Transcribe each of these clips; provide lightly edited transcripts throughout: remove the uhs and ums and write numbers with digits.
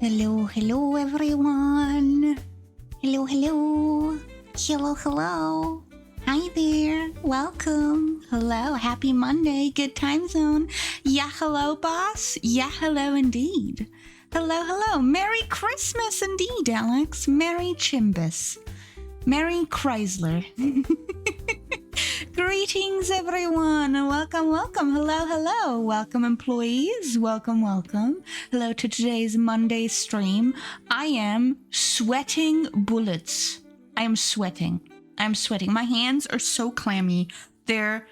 Hello, hello, everyone. Hello, hello. Hello, hello. Hi there. Welcome. Hello. Happy Monday. Good time zone. Yeah, hello, boss. Yeah, hello, indeed. Hello, hello. Merry Christmas, indeed, Alex. Merry Chimbus. Merry Chrysler. Greetings, everyone. Welcome, welcome. Hello, hello. Welcome, employees. Welcome, welcome. Hello to today's Monday stream. I am sweating bullets. I am sweating. I'm sweating. My hands are so clammy. They're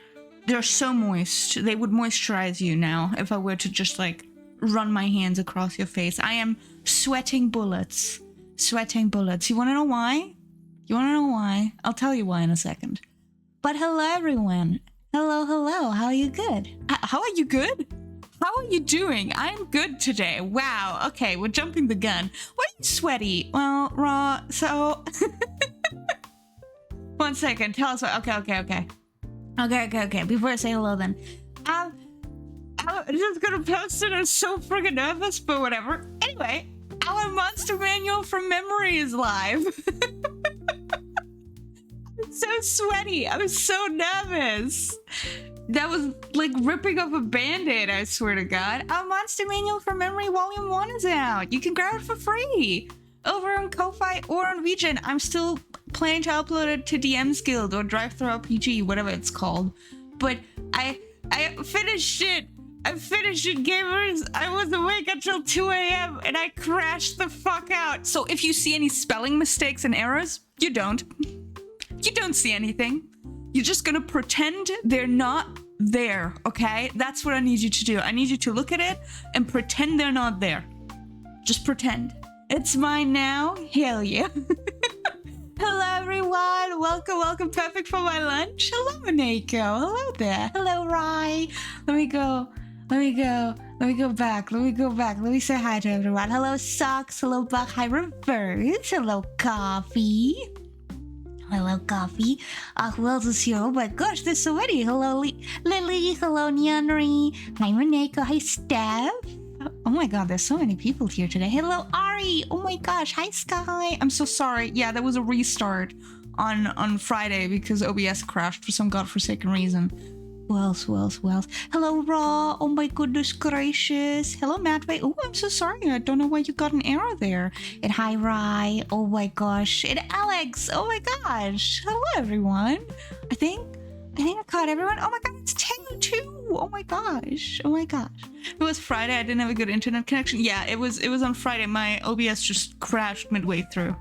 so moist. They would moisturize you now if I were to just like run my hands across your face. I am sweating bullets. Sweating bullets. You want to know why? You want to know why? I'll tell you why in a second. But hello, everyone. Hello, hello. How are you good? How are you good? How are you doing? I'm good today. Wow. Okay, we're jumping the gun. Why are you sweaty? Well, Raw, so... 1 second. Tell us what... Okay. Before I say hello then. I'm just gonna post it. I'm so friggin' nervous, but whatever. Anyway, our monster manual from memory is live. I'm so sweaty. I'm so nervous. That was like ripping off a band-aid, I swear to God. Our Monster Manual from Memory Volume 1 is out. You can grab it for free over on Ko-Fi or on Regen. I'm still planning to upload it to DM's Guild or DriveThruRPG, whatever it's called. But I finished it. I finished it, gamers. I was awake until 2 a.m. and I crashed the fuck out. So if you see any spelling mistakes and errors, you don't. You don't see anything. You're just gonna pretend they're not there, okay? That's what I need you to do. I need you to look at it and pretend they're not there. Just pretend. It's mine now. Hell yeah. Hello, everyone. Welcome. Perfect for my lunch. Hello, Maneko. Hello there. Hello, Rye. Let me go back. Let me say hi to everyone. Hello, Socks. Hello, Buck. Hi, Reverse. Hello, Coffee. Hello, Coffee. Who else is here? Oh my gosh, there's so many. Hello, Lily. Hello, Nyanri. Hi, Maneko. Hi, Steph. Oh my god, there's so many people here today. Hello, Ari. Oh my gosh. Hi, Sky. I'm so sorry. Yeah, there was a restart on Friday because OBS crashed for some godforsaken reason. Who else? Hello, Raw. Oh my goodness gracious. Hello, Mattway. Oh, I'm so sorry. I don't know why you got an error there. And hi, Rye. Oh my gosh. And Alex. Oh my gosh. Hello, everyone. I think I caught everyone. Oh my god, it's Taylor too. Oh my gosh. It was Friday. I didn't have a good internet connection. Yeah, it was on Friday. My OBS just crashed midway through.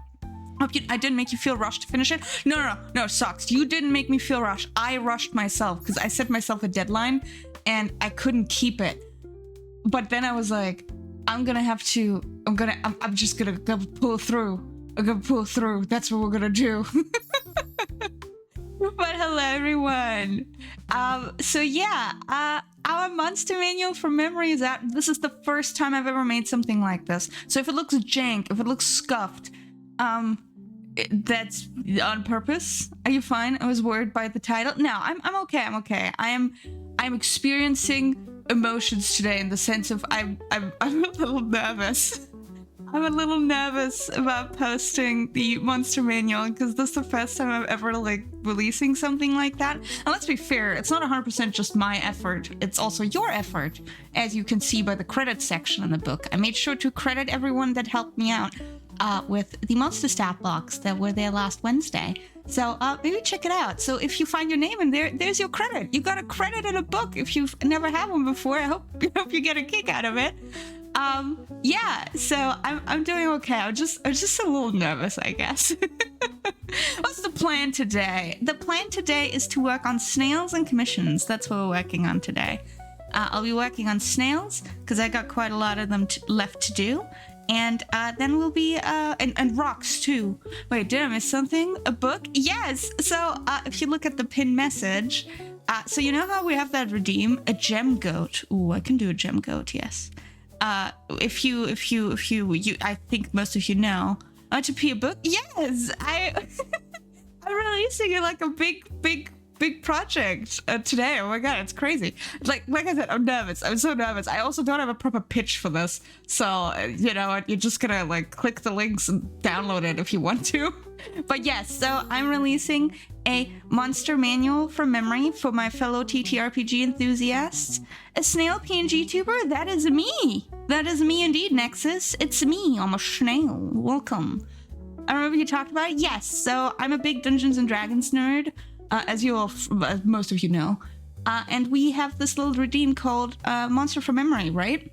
I didn't make you feel rushed to finish it. No, Socks. You didn't make me feel rushed. I rushed myself because I set myself a deadline and I couldn't keep it. But then I was like, I'm just gonna pull through. I'm gonna pull through. That's what we're gonna do. But hello, everyone. So yeah, our Monster Manual from Memory is out. This is the first time I've ever made something like this. So if it looks jank, if it looks scuffed, that's on purpose. Are you fine? I was worried by the title. No, I'm okay. I'm experiencing emotions today in the sense of I'm a little nervous. I'm a little nervous about posting the Monster Manual because this is the first time I'm ever like releasing something like that. And let's be fair, it's not 100% just my effort. It's also your effort, as you can see by the credits section in the book. I made sure to credit everyone that helped me out with the monster stat blocks that were there last Wednesday. So maybe check it out. So if you find your name in there, there's your credit. You got a credit in a book if you've never had one before. I hope you get a kick out of it. Yeah, so I'm doing okay. I'm just a little nervous, I guess. What's the plan today? The plan today is to work on snails and commissions. That's what we're working on today. I'll be working on snails because I got quite a lot of them left to do. And then we'll be, and rocks too. Wait, did I miss something? A book? Yes! So, if you look at the pinned message, so you know how we have that redeem? A gem goat. Ooh, I can do a gem goat, yes. If you, I think most of you know, to be a book? Yes! I'm releasing like a big big project today. Oh my god, it's crazy. Like I said, I'm nervous. I'm so nervous. I also don't have a proper pitch for this. So, you know, you're just gonna like click the links and download it if you want to. But yes, so I'm releasing a monster manual from memory for my fellow TTRPG enthusiasts. A snail PNG tuber? That is me. That is me indeed, Nexus. It's me. I'm a snail. Welcome. I remember you talked about it. Yes, so I'm a big Dungeons and Dragons nerd, as you all, most of you know. And we have this little redeem called Monster from Memory, right?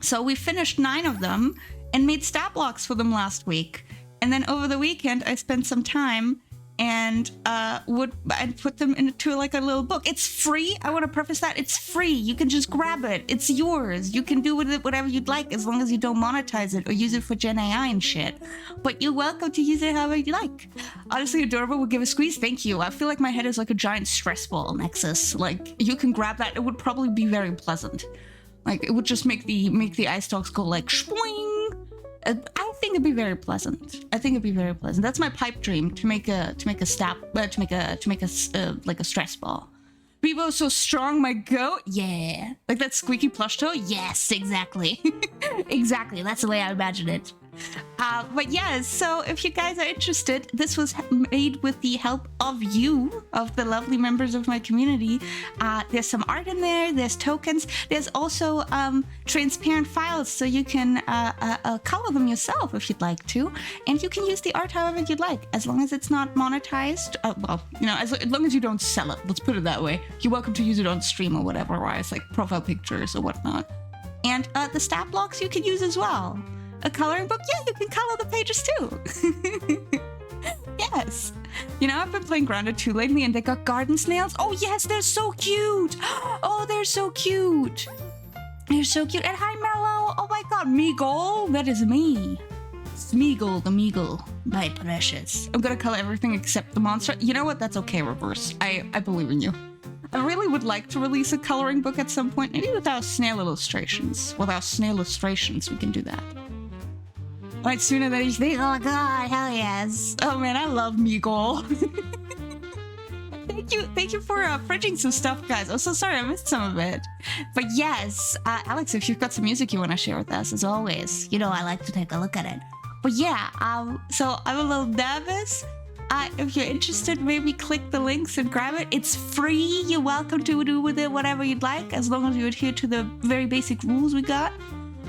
So we finished 9 of them and made stat blocks for them last week. And then over the weekend, I spent some time and I'd put them into like a little book. It's free. I want to preface that. It's free. You can just grab it. It's yours. You can do with it whatever you'd like as long as you don't monetize it or use it for Gen AI and shit. But you're welcome to use it however you like. Honestly, Adorable would give a squeeze. Thank you. I feel like my head is like a giant stress ball, Nexus. Like you can grab that. It would probably be very pleasant. Like it would just make the eye stalks go like shpoing. I think it'd be very pleasant. That's my pipe dream, to make a stress ball. Bebo so strong, my goat. Yeah, like that squeaky plush toe. Yes, exactly. Exactly. That's the way I imagine it. But yeah, so if you guys are interested, this was made with the help of you, of the lovely members of my community. There's some art in there, there's tokens, there's also transparent files so you can color them yourself if you'd like to, and you can use the art however you'd like, as long as it's not monetized. Well, you know, as long as you don't sell it, let's put it that way. You're welcome to use it on stream or whatever, or as like profile pictures or whatnot. And the stat blocks you can use as well. A coloring book? Yeah, you can color the pages too. Yes. You know, I've been playing Grounded 2 lately and they got garden snails. Oh yes, they're so cute. Oh, they're so cute. They're so cute. And hi, Mellow. Oh my god, Meagle. That is me. Smeagol the Meagle. My precious. I'm gonna color everything except the monster. You know what? That's okay, Reverse. I believe in you. I really would like to release a coloring book at some point. Maybe with our snail illustrations. With our snail illustrations, we can do that. Like sooner than you think. Oh my god, hell yes. Oh man, I love Meagle. Thank you for fridging some stuff, guys. I'm so sorry I missed some of it. But yes, Alex, if you've got some music you want to share with us, as always, you know I like to take a look at it. But yeah, so I'm a little nervous. If you're interested, maybe click the links and grab it. It's free. You're welcome to do with it whatever you'd like, as long as you adhere to the very basic rules we got.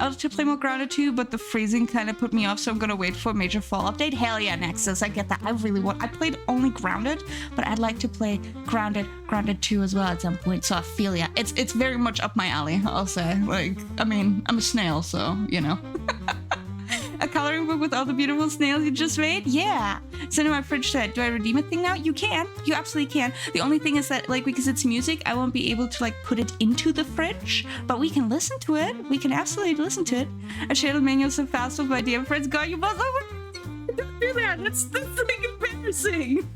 I love to play more Grounded 2, but the freezing kind of put me off, so I'm gonna wait for a major fall update. Hell yeah, Nexus, I get that. I really want. I played only Grounded, but I'd like to play Grounded 2 as well at some point, so I feel ya. It's very much up my alley, I'll say. Like, I mean, I'm a snail, so, you know. A coloring book with all the beautiful snails you just made? Yeah. Send in my fridge set. Do I redeem a thing now? You can. You absolutely can. The only thing is that, like, because it's music, I won't be able to, like, put it into the fridge, but we can listen to it. We can absolutely listen to it. I shared a manual so fast with my dear friends. God, you must don't do that. That's like embarrassing.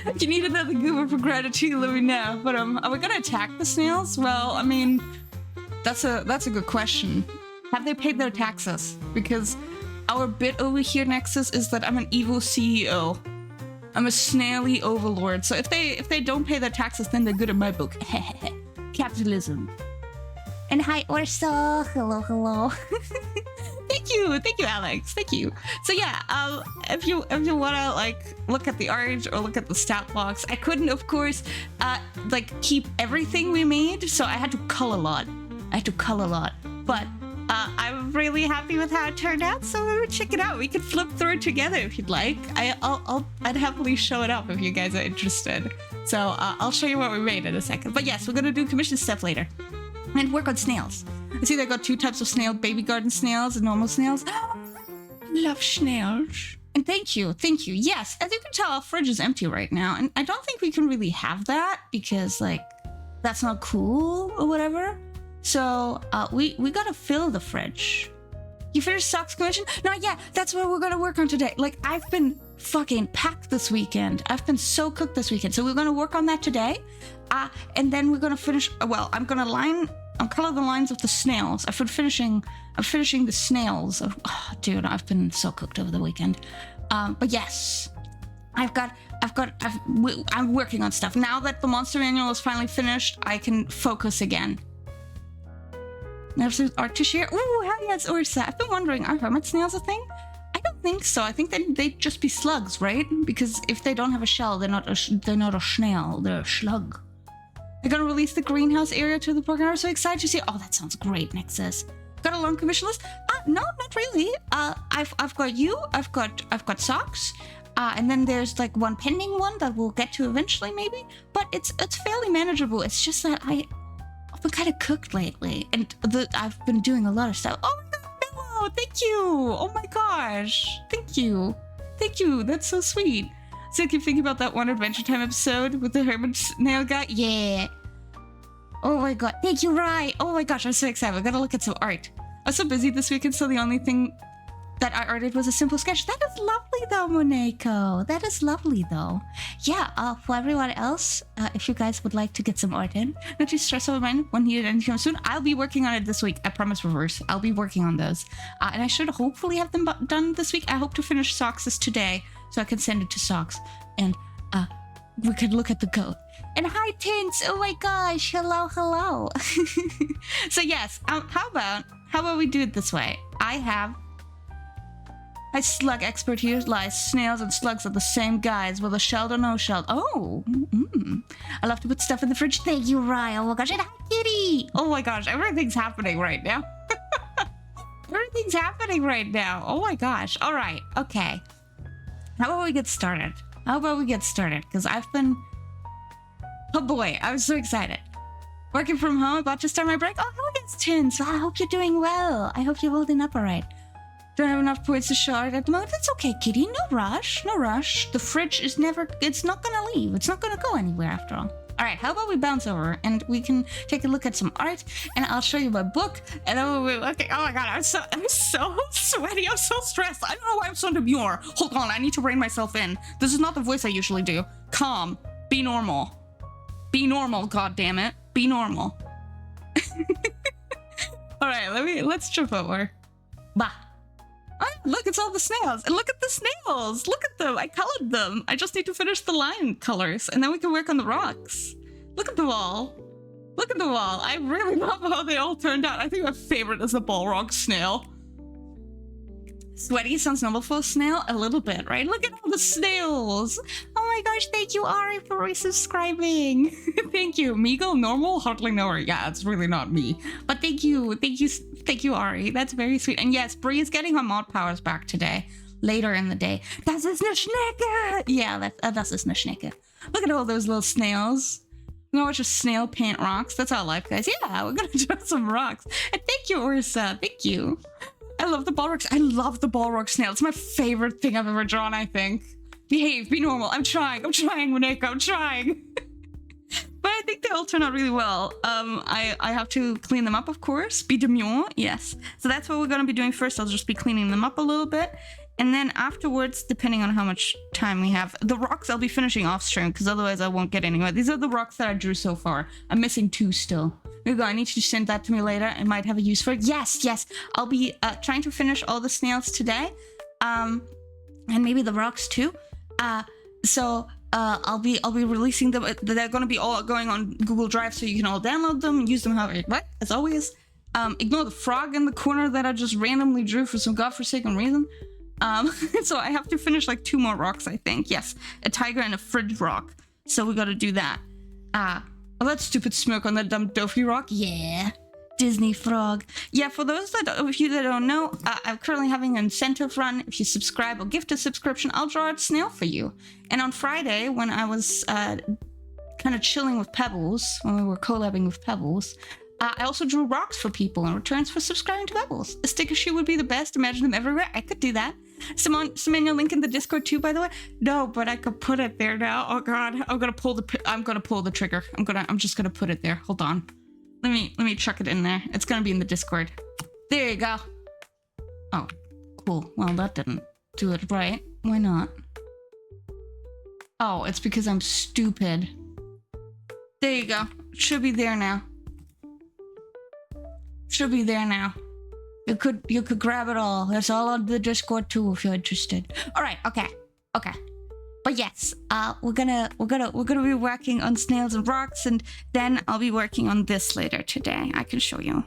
If you need another goober for gratitude, let me know. But are we gonna attack the snails? Well, I mean, that's a good question. Have they paid their taxes? Because our bit over here, Nexus, is that I'm an evil CEO. I'm a snaily overlord. So if they don't pay their taxes, then they're good in my book. Capitalism. And hi, Orso. Hello, hello. Thank you, Alex. Thank you. So yeah, if you wanna like look at the art or look at the stat blocks, I couldn't, of course, like keep everything we made, so I had to cull a lot. But I'm really happy with how it turned out, so check it out. We can flip through it together if you'd like. I'd happily show it up if you guys are interested. So I'll show you what we made in a second. But yes, we're gonna do commission stuff later and work on snails. I see they got 2 types of snail: baby garden snails and normal snails. Love snails. And thank you. Yes, as you can tell, our fridge is empty right now, and I don't think we can really have that because like that's not cool or whatever. So we gotta fill the fridge. You finished Socks Commission? Not yet. That's what we're gonna work on today. Like, I've been fucking packed this weekend. I've been so cooked this weekend. So we're gonna work on that today. And then we're gonna finish. Well, I'm gonna color the lines of the snails. I'm finishing the snails. Oh, dude, I've been so cooked over the weekend. But yes, I'm working on stuff. Now that the monster manual is finally finished, I can focus again. There's some art to share. Ooh, hell yes, Ursa. I've been wondering, are hermit snails a thing? I don't think so. I think they'd just be slugs, right? Because if they don't have a shell, they're not a snail. They're a slug. They're gonna release the greenhouse area to the program. I'm so excited to see. Oh, that sounds great, Nexus. Got a long commission list? No, not really. I've got you. I've got socks. And then there's like one pending one that we'll get to eventually, maybe. But it's fairly manageable. It's just that I've been kind of cooked lately, and I've been doing a lot of stuff. Oh my god, Bello, thank you. Oh my gosh, thank you. That's so sweet. So I keep thinking about that one Adventure Time episode with the hermit snail guy. Yeah. Oh my god, thank you, Rai. Oh my gosh, I'm so excited. I gotta look at some art. I was so busy this weekend, so the only thing that I arted was a simple sketch. That is lovely though, Moneko. That is lovely though. Yeah, for everyone else, if you guys would like to get some art in, not too stress over mine when needed anytime soon. I'll be working on it this week. I promise, Reverse. I'll be working on those. And I should hopefully have them done this week. I hope to finish Socks today so I can send it to Socks. And we could look at the goat. And hi, Tints. Oh my gosh. Hello. So yes, how about we do it this way? I slug expert here lies. Snails and slugs are the same guys, with a shelled or no shelled. Oh, I love to put stuff in the fridge. Thank you, Ryan. Oh my gosh, and hi, Kitty. Oh my gosh, everything's happening right now. Everything's happening right now. Oh my gosh. All right. Okay. How about we get started? Because I've been... Oh boy, I'm so excited. Working from home, about to start my break. Oh, hello, it's Tins. I hope you're doing well. I hope you're holding up all right. Don't have enough points to shard at the moment. That's okay, Kitty. No rush. The fridge is never... It's not gonna leave. It's not gonna go anywhere after all. All right, how about we bounce over and we can take a look at some art, and I'll show you my book, and then we'll be looking. Oh my god, I'm so sweaty. I'm so stressed. I don't know why I'm so demure. Hold on, I need to rein myself in. This is not the voice I usually do. Calm. Be normal. Be normal, god damn it. Be normal. All right, let's jump over. Bah. Oh, look, it's all the snails. And look at the snails. Look at them. I colored them. I just need to finish the line colors, and then we can work on the rocks. Look at them all. I really love how they all turned out. I think my favorite is the Balrog snail. Sweaty sounds normal for a snail? A little bit, right? Look at all the snails. Oh my gosh, thank you, Ari, for resubscribing. Thank you. Meagle, normal, hardly know her. Yeah, it's really not me. But thank you, Ari. That's very sweet. And yes, Bree is getting her mod powers back today. Later in the day. Das ist eine Schnecke! Yeah, das ist eine Schnecke. Look at all those little snails. We're gonna watch a snail paint rocks. That's our life, guys. Yeah, we're gonna draw some rocks. And thank you, Ursa. Thank you. I love the Balrog. I love the Balrog snail. It's my favorite thing I've ever drawn, I think. Behave, be normal. I'm trying, Moneko, I'm trying. But I think they all turn out really well. I have to clean them up, of course. Be demure, yes. So that's what we're gonna be doing first. I'll just be cleaning them up a little bit. And then afterwards, depending on how much time we have, the rocks I'll be finishing off stream, because otherwise I won't get anywhere. These are the rocks that I drew so far. I'm missing 2 still. There you go. I need you to send that to me later. I might have a use for it. Yes. I'll be trying to finish all the snails today. And maybe the rocks too. So I'll be releasing them. They're going to be all going on Google Drive, so you can all download them and use them however you like, as always. Ignore the frog in the corner that I just randomly drew for some godforsaken reason. So I have to finish like 2 more rocks, I think. Yes, a tiger and a fridge rock. So we got to do that. Oh, that stupid smoke on that dumb Dofi rock. Yeah. Disney frog. Yeah, for those of you that don't know, I'm currently having an incentive run. If you subscribe or gift a subscription, I'll draw a snail for you. And on Friday, when I was kind of chilling with Pebbles, when we were collabing with Pebbles, I also drew rocks for people in returns for subscribing to Pebbles. A sticker shoe would be the best. Imagine them everywhere. I could do that. Some manual link in the Discord too, by the way. No, but I could put it there now. Oh god, I'm gonna pull the trigger. I'm just gonna put it there. Hold on. Let me chuck it in there. It's gonna be in the Discord. There you go. Oh, cool. Well, that didn't do it right. Why not? Oh, it's because I'm stupid. There you go. Should be there now. You could grab it all. It's all on the Discord too if you're interested. All right, okay. But yes, we're gonna be working on snails and rocks, and then I'll be working on this later today. I can show you.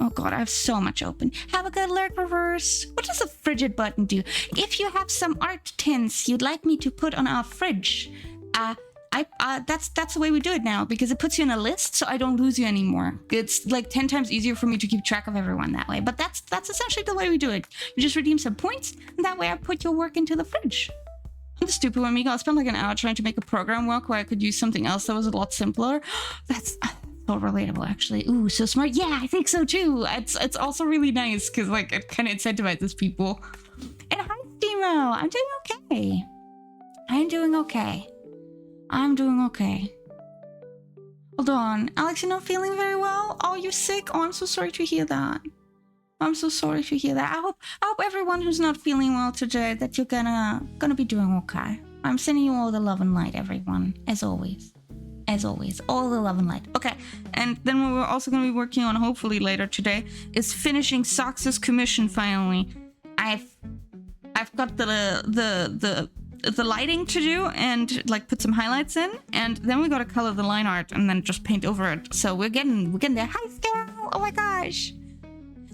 Oh god, I have so much open. Have a good lurk, reverse. What does a frigid button do? If you have some art tints you'd like me to put on our fridge, that's the way we do it now, because it puts you in a list so I don't lose you anymore. It's like 10 times easier for me to keep track of everyone that way. But that's essentially the way we do it. You just redeem some points, and that way I put your work into the fridge. I'm the stupid one, Miguel. I spent like an hour trying to make a program work where I could use something else that was a lot simpler. That's so relatable, actually. Ooh, so smart. Yeah, I think so too. It's also really nice because like it kind of incentivizes people. And hi, Stemo. I'm doing okay. I'm doing okay. I'm doing okay. Hold on. Alex, you're not feeling very well? Oh, you're sick? Oh, I'm so sorry to hear that. I'm so sorry to hear that. I hope everyone who's not feeling well today that you're gonna be doing okay. I'm sending you all the love and light, everyone. As always. As always. All the love and light. Okay. And then what we're also gonna be working on, hopefully later today, is finishing Sox's commission finally. I've got the lighting to do and like put some highlights in, and then we gotta color the line art and then just paint over it. So we're getting there. Hi, Scale! Oh my gosh!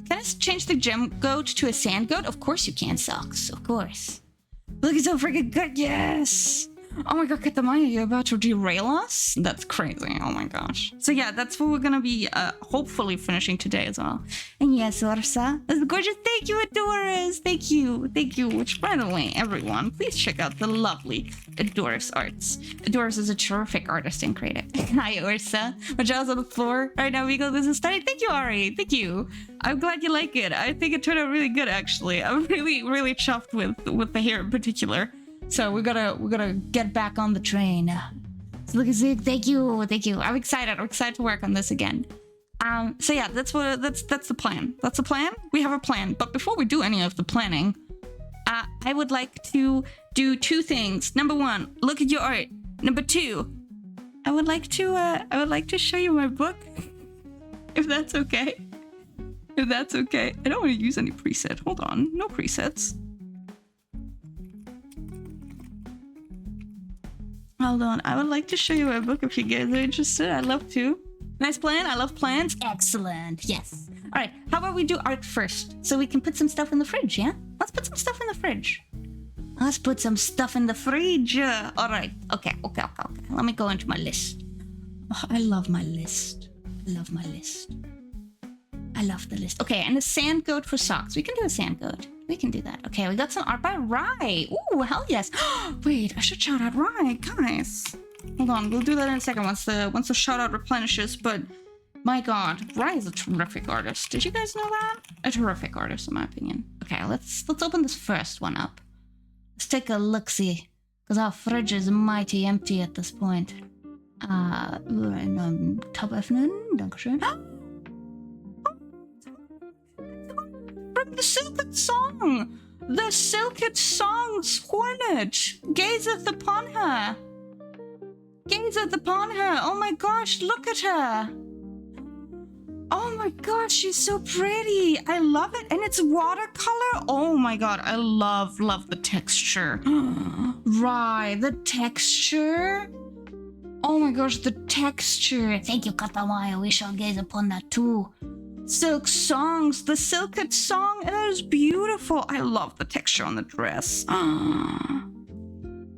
Can I change the gem goat to a sand goat? Of course you can, Socks. Of course. Look, it's so freaking good. Yes! Oh my god, Katamaya, you're about to derail us? That's crazy. Oh my gosh. So yeah, that's what we're gonna be hopefully finishing today as well. And yes, Ursa. That's gorgeous. Thank you, Adoris. Thank you. Thank you. Which, by the way, everyone, please check out the lovely Adoris arts. Adoris is a terrific artist and creative. Hi, Ursa. My jaw's on the floor right now, Eagle. This is stunning. Thank you, Ari. Thank you. I'm glad you like it. I think it turned out really good, actually. I'm really, really chuffed with the hair in particular. So we gotta get back on the train. So look at Zeke. Thank you. I'm excited. I'm excited to work on this again. So yeah, that's the plan. That's the plan. We have a plan. But before we do any of the planning, I would like to do two things. Number one, look at your art. Number two, I would like to show you my book, if that's okay. If that's okay. I don't want to use any preset. Hold on, no presets. Hold on, I would like to show you my book if you guys are interested. I'd love to. Nice plan, I love plans. Excellent, yes. All right, how about we do art first so we can put some stuff in the fridge, yeah? Let's put some stuff in the fridge. Let's put some stuff in the fridge. All right, okay. Let me go into my list. Oh, I love my list. I love my list. I love the list. Okay, and a sand goat for Socks. We can do a sand goat. We can do that. Okay, we got some art by Rye. Ooh, hell yes. Wait, I should shout out Rye, guys. Hold on, we'll do that in a second once the shout out replenishes. But my god, Rye is a terrific artist. Did you guys know that? A terrific artist, in my opinion. Okay, let's open this first one up. Let's take a look-see, because our fridge is mighty empty at this point. Top öffnen, dankeschön. From the Silked Song! The Silked Song's hornet! Gazeth upon her! Gazeth upon her! Oh my gosh, look at her! Oh my gosh, she's so pretty! I love it! And it's watercolor! Oh my god, I love the texture. Right, the texture? Oh my gosh, the texture! Thank you, Katamaya, we shall gaze upon that too. Silk Songs, the Silked Song, it is beautiful. I love the texture on the dress.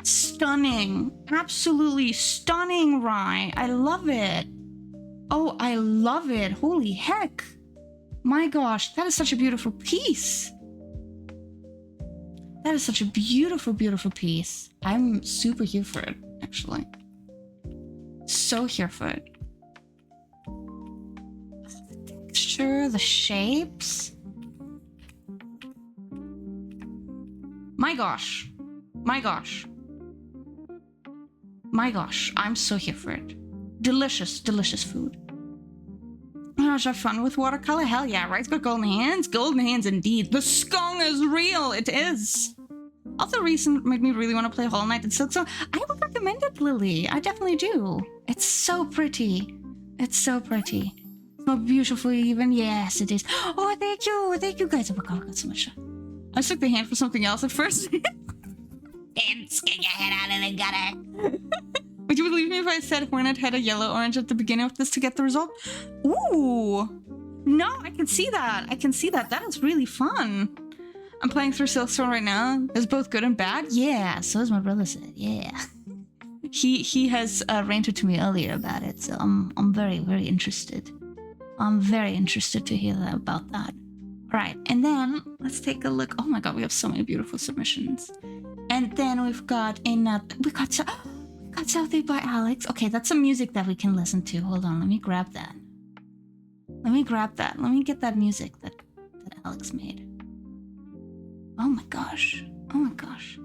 Stunning, absolutely stunning, Rye. I love it. Oh, I love it. Holy heck. My gosh, that is such a beautiful piece. That is such a beautiful, beautiful piece. I'm super here for it, actually. So here for it. The shapes. My gosh. I'm so here for it. Delicious food. Oh, have fun with watercolor? Hell yeah, right? It's got golden hands. Golden hands indeed. The skong is real. It is. Also, recent made me really want to play Hollow Knight and Silk Song. I would recommend it, Lily. I definitely do. It's so pretty. So beautiful even. Yes, it is. Oh, thank you guys. Oh my god, I got so much. I took the hand for something else at first. Vince, get your head out of the gutter. Would you believe me if I said Hornet had a yellow orange at the beginning of this to get the result? Ooh. No, I can see that. I can see that. That is really fun. I'm playing through Silkstorm right now. It's both good and bad. Yeah, so as my brother said. Yeah. He has ranted to me earlier about it, so I'm very, very interested. I'm very interested to hear about that. All right, and then let's take a look. Oh my god, we have so many beautiful submissions. And then we've got we got Southie by Alex. Okay, that's some music that we can listen to. Hold on, let me grab that. Let me get that music that Alex made. Oh my gosh. Oh my gosh.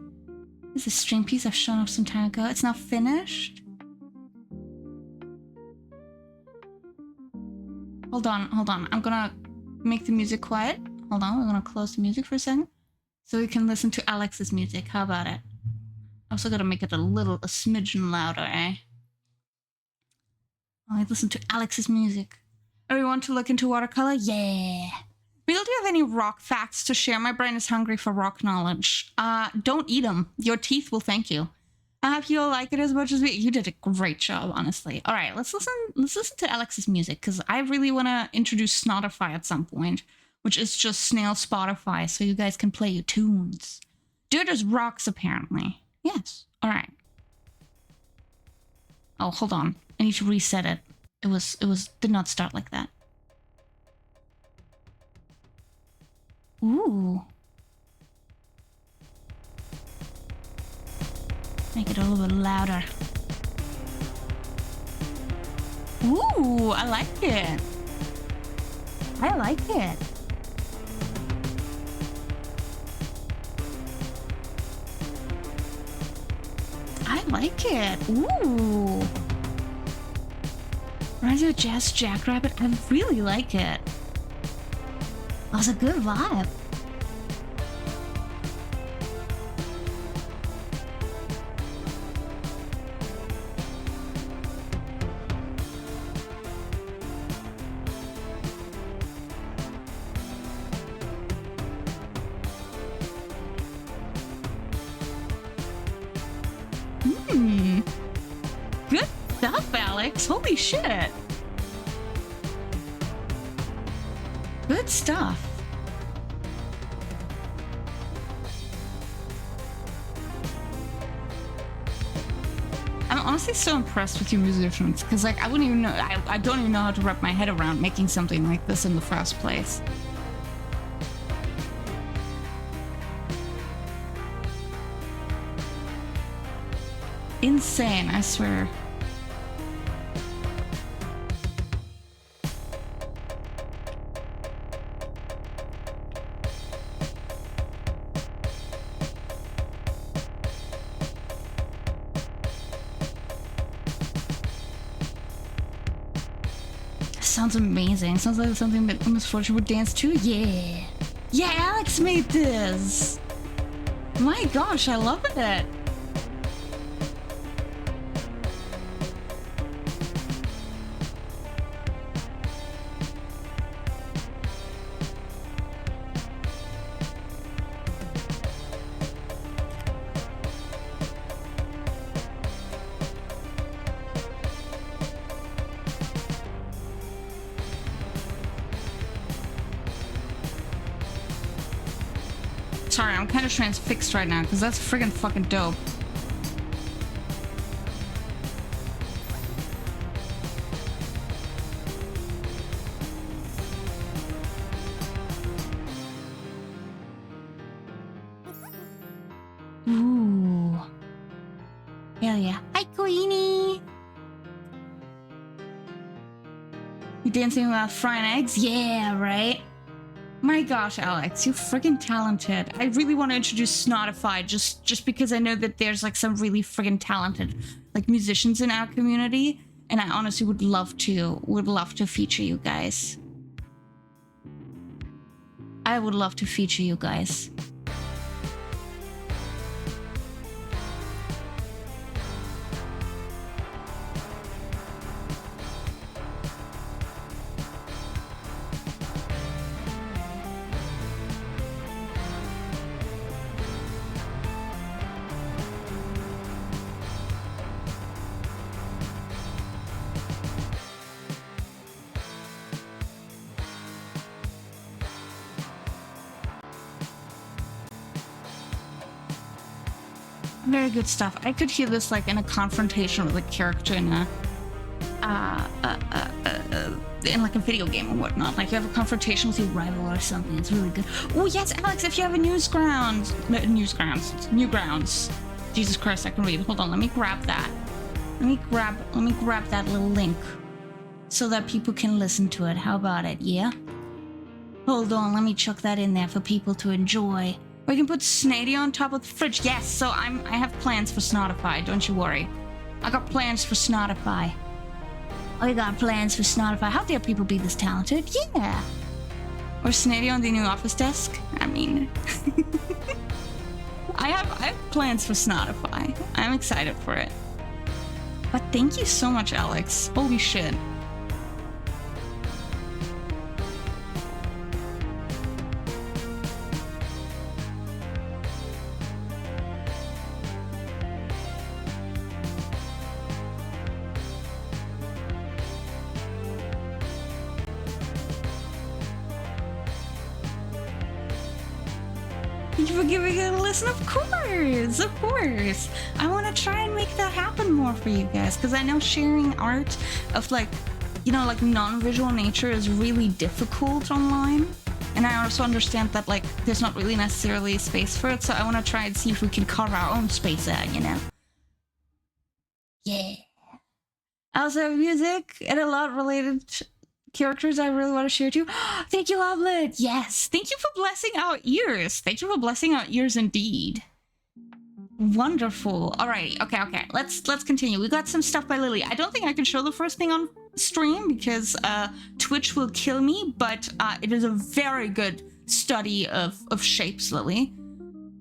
This is a stream piece I've shown up some time ago. It's not finished. Hold on. I'm gonna make the music quiet. Hold on, we're gonna close the music for a second. So we can listen to Alex's music. How about it? Also gotta make it a smidgen louder, eh? I listen to Alex's music. Everyone to look into watercolor? Yeah. Will, do you have any rock facts to share? My brain is hungry for rock knowledge. Don't eat them. Your teeth will thank you. I hope you all like it as much as we. You did a great job, honestly. All right, let's listen to Alex's music, because I really want to introduce Snotify at some point, which is just snail Spotify, so you guys can play your tunes. Dude, there's rocks, apparently. Yes. All right. Oh, hold on. I need to reset it. Did not start like that. Ooh. Make it a little bit louder. Ooh, I like it. I like it. I like it. Ooh. Reminds me of Jazz Jackrabbit. I really like it. That was a good vibe. Good stuff, Alex. Holy shit. Good stuff. I'm honestly so impressed with you musicians, because like I wouldn't even know, I don't even know how to wrap my head around making something like this in the first place. Insane, I swear. Sounds amazing. Sounds like something that Misfortune would dance to. Yeah. Yeah, Alex made this. My gosh, I love it. Sorry, I'm kind of transfixed right now because that's friggin' fucking dope. Ooh. Hell yeah. Hi, Queenie! You dancing about frying eggs? Yeah, right? My gosh, Alex, you're friggin' talented. I really want to introduce Snotify just because I know that there's like some really friggin' talented like musicians in our community, and I honestly would love to feature you guys. I would love to feature you guys. Very good stuff. I could hear this like in a confrontation with a character in a in like a video game or whatnot. Like you have a confrontation with your rival or something. It's really good. Oh yes, Alex, if you have a Newgrounds. Jesus Christ, I can read. Hold on, let me grab that. Let me grab that little link so that people can listen to it. How about it? Yeah. Hold on, let me chuck that in there for people to enjoy. We can put Snady on top of the fridge. Yes, so I have plans for Snotify, don't you worry. I got plans for Snotify. I got plans for Snotify. How dare people be this talented? Yeah. Or Snady on the new office desk. I mean, I have plans for Snotify. I'm excited for it. But thank you so much, Alex. Holy shit. Thank you for giving it a listen. Of course. I want to try and make that happen more for you guys, because I know sharing art of like, you know, like non-visual nature is really difficult online. And I also understand that like there's not really necessarily space for it, so I want to try and see if we can carve our own space out, you know? Yeah. I also have music and a lot related characters I really want to share too. Thank you, Oblet. Yes. Thank you for blessing our ears. Thank you for blessing our ears indeed. Wonderful. Alrighty. Okay. Let's continue. We got some stuff by Lily. I don't think I can show the first thing on stream because Twitch will kill me, but it is a very good study of shapes, Lily.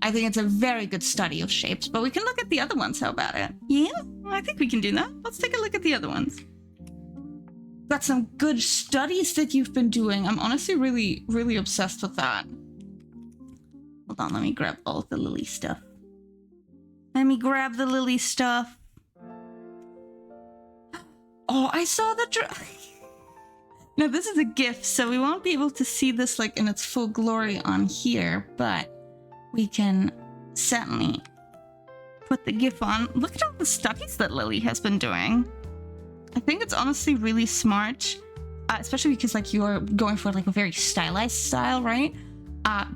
I think it's a very good study of shapes, but we can look at the other ones. How about it? Yeah, I think we can do that. Let's take a look at the other ones. Got some good studies that you've been doing. I'm honestly really obsessed with that. Hold on, let me grab all of the Lily stuff. Let me grab the Lily stuff. Oh, I saw the Now this is a GIF, so we won't be able to see this like in its full glory on here, but we can certainly put the GIF on. Look at all the studies that Lily has been doing. I think it's honestly really smart, especially because like you're going for like a very stylized style, right?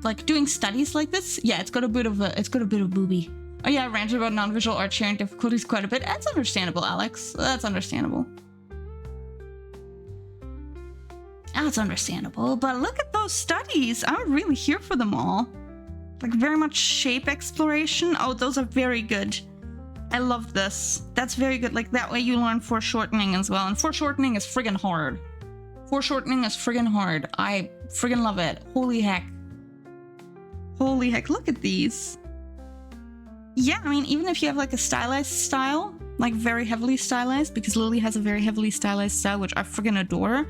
Like doing studies like this, yeah, it's got a bit of booby. Oh yeah, I ranted about non-visual art sharing difficulties quite a bit. That's understandable, Alex. That's understandable. That's understandable, but look at those studies. I'm really here for them all. Like very much shape exploration. Oh, those are very good. I love this. That's very good. Like that way you learn foreshortening as well. And foreshortening is friggin' hard. Foreshortening is friggin' hard. I friggin' love it. Holy heck. Holy heck. Look at these. Yeah, I mean, even if you have like a stylized style, like very heavily stylized, because Lily has a very heavily stylized style, which I friggin' adore,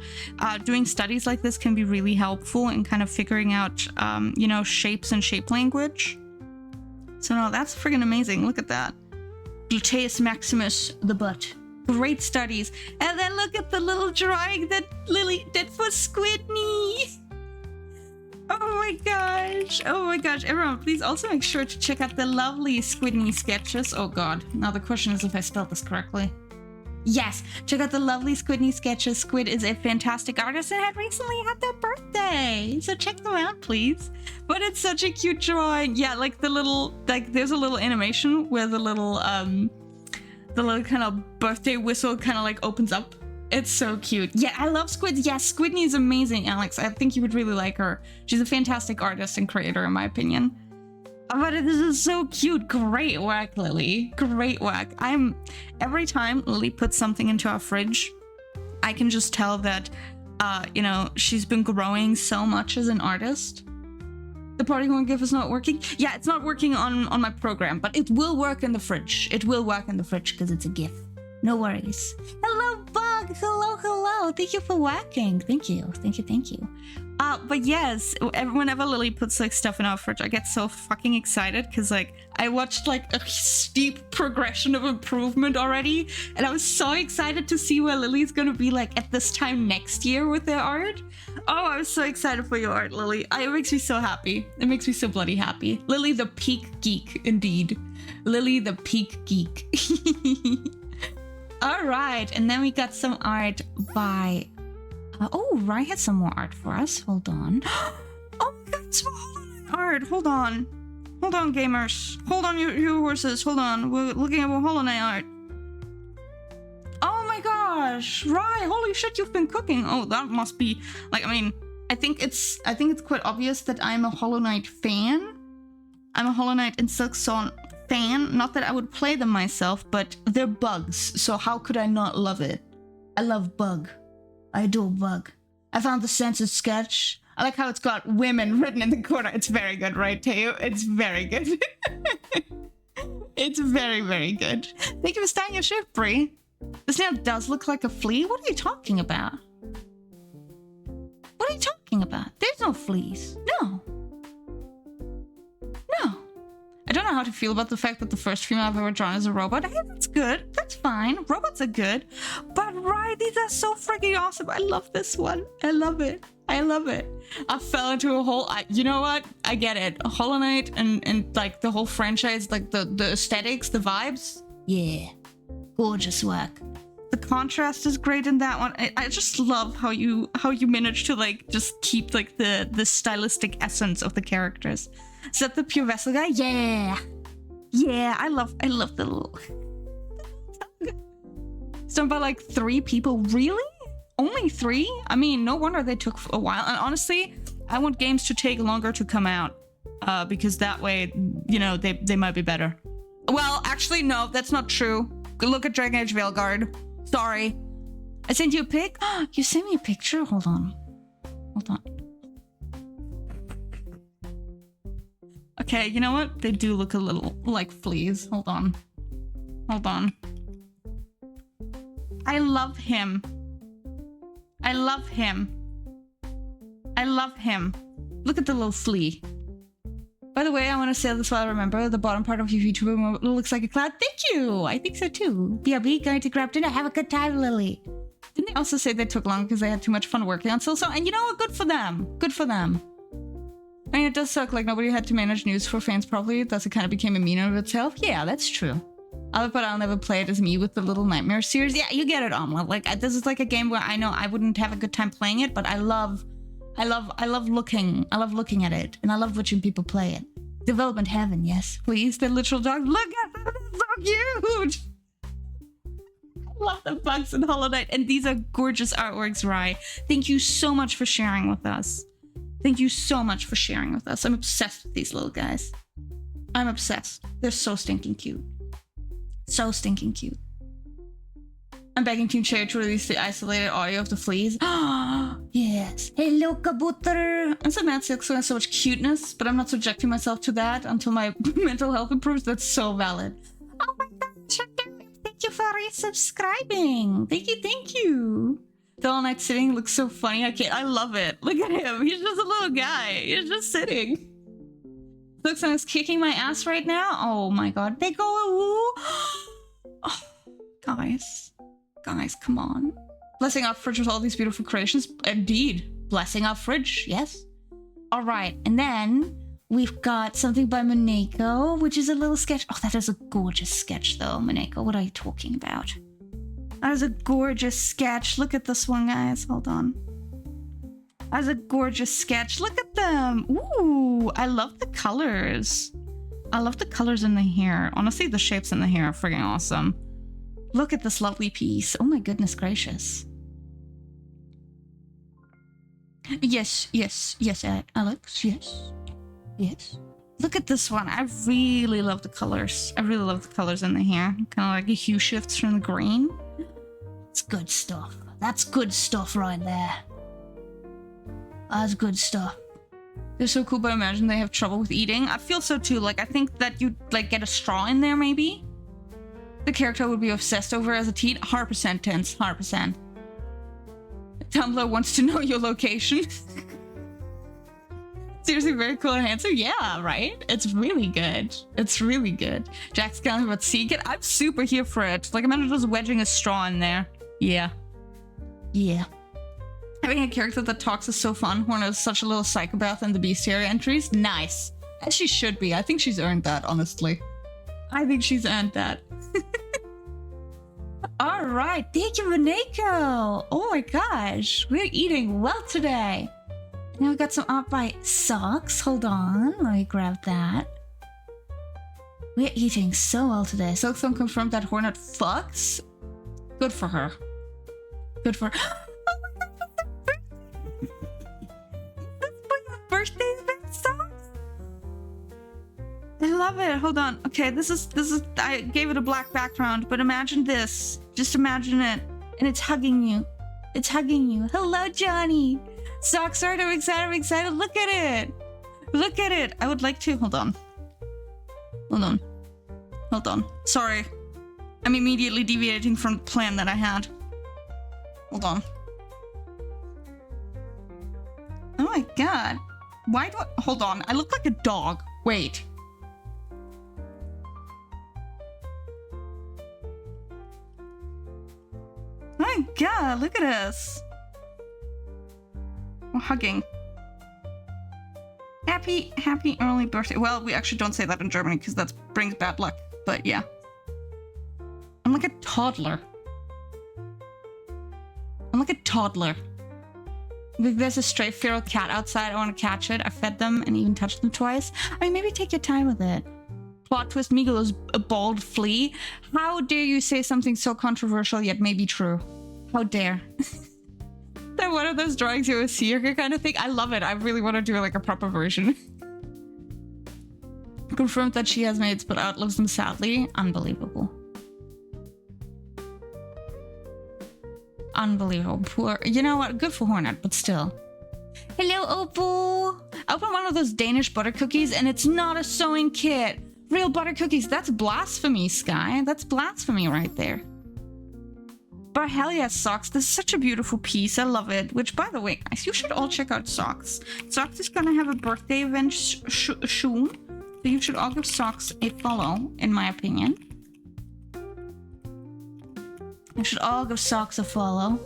doing studies like this can be really helpful in kind of figuring out, you know, shapes and shape language. So no, that's friggin' amazing. Look at that. Gluteus maximus, the butt. Great studies. And then look at the little drawing that Lily did for Squidney. Oh my gosh. Oh my gosh. Everyone, please also make sure to check out the lovely Squidney sketches. Oh god. Now the question is if I spelled this correctly. Yes, check out the lovely Squidney sketches. Squid is a fantastic artist and had recently had their birthday. So check them out, please. But it's such a cute drawing. Yeah, like the little, like there's a little animation where the little kind of birthday whistle kind of like opens up. It's so cute. Yeah, I love Squid. Yes, Squidney is amazing, Alex. I think you would really like her. She's a fantastic artist and creator, in my opinion. But this is so cute. Great work, Lily. Great work. Every time Lily puts something into our fridge, I can just tell that, you know, she's been growing so much as an artist. The party horn GIF is not working. Yeah, it's not working on my program, but it will work in the fridge. It will work in the fridge because it's a GIF. No worries. Hello, Bug. hello, hello. Thank you for whacking. Thank you. But yes, whenever Lily puts like stuff in our fridge, I get so fucking excited because like I watched like a steep progression of improvement already, and I was so excited to see where Lily's gonna be like at this time next year with their art. Oh, I was so excited for your art, Lily. It makes me so happy. It makes me so bloody happy. Lily the peak geek, indeed. Lily the peak geek. All right, and then we got some art by. Oh, Rye had some more art for us. Hold on. Oh my god, some Hollow Knight art. Hold on, gamers. Hold on, you horses. Hold on. We're looking at Hollow Knight art. Oh my gosh, Rye! Holy shit, you've been cooking. Oh, that must be like. I mean, I think it's quite obvious that I'm a Hollow Knight fan. I'm a Hollow Knight and Silksong fan. Not that I would play them myself, but they're bugs. So how could I not love it? I love bug. I adore bug. I found the censored sketch. I like how it's got women written in the corner. It's very good, right, Teo? It's very good. It's very, very good. Thank you for starting your shift, Brie. This nail does look like a flea. What are you talking about? What are you talking about? There's no fleas. No. I don't know how to feel about the fact that the first female I've ever drawn is a robot. Hey, that's good. That's fine. Robots are good. But right, these are so freaking awesome. I love this one. I love it. I fell into a hole. You know what? I get it. Hollow Knight and like the whole franchise, like the aesthetics, the vibes. Yeah. Gorgeous work. The contrast is great in that one. I just love how you manage to like just keep like the stylistic essence of the characters. Is that the pure vessel guy? Yeah. I love the little. It's done by like 3 people. Really? Only 3? I mean, no wonder they took a while. And honestly, I want games to take longer to come out, because that way, you know, they might be better. Well, actually, no, that's not true. Look at Dragon Age Veilguard. Sorry. I sent you a pic? You sent me a picture? Hold on. Okay, you know what? They do look a little like fleas. Hold on. I love him. Look at the little flea. By the way, I want to say this while I remember. The bottom part of your YouTuber looks like a cloud. Thank you! I think so too. BRB, going to grab dinner. Have a good time, Lily. Didn't they also say they took long because they had too much fun working on Silksong? And you know what? Good for them. I mean, it does suck like nobody had to manage news for fans properly. Thus, it kind of became a meme of itself. Yeah, that's true. But I'll never play it as me with the Little Nightmare series. Yeah, you get it, Omelette. Like, this is like a game where I know I wouldn't have a good time playing it, but I love looking at it, and I love watching people play it. Development heaven, yes, please. The literal dog. Look at them, it's so cute. I love the bugs in Hollow Knight, and these are gorgeous artworks, Rye. Thank you so much for sharing with us. I'm obsessed with these little guys. I'm obsessed. They're so stinking cute. I'm begging Team Cherry to release the isolated audio of the fleas. Yes. Hello, Kabuter. And so Matt Silksong has so much cuteness, but I'm not subjecting myself to that until my mental health improves. That's so valid. Oh my gosh, thank you for resubscribing. Thank you. The all night sitting looks so funny. I love it. Look at him. He's just a little guy. He's just sitting. Silksong is kicking my ass right now. Oh my god. Big ol' woo. Oh, guys, come on. Blessing our fridge with all these beautiful creations. Indeed. Blessing our fridge. Yes. All right. And then we've got something by Moneko, which is a little sketch. Oh, that is a gorgeous sketch though, Moneko. What are you talking about? That is a gorgeous sketch. Look at this one, guys. Hold on. That is a gorgeous sketch. Look at them. Ooh, I love the colors. I love the colors in the hair. Honestly, the shapes in the hair are freaking awesome. Look at this lovely piece. Oh my goodness gracious. Yes, Alex. Yes. Look at this one. I really love the colors. I really love the colors in the hair. Kind of like a hue shifts from the green. It's good stuff. That's good stuff right there. That's good stuff. They're so cool, but I imagine they have trouble with eating. I feel so too. Like, I think that you'd like get a straw in there maybe. The character would be obsessed over as a teen. 100% tense. 100%. Tumblr wants to know your location. Seriously, very cool and handsome. Yeah, right? It's really good. It's really good. Jack's telling me about Seek It. I'm super here for it. Like, imagine just wedging a straw in there. Yeah. Yeah. Having a character that talks is so fun. Hornet is such a little psychopath in the bestiary entries. Nice. As she should be. I think she's earned that, honestly. I think she's earned that. All right. Thank you, Maneko. Oh my gosh. We're eating well today. Now we got some art by Socks. Hold on. Let me grab that. We're eating so well today. Silkstone confirmed that Hornet fucks. Good for her. Good for her. Oh my god. That's my birthday event, Socks. I love it. Hold on. Okay, this is I gave it a black background, but imagine this. Just imagine it. And it's hugging you. It's hugging you. Hello, Johnny. Socks art. I'm excited. I'm excited. Look at it. Look at it. I would like to. Hold on. Hold on. Hold on. Sorry. I'm immediately deviating from the plan that I had. Hold on. Oh my god. Why do I... Hold on. I look like a dog. Wait. Oh my god. Look at us. We're hugging. Happy early birthday. Well, we actually don't say that in Germany because that brings bad luck. But yeah. I'm like a toddler. I'm like a toddler. There's a stray feral cat outside. I want to catch it. I fed them and even touched them twice. I mean, maybe take your time with it. Plot twist, Meagle is a bald flea. How dare you say something so controversial yet maybe true? How dare. That one of those drawings you always see her kind of thing. I love it. I really want to do like a proper version. Confirmed that she has mates but outlives them sadly. Unbelievable. Unbelievable. Poor. You know what? Good for Hornet, but still. Hello, Opal. I opened one of those Danish butter cookies and it's not a sewing kit. Real butter cookies. That's blasphemy, Sky. That's blasphemy right there. But hell yeah, Socks. This is such a beautiful piece. I love it. Which, by the way, guys, you should all check out Socks. Socks is gonna have a birthday event soon. So you should all give Socks a follow, in my opinion. You should all give Socks a follow.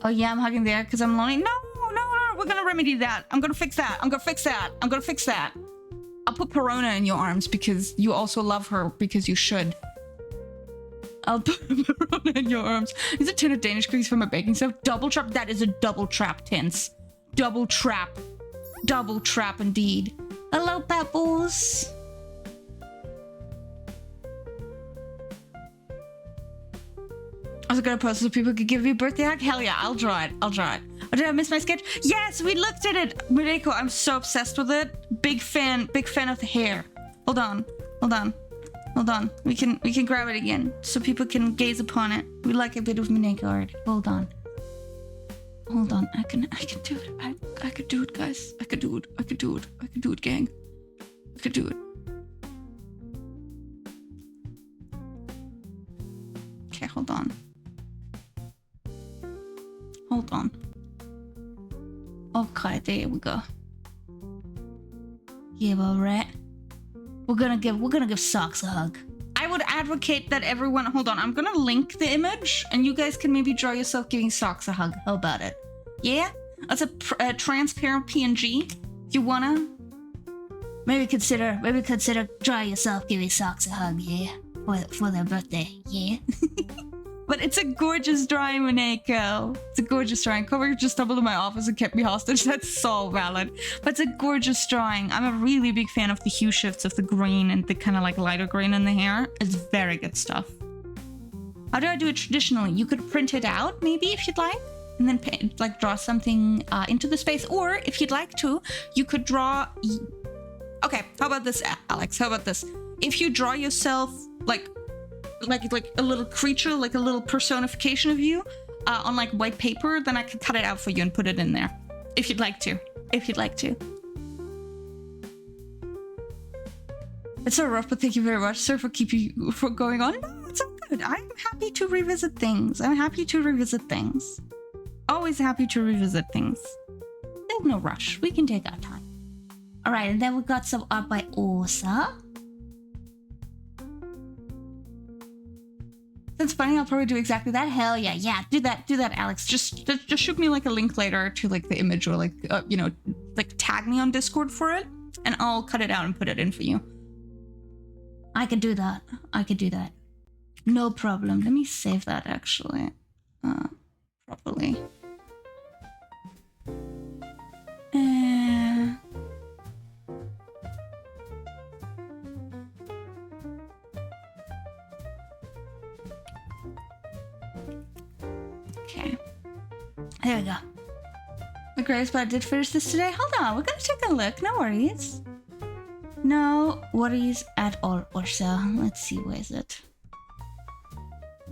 Oh yeah, I'm hugging there because I'm lonely. No, we're gonna remedy that. I'm gonna fix that. I'm gonna fix that. I'm gonna fix that. I'll put Perona in your arms because you also love her because you should. I'll put Perona in your arms. Is a tin of Danish cookies from a baking stuff? Double trap? That is a double trap, Tints. Double trap. Double trap indeed. Hello, Pebbles. I was gonna post so people could give me a birthday hug. Hell yeah, I'll draw it. I'll draw it. Oh, did I miss my sketch? Yes, we looked at it. Mariko, I'm so obsessed with it. Big fan of the hair. Hold on. We can grab it again so people can gaze upon it. We like a bit of Mariko art. Hold on. I can do it. I could do it, guys. I could do it, gang. I could do it. Okay, hold on. Okay, there we go. Yeah, all right. We're gonna give Socks a hug. I would advocate that everyone. Hold on, I'm gonna link the image, and you guys can maybe draw yourself giving Socks a hug. How about it? Yeah, that's a transparent PNG. If you wanna, maybe consider draw yourself giving Socks a hug. Yeah, for their birthday. Yeah. But it's a gorgeous drawing, Maneko. It's a gorgeous drawing. Cover just stumbled in my office and kept me hostage. That's so valid. But it's a gorgeous drawing. I'm a really big fan of the hue shifts of the green and the kind of like lighter green in the hair. It's very good stuff. How do I do it traditionally? You could print it out, maybe, if you'd like. And then like draw something into the space. Or if you'd like to, you could draw... Okay, how about this, Alex? How about this? If you draw yourself like a little creature, like a little personification of you on like white paper, then I could cut it out for you and put it in there. If you'd like to. It's so rough, but thank you very much, sir, for going on. No, it's all good. I'm happy to revisit things. Always happy to revisit things. There's no rush. We can take our time. All right, and then we got some art by Osa. That's funny. I'll probably do exactly that. Hell yeah, yeah. Do that, Alex. Just shoot me like a link later to like the image, or like you know, like tag me on Discord for it, and I'll cut it out and put it in for you. I could do that. No problem. Let me save that actually, properly. Okay. There we go. The greatest, but I did finish this today. Hold on, we're gonna take a look. No worries. No worries at all, Ursa. Let's see, where is it?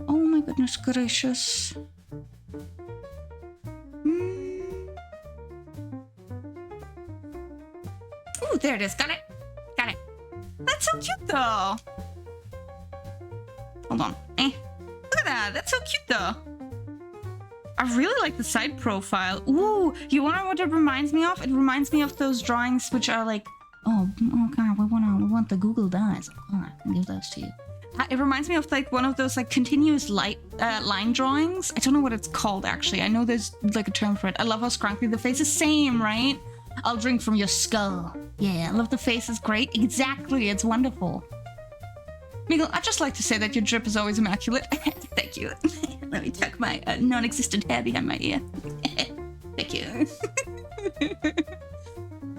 Oh my goodness gracious. Ooh, there it is. Got it. That's so cute though. Hold on. Look at that. That's so cute though. I really like the side profile. Ooh, you wanna know what it reminds me of? It reminds me of those drawings which are like, oh god, we want the Google Docs. Oh, I can give those to you. It reminds me of like one of those like continuous line drawings. I don't know what it's called actually. I know there's like a term for it. I love how scrunkly the face is. Same, right? I'll drink from your skull. Yeah, I love the face. It's great. Exactly, it's wonderful. Meagle, I'd just like to say that your drip is always immaculate. Thank you. Let me tuck my non-existent hair behind my ear. Thank you.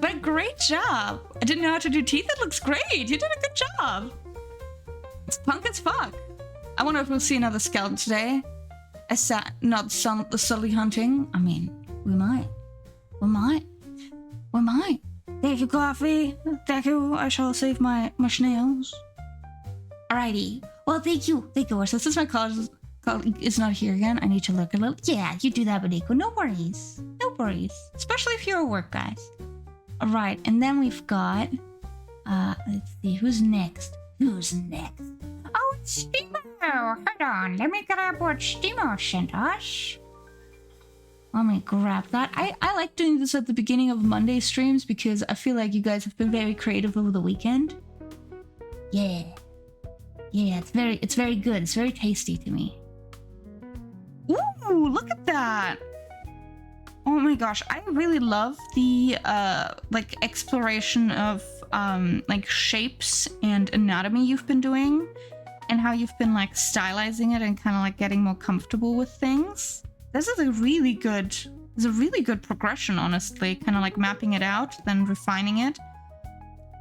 But great job. I didn't know how to do teeth. It looks great. You did a good job. It's punk as fuck. I wonder if we'll see another skeleton today. Not subtly hunting. I mean, we might. Thank you, coffee. Thank you. I shall save my snails. Alrighty. Well, thank you. So since my colleague is not here again, I need to look a little. Yeah, you do that, Beniko. No worries. Especially if you're at work, guys. Alright, and then we've got... let's see, who's next? Oh, it's Stimo! Hold on, let me grab what Stimo sent us. Let me grab that. I like doing this at the beginning of Monday streams because I feel like you guys have been very creative over the weekend. Yeah, it's very good. It's very tasty to me. Ooh, look at that! Oh my gosh, I really love the like exploration of like shapes and anatomy you've been doing, and how you've been like stylizing it and kind of like getting more comfortable with things. This is a really good progression, honestly. Kind of like mapping it out, then refining it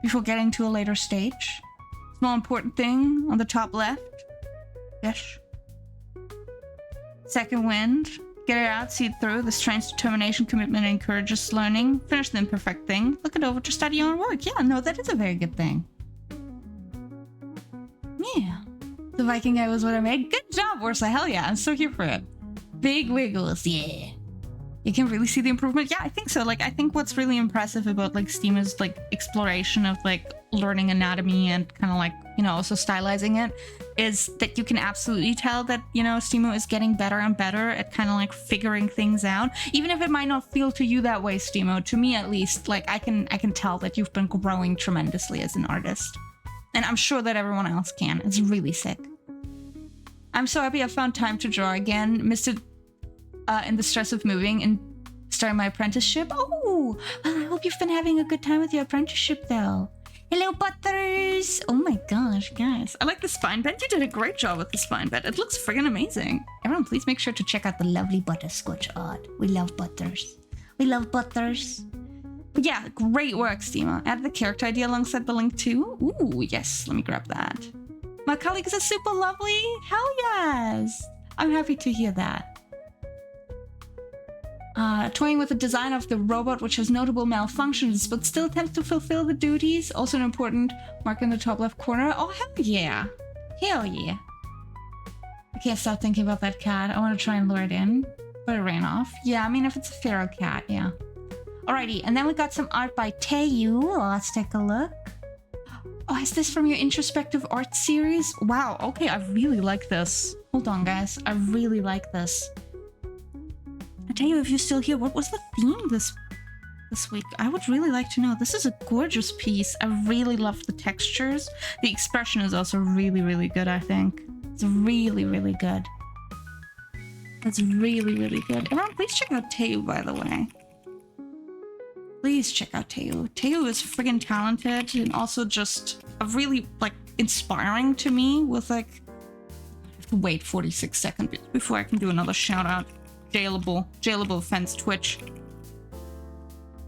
before getting to a later stage. Small important thing on the top left. Yes. Second wind. Get it out, see it through. This trains determination, commitment, and encourages learning. Finish the imperfect thing. Look it over to study your own work. Yeah, no, that is a very good thing. Yeah. The Viking guy was what I made. Good job, Ursa. Hell yeah, I'm so here for it. Big wiggles, yeah. You can really see the improvement. Yeah, I think so. Like, I think what's really impressive about like Steama's like exploration of like learning anatomy and kind of like, you know, also stylizing it is that you can absolutely tell that, you know, Steamo is getting better and better at kind of like figuring things out. Even if it might not feel to you that way, Steamo, to me at least, like I can tell that you've been growing tremendously as an artist. And I'm sure that everyone else can. It's really sick. I'm so happy I found time to draw again. Missed it in the stress of moving and starting my apprenticeship. Oh, well, I hope you've been having a good time with your apprenticeship though. Hello, Butters! Oh my gosh, guys. I like the spine bed. You did a great job with the spine bed. It looks friggin' amazing. Everyone, please make sure to check out the lovely butterscotch art. We love Butters. But yeah, great work, Steamo. Add the character ID alongside the link too. Ooh, yes. Let me grab that. My colleagues are super lovely. Hell yes. I'm happy to hear that. Toying with the design of the robot, which has notable malfunctions, but still attempts to fulfill the duties. Also an important mark in the top left corner. Oh, hell yeah. Hell yeah. I can't stop thinking about that cat. I want to try and lure it in, but it ran off. Yeah, I mean, if it's a feral cat, yeah. Alrighty, and then we got some art by Taeyu. Let's take a look. Oh, is this from your introspective art series? Wow, okay, I really like this. Hold on, guys. I really like this. I tell you, if you're still here, what was the theme this week? I would really like to know. This is a gorgeous piece. I really love the textures. The expression is also really, really good, I think. It's really, really good. It's really, really good. Everyone, please check out Teu, by the way. Please check out Teu. Teu is friggin' talented and also just a really, like, inspiring to me with, like... I have to wait 46 seconds before I can do another shout-out. Jailable fence Twitch.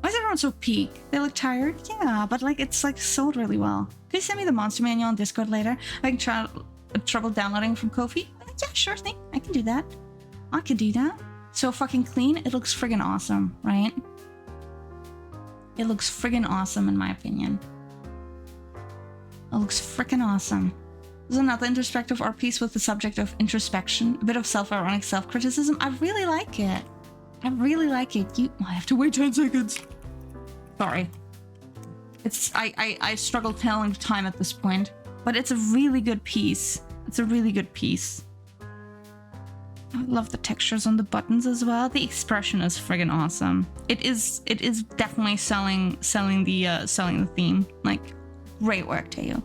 Why is everyone so peak? They look tired? Yeah, but, like, it's, like, sold really well. Can you send me the monster manual on Discord later? I can try trouble downloading from Ko-fi? Yeah, sure thing. I can do that. I could do that. So fucking clean. It looks friggin' awesome, right? It looks friggin' awesome in my opinion. It looks frickin' awesome. There's another introspective art piece with the subject of introspection, a bit of self-ironic self-criticism. I really like it. I really like it. I have to wait 10 seconds. Sorry. I struggle telling time at this point, but it's a really good piece. It's a really good piece. I love the textures on the buttons as well. The expression is friggin' awesome. It is definitely selling the theme. Like, great work, Teo.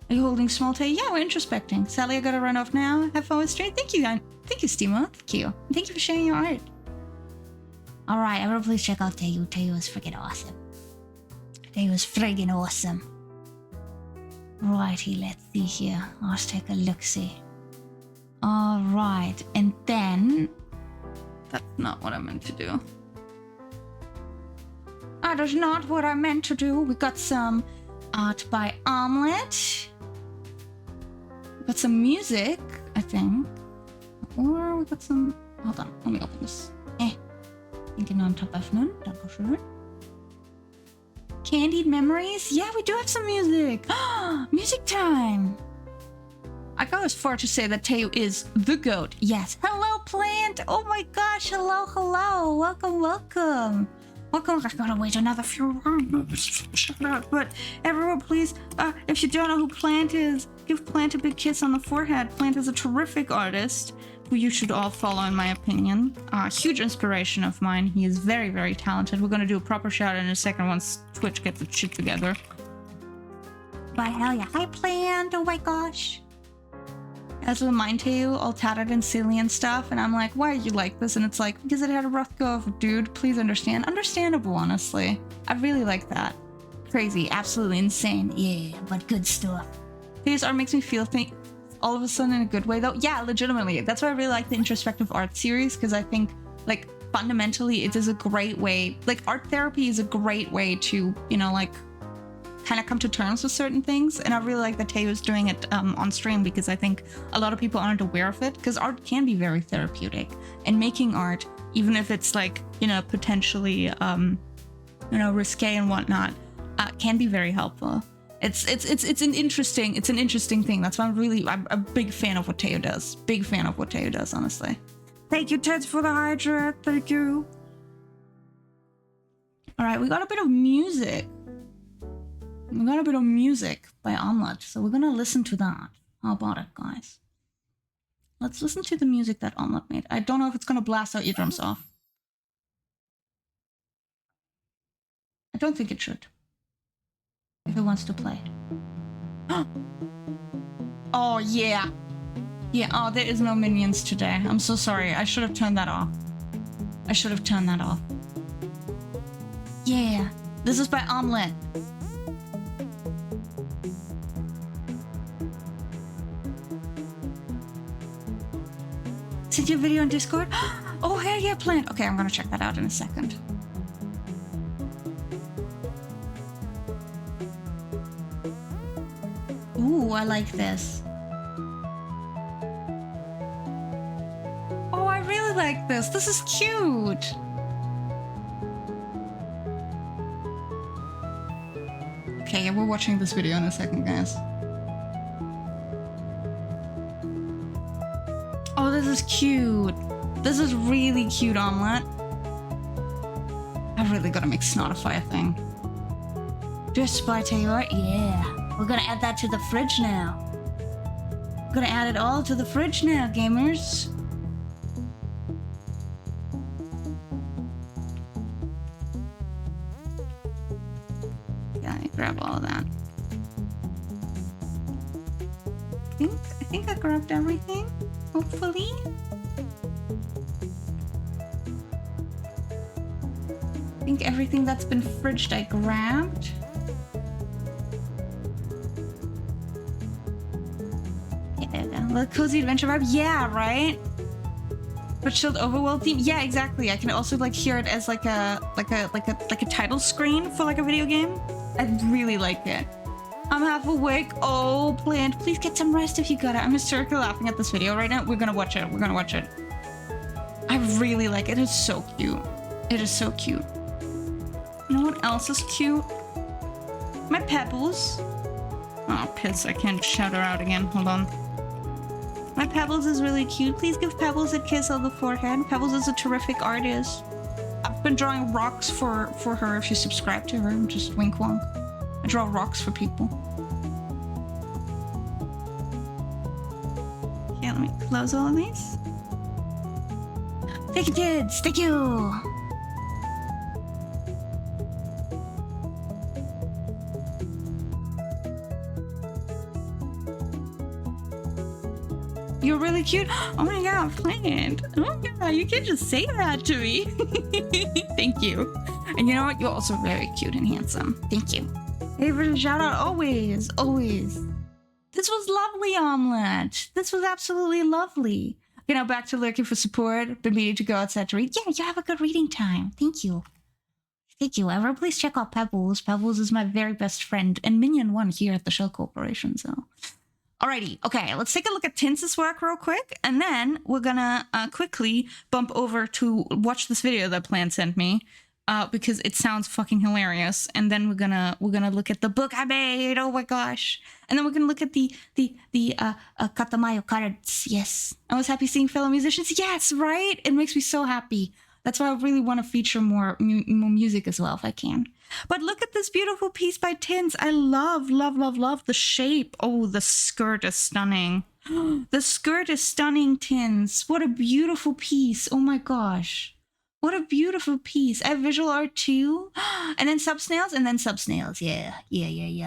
Are you holding small Teo? Yeah, we're introspecting. Sally, I gotta run off now. Have fun with stream. Thank you, Steamo. Thank you. And thank you for sharing your art. Alright, everyone please check out Teu. Teu is freaking awesome. Teu is friggin' awesome. Righty, let's see here. Let's take a look-see. Alright, and then... That's not what I meant to do. That is not what I meant to do. We got some art by Omelette. We got some music, I think. Or we got some... Hold on, let me open this. Thinking on top öffnen. Dankeschön. Candied memories? Yeah, we do have some music. Music time. I go as far to say that Teo is the GOAT. Yes. Hello, plant. Oh my gosh. Hello, hello. Welcome, welcome. Welcome. I gotta wait another few rounds. Shut up. But everyone, please, if you don't know who Plant is, give Plant a big kiss on the forehead. Plant is a terrific artist who you should all follow, in my opinion. Huge inspiration of mine. He is very, very talented. We're gonna do a proper shout out in a second once Twitch gets its shit together. But hell yeah. Hi, Plant. Oh my gosh. As with mine Teo, all tattered and silly and stuff, and I'm like, why are you like this? And it's like, because it had a rough go of, dude, please understand. Understandable, honestly. I really like that. Crazy, absolutely insane. Yeah, but good stuff. His art makes me feel things all of a sudden in a good way, though. Yeah, legitimately. That's why I really like the introspective art series, because I think, like, fundamentally, it is a great way, like, art therapy is a great way to, you know, like, kind of come to terms with certain things. And I really like that Teo is doing it on stream, because I think a lot of people aren't aware of it, because art can be very therapeutic, and making art, even if it's like, you know, potentially, you know, risque and whatnot, can be very helpful. It's an interesting thing. That's why I'm a big fan of what Teo does. Big fan of what Teo does, honestly. Thank you, Ted, for the Hydra. Thank you. All right, we got a bit of music. We got a bit of music by Omelette, so we're gonna listen to that. How about it, guys? Let's listen to the music that Omelette made. I don't know if it's gonna blast our eardrums off. I don't think it should. If it wants to play. Oh, yeah. Yeah, oh, there is no minions today. I'm so sorry. I should have turned that off. Yeah, this is by Omelette. Send your video on Discord? Oh, hell yeah, Plant. Okay, I'm gonna check that out in a second. Ooh, I like this. Oh, I really like this. This is cute. Okay, yeah, we're watching this video in a second, guys. Oh, this is cute. This is really cute, Omelette. I really gotta make Snotify a thing. Just by Taylor? Yeah. We're gonna add that to the fridge now. We're gonna add it all to the fridge now, gamers. think I grabbed everything. Hopefully. I think everything that's been fridged I grabbed. Yeah, there we go. The cozy adventure vibe. Yeah, right. But chilled overworld theme. Yeah, exactly. I can also like hear it as like a title screen for like a video game. I really like it. I'm half awake. Oh, Plant, please get some rest if you got it. I'm hysterically laughing at this video right now. We're gonna watch it. We're gonna watch it. I really like it. It's so cute. It is so cute. You know what else is cute? My Pebbles. Oh, piss. I can't shout her out again. Hold on. My Pebbles is really cute. Please give Pebbles a kiss on the forehead. Pebbles is a terrific artist. I've been drawing rocks for her if you subscribe to her. Just wink wonk. I draw rocks for people. Okay, let me close all of these. Thank you, kids. Thank you. You're really cute. Oh my god, Plant. Oh my god, you can't just say that to me. Thank you. And you know what? You're also very cute and handsome. Thank you. Hey, for the shout out. Always, always. This was lovely, Omelette. This was absolutely lovely. Okay, now back to lurking for support. Been meaning to go outside to read. Yeah, you have a good reading time. Thank you. Thank you. Ever, please check out Pebbles. Pebbles is my very best friend and minion one here at the Shell Corporation, so... Alrighty, okay, let's take a look at Tintz's work real quick, and then we're gonna quickly bump over to watch this video that Plant sent me, because it sounds fucking hilarious. And then we're gonna look at the book I made. Oh my gosh! And then we're gonna look at the Katamayo cards. Yes, I was happy seeing fellow musicians. Yes, right. It makes me so happy. That's why I really want to feature more music as well if I can. But look at this beautiful piece by Tins. I love, love, love, love the shape. Oh, the skirt is stunning. The skirt is stunning, Tins. What a beautiful piece. Oh my gosh. What a beautiful piece. I have visual art too. And then subsnails and then subsnails. Yeah.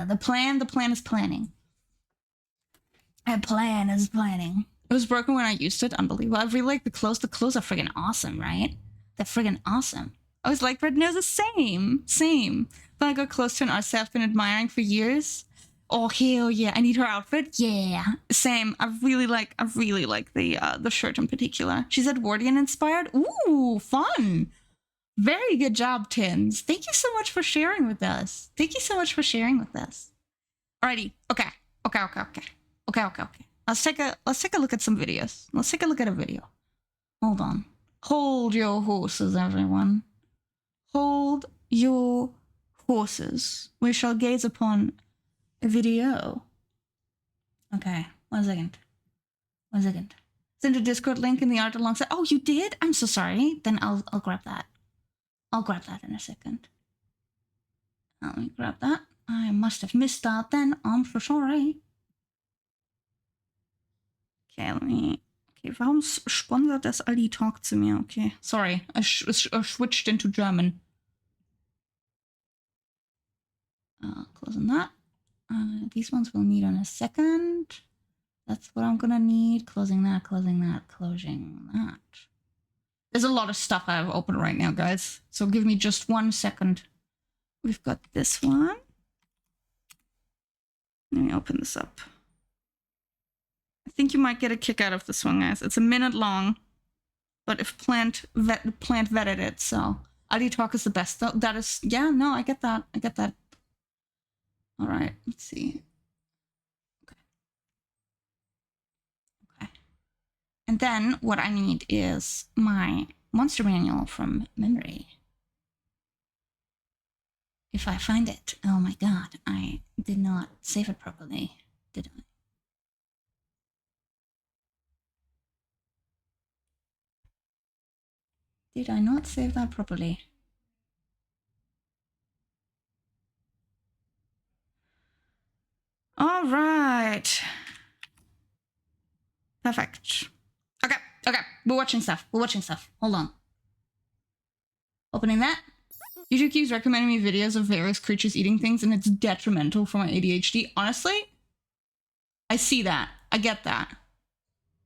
The plan is planning. A plan is planning. It was broken when I used it. Unbelievable. I really like the clothes. The clothes are friggin' awesome, right? They're friggin' awesome. I was like, Red Nose the same. But I got close to an artist I've been admiring for years. Oh, hell yeah. I need her outfit. Yeah. Same. I really like the shirt in particular. She's Edwardian inspired. Ooh, fun. Very good job, Tins. Thank you so much for sharing with us. Alrighty. Okay. Let's take a look at some videos. Let's take a look at a video. Hold on. Hold your horses, everyone. Hold your horses. We shall gaze upon a video. Okay, one second. Send a Discord link in the art alongside. Oh, you did? I'm so sorry. Then I'll grab that. I'll grab that in a second. Let me grab that. I must have missed that then. I'm so sorry. Okay, Okay, warum sponsert das Aldi Talk zu mir? Okay, sorry. I switched into German. Closing that. These ones we'll need in a second. That's what I'm gonna need. Closing that. There's a lot of stuff I have open right now, guys. So give me just 1 second. We've got this one. Let me open this up. I think you might get a kick out of this one, guys. It's a minute long, but if Plant vetted it, so Aldi Talk is the best. That is, yeah, no, I get that. All right, let's see. Okay. And then what I need is my monster manual from memory. If I find it. Oh my god, I did not save it properly, did I? Did I not save that properly? All right. Perfect. Okay. We're watching stuff. Hold on. Opening that. YouTube keeps recommending me videos of various creatures eating things, and it's detrimental for my ADHD. Honestly, I see that. I get that.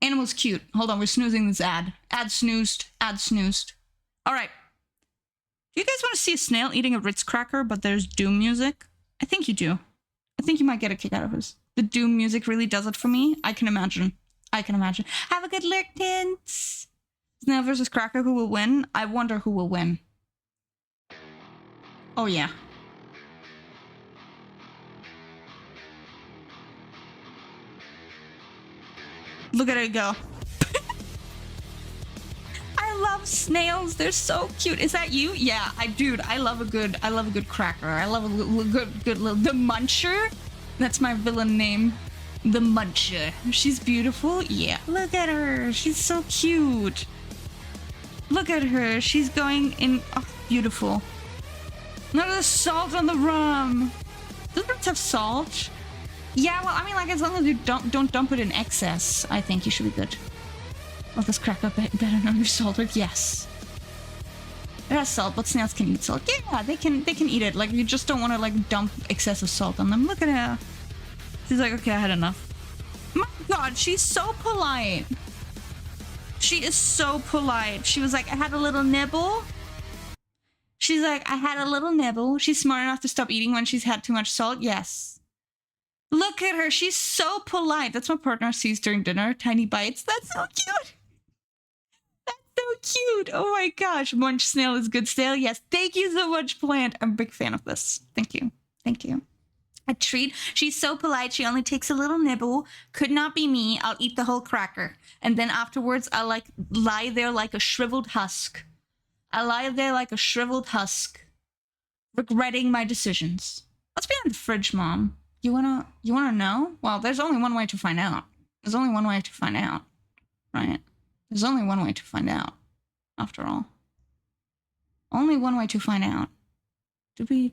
Animal's cute. Hold on, we're snoozing this ad. Ad snoozed. Ad snoozed. All right. Do you guys want to see a snail eating a Ritz cracker, but there's Doom music? I think you do. I think you might get a kick out of this. The Doom music really does it for me. I can imagine. I can imagine. Have a good look, Tints. Snail versus cracker, who will win? I wonder who will win. Oh, yeah. Look at it go. I love snails. They're so cute. Is that you? Yeah, dude, I love a good cracker. I love a good little, the Muncher. That's my villain name. The Muncher. She's beautiful. Yeah. Look at her. She's so cute. Look at her. She's going in, oh, beautiful. Look at the salt on the rum. Does it have salt? Yeah, well, I mean, like, as long as you don't dump it in excess, I think you should be good. Well, this cracker better not be salted. Yes. It has salt, but snails can eat salt. Yeah, they can eat it. Like, you just don't want to, like, dump excessive salt on them. Look at her. She's like, okay, I had enough. My God, she's so polite. She is so polite. She was like, I had a little nibble. She's like, I had a little nibble. She's smart enough to stop eating when she's had too much salt. Yes. Look at her. She's so polite. That's what partner sees during dinner. Tiny bites. That's so cute. That's so cute. Oh my gosh. Munch snail is good snail. Yes. Thank you so much, Plant. I'm a big fan of this. Thank you. Thank you. A treat. She's so polite. She only takes a little nibble. Could not be me. I'll eat the whole cracker. And then afterwards, I'll like lie there like a shriveled husk. I lie there like a shriveled husk, regretting my decisions. What's behind the fridge, Mom? You wanna know? Well, there's only one way to find out. There's only one way to find out, right? There's only one way to find out, after all. Only one way to find out. Do we?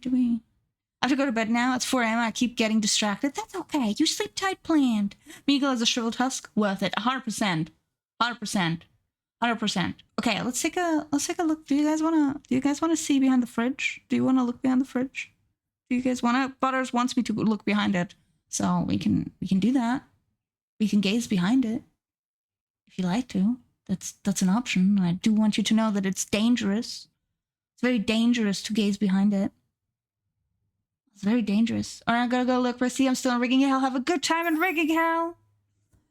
I have to go to bed now. It's 4 a.m. I keep getting distracted. That's okay. You sleep tight, Planned. Meagle as a shriveled husk. Worth it. 100%. 100%. 100%. Okay, let's take a look. Do you guys wanna see behind the fridge? Do you wanna look behind the fridge? Do you guys wanna? Butters wants me to look behind it, so we can do that. We can gaze behind it if you like to. That's an option. I do want you to know that it's dangerous. It's very dangerous to gaze behind it. It's very dangerous. All right, I gotta go look. Rusty, I'm still in Rigging Hell. Have a good time in Rigging Hell.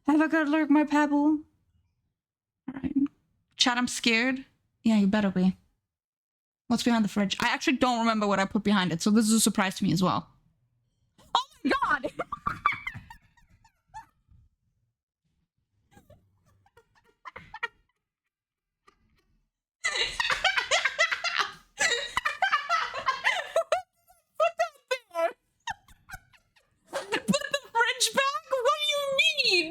Have a good look, my pebble. All right. Chat, I'm scared. Yeah, you better be. What's behind the fridge? I actually don't remember what I put behind it, so this is a surprise to me as well. Oh my God! Put the fridge back? What do you mean?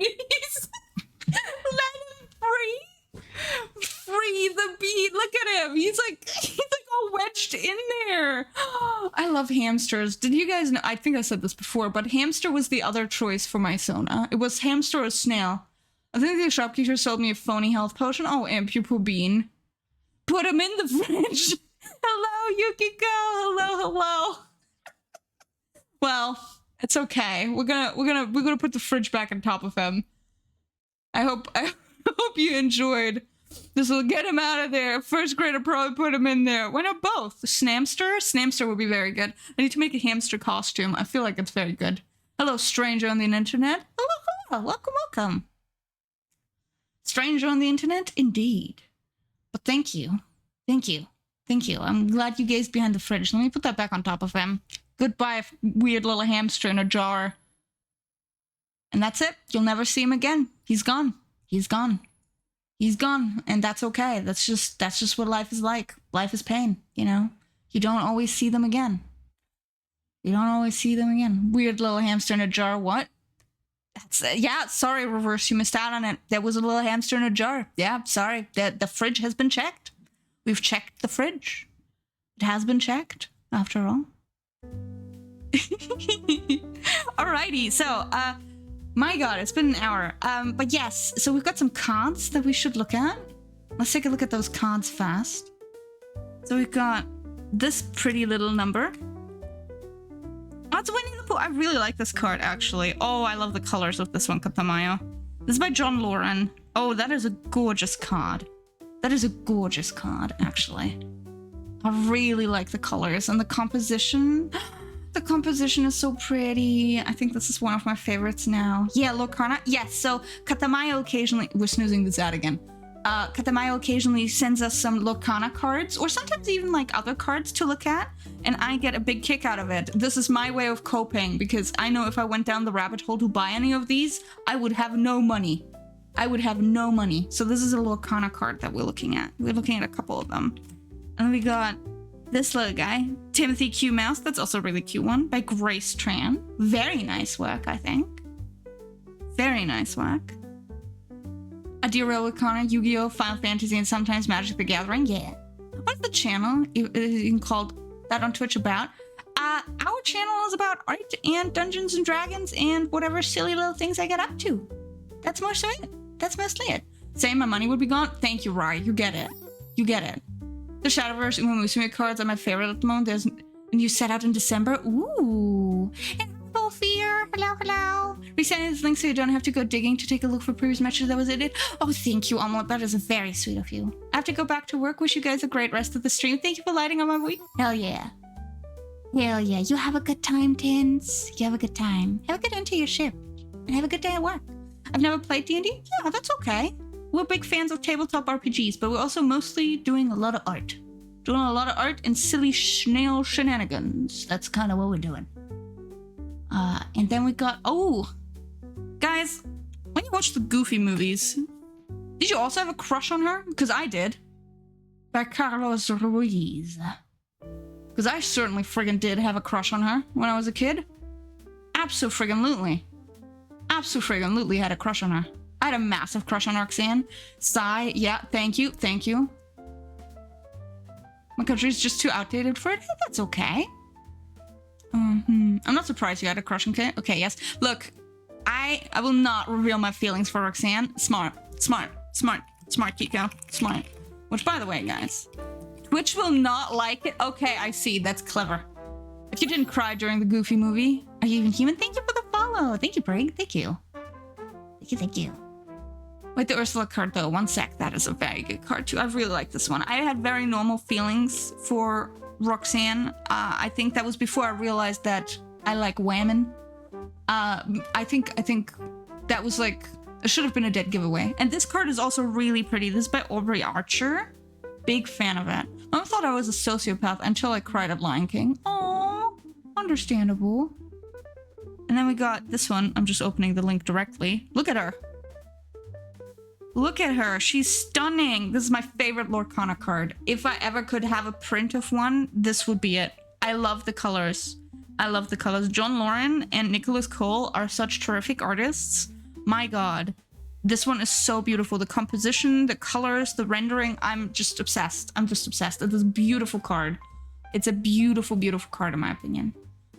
Let him free. Free the beat. Look at him. He's like all wedged in there. I love hamsters. Did you guys know? I think I said this before, but hamster was the other choice for my Sona. It was hamster or snail. I think the shopkeeper sold me a phony health potion. Oh, and Pupu Bean. Put him in the fridge. Hello, Yukiko. Hello. Well, it's okay. We're gonna put the fridge back on top of him. I hope you enjoyed. This will get him out of there. First grader probably put him in there. Why not both? Snamster? Snamster would be very good. I need to make a hamster costume. I feel like it's very good. Hello, stranger on the internet. Hello. Welcome. Stranger on the internet? Indeed. But thank you. I'm glad you gazed behind the fridge. Let me put that back on top of him. Goodbye, weird little hamster in a jar. And that's it. You'll never see him again. He's gone. And that's okay. That's just what life is like. Life is pain, you know? You don't always see them again. Weird little hamster in a jar. What? Yeah, sorry, Reverse. You missed out on it. There was a little hamster in a jar. Yeah, sorry. The fridge has been checked. We've checked the fridge. It has been checked, after all. Alrighty, so, my God, it's been an hour. But yes, so we've got some cards that we should look at. Let's take a look at those cards fast. So we've got this pretty little number. Oh, it's Winnie the Pooh. I really like this card, actually. Oh, I love the colors of this one, Katamayo. This is by John Lauren. Oh, that is a gorgeous card. That is a gorgeous card, actually. I really like the colors and the composition. The composition is so pretty. I think this is one of my favorites now. Yeah, Lorcana. Yes, so Katamayo occasionally... We're snoozing this out again. Katamayo occasionally sends us some Lorcana cards, or sometimes even like other cards to look at, and I get a big kick out of it. This is my way of coping, because I know if I went down the rabbit hole to buy any of these, I would have no money. I would have no money. So this is a Lorcana card that we're looking at. We're looking at a couple of them. And we got this little guy, Timothy Q Mouse. That's also a really cute one, by Grace Tran. Very nice work, I think. Very nice work. Adira Lorcana, Yu-Gi-Oh!, Final Fantasy, and sometimes Magic the Gathering. Yeah. What's the channel you can call that on Twitch about? Our channel is about art and Dungeons and Dragons and whatever silly little things I get up to. That's mostly it. That's mostly it. Saying my money would be gone? Thank you, Rai. You get it. You get it. The Shadowverse Uma Musume cards are my favorite at the moment. There's a new set out in December. Ooh. And Full Fear. Hello, hello. Resending this link so you don't have to go digging to take a look for previous matches that was in it. Oh, thank you, Omelette. That is very sweet of you. I have to go back to work. Wish you guys a great rest of the stream. Thank you for lighting up my week. Hell yeah. Hell yeah. You have a good time, Tins. You have a good time. Have a good end to your shift. And have a good day at work. I've never played D&D? Yeah, that's okay. We're big fans of tabletop RPGs, but we're also mostly doing a lot of art. Doing a lot of art and silly snail shenanigans. That's kind of what we're doing. And then we got... Oh! Guys, when you watch the Goofy movies, did you also have a crush on her? Because I did. By Carlos Ruiz. Because I certainly friggin' did have a crush on her when I was a kid. Abso-friggin-lutely. Abso-friggin-lutely had a crush on her. I had a massive crush on Roxanne. Sigh, yeah, thank you, thank you. My country's just too outdated for it. Hey, that's okay. I'm not surprised you had a crush on Kate. Okay, yes. Look, I will not reveal my feelings for Roxanne. Smart, Kiko. Smart. Which, by the way, guys, Twitch will not like it. Okay, I see. That's clever. If you didn't cry during the Goofy movie, are you even human? Thank you for the follow. Thank you, Brig. Thank you. Thank you. Wait, the Ursula card, though. One sec. That is a very good card, too. I really like this one. I had very normal feelings for Roxanne. I think that was before I realized that I like women. I think that was like... It should have been a dead giveaway. And this card is also really pretty. This is by Aubrey Archer. Big fan of it. I thought I was a sociopath until I cried at Lion King. Aww. Understandable. And then we got this one. I'm just opening the link directly. Look at her. Look at her. She's stunning. This is my favorite Lorcana card. If I ever could have a print of one, this would be it. I love the colors. I love the colors. John Lauren and Nicholas Cole are such terrific artists. My god. This one is so beautiful. The composition, the colors, the rendering. I'm just obsessed. I'm just obsessed. It is a beautiful card. It's a beautiful, beautiful card in my opinion.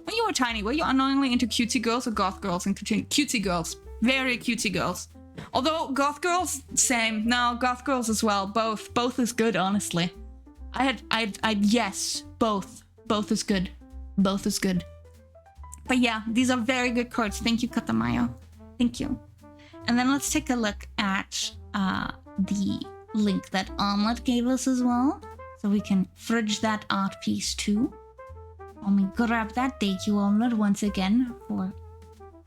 When you were tiny, were you unknowingly into cutesy girls or goth girls? And cutesy girls. Very cutesy girls. Although goth girls, same. No, goth girls as well. Both. Both is good, honestly. Yes, both. Both is good. Both is good. But yeah, these are very good cards. Thank you, Katamayo. Thank you. And then let's take a look at the link that Omelette gave us as well. So we can fridge that art piece too. Let me grab that. Thank you, Omelette, once again for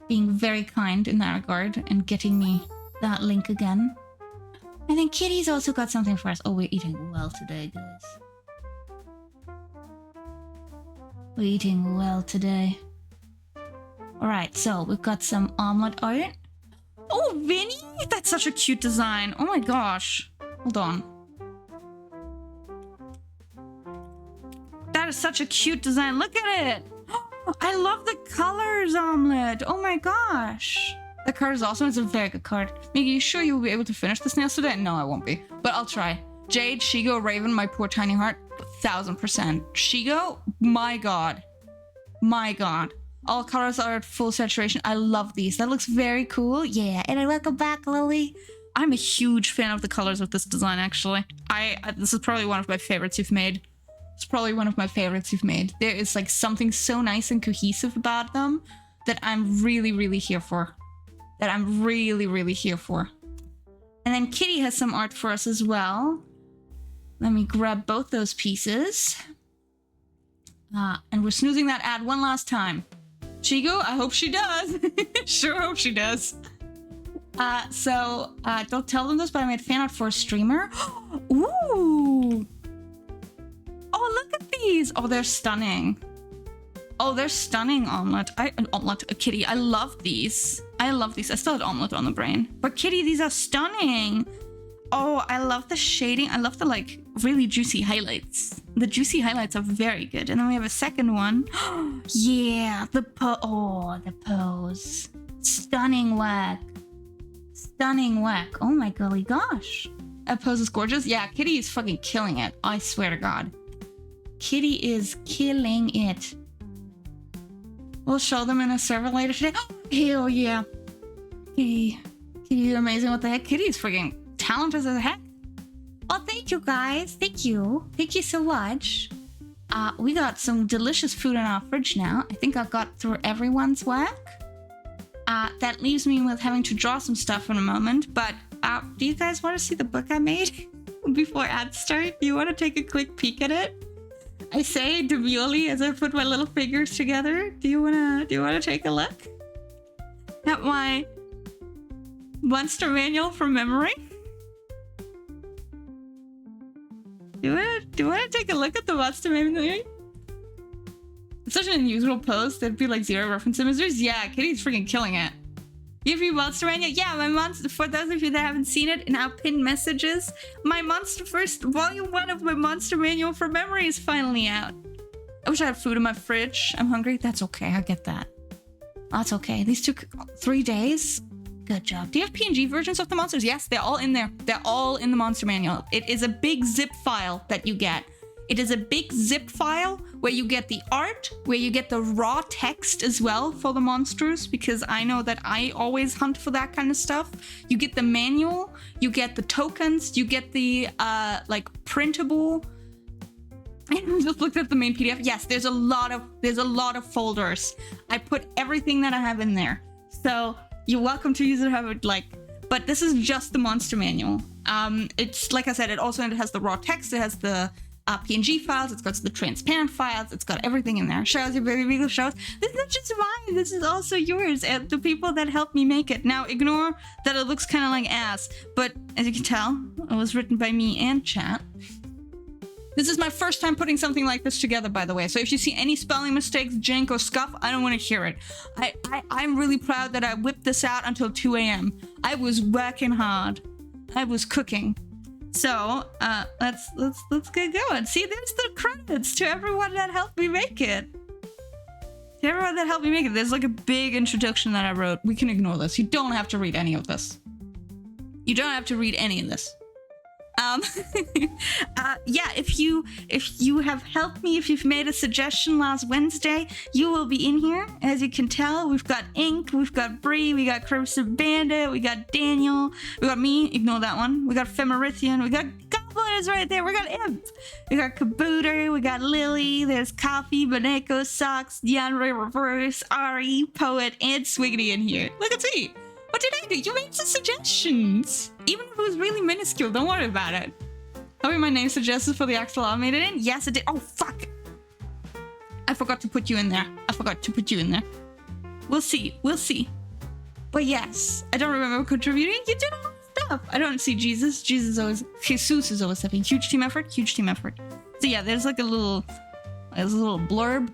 being very kind in that regard and getting me that link again. And then Kitty's also got something for us. Oh, we're eating well today, guys. We're eating well today. Alright, so we've got some Omelette art. Oh, Vinny! That's such a cute design. Oh my gosh. Hold on. That is such a cute design. Look at it! I love the colors, Omelette. Oh my gosh. That card is awesome. It's a very good card. Miggy, you sure you will be able to finish the snails today? No, I won't be. But I'll try. Jade, Shigo, Raven, my poor tiny heart. 1000%. Shigo? My god. My god. All colors are at full saturation. I love these. That looks very cool. Yeah. And welcome back, Lily. I'm a huge fan of the colors of this design, actually. This is probably one of my favorites you've made. It's probably one of my favorites you've made. There is like something so nice and cohesive about them that I'm really, really here for. And then Kitty has some art for us as well. Let me grab both those pieces. And we're snoozing that ad one last time. Chigo, I hope she does. Sure hope she does. So don't tell them this, but I made fan art for a streamer. Ooh. Oh, look at these. Oh, they're stunning. Oh, they're stunning, Omelette. Kitty, I love these. I still had Omelette on the brain. But Kitty, these are stunning. Oh, I love the shading. I love the, like, really juicy highlights. The juicy highlights are very good. And then we have a second one. Yeah, the pose. Stunning work. Oh my golly gosh. That pose is gorgeous. Yeah, Kitty is fucking killing it. I swear to God. Kitty is killing it. We'll show them in a server later today. Oh, hell yeah. Kitty, you're amazing. What the heck? Kitty is freaking talented as heck. Oh, thank you guys. Thank you so much. We got some delicious food in our fridge now. I think I got through everyone's work. That leaves me with having to draw some stuff in a moment. But do you guys want to see the book I made before ads start? Do you want to take a quick peek at it? I say demurely as I put my little fingers together. Do you wanna take a look at my monster manual from memory? Do you wanna take a look at the monster manual? It's such an unusual post. There'd be like 0 reference images. Yeah, Kitty's freaking killing it. Give monster manual. Yeah, my monster. For those of you that haven't seen it in our pinned messages, my volume 1 of my monster manual from memory is finally out. I wish I had food in my fridge. I'm hungry. That's okay. I get that. That's okay. These took 3 days. Good job. Do you have PNG versions of the monsters? Yes, they're all in there. They're all in the monster manual. It is a big zip file that you get. It is a big zip file where you get the art, where you get the raw text as well for the monsters, because I know that I always hunt for that kind of stuff. You get the manual, you get the tokens, you get the like printable. I just looked at the main PDF. Yes, there's a lot of folders. I put everything that I have in there. So you're welcome to use it however you'd like. But this is just the monster manual. It's like I said, it has the raw text, it has the PNG files, it's got the transparent files, it's got everything in there. Shows your baby beagle shows. This is not just mine, this is also yours and the people that helped me make it. Now ignore that it looks kind of like ass, but as you can tell, it was written by me and chat. This is my first time putting something like this together, by the way. So if you see any spelling mistakes, jank, or scuff, I don't want to hear it. I'm really proud that I whipped this out until 2 a.m. I was working hard. I was cooking. So let's get going. See, there's the credits to everyone that helped me make it. There's like a big introduction that I wrote. We can ignore this. You don't have to read any of this. Yeah, if you have helped me, if you've made a suggestion last Wednesday, you will be in here. As you can tell, we've got Ink, we've got Bree, we got Crimson Bandit, we got Daniel, we got me, ignore that one, we got Femerithian, we got Goblin is right there, we got Imp, we got Kabooter, we got Lily, there's Coffee, Baneko, Socks, DeAndre Reverse, Ari, Poet, and Swiggity in here. Look at me. What did I do? You made some suggestions. Even if it was really minuscule, don't worry about it. Tell me my name suggested for the actual I made it in? Yes, it did. Oh, fuck. I forgot to put you in there. We'll see. But yes, I don't remember contributing. You did a lot of stuff. I don't see Jesus. Jesus is always having huge team effort. So yeah, there's like a little blurb.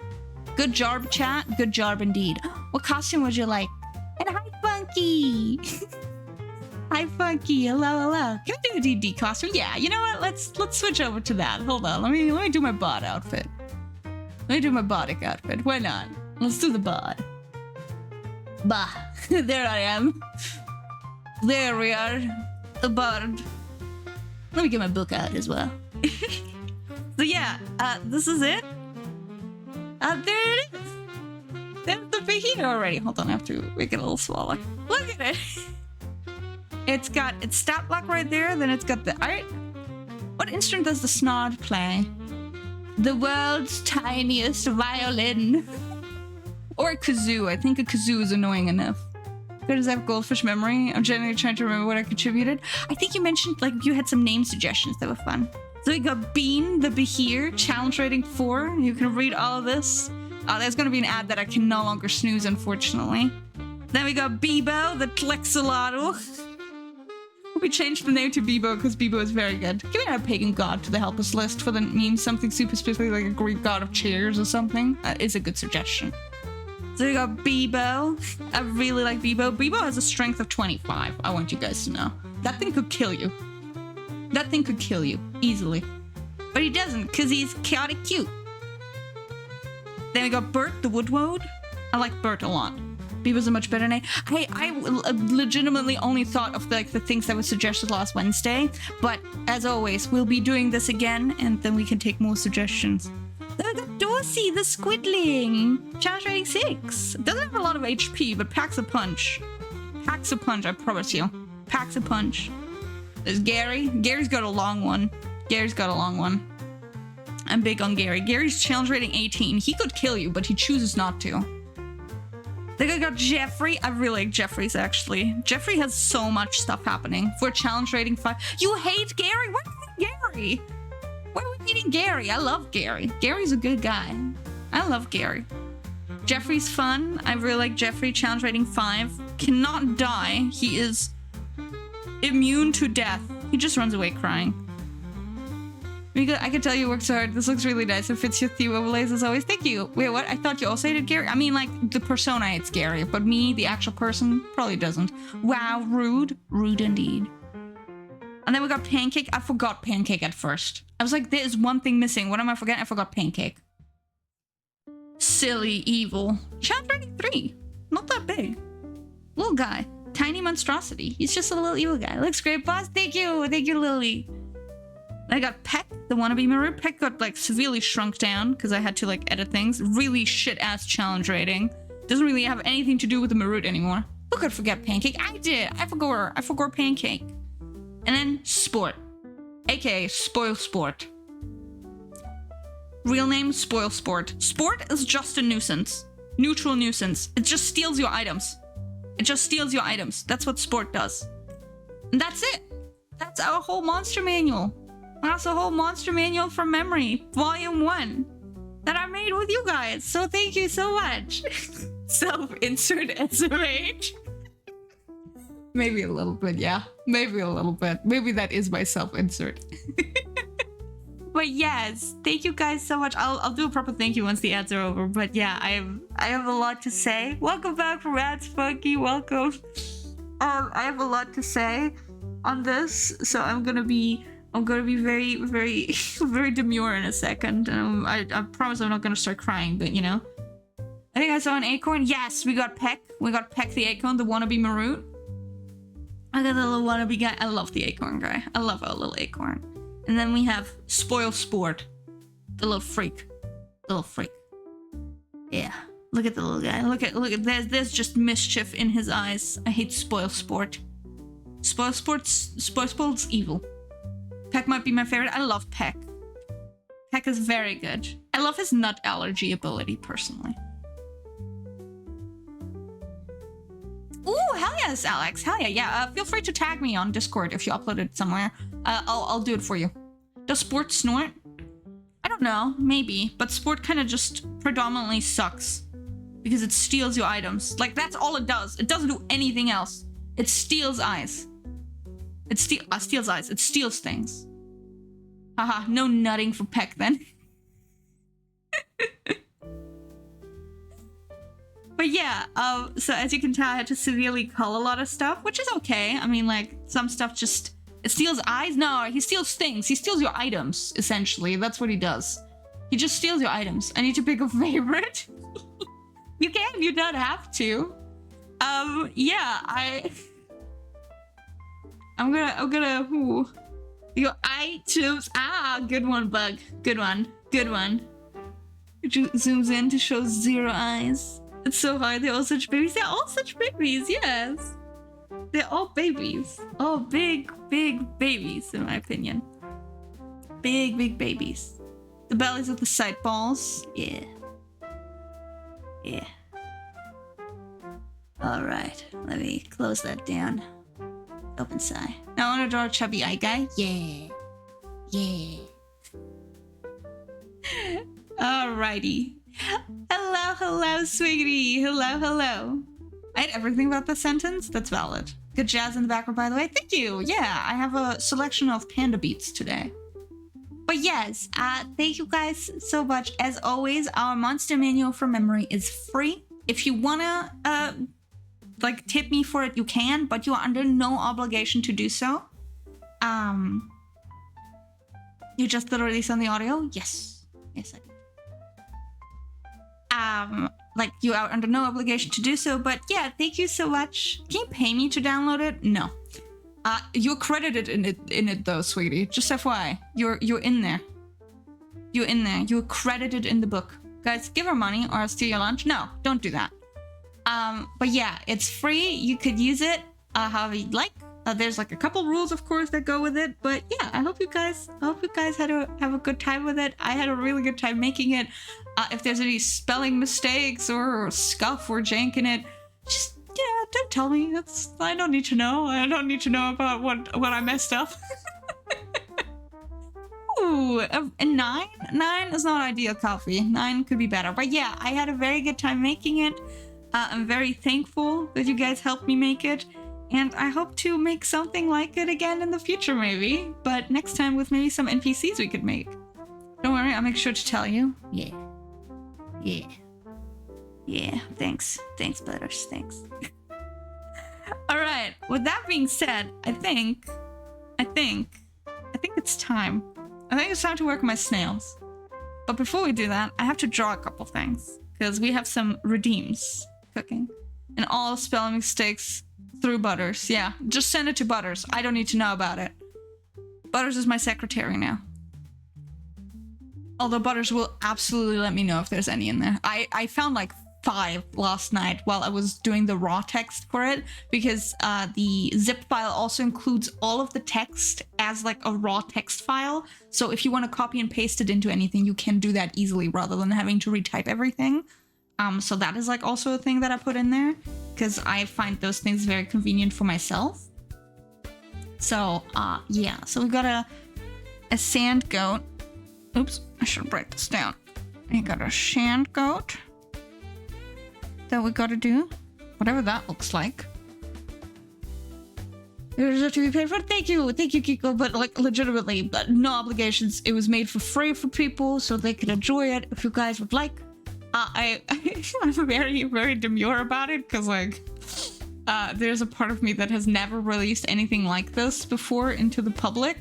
Good job, chat. Good job indeed. What costume would you like? And hi, Funky! Hi, Funky. Hello. Can we do a D&D costume? Yeah, you know what? Let's switch over to that. Hold on. Let me do my bod outfit. Let me do my bodic outfit. Why not? Let's do the bod. Bah. There I am. There we are. The bod. Let me get my book out as well. So yeah, this is it. There it is. There's the fajita already. Hold on, I have to make it a little smaller. Look at it. It's got its stat block right there. Then it's got the art. What instrument does the snod play? The world's tiniest violin. Or a kazoo. I think a kazoo is annoying enough. Does that have goldfish memory? I'm generally trying to remember what I contributed. I think you mentioned, like, you had some name suggestions that were fun. So we got Bean, the Behir, challenge rating 4. You can read all of this. There's gonna be an ad that I can no longer snooze, unfortunately. Then we got Bebo, the Tlexolado. We changed the name to Bebo because Bebo is very good. Can we add a pagan god to the help us list for the meme? Something super specific, like a Greek god of cheers or something? Is a good suggestion. So we got Bebo. I really like Bebo. Bebo has a strength of 25. I want you guys to know. That thing could kill you. That thing could kill you easily. But he doesn't, because he's chaotic cute. Then we got Bert, the Woodwode. I like Bert a lot. Bebo's a much better name. I legitimately only thought of the things that were suggested last Wednesday. But as always, we'll be doing this again, and then we can take more suggestions. Then we got Dorsey, the Squidling. Challenge rating 6. Doesn't have a lot of HP, but packs a punch. Packs a punch, I promise you. Packs a punch. There's Gary. Gary's got a long one. Gary's got a long one. I'm big on Gary. Gary's challenge rating 18. He could kill you, but he chooses not to. Then I got Jeffrey. I really like Jeffrey's, actually. Jeffrey has so much stuff happening. For challenge rating 5. You hate Gary? Why do you hate Gary? Why are we hating Gary? I love Gary. Gary's a good guy. I love Gary. Jeffrey's fun. I really like Jeffrey. Challenge rating 5. Cannot die. He is immune to death. He just runs away crying. I can tell you worked hard. This looks really nice. It fits your theme overlays as always. Thank you. Wait, what? I thought you also hated Gary. I mean, like, the persona hates Gary, but me, the actual person, probably doesn't. Wow, rude. Rude indeed. And then we got Pancake. I forgot Pancake at first. I was like, there is one thing missing. What am I forgetting? I forgot Pancake. Silly, evil. Challenge rating 3. Not that big. Little guy. Tiny monstrosity. He's just a little evil guy. Looks great, boss. Thank you. Thank you, Lily. I got Peck, the wannabe mirror. Peck got, like, severely shrunk down because I had to, like, edit things. Really shit-ass challenge rating. Doesn't really have anything to do with the Marut anymore. Who could forget Pancake? I did. I forgot Pancake. And then Sport. AKA Spoil Sport. Real name, Spoil Sport. Sport is just a nuisance. Neutral nuisance. It just steals your items. It just steals your items. That's what Sport does. And that's it. That's our whole monster manual. That's a whole monster manual from memory, volume 1, that I made with you guys. So thank you so much. Self-insert SMH. Maybe a little bit, yeah. Maybe a little bit. Maybe that is my self-insert. But yes, thank you guys so much. I'll do a proper thank you once the ads are over. But yeah, I have a lot to say. Welcome back from Ads Funky. Welcome. I have a lot to say on this, so I'm gonna be very, very, very demure in a second. I promise I'm not gonna start crying, but you know. I think I saw an acorn. Yes, we got Peck. We got Peck the acorn, the wannabe Marut. I got the little wannabe guy. I love the acorn guy. I love our little acorn. And then we have Spoil Sport. The little freak. Little freak. Yeah. Look at the little guy. Look at there's just mischief in his eyes. I hate Spoil Sport. Spoil Sport's evil. Peck might be my favorite. I love Peck. Peck is very good. I love his nut allergy ability, personally. Ooh, hell yes, Alex. Hell yeah. Yeah, feel free to tag me on Discord if you upload it somewhere. I'll do it for you. Does Sport snort? I don't know. Maybe. But Sport kind of just predominantly sucks. Because it steals your items. Like, that's all it does. It doesn't do anything else. It steals eyes. It steals eyes. It steals things. Haha, no nutting for Peck then. But yeah, so as you can tell, I had to severely cull a lot of stuff, which is okay. I mean, like, some stuff just... It steals eyes? No, he steals things. He steals your items, essentially. That's what he does. He just steals your items. I need to pick a favorite. You can, you don't have to. Yeah, I'm gonna, ooh. Your items. Ah, good one, Bug. Good one. Good one. It zooms in to show 0 eyes. It's so hard. They're all such babies. They're all such babies, yes. They're all babies. All big, big babies, in my opinion. Big, big babies. The bellies of the side balls. Yeah. Yeah. Alright, let me close that down. Open sigh. Now I want to draw a chubby eye guy. Yeah. Yeah. Alrighty. Hello, sweetie. Hello. I had everything about the sentence. That's valid. Good jazz in the background, by the way. Thank you. Yeah, I have a selection of panda beats today. But yes, thank you guys so much. As always, our monster manual for memory is free. If you wanna like tip me for it, you can, but you are under no obligation to do so. You just did a release on the audio? Yes. Yes, I did. Like you are under no obligation to do so, but yeah, thank you so much. Can you pay me to download it? No. You're credited in it though, sweetie. Just FYI. You're in there. You're in there. You're credited in the book. Guys, give her money or I'll steal your lunch. No, don't do that. But yeah, it's free. You could use it however you'd like. There's like a couple rules, of course, that go with it. But yeah, I hope you guys have a good time with it. I had a really good time making it. If there's any spelling mistakes or scuff or jank in it, just don't tell me. I don't need to know. I don't need to know about what I messed up. Ooh, a 9? 9 is not ideal coffee. 9 could be better. But yeah, I had a very good time making it. I'm very thankful that you guys helped me make it. And I hope to make something like it again in the future, maybe. But next time with maybe some NPCs we could make. Don't worry, I'll make sure to tell you. Yeah. Yeah. Yeah, thanks. Thanks, Butters. Thanks. Alright, with that being said, I think it's time. I think it's time to work my snails. But before we do that, I have to draw a couple things. Because we have some redeems cooking. And all spelling mistakes through Butters. Yeah, just send it to Butters. I don't need to know about it. Butters is my secretary now. Although Butters will absolutely let me know if there's any in there. I found like 5 last night while I was doing the raw text for it, because the zip file also includes all of the text as like a raw text file. So if you want to copy and paste it into anything, you can do that easily rather than having to retype everything. So that is like also a thing that I put in there because I find those things very convenient for myself. So yeah, so we got a sand goat. Oops, I should write this down. We got a sand goat that we gotta do, whatever that looks like. There's a to be paid for. Thank you, Kiko. But like legitimately, but no obligations. It was made for free for people so they could enjoy it. If you guys would like, I'm very, very demure about it because like there's a part of me that has never released anything like this before into the public.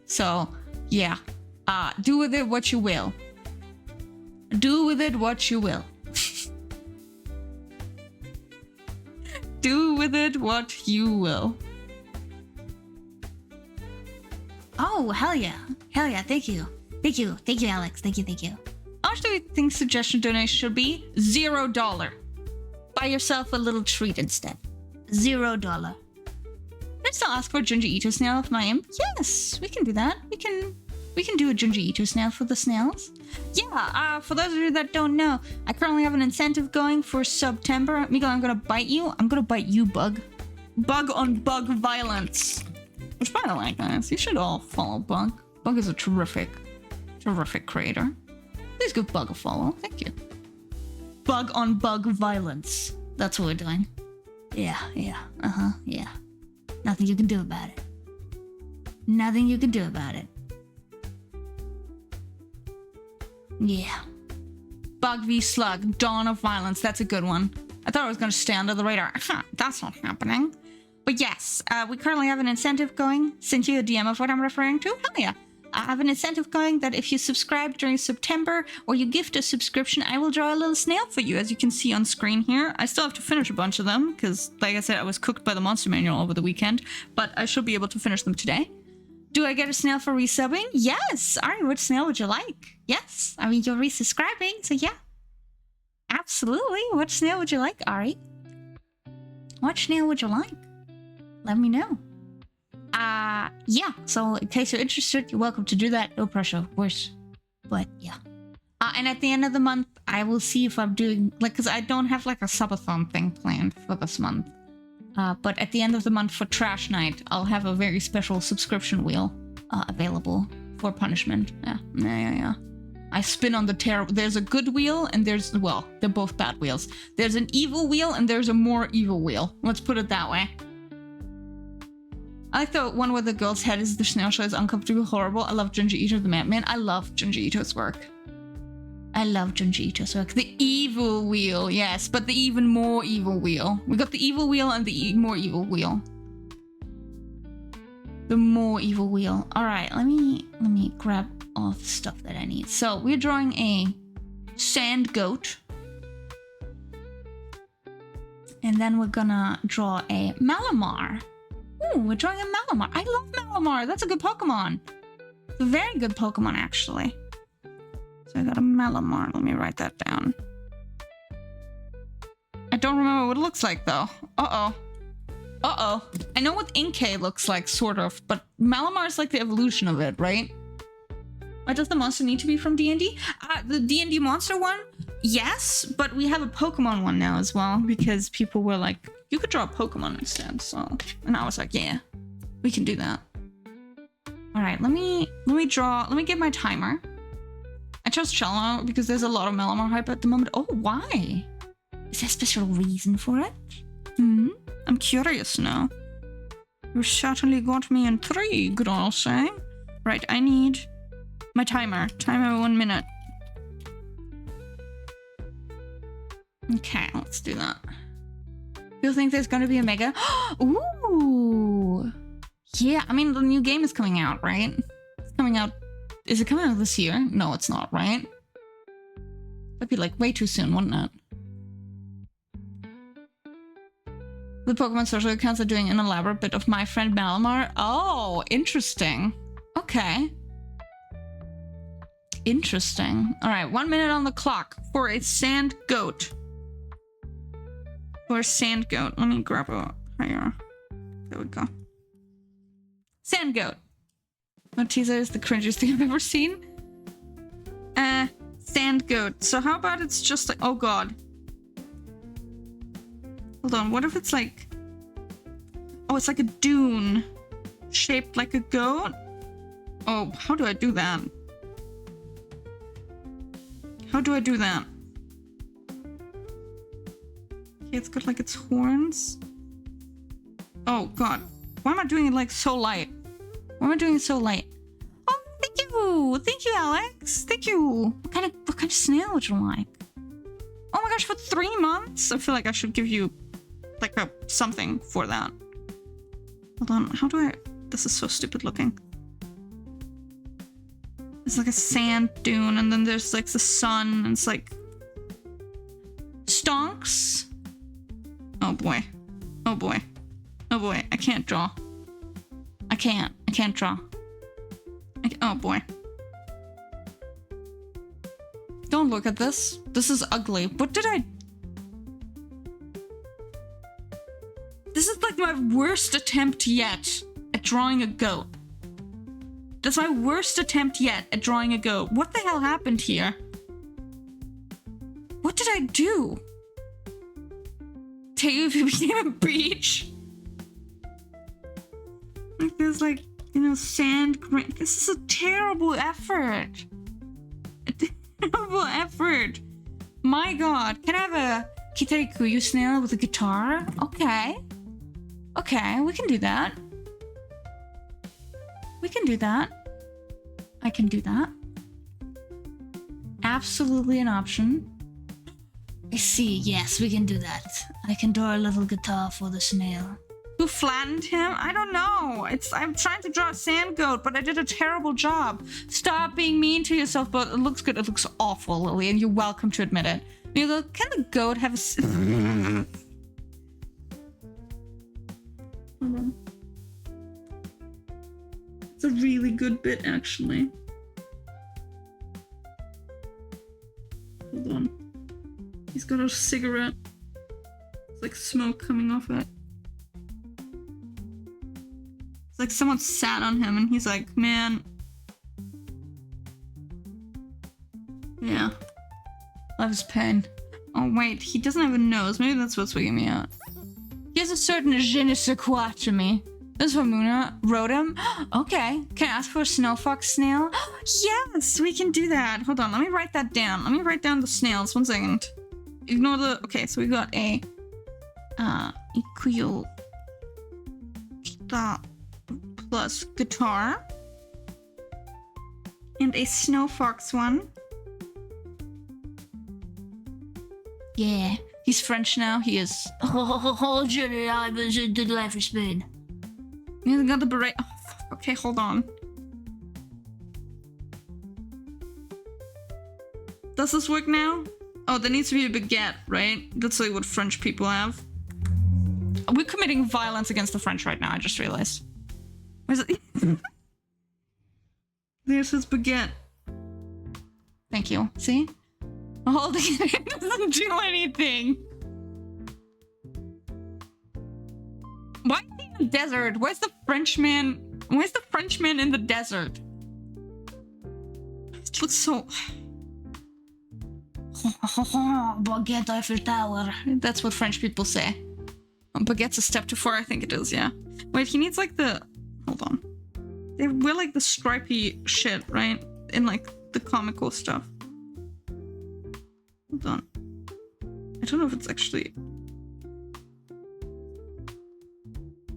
So yeah, do with it what you will. Do with it what you will. Do with it what you will. Oh, hell yeah. Hell yeah, thank you. Thank you, Alex. Thank you. How much do we think suggestion donation should be? $0. Buy yourself a little treat instead. $0. Can I still ask for a Junji Ito snail of my imp? Yes, we can do that. We can do a Junji Ito snail for the snails. Yeah, for those of you that don't know, I currently have an incentive going for September. Miguel, I'm gonna bite you. I'm gonna bite you, Bug. Bug on Bug violence. Which, by the way, guys, you should all follow Bug. Bug is a terrific creator. Please give Bug a follow. Thank you. Bug on Bug violence. That's what we're doing. Yeah. Yeah. Nothing you can do about it. Nothing you can do about it. Yeah. Bug v Slug, Dawn of Violence. That's a good one. I thought I was going to stay under the radar. That's not happening. But yes, we currently have an incentive going. Sent you a DM of what I'm referring to? Hell yeah. I have an incentive going that if you subscribe during September or you gift a subscription, I will draw a little snail for you, as you can see on screen here. I still have to finish a bunch of them because, like I said, I was cooked by the Monster Manual over the weekend, but I should be able to finish them today. Do I get a snail for resubbing? Yes! Ari, what snail would you like? Yes! I mean, you're resubscribing, so yeah. Absolutely! What snail would you like, Ari? What snail would you like? Let me know. Yeah, so in case you're interested, you're welcome to do that. No pressure, of course. But yeah. And at the end of the month, I will see if I'm doing, like, because I don't have like a subathon thing planned for this month. But at the end of the month for Trash Night, I'll have a very special subscription wheel available for punishment. Yeah. I spin on the terrible. There's a good wheel and there's, well, they're both bad wheels. There's an evil wheel and there's a more evil wheel. Let's put it that way. I like the one where the girl's head is the snail shell is uncomfortably horrible. I love Junji Ito, the man. I love Junji Ito's work. I love Junji Ito's work. The evil wheel, yes, but the even more evil wheel. We got the evil wheel and the more evil wheel. The more evil wheel. All right, let me grab all the stuff that I need. So we're drawing a sand goat. And then we're gonna draw a Malamar. Ooh, we're drawing a Malamar. I love Malamar. That's a good Pokemon. It's a very good Pokemon, actually. So I got a Malamar. Let me write that down. I don't remember what it looks like, though. Uh-oh. Uh-oh. I know what Inkay looks like, sort of, but Malamar is like the evolution of it, right? Why does the monster need to be from D&D? The D&D monster one? Yes, but we have a Pokemon one now as well, because people were like, you could draw a Pokemon instead, so... And I was like, yeah, we can do that. All right, let me get my timer. I chose Cello because there's a lot of Malamar hype at the moment. Oh, why? Is there a special reason for it? I'm curious now. You certainly got me intrigued, I'll say. Right, I need my timer. Timer 1 minute. Okay, let's do that. You think there's gonna be a mega? Ooh! Yeah, I mean, the new game is coming out, right? It's coming out. Is it coming out this year? No, it's not, right? That'd be like way too soon, wouldn't it? The Pokemon social accounts are doing an elaborate bit of My Friend Malamar. Oh, interesting. Okay. Interesting. All right, 1 minute on the clock for a sand goat. For a sand goat. Let me grab a higher. There we go. Sand goat. No teaser is the cringiest thing I've ever seen. Sand goat. So how about it's just like, oh god. Hold on, what if it's like, oh, it's like a dune shaped like a goat? Oh, how do I do that? How do I do that? Okay, it's got like its horns. Oh god, why am I doing it like so light? Why am I doing it so light? Oh, thank you, Alex. Thank you. What kind of snail would you like? Oh my gosh, for 3 months? I feel like I should give you like a something for that. Hold on, how do I... This is so stupid looking. It's like a sand dune, and then there's like the sun, and it's like... Stonks? Oh boy. Oh boy. Oh boy, I can't draw. I can't draw. Oh boy. Don't look at this. This is ugly. What did I... This is like my worst attempt yet at drawing a goat. That's my worst attempt yet at drawing a goat. What the hell happened here? What did I do? Tell you if you became a beach? Like there's like, you know, sand grain. This is a terrible effort. A terrible effort. My god. Can I have a Kitarikuyu snail with a guitar? Okay. Okay, we can do that. We can do that. I can do that. Absolutely an option. I see. Yes, we can do that. I can draw a little guitar for the snail. Who flattened him? I don't know. I'm trying to draw a sand goat, but I did a terrible job. Stop being mean to yourself, but it looks good. It looks awful, Lily, and you're welcome to admit it. You go, can the goat have a... Hold on. It's a really good bit, actually. Hold on. He's got a cigarette. It's like smoke coming off it. It's like someone sat on him and he's like, man, his pen. Oh wait, he doesn't have a nose. Maybe that's what's wigging me out. He has a certain je ne sais quoi to me. This is what Muna wrote him. Okay, can I ask for a snow fox snail? Yes, we can do that. Hold on, let me write that down. Let me write down the snails. 1 second. Ignore the... Okay, so we got a... equal... plus guitar. And a snow fox one. Yeah. He's French now. He is. Hold your eyes in the life of Spain. He's got the beret. Oh, fuck. Okay, hold on. Does this work now? Oh, there needs to be a baguette, right? That's like what French people have. We're committing violence against the French right now, I just realized. Where's it? There's his baguette. Thank you. See? Holding it doesn't do anything. Why is he in the desert? Where's the Frenchman? Where's the Frenchman in the desert? It looks so... Baguette Eiffel Tower. That's what French people say. Baguette's a step too far, I think it is, yeah. Wait, he needs like the... Hold on. They wear like the stripy shit, right? In like the comical stuff. Hold on. I don't know if it's actually...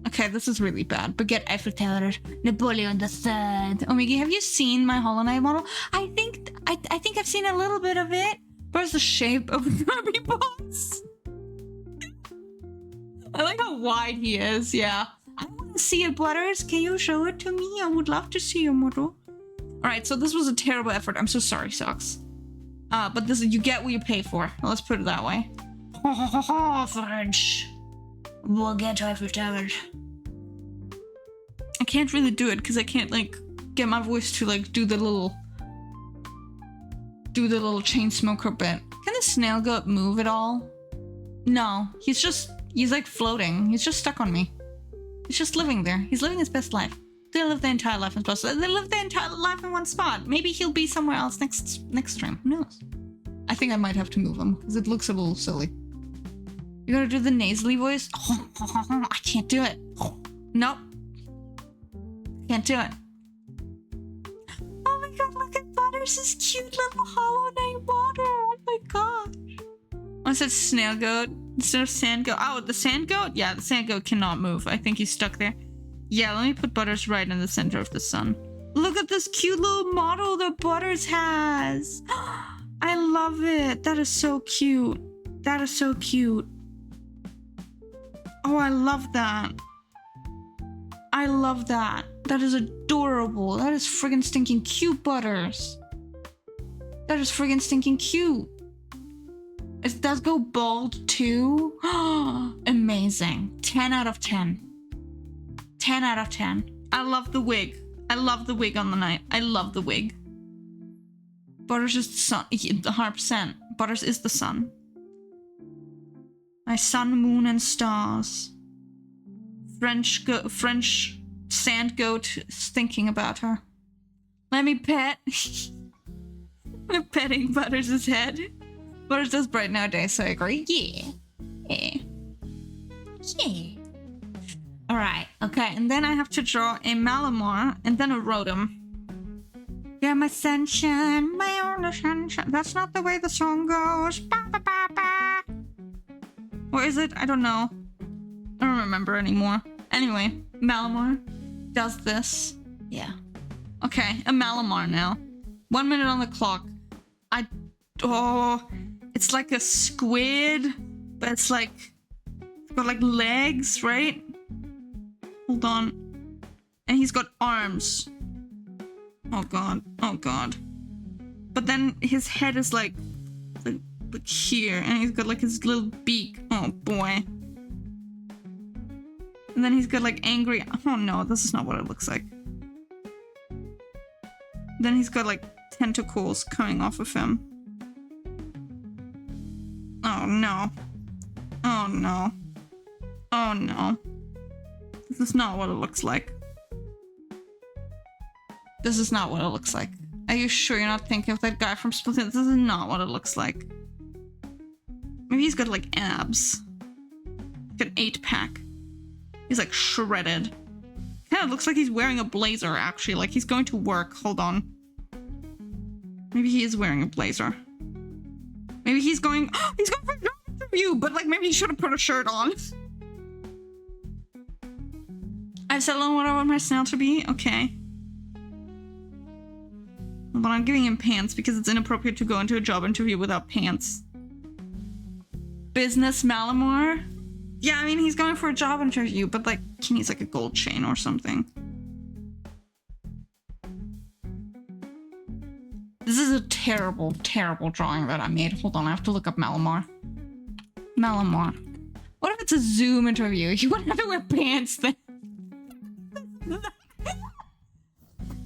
Okay, this is really bad. Baguette Eiffel Tower. Napoleon III. Omigi, have you seen my Hollow Knight model? I think I've seen a little bit of it. Where's the shape of the Kirby boss? I like how wide he is, yeah. I want to see it, Butters. Can you show it to me? I would love to see your model. Alright, so this was a terrible effort. I'm so sorry, Socks. But this you get what you pay for. Let's put it that way. French. Baguette Eiffel Tower. I can't really do it because I can't like get my voice to like do the little chain smoker bit. Can the snail goat move at all? No, he's like floating. He's just stuck on me. He's just living there. He's living his best life. They live their entire life in one spot. They live their entire life in one spot. Maybe he'll be somewhere else next stream. Who knows? I think I might have to move him because it looks a little silly. You gotta do the nasally voice. I can't do it. Nope. Can't do it. Oh my god, look at Butters' cute little Hollow Knight water. Oh my gosh. I said snail goat instead of sand goat. Oh, the sand goat? Yeah, the sand goat cannot move. I think he's stuck there. Yeah, let me put Butters right in the center of the sun. Look at this cute little model that Butters has. I love it. That is so cute. That is so cute. Oh, I love that. I love that. That is adorable. That is friggin' stinking cute, Butters. That is friggin' stinking cute. It does go bald too. Amazing. 10 out of 10. 10 out of 10. I love the wig. I love the wig on the night. I love the wig. Butters is the sun. 100%. Butters is the sun. My sun, moon, and stars. French sand goat is thinking about her. Let me pet. I'm petting Butters' head. Butters does bright nowadays, so I agree. Yeah. Yeah. Yeah. Alright, okay, and then I have to draw a Malamar and then a Rotom. Yeah, my sunshine, my only sunshine. That's not the way the song goes. Ba, ba, ba, ba. Or is it? I don't know. I don't remember anymore. Anyway, Malamar does this. Yeah. Okay, a Malamar now. 1 minute on the clock. It's like a squid, but it's got like legs, right? Hold on. And he's got arms. Oh god. Oh god. But then his head is like here, and he's got like his little beak. Oh boy. And then he's got like angry. Oh no, this is not what it looks like. Then he's got like tentacles coming off of him. Oh no. Oh no. Oh no. This is not what it looks like. This is not what it looks like. Are you sure you're not thinking of that guy from Splatoon? This is not what it looks like. Maybe he's got like abs. Like an 8-pack. He's like shredded. Kind of looks like he's wearing a blazer actually, like he's going to work. Hold on. Maybe he is wearing a blazer. Maybe he's going for a job interview, but like maybe he should have put a shirt on. I've settled on what I want my snail to be. Okay. But I'm giving him pants because it's inappropriate to go into a job interview without pants. Business Malamar? Yeah, I mean, he's going for a job interview, but like, he needs like a gold chain or something. This is a terrible, terrible drawing that I made. Hold on, I have to look up Malamar. Malamar. What if it's a Zoom interview? You wouldn't have to wear pants then.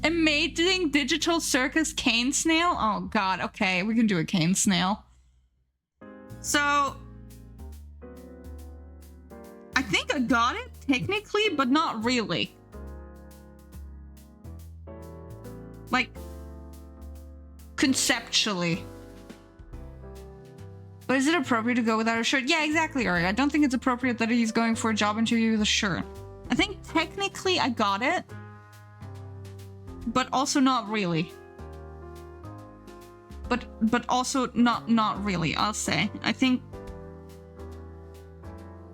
Amazing digital circus cane snail? Oh god, okay, we can do a cane snail. So I think I got it technically, but not really. Like conceptually. But is it appropriate to go without a shirt? Yeah, exactly, Ari. I don't think it's appropriate that he's going for a job interview with a shirt. I think technically I got it, but also not really. But also not really, I'll say. I think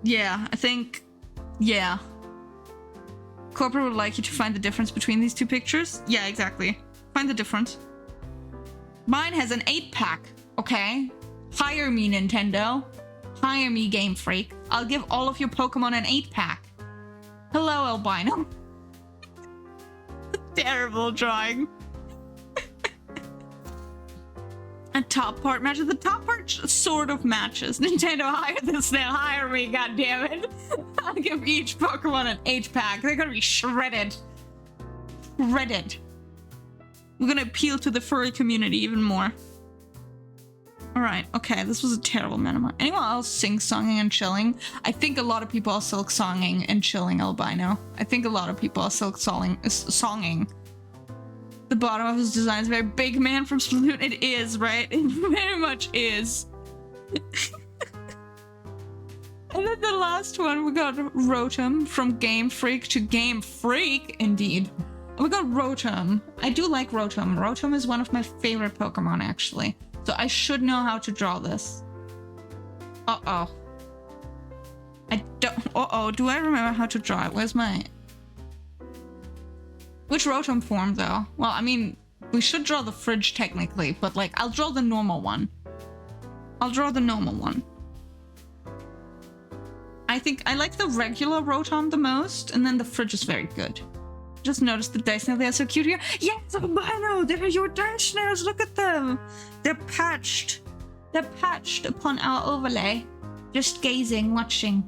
yeah. Corporate would like you to find the difference between these two pictures. Yeah, exactly. Find the difference. Mine has an 8-pack, okay? Hire me, Nintendo. Hire me, Game Freak. I'll give all of your Pokemon an 8-pack. Hello, albino. Terrible drawing. A top part matches. The top part sort of matches. Nintendo, hire this now. Hire me, goddammit. I'll give each Pokemon an 8-pack. They're gonna be shredded. Shredded. We're gonna appeal to the furry community even more. Alright, okay, this was a terrible memoir. Anyone else sing-songing and chilling? I think a lot of people are silk-songing and chilling albino. I think a lot of people are silk-songing. The bottom of his design is very big man from Splatoon. It is, right? It very much is. And then the last one, we got Rotom from Game Freak to Game Freak, indeed. We got Rotom. I do like Rotom. Rotom is one of my favorite Pokemon, actually. So I should know how to draw this. Uh-oh. I don't... Uh-oh, do I remember how to draw it? Where's my... Which Rotom form, though? Well, I mean, we should draw the fridge, technically, but, like, I'll draw the normal one. I'll draw the normal one. I think I like the regular Rotom the most, and then the fridge is very good. Just noticed the dice nails, they are so cute here. Yes, albino, they're your dice nails, look at them. They're patched. They're patched upon our overlay. Just gazing, watching.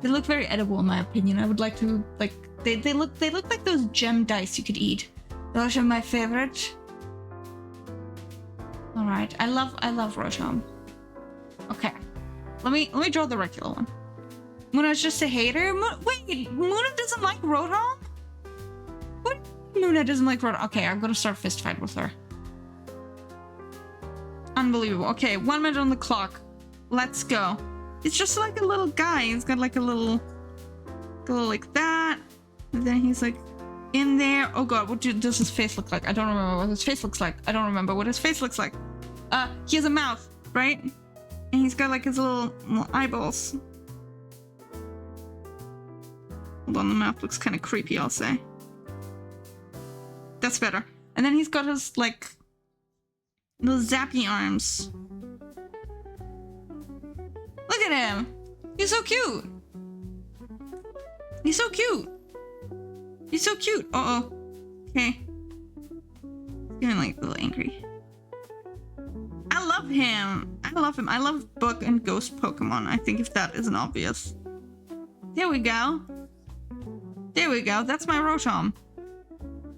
They look very edible in my opinion. I would like to, like, they look like those gem dice you could eat. Those are my favorite. Alright, I love Rotom. Okay. Let me draw the regular one. Muna's just a hater? Wait, Muna doesn't like Rotom? What? Muna doesn't like Rotom. Okay, I'm gonna start a fist fight with her. Unbelievable. Okay, 1 minute on the clock. Let's go. It's just like a little guy. He's got like a little like that. And then he's like in there. Oh god, what does his face look like? I don't remember what his face looks like. I don't remember what his face looks like. He has a mouth, right? And he's got like his little eyeballs. Hold on, the mouth looks kind of creepy, I'll say. That's better. And then he's got his, like, little zappy arms. Look at him! He's so cute! He's so cute! He's so cute! Uh-oh. Okay. He's getting, like, a little angry. I love him! I love him. I love bug and ghost Pokemon. I think if that isn't obvious. There we go. There we go. That's my Rotom.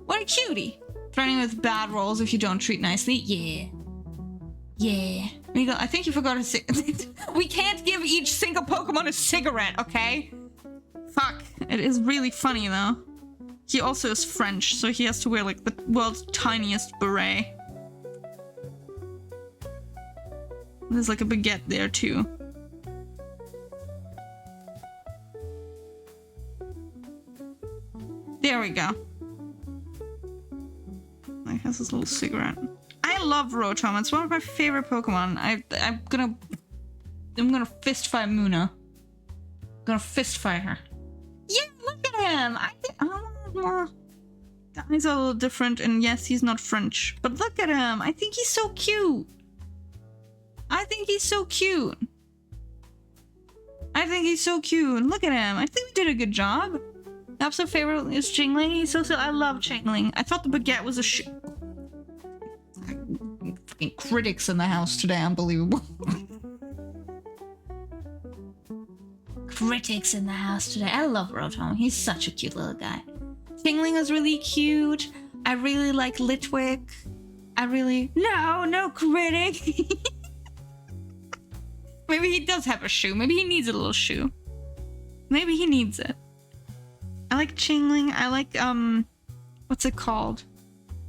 What a cutie. Threatening with bad rolls if you don't treat nicely. Yeah. Yeah. Meagle, I think you forgot a we can't give each single Pokemon a cigarette, okay? Fuck. It is really funny, though. He also is French, so he has to wear, like, the world's tiniest beret. There's, like, a baguette there, too. There we go. Like, has this little cigarette. I love Rotom. It's one of my favorite Pokemon. I'm gonna fist fight Muna. I'm gonna fist fight her. Yeah, look at him. I think he's a little different, and yes, he's not French. But look at him. I think he's so cute. I think he's so cute. I think he's so cute. Look at him. I think we did a good job. Absolute favorite is Chingling. He's so I love Chingling. I thought the baguette was a fucking critics in the house today. Unbelievable. Critics in the house today. I love Rotom. He's such a cute little guy. Chingling is really cute. I really like Litwick. No critic. Maybe he does have a shoe. Maybe he needs a little shoe. Maybe he needs it. I like Chingling. I like, what's it called?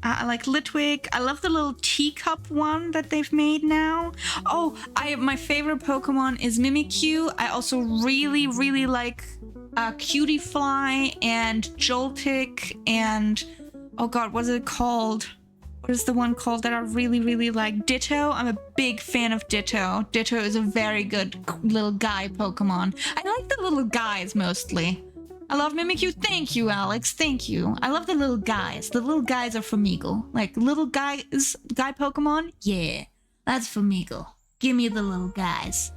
I like Litwick. I love the little teacup one that they've made now. Oh, my favorite Pokemon is Mimikyu. I also really, really like Cutiefly and Joltik and, oh god, what is it called? What is the one called that I really, really like? Ditto. I'm a big fan of Ditto. Ditto is a very good little guy Pokemon. I like the little guys mostly. I love Mimikyu. Thank you, Alex. Thank you. I love the little guys. The little guys are for Meagle. Like, little guy Pokemon? Yeah, that's for Meagle. Give me the little guys.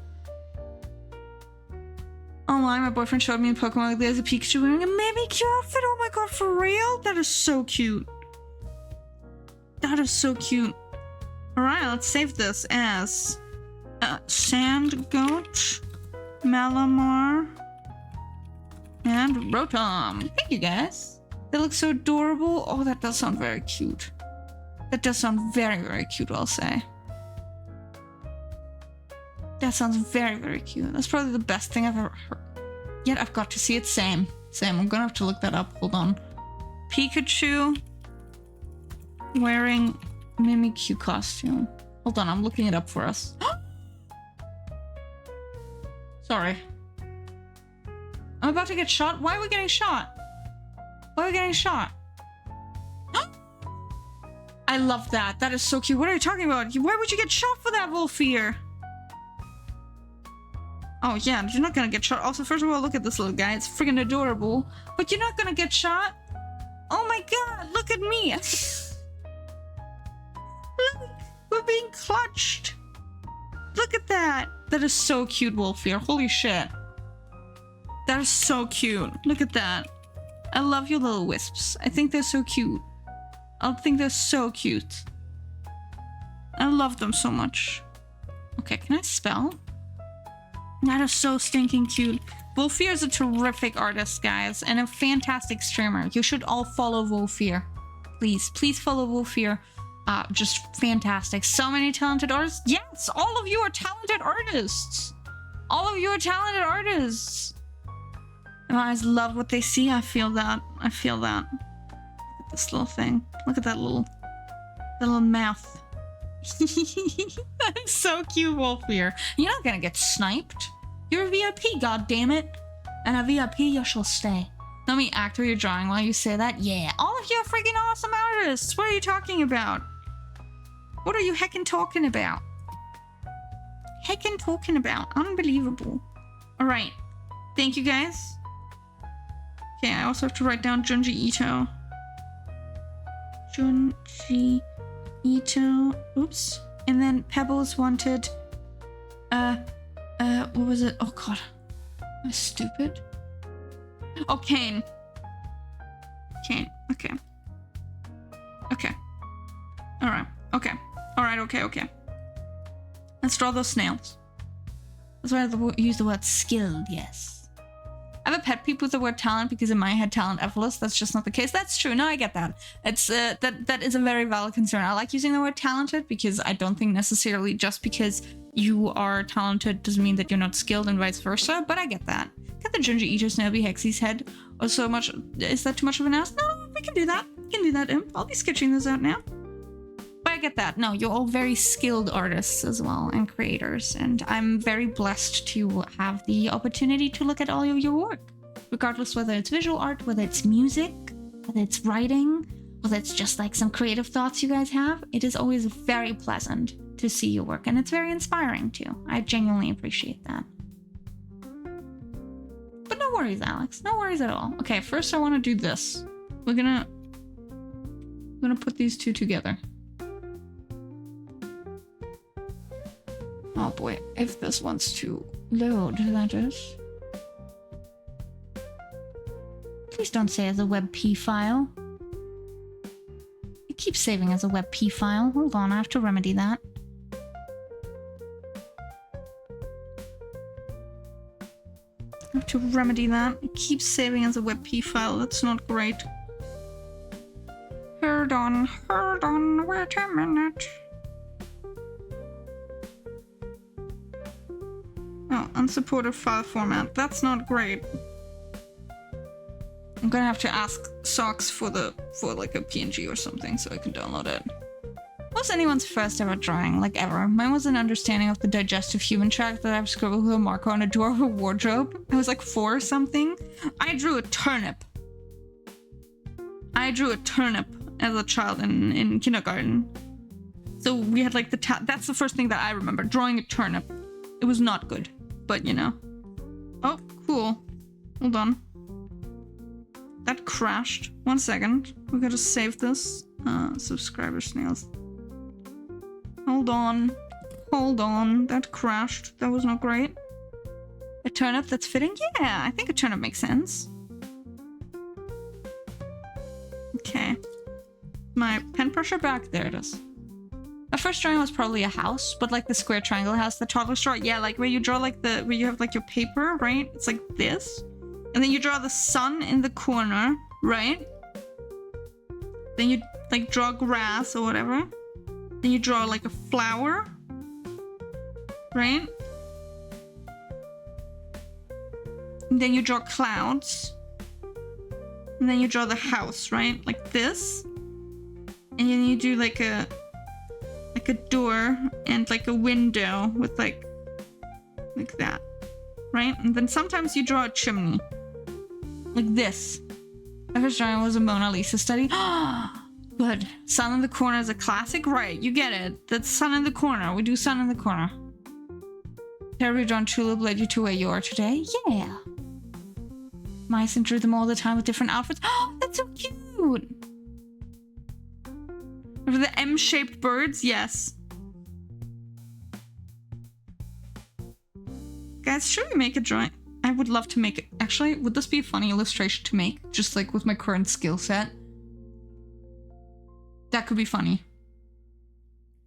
Oh my boyfriend showed me a Pokemon like there's a Pikachu wearing a Mimikyu outfit. Oh my god, for real? That is so cute. That is so cute. Alright, let's save this as Sand Goat, Malamar, and Rotom. Thank you guys. They look so adorable. Oh, that does sound very cute. That does sound very, very cute, I'll say. That sounds very, very cute. That's probably the best thing I've ever heard. Yet I've got to see it. Same. I'm gonna have to look that up. Hold on. Pikachu wearing Mimikyu costume. Hold on, I'm looking it up for us. Sorry. I'm about to get shot. Why are we getting shot? Why are we getting shot? I love that. That is so cute. What are you talking about? Why would you get shot for that, Wolfear? Oh yeah, you're not gonna get shot. Also, first of all, look at this little guy. It's friggin' adorable. But you're not gonna get shot. Oh my god, look at me. Look, we're being clutched. Look at that. That is so cute, Wolfear. Holy shit. That is so cute. Look at that. I love your little wisps. I think they're so cute. I think they're so cute. I love them so much. Okay, can I spell? That is so stinking cute. Wolfear is a terrific artist, guys, and a fantastic streamer. You should all follow Wolfear. Please follow Wolfear. Just fantastic. So many talented artists. Yes, all of you are talented artists. All of you are talented artists. My eyes love what they see. I feel that. I feel that. Look at this little thing. Look at that little mouth. That is so cute, Wolfear. You're not gonna get sniped. You're a VIP, goddammit. And a VIP you shall stay. Let me act where you're drawing while you say that. Yeah, all of you are freaking awesome artists. What are you talking about? What are you heckin' talking about? Heckin' talking about. Unbelievable. Alright. Thank you, guys. Okay, I also have to write down Junji Ito. Junji Ito. Oops. And then Pebbles wanted... what was it? Oh god. Am I stupid? Oh, Kane. Kane. Okay. Okay. Alright. Okay. Alright, okay. Let's draw those snails. That's why I use the word skilled, yes. I have a pet peeve with the word talent because in my head talent effortless. That's just not the case. That's true. No, I get that. It's that is a very valid concern. I like using the word talented because I don't think necessarily just because you are talented doesn't mean that you're not skilled and vice versa, but I get that. Get the Junji Ito Snowby Hexy's head or so much. Is that too much of an ask? No, we can do that. We can do that, Imp. I'll be sketching this out now. But I get that. No, you're all very skilled artists as well and creators, and I'm very blessed to have the opportunity to look at all of your work, regardless whether it's visual art, whether it's music, whether it's writing, whether it's just like some creative thoughts you guys have, it is always very pleasant to see your work, and it's very inspiring too. I genuinely appreciate that. But no worries, Alex. No worries at all. Okay, first I want to do this. I'm gonna put these two together. Oh boy, if this wants to load, that is. Please don't say as a WebP file. It keeps saving as a WebP file. Hold on, I have to remedy that. I have to remedy that. It keeps saving as a WebP file. That's not great. Hold on, wait a minute. Oh, unsupported file format. That's not great. I'm gonna have to ask Socks for like a PNG or something so I can download it. What was anyone's first ever drawing, like ever? Mine was an understanding of the digestive human tract that I've scribbled with a marker on a door of a wardrobe. I was like 4 or something. I drew a turnip. I drew a turnip as a child in kindergarten. So we had like that's the first thing that I remember, drawing a turnip. It was not good, but you know. Oh, cool. Hold on. That crashed. 1 second. We gotta save this. Subscriber snails. Hold on. Hold on. That crashed. That was not great. A turnip that's fitting? Yeah, I think a turnip makes sense. Okay. My pen pressure back. There it is. My first drawing was probably a house, but like the square triangle house, the toddler draw. Yeah, like where you draw like where you have like your paper, right? It's like this. And then you draw the sun in the corner, right? Then you like draw grass or whatever. Then you draw like a flower, right? And then you draw clouds. And then you draw the house, right? Like this. And then you do like a door and like a window with like that, right? And then sometimes you draw a chimney. Like this. My first drawing was a Mona Lisa study. Good. Sun in the corner is a classic? Right, you get it. That's sun in the corner. We do sun in the corner. Terribly drawn tulip led you to where you are today? Yeah. Mice and drew them all the time with different outfits. Oh, that's so cute. Remember the M-shaped birds? Yes. Guys, should we make a drawing? I would love to make it. Actually, would this be a funny illustration to make? Just like with my current skill set? That could be funny.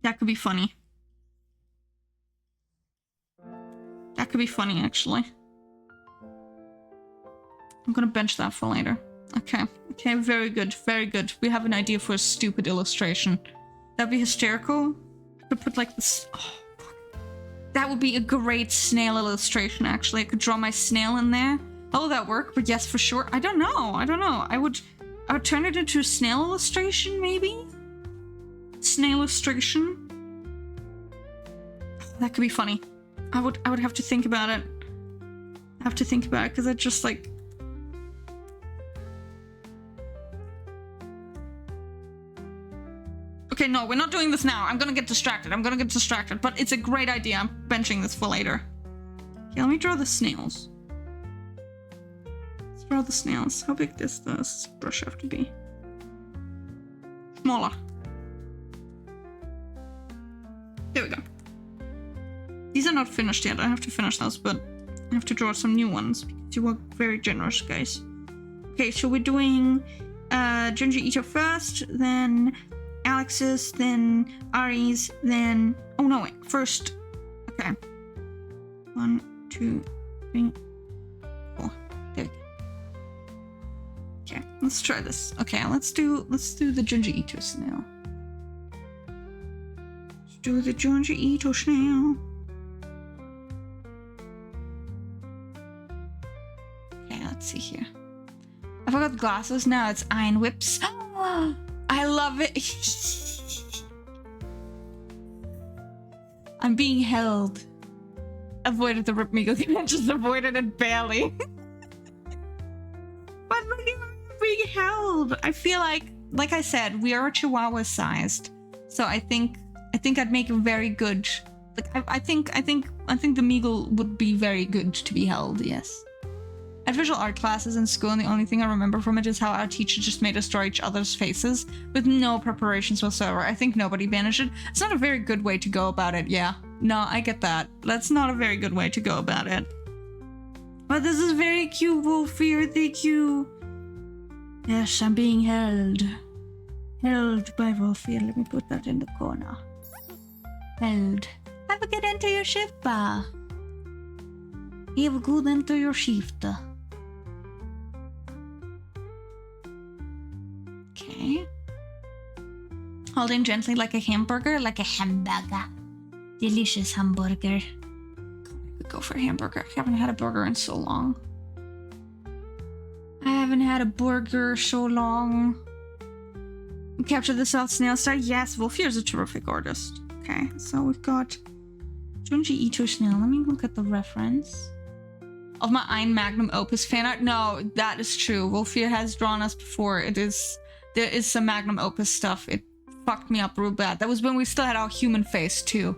That could be funny. That could be funny, actually. I'm gonna bench that for later. Okay. Okay, very good. Very good. We have an idea for a stupid illustration. That'd be hysterical. I could put like this... Oh, fuck. That would be a great snail illustration, actually. I could draw my snail in there. How will that work? But yes, for sure. I don't know. I don't know. I would turn it into a snail illustration, maybe? Snail illustration? That could be funny. I would have to think about it. I have to think about it, because I just like... Okay, no, we're not doing this now. I'm gonna get distracted. But it's a great idea. I'm benching this for later. Okay, let me draw the snails. Let's draw the snails. How big does this brush have to be? Smaller. There we go. These are not finished yet. I have to finish those, but I have to draw some new ones because you were very generous, guys. Okay, so we're doing Junji Ito first, then Alex's, then Ari's, then... Oh no, wait. First... Okay. 1, 2, 3, 4. There we go. Okay, let's try this. Okay, let's do the Junji Ito snail. Let's do the Junji Ito snail. Okay, let's see here. I forgot glasses. Now it's Iron Whips. I love it. I'm being held. Avoided the Rip Meagle. I just avoided it barely. But look at me being be held. I feel like I said, we are Chihuahua sized, so I think I'd make a very good. Like I think the Meagle would be very good to be held. Yes. At visual art classes in school, and the only thing I remember from it is how our teacher just made us draw each other's faces with no preparations whatsoever. I think nobody managed it. It's not a very good way to go about it, yeah. No, I get that. That's not a very good way to go about it. But this is very cute, Wolfear, thank you. Yes, I'm being held. Held by Wolfear. Let me put that in the corner. Held. Have a good enter your shift, ba. Have a good enter your shift. Okay. Holding gently like a hamburger, like a hamburger. Delicious hamburger. I could go for a hamburger. I haven't had a burger in so long. I haven't had a burger so long. Capture the South Snail Star. Yes, Wolfear is a terrific artist. Okay, so we've got Junji Ito Snail. Let me look at the reference. Of my Ein Magnum Opus fan art? No, that is true. Wolfear has drawn us before. There is some Magnum Opus stuff. It fucked me up real bad. That was when we still had our human face too.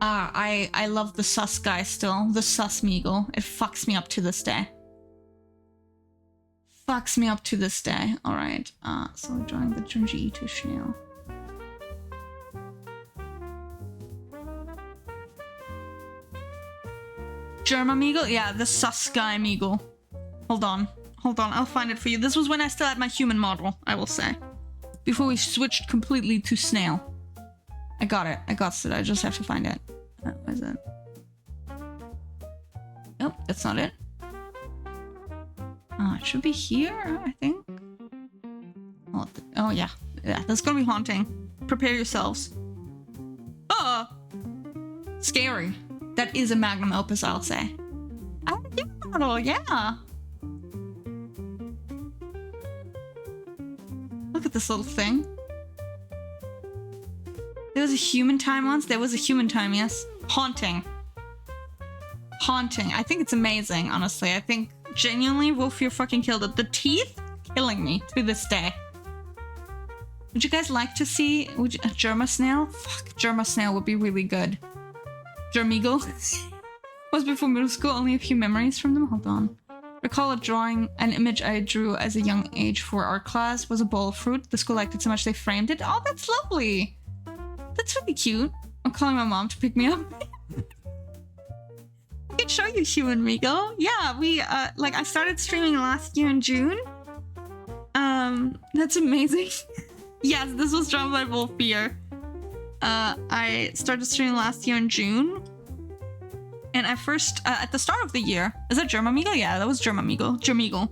I love the sus guy still. The sus Meagle. It fucks me up to this day. Fucks me up to this day. Alright. So we're drawing the Junji Ito Snail. Germa Meagle? Yeah, the sus guy Meagle. Hold on, I'll find it for you. This was when I still had my human model, I will say. Before we switched completely to snail. I got it, I just have to find it. Where is it? Nope, that's not it. It should be here, I think. Oh yeah, that's gonna be haunting. Prepare yourselves. Scary. That is a Magnum Opus, I'll say. I have a human model, yeah. Look at this little thing. There was a human time once. There was a human time, yes. Haunting. Haunting. I think it's amazing, honestly. I think genuinely Wolfear fucking killed it. The teeth killing me to this day. Would you guys like to see a Germa Snail? Fuck, Germa Snail would be really good. Germeagle was before middle school, only a few memories from them. Hold on. Recall a drawing, an image I drew as a young age for art class was a bowl of fruit. The school liked it so much they framed it. Oh, that's lovely. That's really cute. I'm calling my mom to pick me up. I can show you Human Meagle. Yeah, we, I started streaming last year in June. That's amazing. Yes, this was drawn by Wolfear. I started streaming last year in June. And I first, at the start of the year, is that Germa Meagle? Yeah, that was Germa Meagle. Germeagle.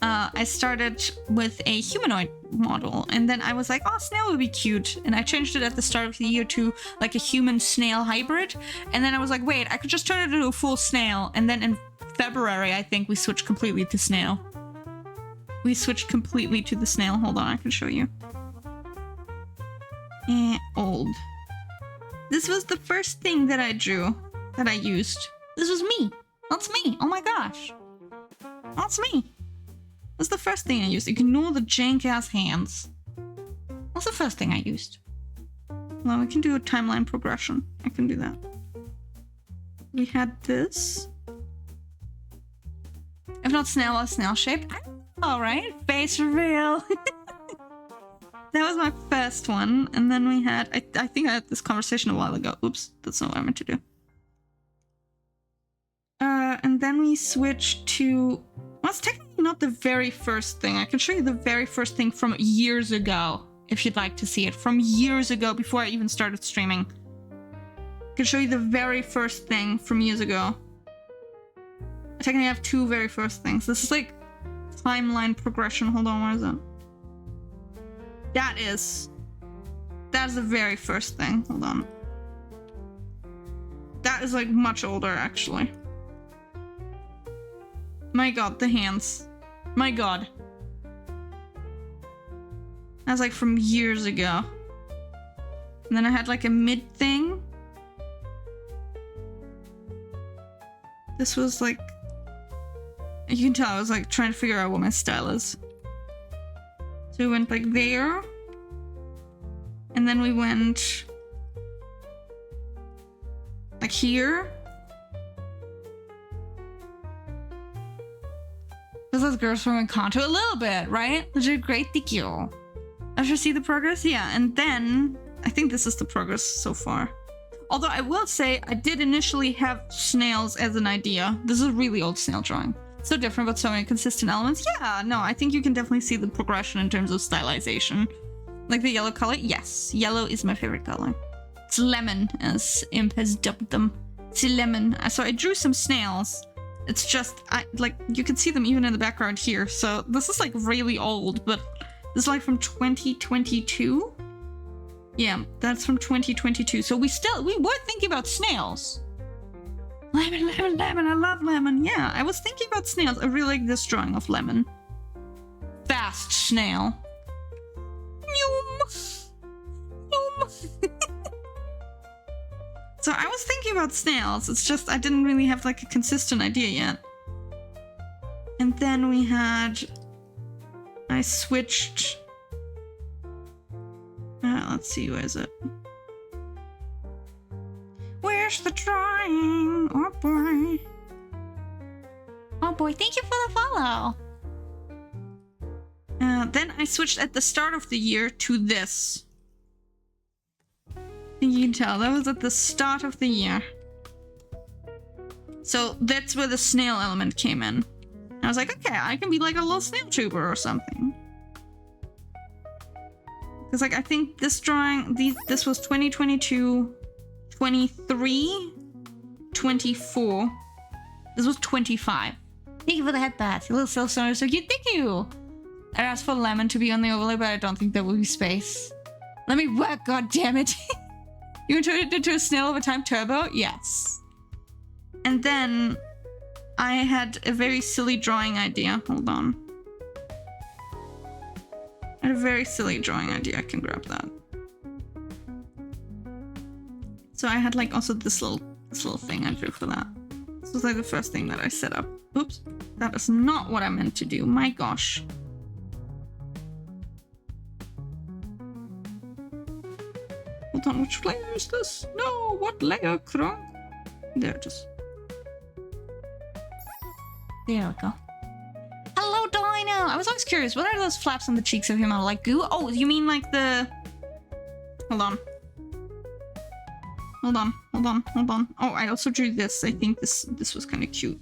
I started with a humanoid model, and then I was like, oh, snail would be cute. And I changed it at the start of the year to like a human-snail hybrid. And then I was like, wait, I could just turn it into a full snail. And then in February, I think we switched completely to snail. We switched completely to the snail. Hold on, I can show you. Old. This was the first thing that I drew, that I used. This was me. That's me. Oh my gosh. That's me. That's the first thing I used. Ignore the jank-ass hands. That's the first thing I used. Well, we can do a timeline progression. I can do that. We had this. If not snail, a snail shape. Alright, face reveal. That was my first one, and then we had, I think I had this conversation a while ago. Oops, that's not what I meant to do. And then we switched to, well, it's technically not the very first thing. I can show you the very first thing from years ago, if you'd like to see it. From years ago, before I even started streaming. I can show you the very first thing from years ago. I technically have two very first things. This is like timeline progression. Hold on, where is it? That is the very first thing. Hold on. That is like much older, actually. My god, the hands. My god. That's like from years ago. And then I had like a mid thing. This was like you can tell I was like trying to figure out what my style is. So we went like there. And then we went like here. This is girls from Encanto a little bit, right? Which is great, thank you. I should see the progress, yeah. And then I think this is the progress so far. Although I will say I did initially have snails as an idea. This is a really old snail drawing. So different, but so many consistent elements. Yeah, no, I think you can definitely see the progression in terms of stylization. Like the yellow color, yes, yellow is my favorite color. It's lemon, as Imp has dubbed them. It's lemon. So I drew some snails. It's just, like, you can see them even in the background here. So this is like really old, but this is like from 2022. Yeah, that's from 2022. So we were thinking about snails. Lemon, lemon, lemon. I love lemon. Yeah, I was thinking about snails. I really like this drawing of lemon. Fast snail. So I was thinking about snails. It's just I didn't really have like a consistent idea yet. And then I switched. Let's see, where is it? Where's the drawing? Oh boy. Oh boy, thank you for the follow. Then I switched at the start of the year to this. You can tell that was at the start of the year. So that's where the snail element came in. I was like, okay, I can be like a little snail tuber or something. Because like I think this drawing, this was 2022, 23, 24. This was 25. Thank you for the headbats. Your little self-star is so cute. Thank you. I asked for lemon to be on the overlay, but I don't think there will be space. Let me work, god damn it. You turned it into a snail over time turbo? Yes. And then I had a very silly drawing idea. Hold on. I had a very silly drawing idea. I can grab that. So I had like also this little thing I drew for that. This was like the first thing that I set up. Oops. That is not what I meant to do. My gosh. Hold on, which layer is this? No, what layer, Krong? There it is. There we go. Hello, Dino! I was always curious, what are those flaps on the cheeks of him? Are like goo? Oh, you mean like the... Hold on. Hold on, hold on, hold on. Oh, I also drew this. I think this was kind of cute.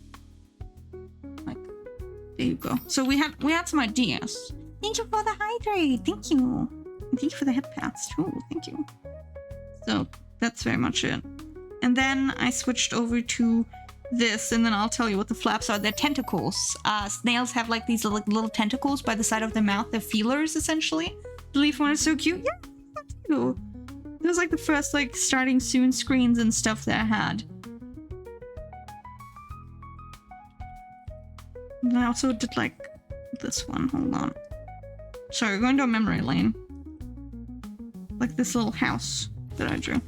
Like, there you go. So we had some ideas. Thank you for the hydrate. Thank you. And thank you for the head pats too. Thank you. So that's very much it. And then I switched over to this, and then I'll tell you what the flaps are. They're tentacles. Snails have like these little tentacles by the side of their mouth. They're feelers, essentially. The leaf one is so cute. Yeah, that's cute. It was like the first like starting soon screens and stuff that I had. And I also did like this one. Hold on. Sorry, we're going to a memory lane. Like this little house that I drew.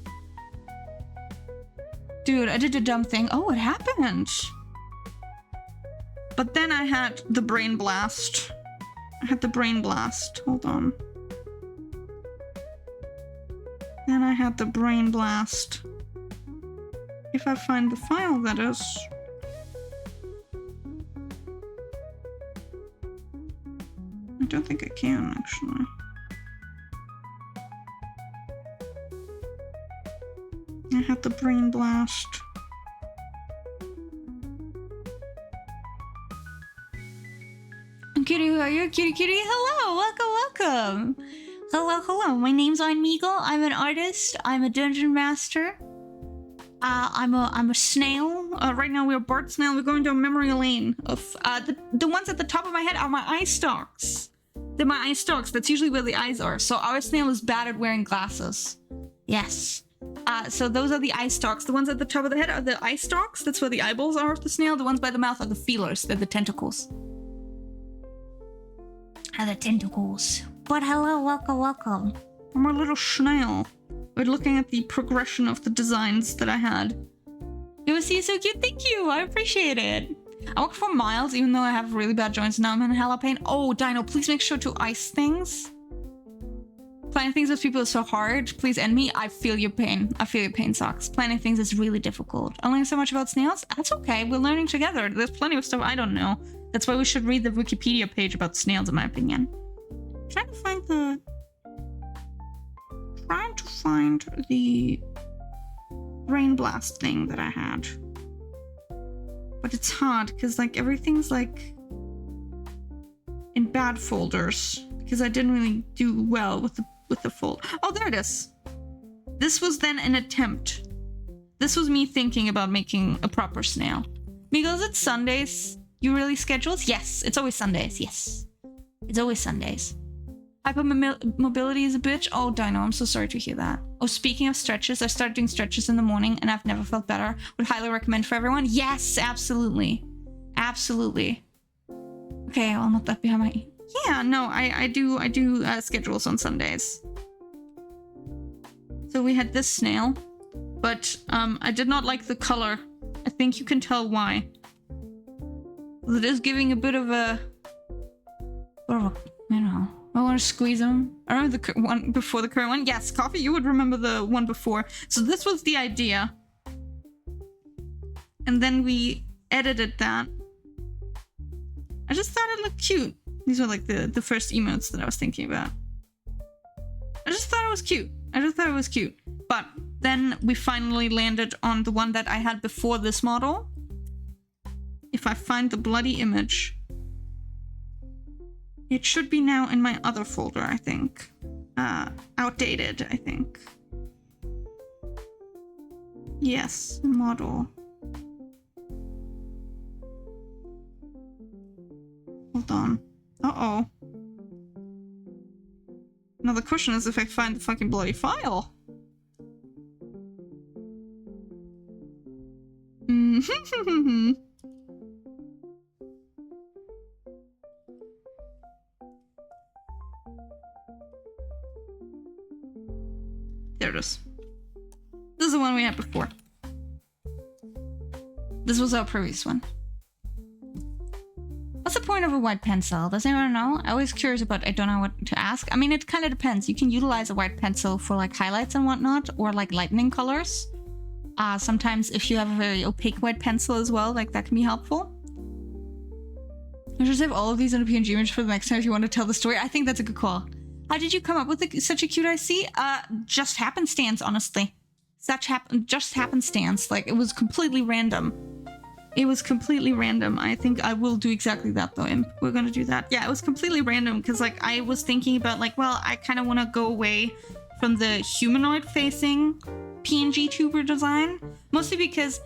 Dude, I did a dumb thing. Oh, what happened? But then I had the brain blast. Hold on. Then I had the brain blast. If I find the file, that is. I don't think I can, actually. I had the brain blast. Kitty, who are you? Kitty, kitty. Hello, welcome. Hello. My name's einmeegle. I'm an artist. I'm a dungeon master. I'm a snail. Right now we're a Bart snail. We're going to a memory lane of the ones at the top of my head are my eye stalks. They're my eye stalks. That's usually where the eyes are. So our snail is bad at wearing glasses. Yes. So those are the eye stalks. The ones at the top of the head are the eye stalks. That's where the eyeballs are of the snail. The ones by the mouth are the feelers. They're the tentacles. Are the tentacles. But hello, welcome. I'm a little snail. We're looking at the progression of the designs that I had. It was so cute. Thank you. I appreciate it. I walked for miles even though I have really bad joints. Now I'm in hella pain. Oh, Dino, please make sure to ice things. Planning things with people is so hard. Please end me. I feel your pain. I feel your pain, Socks. Planning things is really difficult. I learned so much about snails. That's okay. We're learning together. There's plenty of stuff I don't know. That's why we should read the Wikipedia page about snails, in my opinion. Trying to find the brain blast thing that I had. But it's hard because like everything's like in bad folders because I didn't really do well with the fold. Oh, there it is. This was then an attempt. This was me thinking about making a proper snail. Meegle, is it Sundays? You really schedules? Yes, it's always Sundays. Yes, it's always Sundays. Hypermobility is a bitch. Oh, Dino, I'm so sorry to hear that. Oh, speaking of stretches, I started doing stretches in the morning and I've never felt better. Would highly recommend for everyone. Yes, absolutely. Absolutely. Okay, I'll note that behind my... Yeah, no, I do schedules on Sundays. So we had this snail, but I did not like the color. I think you can tell why. It is giving a bit of a... you know... I want to squeeze them. I remember the one before the current one. Yes, Coffee, you would remember the one before. So this was the idea. And then we edited that. I just thought it looked cute. These were like the first emotes that I was thinking about. I just thought it was cute. But then we finally landed on the one that I had before this model. If I find the bloody image... It should be now in my other folder, I think. Outdated, I think. Yes, model. Hold on. Uh-oh. Now the question is if I find the fucking bloody file. There it is. This is the one we had before. This was our previous one. What's the point of a white pencil? Does anyone know? I'm always curious about, I don't know what to ask. I mean, it kind of depends. You can utilize a white pencil for like highlights and whatnot, or like lightning colors. Sometimes if you have a very opaque white pencil as well, like that can be helpful. I should save all of these in a PNG image for the next time if you want to tell the story. I think that's a good call. How did you come up with such a cute IC? Just happenstance, honestly. Just happenstance. Like, it was completely random. I think I will do exactly that, though, Imp. We're gonna do that. Yeah, it was completely random, because, like, I was thinking about, like, well, I kind of want to go away from the humanoid-facing PNG tuber design. Mostly because,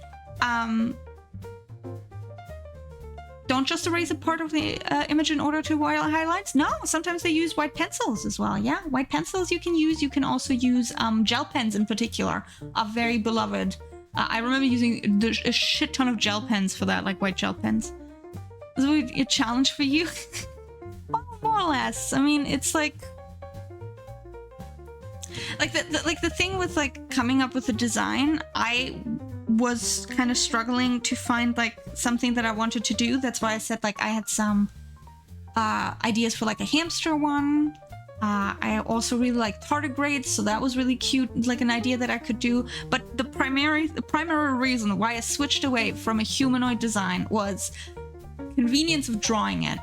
don't just erase a part of the image in order to wire highlights. No, sometimes they use white pencils as well. Yeah, white pencils you can use. You can also use gel pens in particular, are very beloved. I remember using a shit ton of gel pens for that, like white gel pens. Is it a challenge for you? More or less. I mean, it's like the thing with like coming up with a design, I was kind of struggling to find like something that I wanted to do. That's why I said like I had some ideas for like a hamster one. I also really like tardigrades, so that was really cute, like an idea that I could do. But the primary reason why I switched away from a humanoid design was convenience of drawing it.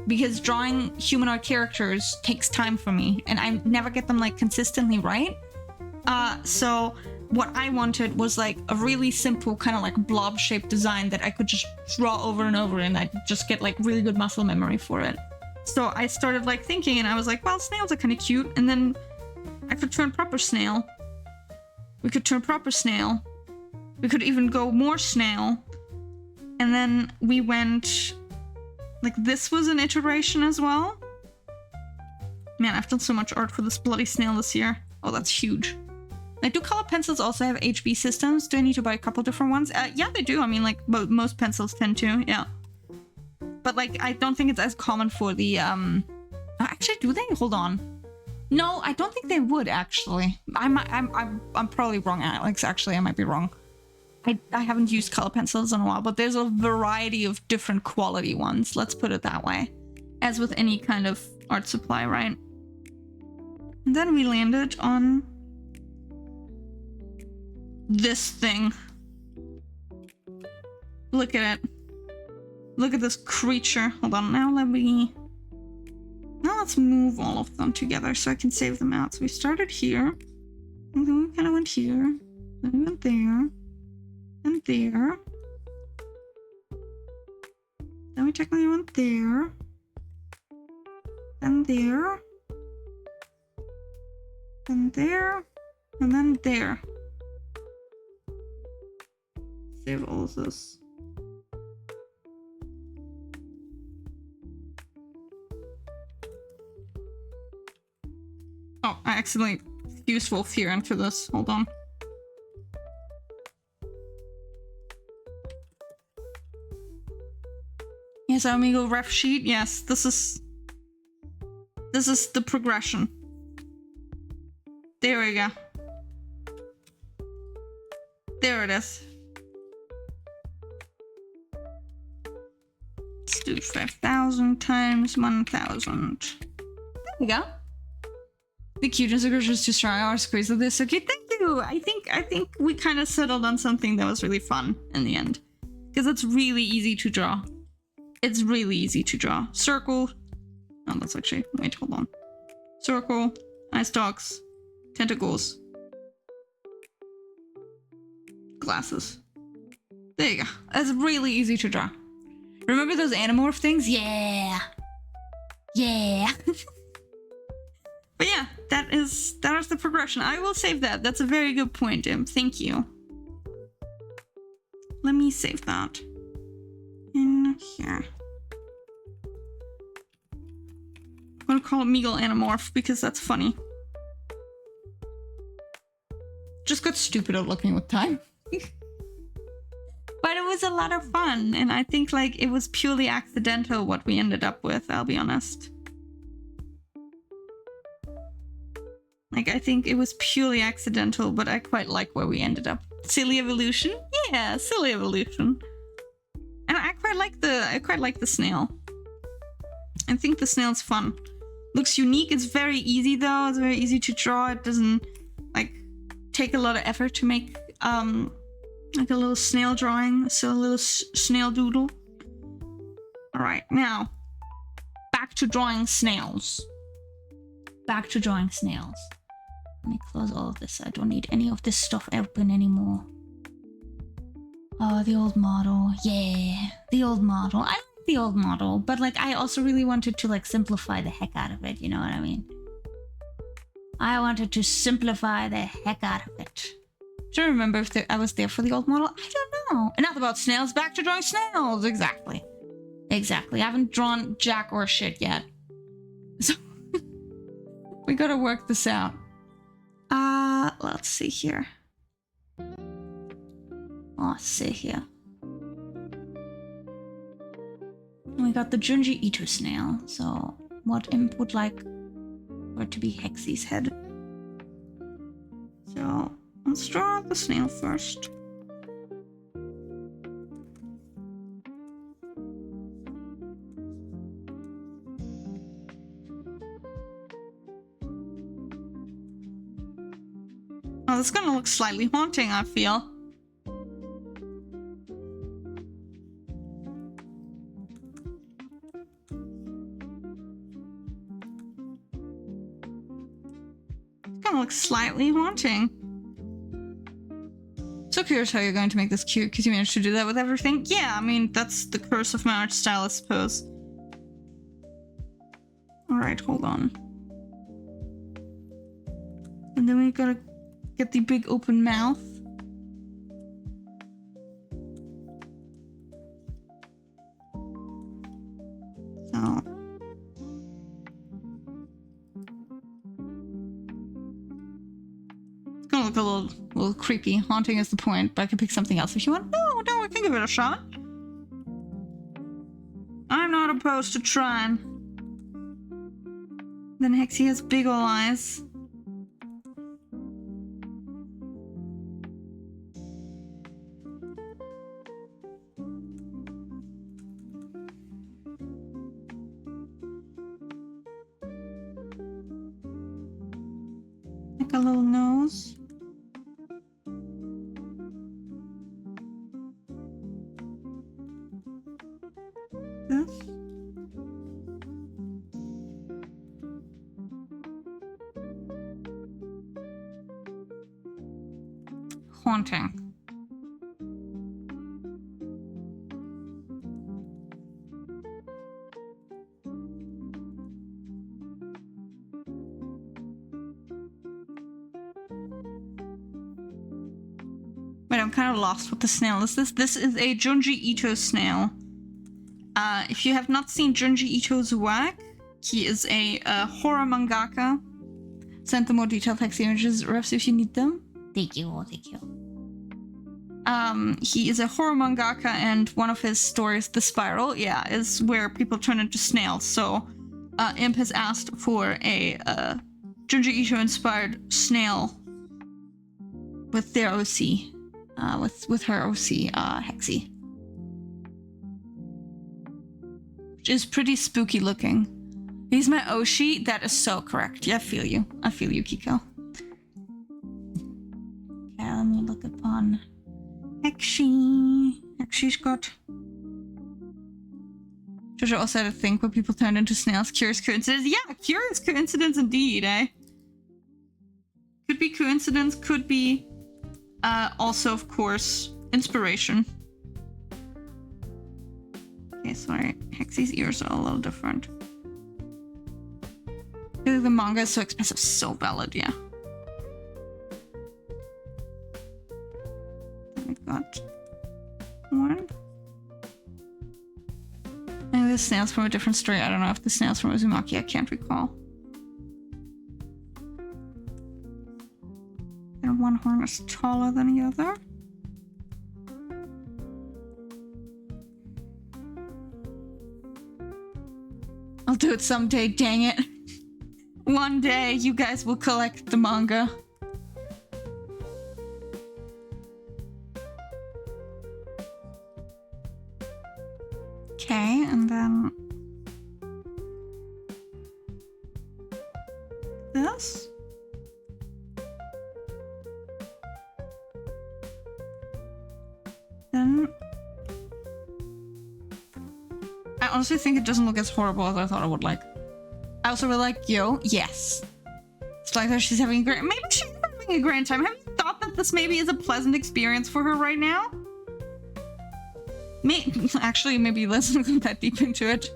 Because drawing humanoid characters takes time for me, and I never get them like consistently right. So what I wanted was like a really simple kind of like blob-shaped design that I could just draw over and over, and I'd just get like really good muscle memory for it. So I started like thinking, and I was like, well, snails are kind of cute, and then I could turn proper snail. We could turn proper snail. We could even go more snail. And then we went, like this was an iteration as well. Man, I've done so much art for this bloody snail this year. Oh, that's huge. Like, do color pencils also have HB systems? Do I need to buy a couple different ones? Yeah, they do. I mean, like, most pencils tend to, yeah. But, like, I don't think it's as common for the, actually, do they? Hold on. No, I don't think they would, actually. I'm probably wrong, Alex. Actually, I might be wrong. I haven't used color pencils in a while, but there's a variety of different quality ones. Let's put it that way. As with any kind of art supply, right? And then we landed on this thing. Look at it. Look at this creature. Hold on, now let's move all of them together so I can save them out. So we started here, and then we kind of went here, then we went there, and there. Then we technically went there, and there, and there, and then there. Save all of this. Oh, I accidentally fused Wolfear into this. Hold on. Yes, Amigo ref sheet. Yes, this is the progression. There we go. There it is. Let's do 5,000 times 1,000. There we go. The cuteness of is too strong. I was crazy with this. Okay, thank you. I think we kind of settled on something that was really fun in the end, because it's really easy to draw. It's really easy to draw. Circle. Oh, that's actually. Wait, hold on. Circle. Eye stalks. Tentacles. Glasses. There you go. It's really easy to draw. Remember those Animorph things? Yeah. Yeah. But yeah, that is the progression. I will save that. That's a very good point, Im. Thank you. Let me save that. In here. I'm gonna call it Meagle Animorph because that's funny. Just got stupider looking with time. But it was a lot of fun, and I think like it was purely accidental what we ended up with, I'll be honest. Like, I think it was purely accidental, but I quite like where we ended up. Silly evolution? Yeah, silly evolution. And I quite like the snail. I think the snail's fun. Looks unique. It's very easy though. It's very easy to draw. It doesn't like take a lot of effort to make like a little snail drawing, so a little snail doodle. All right, now back to drawing snails. Back to drawing snails. Let me close all of this. I don't need any of this stuff open anymore. Oh, the old model. Yeah, the old model. I like the old model, but like I also really wanted to like simplify the heck out of it. You know what I mean? I wanted to simplify the heck out of it. Do you remember if I was there for the old model? I don't know. Enough about snails. Back to drawing snails. Exactly. Exactly. I haven't drawn jack or shit yet. So we gotta work this out. Let's see here. Let's see here. We got the Junji Ito snail. So what imp would like for it to be Hexy's head? So let's draw the snail first. Oh, this is gonna look slightly haunting, I feel. It's gonna look slightly haunting. So curious how you're going to make this cute, because you managed to do that with everything. Yeah, I mean, that's the curse of my art style, I suppose. Alright, hold on. And then we gotta get the big open mouth. So. It's gonna look a little creepy. Haunting is the point, but I can pick something else if you want. No, we can give it a shot. I'm not opposed to trying. Then Hexy has big ol' eyes. like a little nose. This. Haunting. Wait, I'm kind of lost with the snail. Is this? This is a Junji Ito snail. If you have not seen Junji Ito's work, he is a horror mangaka. Send the more detailed text images, refs if you need them. Thank you, thank you. He is a horror mangaka, and one of his stories, The Spiral, is where people turn into snails. So, Imp has asked for a Junji Ito-inspired snail with their OC, with her OC, Hexy, which is pretty spooky looking. He's my Oshi. That is so correct. Yeah, I feel you. I feel you, Kiko. Okay, let me look upon Hexy. Hexy's got... Jojo also had a thing where people turned into snails. Curious coincidence. Yeah, curious coincidence indeed, eh? Could be coincidence, could be also, of course, inspiration. Okay, sorry. Hexy's ears are a little different. The manga is so expensive. So valid, yeah. I got one. Maybe the snail's from a different story. I don't know if the snail's from Uzumaki. I can't recall. And one horn is taller than the other. I'll do it someday, dang it. One day, you guys will collect the manga. Okay, and then... this? Then... I honestly think it doesn't look as horrible as I thought it would like. I also really like Yo. Yes. It's like that she's having a great... Maybe she's having a grand time. Have you thought that this maybe is a pleasant experience for her right now? Actually, maybe let's not go that deep into it.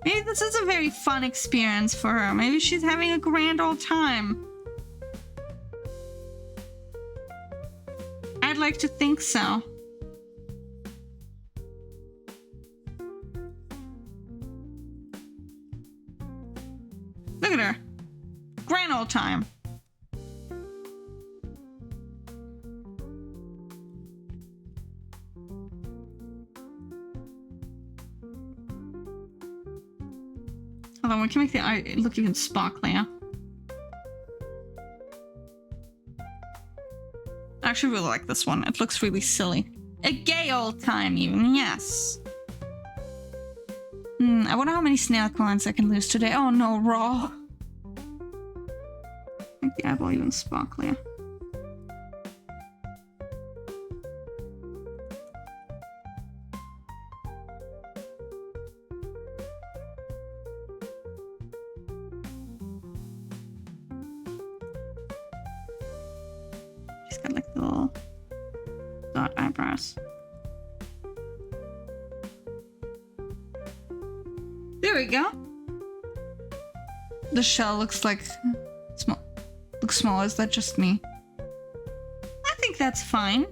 Maybe this is a very fun experience for her. Maybe she's having a grand old time. I'd like to think so. Look at her. Grand old time. Hold on, we can make the eye look even sparklier. I actually really like this one. It looks really silly. A gay old time even, yes. I wonder how many snail coins I can lose today. Oh no, raw. Make the eyeball even sparklier. She's got like little dot eyebrows. There we go. The shell looks like small. Looks small. Is that just me? I think that's fine.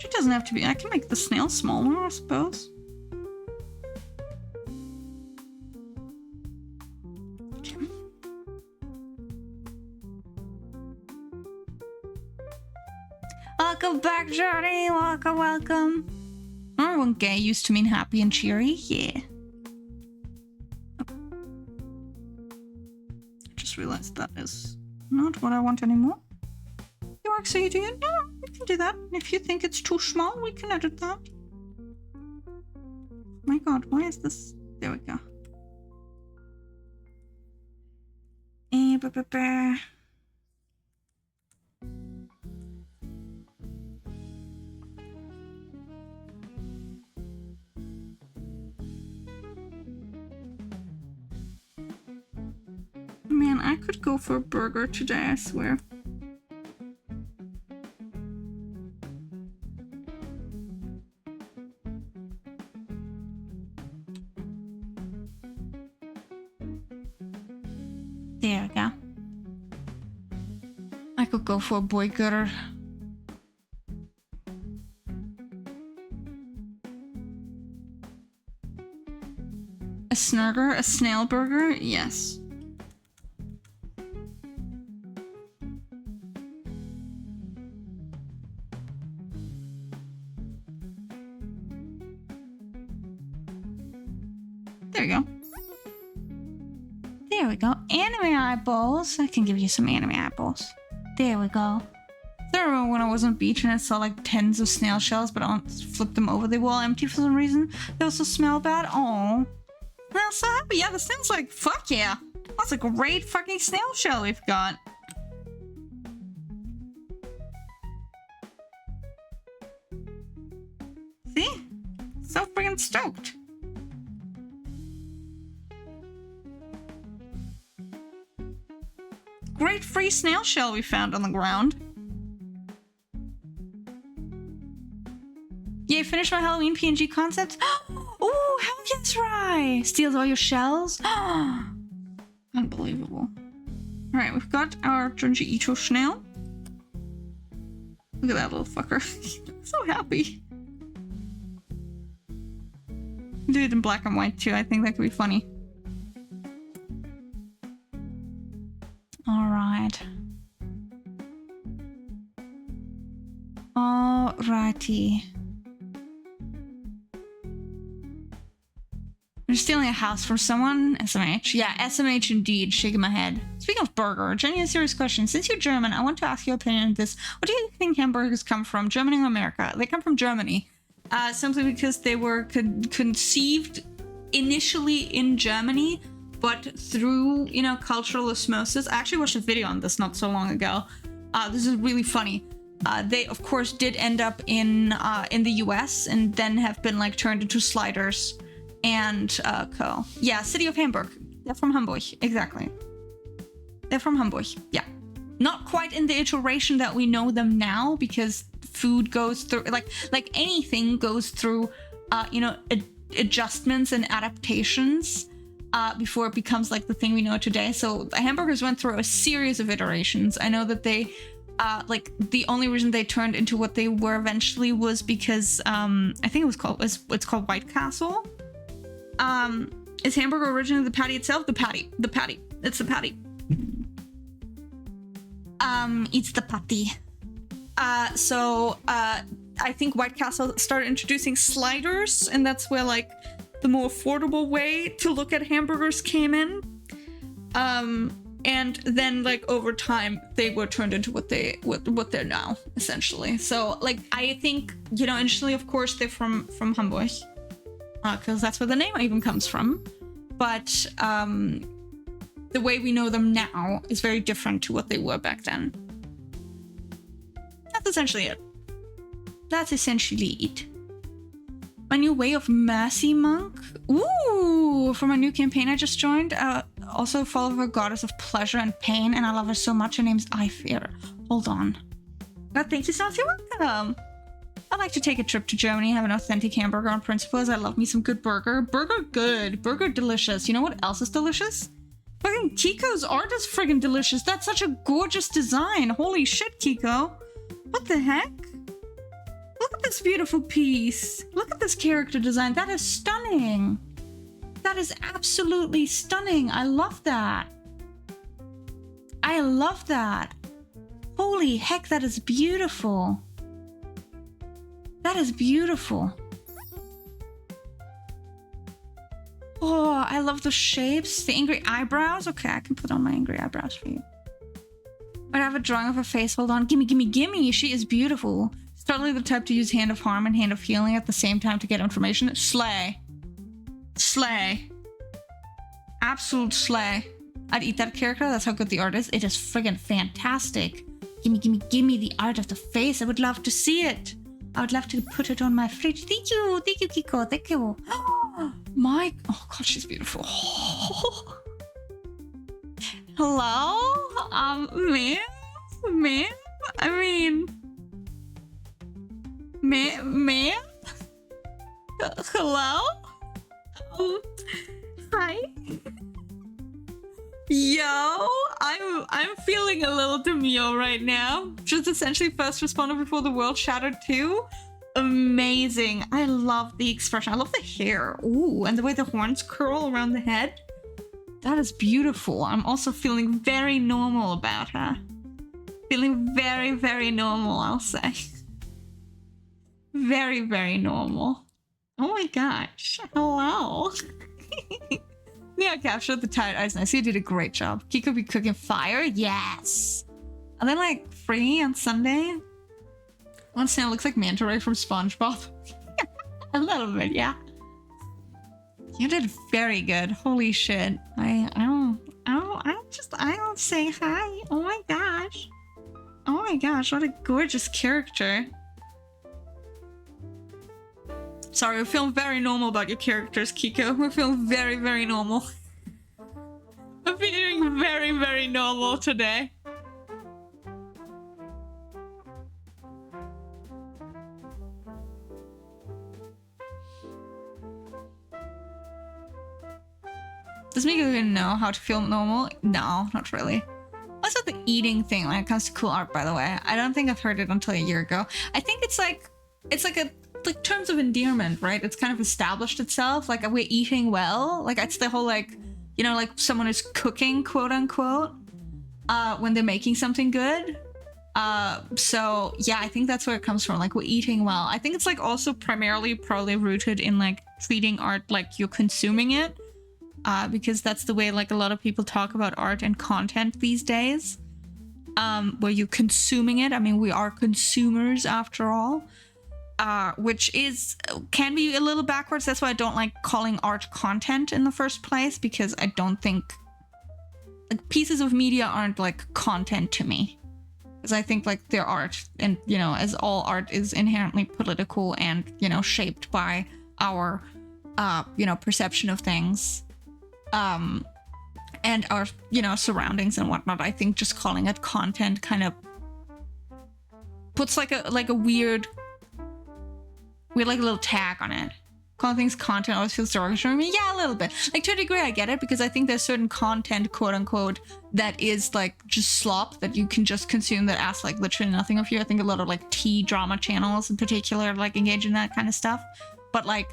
She doesn't have to be. I can make the snail smaller, I suppose. Okay. Welcome back, Johnny. Welcome, welcome. Remember when gay used to mean happy and cheery? Yeah. Realize that is not what I want anymore. You actually do it? Yeah, we can do that. If you think it's too small, we can edit that. Oh my god, why is this? There we go. Man, I could go for a burger today, I swear. There we go. I could go for a burger. A snurger? A snail burger? Yes. There we go. There we go. Anime eyeballs. I can give you some anime eyeballs. There we go. I remember when I was on beach and I saw like tens of snail shells, but I don't flip them over. They were all empty for some reason. They also smell bad. Oh. I'm so happy. Yeah, this thing's like, fuck yeah. That's a great fucking snail shell we've got. See? So friggin' stoked. Great free snail shell we found on the ground. Yay, finished my Halloween PNG concept. Oh, hell yes, right. Steals all your shells. Unbelievable. Alright, we've got our Junji Ito snail. Look at that little fucker. So happy. Do it in black and white too. I think that could be funny. Alright. Alrighty. You're stealing a house from someone? SMH. Yeah, SMH indeed. Shaking my head. Speaking of burger, genuine serious question. Since you're German, I want to ask your opinion on this. What do you think hamburgers come from? Germany or America? They come from Germany. Simply because they were conceived initially in Germany, but through, you know, cultural osmosis. I actually watched a video on this not so long ago. This is really funny. They, of course, did end up in the US and then have been, like, turned into sliders and co. Yeah, city of Hamburg. They're from Hamburg. Exactly. They're from Hamburg. Yeah. Not quite in the iteration that we know them now, because food goes through, like anything goes through, you know, adjustments and adaptations before it becomes like the thing we know today. So the hamburgers went through a series of iterations. I know that they, like the only reason they turned into what they were eventually was because I think it's called White Castle. Is hamburger originally the patty itself? The patty. It's the patty. It's the patty. So I think White Castle started introducing sliders, and that's where like the more affordable way to look at hamburgers came in. And then like over time they were turned into what they're now, essentially. So like I think, you know, initially of course they're from Hamburg, because that's where the name even comes from. But the way we know them now is very different to what they were back then. That's essentially it. That's essentially it. My new way of mercy monk. Ooh, for my new campaign I just joined. Also follow a goddess of pleasure and pain, and I love her so much. Her name's Ifir. Hold on. God, thank you so much. You're welcome. I'd like to take a trip to Germany, have an authentic hamburger on principle, as I love me some good burger. Burger good. Burger delicious. You know what else is delicious? Fucking Kiko's art is friggin' delicious. That's such a gorgeous design. Holy shit, Kiko. What the heck? Look at this beautiful piece. Look at this character design. That is stunning. That is absolutely stunning. I love that. I love that. Holy heck, that is beautiful. That is beautiful. Oh, I love the shapes. The angry eyebrows. Okay, I can put on my angry eyebrows for you. I have a drawing of her face. Hold on. Gimme, gimme, gimme. She is beautiful. She's totally the type to use Hand of Harm and Hand of Healing at the same time to get information. Slay. Slay. Absolute slay. I'd eat that character. That's how good the art is. It is friggin' fantastic. Give me the art of the face. I would love to see it. I would love to put it on my fridge. Thank you, Kiko. Thank you. Oh god, she's beautiful. Hello, ma'am. I mean, ma'am. Hello. Hi. Yo, I'm feeling a little demure right now. Just essentially first responder before the world shattered too. Amazing. I love the expression. I love the hair. Ooh, and the way the horns curl around the head. That is beautiful. I'm also feeling very normal about her. Feeling very, very normal, I'll say. Very, very normal. Oh my gosh. Hello. Yeah, I captured the tired eyes. Nice. You did a great job. Kiko be cooking fire? Yes. Are they like free on Sunday? Honestly, it looks like Manta Ray from SpongeBob. A little bit, yeah. You did very good. Holy shit. I don't say hi. Oh my gosh. Oh my gosh, what a gorgeous character. Sorry, we're feeling very normal about your characters, Kiko. We're feeling very, very normal. I'm feeling very, very normal today. Does Miko even know how to feel normal? No, not really. Also the eating thing when it comes to cool art, by the way. I don't think I've heard it until a year ago. I think it's like terms of endearment, right? It's kind of established itself. Like, we're eating well. Like, it's the whole, like, you know, like someone is cooking, quote unquote, when they're making something good. So yeah, I think that's where it comes from. Like, we're eating well. I think it's like also primarily probably rooted in like treating art like you're consuming it. Because that's the way like a lot of people talk about art and content these days. Where you're consuming it. I mean, we are consumers after all. Which can be a little backwards. That's why I don't like calling art content in the first place, because I don't think like pieces of media aren't like content to me, because I think like they're art, and you know, as all art is inherently political and, you know, shaped by our you know, perception of things and our, you know, surroundings and whatnot. I think just calling it content kind of puts like a weird like a little tag on it. Calling things content always feels derogatory to me. Yeah, a little bit. Like, to a degree, I get it, because I think there's certain content, quote unquote, that is like just slop that you can just consume that asks like literally nothing of you. I think a lot of like tea drama channels in particular like engage in that kind of stuff. But like,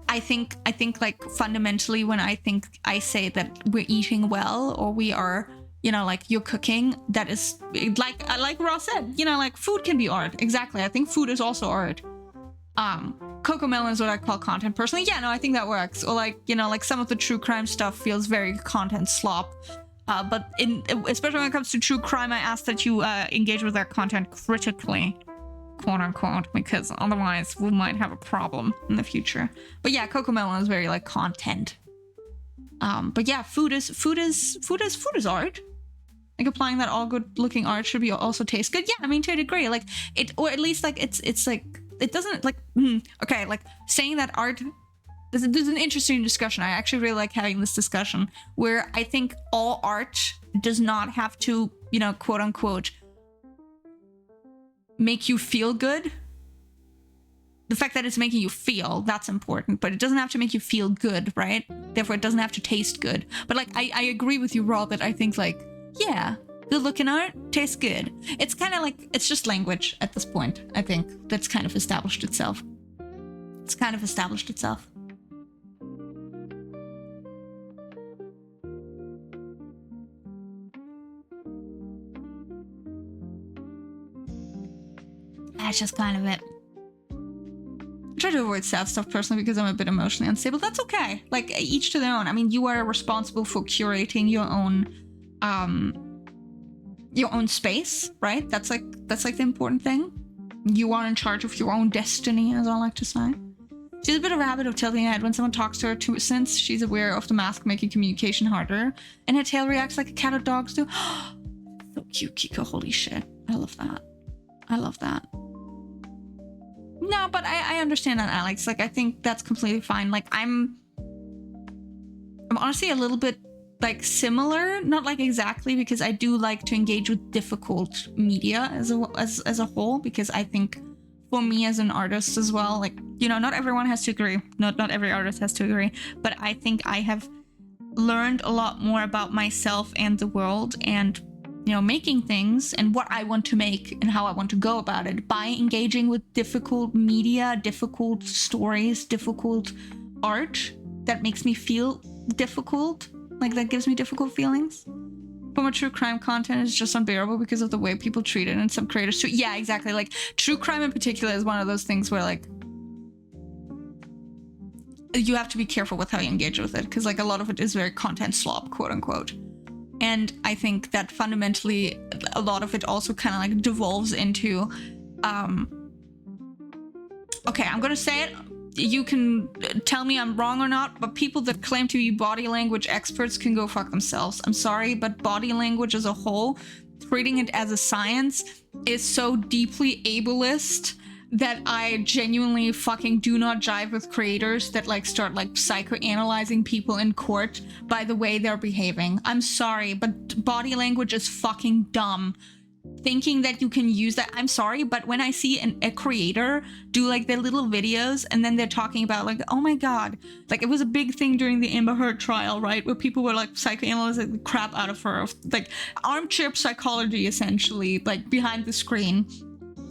I think like fundamentally when I say that we're eating well, or we are, you know, like you're cooking, that is like Ross said, you know, like food can be art. Exactly. I think food is also art. Cocomelon is what I call content personally. Yeah, no, I think that works. Or like, you know, like some of the true crime stuff feels very content slop. But especially when it comes to true crime, I ask that you engage with that content critically, quote unquote, because otherwise we might have a problem in the future. But yeah, Cocomelon is very like content. But yeah, food is art. Like, applying that all good looking art should be also taste good. Yeah, I mean, to a degree, like it, or at least like it's like, it doesn't like, okay, like saying that art, there's an interesting discussion. I actually really like having this discussion, where I think all art does not have to, you know, quote unquote, make you feel good. The fact that it's making you feel, that's important, but it doesn't have to make you feel good, right? Therefore, it doesn't have to taste good. But like, I agree with you, Rob, that I think like, yeah, good looking art tastes good. It's kind of like, it's just language at this point, I think. That's kind of established itself. It's kind of established itself. That's just kind of it. I try to avoid sad stuff personally because I'm a bit emotionally unstable. That's okay. Like, each to their own. I mean, you are responsible for curating your own space, right? That's like the important thing. You are in charge of your own destiny, as I like to say. She's a bit of a habit of tilting her head when someone talks to her too, since she's aware of the mask making communication harder. And her tail reacts like a cat or dogs do. So cute, Kiko. Holy shit. I love that. I love that. No, but I understand that, Alex. Like, I think that's completely fine. Like, I'm honestly a little bit, like, similar. Not, like, exactly, because I do like to engage with difficult media as a whole, because I think for me as an artist as well, like, you know, not everyone has to agree. Not every artist has to agree. But I think I have learned a lot more about myself and the world and, you know, making things and what I want to make and how I want to go about it by engaging with difficult media, difficult stories, difficult art that makes me feel difficult, like that gives me difficult feelings. Former true crime content is just unbearable because of the way people treat it, and some creators too. Yeah, exactly. Like, true crime in particular is one of those things where, like, you have to be careful with how you engage with it, because, like, a lot of it is very content slop, quote unquote. And I think that fundamentally a lot of it also kind of like devolves into, okay, I'm gonna say it. You can tell me I'm wrong or not, but people that claim to be body language experts can go fuck themselves. I'm sorry, but body language as a whole, treating it as a science, is so deeply ableist that I genuinely fucking do not jive with creators that like start like psychoanalyzing people in court by the way they're behaving. I'm sorry, but body language is fucking dumb. Thinking that you can use that, I'm sorry, but when I see a creator do like their little videos and then they're talking about like, oh my god, like it was a big thing during the Amber Heard trial, right, where people were like psychoanalyzing the crap out of her, like armchair psychology essentially, like behind the screen,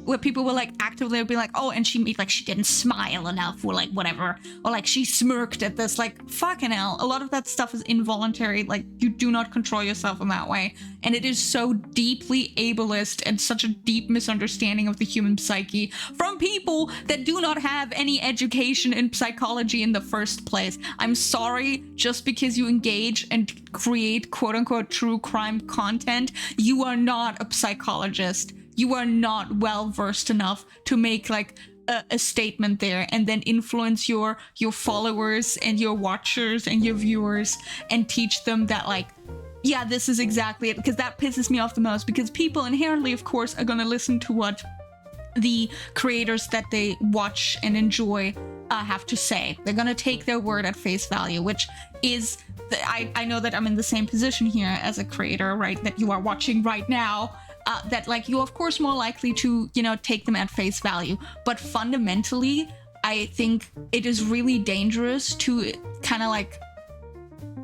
where people were like actively be like, oh, and she didn't smile enough, or like whatever, or like she smirked at this, like fucking hell. A lot of that stuff is involuntary. Like, you do not control yourself in that way, and it is so deeply ableist and such a deep misunderstanding of the human psyche from people that do not have any education in psychology in the first place. I'm sorry, just because you engage and create quote unquote true crime content, you are not a psychologist. You are not well versed enough to make like a statement there and then influence your followers and your watchers and your viewers and teach them that like, yeah, this is exactly it, because that pisses me off the most, because people inherently, of course, are going to listen to what the creators that they watch and enjoy have to say. They're going to take their word at face value, which is, I know that I'm in the same position here as a creator, right, that you are watching right now. That like you're of course more likely to, you know, take them at face value. But fundamentally, I think it is really dangerous to kind of like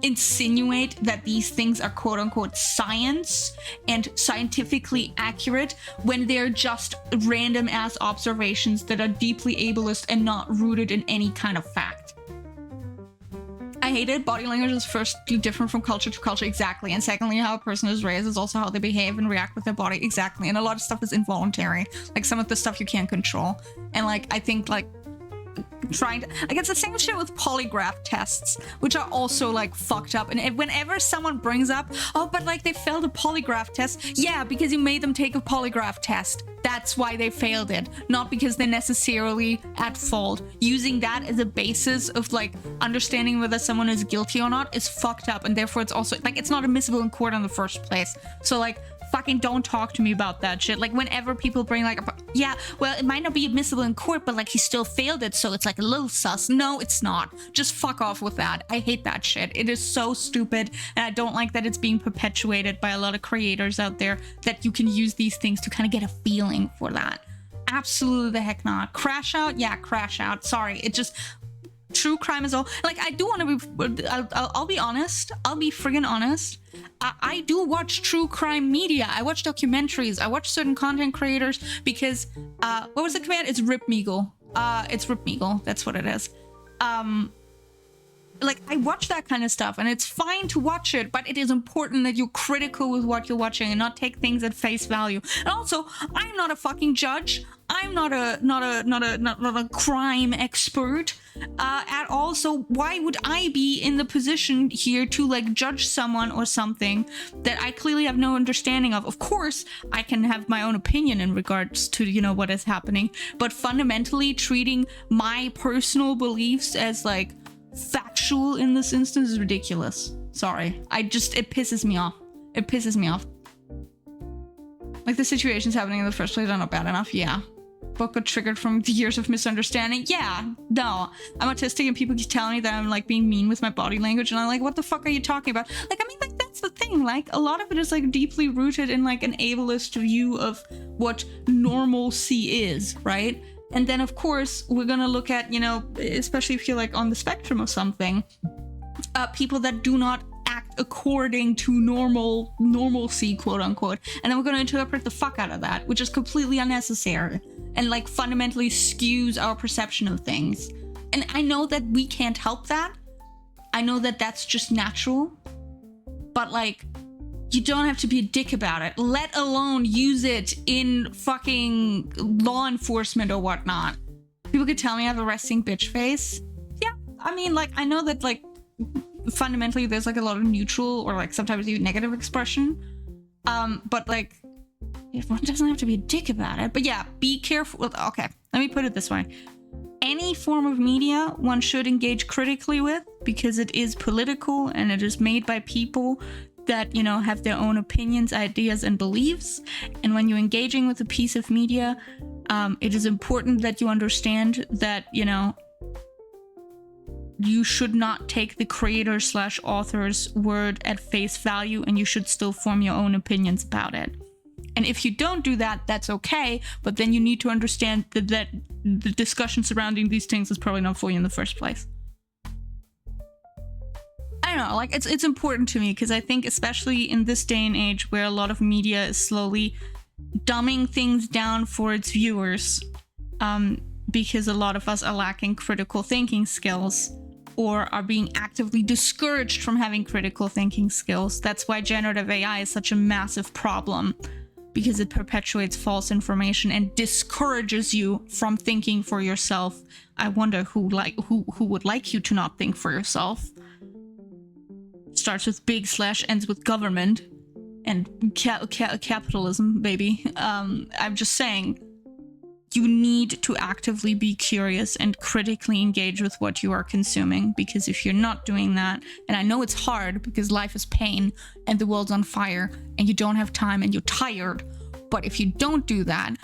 insinuate that these things are quote unquote science and scientifically accurate when they're just random ass observations that are deeply ableist and not rooted in any kind of fact. I hate it. Body language is firstly different from culture to culture, exactly. And secondly, how a person is raised is also how they behave and react with their body, exactly. And a lot of stuff is involuntary. Like some of the stuff you can't control. And like, I think like trying to, like, it's the same shit with polygraph tests, which are also like fucked up. And whenever someone brings up, oh, but like they failed a polygraph test, yeah, because you made them take a polygraph test. That's why they failed it, not because they're necessarily at fault. Using that as a basis of like understanding whether someone is guilty or not is fucked up, and therefore it's also like it's not admissible in court in the first place. So like, fucking don't talk to me about that shit. Like whenever people bring like, yeah, well, it might not be admissible in court, but like he still failed it, so it's like a little sus. No, it's not. Just fuck off with that. I hate that shit. It is so stupid, and I don't like that it's being perpetuated by a lot of creators out there that you can use these things to kind of get a feeling for that. Absolutely the heck not. Crash out? Yeah, crash out. Sorry. It just... True crime is all like, I do want to be, I'll be honest, I'll be friggin' honest. I do watch true crime media. I watch documentaries. I watch certain content creators because what was the command? It's Rip Meagle. It's Rip Meagle. That's what it is. like, I watch that kind of stuff, and it's fine to watch it, but it is important that you're critical with what you're watching and not take things at face value. And also, I'm not a fucking judge. I'm not a crime expert at all. So why would I be in the position here to like judge someone or something that I clearly have no understanding of? Of course, I can have my own opinion in regards to, you know, what is happening, but fundamentally treating my personal beliefs as like factual in this instance is ridiculous. Sorry. It pisses me off. It pisses me off. Like, the situations happening in the first place are not bad enough. Yeah. Book got triggered from the years of misunderstanding. Yeah. No. I'm autistic and people keep telling me that I'm like being mean with my body language, and I'm like, what the fuck are you talking about? Like, I mean, like, that's the thing. Like, a lot of it is like deeply rooted in like an ableist view of what normalcy is, right? And then of course we're gonna look at, you know, especially if you're like on the spectrum of something, people that do not act according to normalcy, quote unquote, and then we're going to interpret the fuck out of that, which is completely unnecessary and like fundamentally skews our perception of things. And I know that we can't help that. I know that that's just natural, but like, you don't have to be a dick about it, let alone use it in fucking law enforcement or whatnot. People could tell me I have a resting bitch face. Yeah, I mean, like, I know that like fundamentally there's like a lot of neutral or like sometimes even negative expression, but like, everyone doesn't have to be a dick about it. But yeah, be careful. Okay, let me put it this way. Any form of media one should engage critically with, because it is political and it is made by people that, you know, have their own opinions, ideas, and beliefs. And when you're engaging with a piece of media, it is important that you understand that, you know, you should not take the creator/author's word at face value, and you should still form your own opinions about it. And if you don't do that, that's okay, but then you need to understand that the discussion surrounding these things is probably not for you in the first place. I don't know, like, it's important to me, because I think especially in this day and age where a lot of media is slowly dumbing things down for its viewers, because a lot of us are lacking critical thinking skills or are being actively discouraged from having critical thinking skills. That's why generative AI is such a massive problem, because it perpetuates false information and discourages you from thinking for yourself. I wonder who would like you to not think for yourself. Starts with big / ends with government and capitalism, baby. I'm just saying, you need to actively be curious and critically engage with what you are consuming, because if you're not doing that, and I know it's hard because life is pain and the world's on fire and you don't have time and you're tired, but if you don't do that,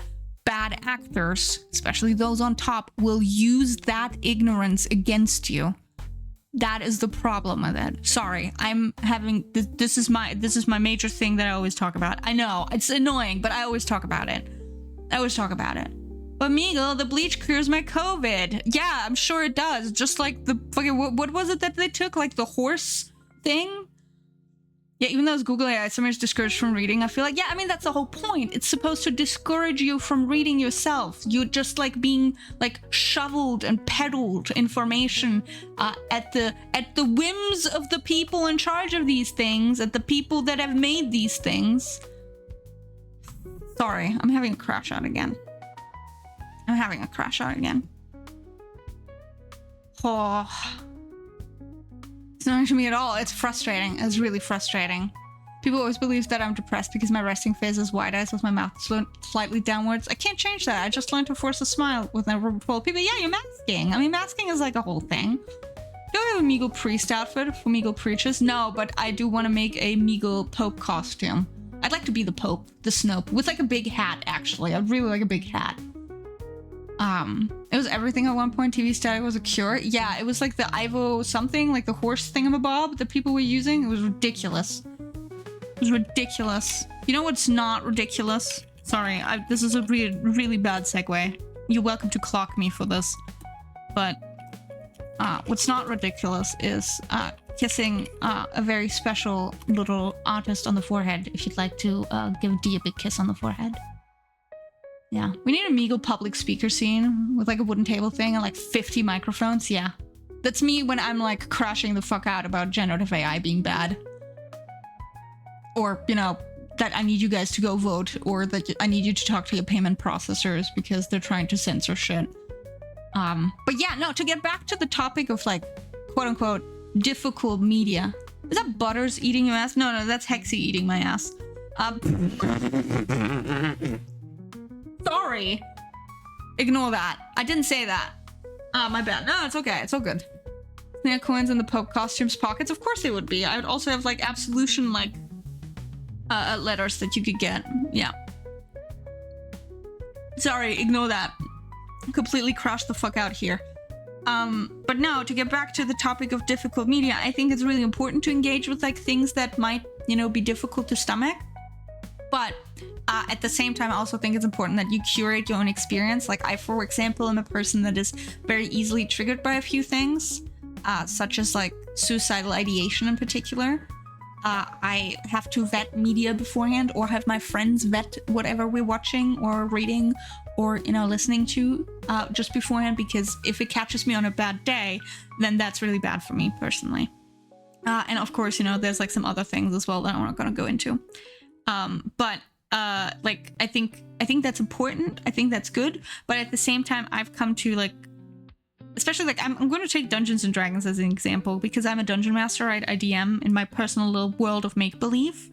bad actors, especially those on top, will use that ignorance against you. That is the problem with it. Sorry, I'm having this is my major thing that I always talk about. I know it's annoying, but I always talk about it. But Meagle, the bleach cures my COVID. Yeah, I'm sure it does. Just like the fucking, what was it that they took? Like the horse thing? Yeah, even though it's Google AI, somebody's discouraged from reading. I feel like, yeah, I mean, that's the whole point. It's supposed to discourage you from reading yourself. You're just like being like shoveled and peddled information at the whims of the people in charge of these things, at the people that have made these things. Sorry, I'm having a crash out again. Oh. It's not to me at all. It's frustrating. It's really frustrating. People always believe that I'm depressed because my resting face is wide eyes with my mouth slightly downwards. I can't change that. I just learned to force a smile with a room full of people. Yeah, you're masking. I mean, masking is like a whole thing. Do I have a Meagle priest outfit for Meagle preachers? No, but I do want to make a Meagle Pope costume. I'd like to be the Pope, the Snope, with like a big hat, actually. I'd really like a big hat. It was everything at one point. TV static was a cure. Yeah, it was like the Ivo something, like the horse thingamabob that people were using. It was ridiculous. You know what's not ridiculous? Sorry, this is a really bad segue. You're welcome to clock me for this. But what's not ridiculous is kissing a very special little artist on the forehead. If you'd like to give D a big kiss on the forehead. Yeah, we need a Meagle public speaker scene with like a wooden table thing and like 50 microphones. Yeah, That's me when I'm like crashing the fuck out about generative AI being bad. Or, you know, that I need you guys to go vote, or that I need you to talk to your payment processors because they're trying to censor shit. But yeah, no, to get back to the topic of like, quote unquote, difficult media. Is that Butters eating your ass? No, that's Hexy eating my ass. Sorry. Ignore that. I didn't say that. My bad. No, it's okay. It's all good. Snail coins in the Pope costumes pockets? Of course they would be. I would also have like absolution like letters that you could get. Yeah. Sorry, ignore that. Completely crashed the fuck out here. But no, to get back to the topic of difficult media, I think it's really important to engage with like things that might, you know, be difficult to stomach. But at the same time, I also think it's important that you curate your own experience. Like I, for example, am a person that is very easily triggered by a few things, such as like suicidal ideation in particular. I have to vet media beforehand, or have my friends vet whatever we're watching or reading or, you know, listening to just beforehand, because if it catches me on a bad day, then that's really bad for me personally. And of course, you know, there's like some other things as well that I'm not going to go into. But like, I think that's important. I think that's good. But at the same time, I've come to like, especially like, I'm going to take Dungeons and Dragons as an example, because I'm a dungeon master. I DM in my personal little world of make-believe.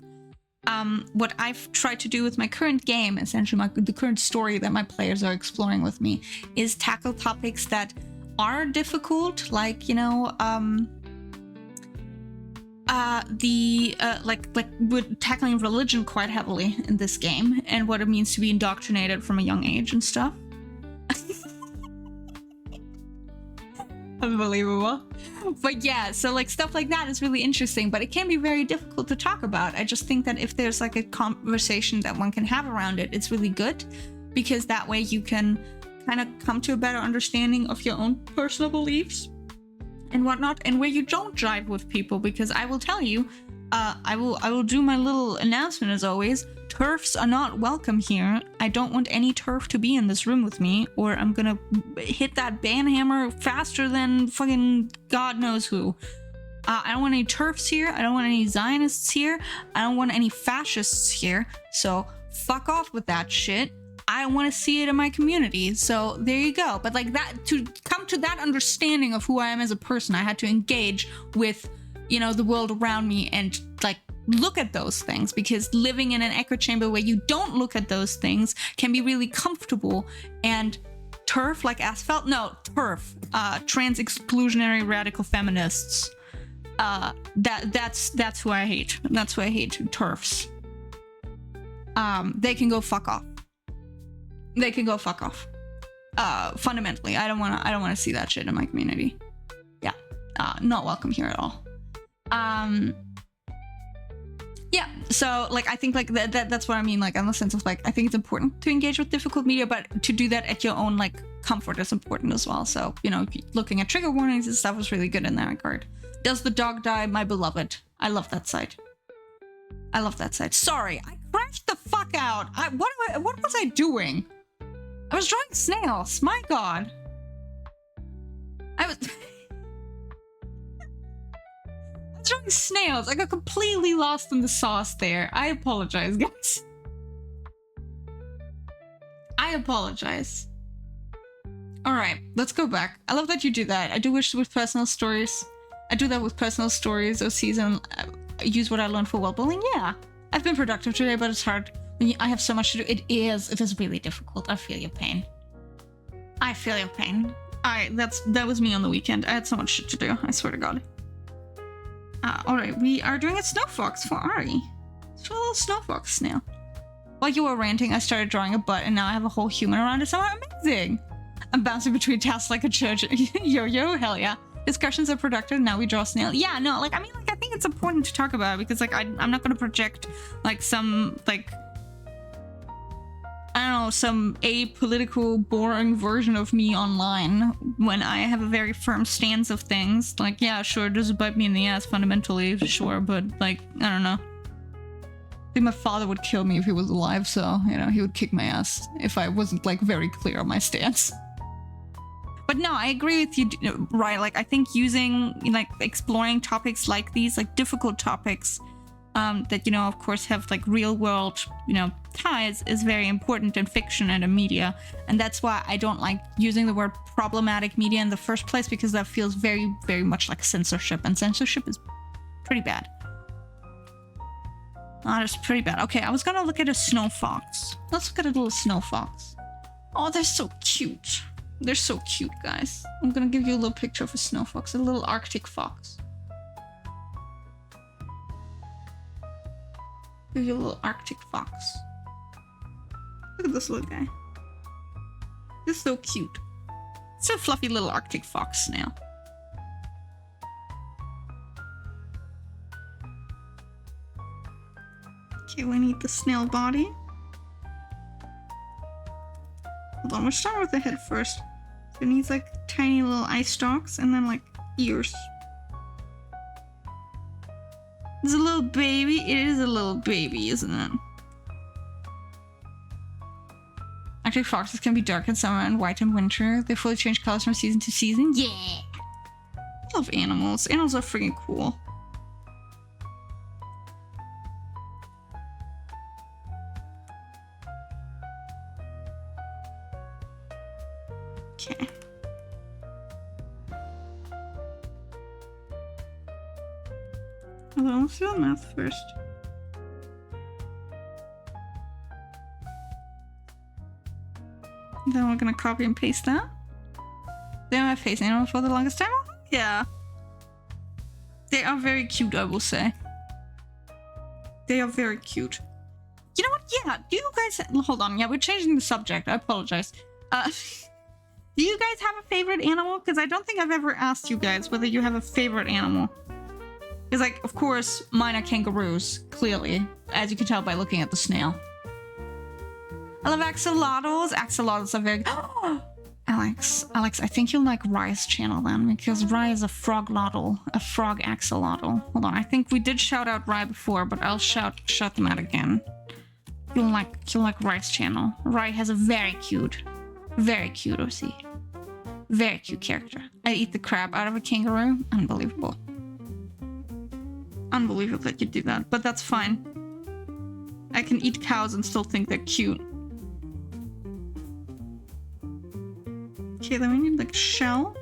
What I've tried to do with my current game, essentially the current story that my players are exploring with me, is tackle topics that are difficult, like, you know, like we're tackling religion quite heavily in this game, and what it means to be indoctrinated from a young age and stuff. Unbelievable. But yeah, so like stuff like that is really interesting, but it can be very difficult to talk about. I just think that if there's like a conversation that one can have around it, it's really good, because that way you can kind of come to a better understanding of your own personal beliefs and whatnot, and where you don't jive with people. Because I will tell you, I will do my little announcement as always. TERFs are not welcome here. I don't want any TERF to be in this room with me, or I'm gonna hit that ban hammer faster than fucking God knows who. I don't want any TERFs here. I don't want any Zionists here. I don't want any fascists here. So fuck off with that shit. I don't want to see it in my community. So there you go. But like that, to come to that understanding of who I am as a person, I had to engage with, you know, the world around me and like look at those things, because living in an echo chamber where you don't look at those things can be really comfortable. And TERF, like asphalt, no, TERF, trans exclusionary radical feminists, that's who I hate. That's who I hate, TERFs. They can go fuck off. They can go fuck off. Fundamentally, I don't want to see that shit in my community. Yeah, not welcome here at all. Yeah, so like I think like that's what I mean, like in the sense of like I think it's important to engage with difficult media, but to do that at your own like comfort is important as well. So, you know, looking at trigger warnings and stuff was really good in that regard. Does the dog die, my beloved? I love that site. I love that site. Sorry, I crashed the fuck out. What was I doing? I was drawing snails. My God. I was drawing snails. I got completely lost in the sauce there. I apologize, guys. I apologize. All right, let's go back. I love that you do that. I do wish with personal stories. I do that with personal stories or season. Use what I learned for well-being. Yeah, I've been productive today, but it's hard. I have so much to do. It is really difficult. I feel your pain. I feel your pain. That was me on the weekend. I had so much shit to do. I swear to God. All right, we are doing a snow fox for Ari. It's a little snow fox snail. While you were ranting, I started drawing a butt, and now I have a whole human around it. So amazing! I'm bouncing between tasks like a church. Yo, hell yeah. Discussions are productive. Now we draw a snail. Yeah, no, like I mean, like I think it's important to talk about it, because like I'm not gonna project like some like I don't know, some apolitical, boring version of me online when I have a very firm stance of things. Like, yeah, sure, does it bite me in the ass fundamentally? Sure, but like, I don't know. I think my father would kill me if he was alive, so, you know, he would kick my ass if I wasn't like very clear on my stance. But no, I agree with you, right? Like, I think using, like, exploring topics like these, like difficult topics, that, you know, of course have like real world, you know, ties is very important in fiction and in media. And that's why I don't like using the word problematic media in the first place, because that feels very, very much like censorship, and censorship is pretty bad. That is pretty bad. Okay, I was gonna look at a snow fox. Let's look at a little snow fox. Oh, they're so cute. They're so cute, guys. I'm gonna give you a little picture of a snow fox, a little Arctic fox. Give you a little Arctic fox. Look at this little guy. He's so cute. It's a fluffy little Arctic fox snail. Okay, we need the snail body. Hold on, we'll start with the head first. So it needs like tiny little eye stalks and then like ears. It's a little baby. It is a little baby, isn't it? Arctic foxes can be dark in summer and white in winter. They fully change colors from season to season. Yeah! I love animals. Animals are freaking cool. Okay. Hold on, let's do the math first. Then we're gonna copy and paste that. They are my face animal for the longest time. Yeah. They are very cute, I will say. They are very cute. You know what? Yeah, do you guys... Hold on, yeah, we're changing the subject. I apologize. Do you guys have a favorite animal? Because I don't think I've ever asked you guys whether you have a favorite animal. Because, like, of course, mine are kangaroos, clearly, as you can tell by looking at the snail. I love axolotls. Axolotls are very... Alex, I think you'll like Rye's channel then, because Rye is a froglotl, a frog axolotl. Hold on, I think we did shout out Rye before, but I'll shout them out again. You'll like Rye's channel. Rye has a very cute OC. Very cute character. I eat the crap out of a kangaroo. Unbelievable. Unbelievable that you do that, but that's fine. I can eat cows and still think they're cute. Okay, then we need like shell.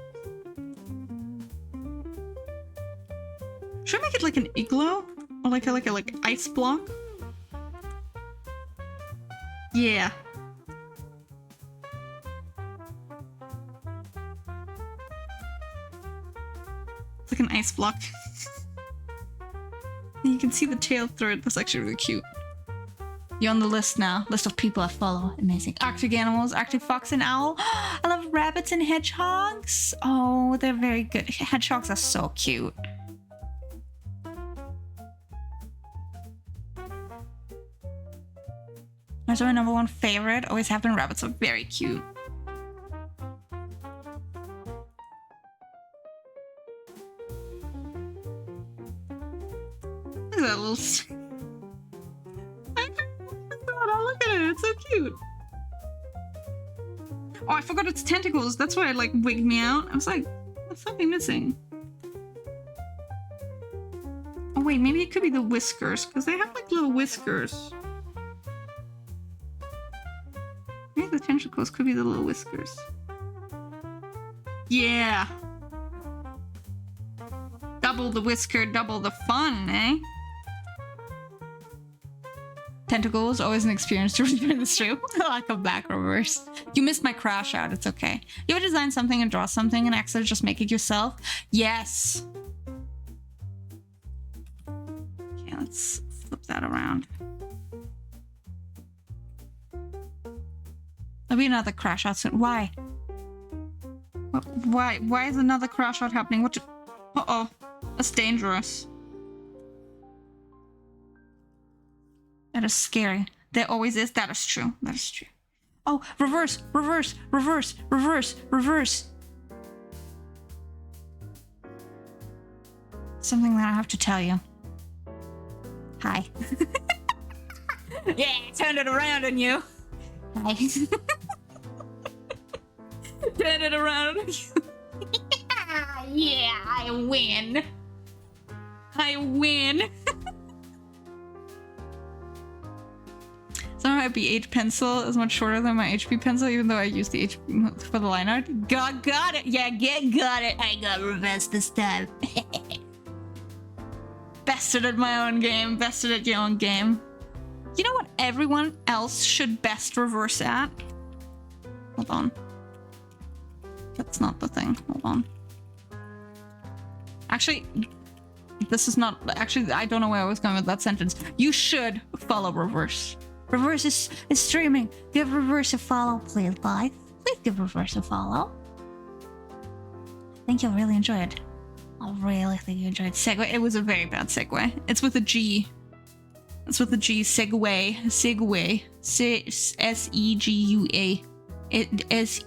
Should I make it like an igloo? Or like a ice block? Yeah. It's like an ice block. And you can see the tail through it. That's actually really cute. You're on the list now. List of people I follow. Amazing. Arctic animals, Arctic fox and owl. I love rabbits and hedgehogs. Oh, they're very good. Hedgehogs are so cute. That's my number one favorite. Always have been. Rabbits are very cute. Look at that little... Look at it, it's so cute. Oh, I forgot its tentacles. That's why it like wigged me out. I was like, what's something missing? Oh wait, maybe it could be the whiskers, because they have like little whiskers. Maybe the tentacles could be the little whiskers. Yeah. Double the whisker, double the fun, eh? Tentacles, always an experience to return the stream. I'll come back, reverse. You missed my crash out, it's okay. You ever design something and draw something and actually just make it yourself? Yes. Okay, let's flip that around. There'll be another crash out soon. Why? Why is another crash out happening? What? Uh-oh. That's dangerous. That is scary. There always is. That is true. That is true. Oh, reverse, reverse, reverse, reverse, reverse. Something that I have to tell you. Hi. Yeah, turned it around on you. Hi. spin it around. Yeah, I win. I win. Somehow my B8 pencil is much shorter than my HP pencil, even though I use the HP for the line art. Got it. Yeah, got it. I got reverse this time. Bested at my own game. Bested at your own game. You know what everyone else should best reverse at? Hold on. That's not the thing. Hold on. Actually, this is not... Actually, I don't know where I was going with that sentence. You should follow Reverse. Reverse is streaming. Give Reverse a follow, please, guys. Please give Reverse a follow. I think you'll really enjoy it. I really think you enjoyed Segway. It was a very bad segue. It's with a G. It's with a G. Segway. Segway. S-E-G-U-A. It's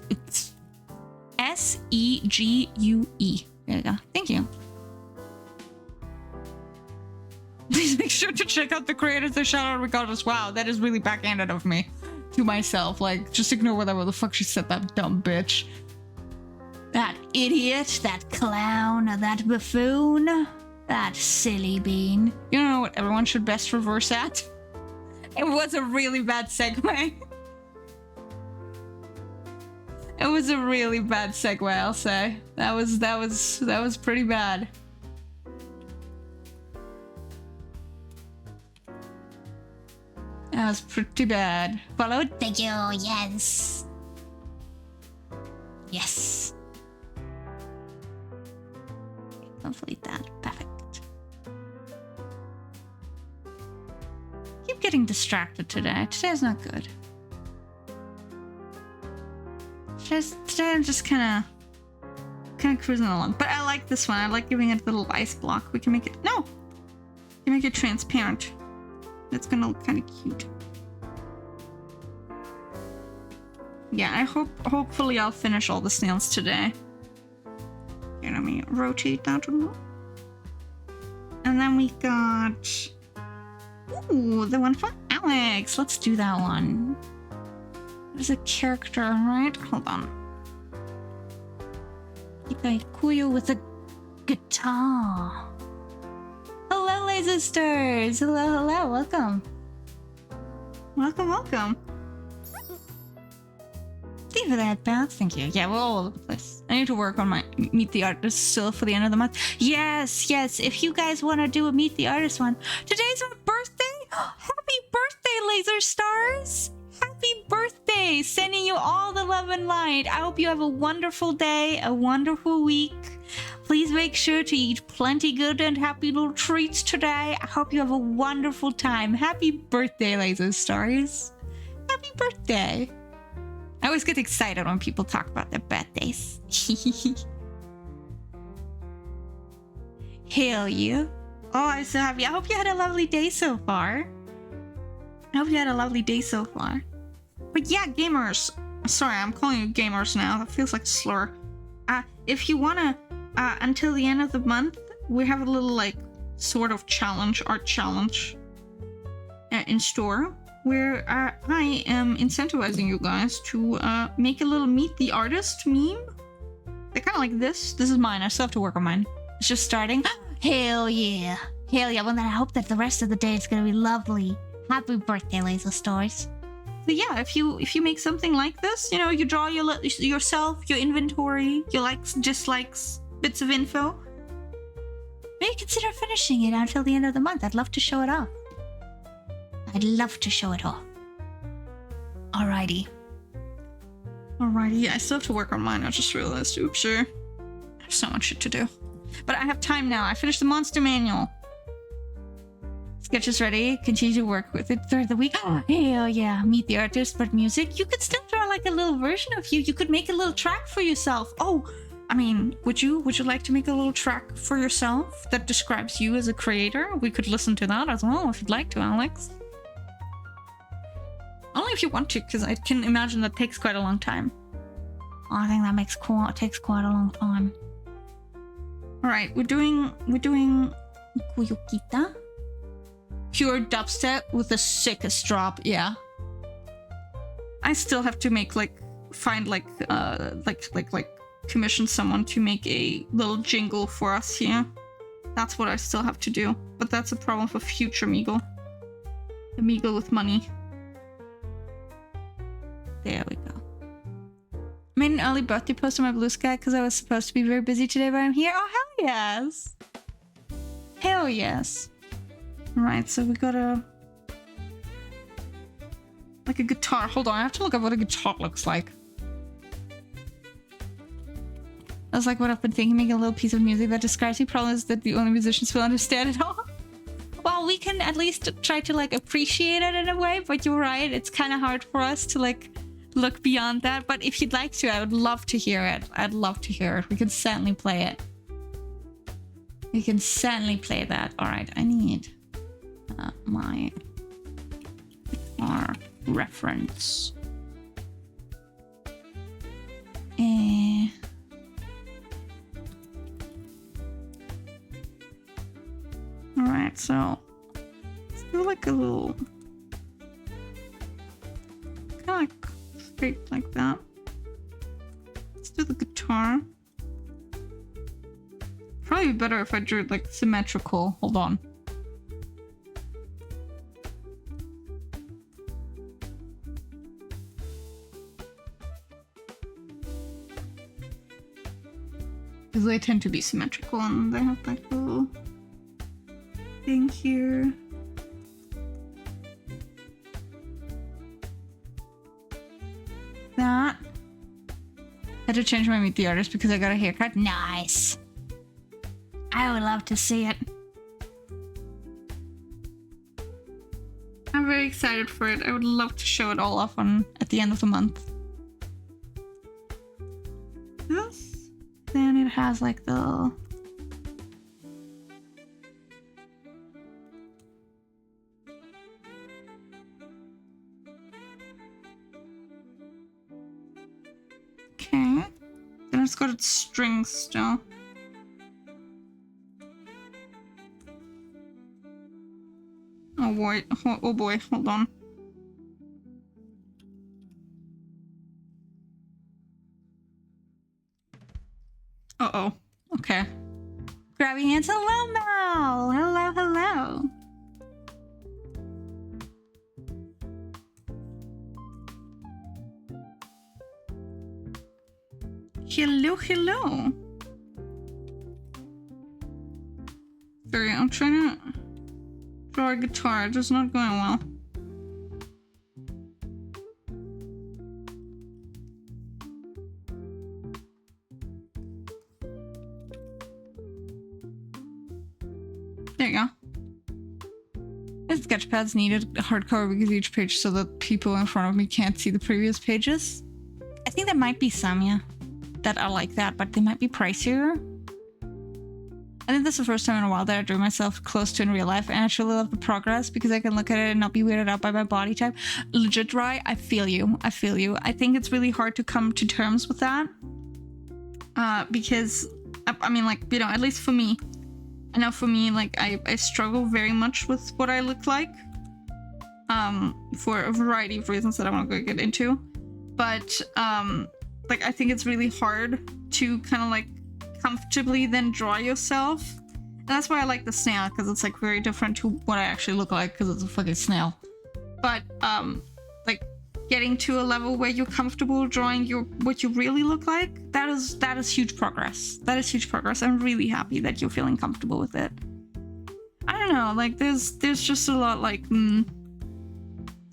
S-E-G-U-E. There you go. Thank you. Please make sure to check out the creators that shout out regardless. Wow, that is really backhanded of me to myself. Like, just ignore whatever the fuck she said, that dumb bitch. That idiot, that clown, that buffoon, that silly bean. You don't know what everyone should best reverse at? It was a really bad segue. It was a really bad segue, I'll say. That was pretty bad. That was pretty bad. Followed? Thank you, yes. Yes. Complete that. Perfect. Keep getting distracted today. Today's not good. Today I'm just kind of cruising along. But I like this one. I like giving it a little ice block. We can make it... No! We can make it transparent. It's gonna look kind of cute. Yeah, hopefully I'll finish all the snails today. Here, let me rotate that a little. And then we got... Ooh, the one for Alex. Let's do that one. There's a character, right? Hold on. Kuyo with a guitar. Hello, Laser Stars! Hello, welcome. Welcome. Thank you for that, Beth. Thank you. Yeah, we're all over the place. I need to work on my Meet the Artist still for the end of the month. Yes. If you guys want to do a Meet the Artist one. Today's my birthday! Happy birthday, Laser Stars! Happy birthday! Sending you all the love and light. I hope you have a wonderful day, a wonderful week. Please make sure to eat plenty good and happy little treats today. I hope you have a wonderful time. Happy birthday, Laser Stars. Happy birthday. I always get excited when people talk about their birthdays. Hell yeah. Oh, I'm so happy. I hope you had a lovely day so far. But yeah, gamers. Sorry, I'm calling you gamers now. That feels like a slur. If you wanna, until the end of the month, we have a little, like, sort of challenge, art challenge in store, where I am incentivizing you guys to make a little Meet the Artist meme. They're kind of like this. This is mine. I still have to work on mine. It's just starting. Hell yeah. Well, then I hope that the rest of the day is going to be lovely. Happy birthday, Laser Stars. So yeah, if you make something like this, you know, you draw yourself, your inventory, your likes, dislikes, bits of info, maybe consider finishing it until the end of the month. I'd love to show it off. Alrighty, I still have to work on mine. I just realized. Oops, sure. I have so much shit to do. But I have time now. I finished the monster manual. Sketches ready. Continue to work with it throughout the week. Hell yeah. Meet the Artist, but music. You could still draw like a little version of you. You could make a little track for yourself. Oh, I mean, would you like to make a little track for yourself that describes you as a creator? We could listen to that as well if you'd like to, Alex. Only if you want to, because I can imagine that takes quite a long time. I think that takes quite a long time. Alright, we're doing Kuyokita. Pure dubstep with the sickest drop, yeah. I still have to make like find like commission someone to make a little jingle for us here. That's what I still have to do, but that's a problem for future Meagle. The Meagle with money. There we go. Made an early birthday post on my Blue Sky because I was supposed to be very busy today, but I'm here. Oh, hell yes! Hell yes! Right, so we got like a guitar. Hold on, I have to look up what a guitar looks like. That's like what I've been thinking, making a little piece of music that describes the problems that the only musicians will understand at all. Well, we can at least try to like appreciate it in a way, but you're right, it's kind of hard for us to like look beyond that. But if you'd like to, I would love to hear it. I'd love to hear it. We can certainly play it. We can certainly play that. All right, I need my guitar reference. Alright, so let's do like a little kind of like straight like that. Let's do the guitar. Probably better if I drew it like symmetrical. Hold on. Because they tend to be symmetrical and they have like a little thing here. That. I had to change my Meet the Artist because I got a haircut. Nice. I would love to see it. I'm very excited for it. I would love to show it all off at the end of the month. This. Then it has like the okay. Then it's got its strings still. Oh boy, oh boy, hold on. Uh-oh. Okay. Grab your hands. Hello, Mel! Hello, hello. Hello, hello. Sorry, I'm trying to draw a guitar. It's just not going well. There you go. This sketchpad's needed hardcover because each page so that people in front of me can't see the previous pages. I think there might be some, yeah, that are like that, but they might be pricier. I think this is the first time in a while that I drew myself close to in real life, and I actually love the progress because I can look at it and not be weirded out by my body type. Legit, Rye, I feel you. I feel you. I think it's really hard to come to terms with that. Because, I mean, like, you know, at least for me, I know for me, like, I struggle very much with what I look like. For a variety of reasons that I'm not going to get into. But, like, I think it's really hard to kind of, like, comfortably then draw yourself. And that's why I like the snail, because it's like very different to what I actually look like, because it's a fucking snail. But like getting to a level where you're comfortable drawing what you really look like, that is huge progress. That is huge progress. I'm really happy that you're feeling comfortable with it. I don't know, like there's just a lot like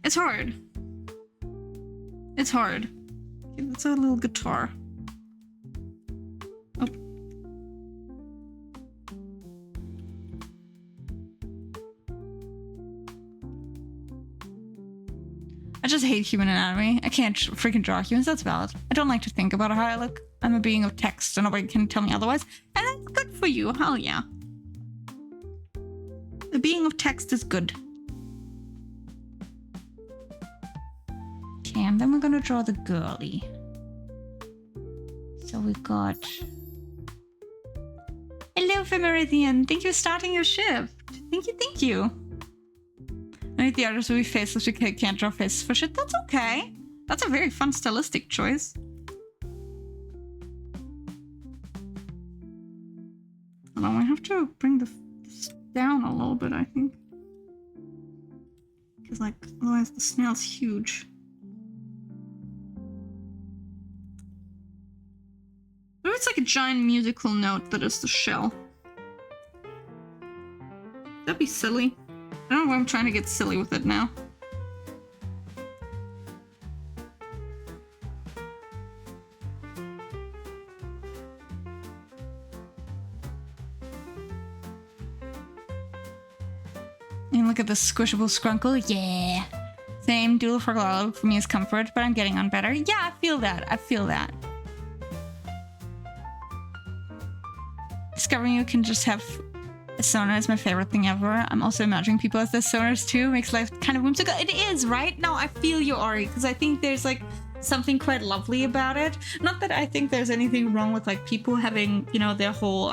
it's hard. It's hard. Okay, that's a little guitar. Oh. I just hate human anatomy. I can't freaking draw humans. That's valid. I don't like to think about how I look. I'm a being of text, and nobody can tell me otherwise. And that's good for you. Hell yeah. The being of text is good. Okay, and then we're gonna draw the girly. So we've got... Hello, Femeridian. Thank you for starting your shift. Thank you, thank you. I think the artist will be faceless because I can't draw faces for shit. That's okay. That's a very fun stylistic choice. Hold on, I have to bring this down a little bit, I think. Because, like, otherwise the snail's huge. Maybe it's like a giant musical note that is the shell. That'd be silly. I don't know why I'm trying to get silly with it now. And look at this squishable scrunkle. Yeah. Same. Doodle for Lalo for me is comfort, but I'm getting on better. Yeah, I feel that. I feel that. Discovering you can just have a sonar is my favorite thing ever. I'm also imagining people as their sonars too. Makes life kind of whimsical. It is, right? No, I feel you, Ori, because I think there's like something quite lovely about it. Not that I think there's anything wrong with like people having, you know, their whole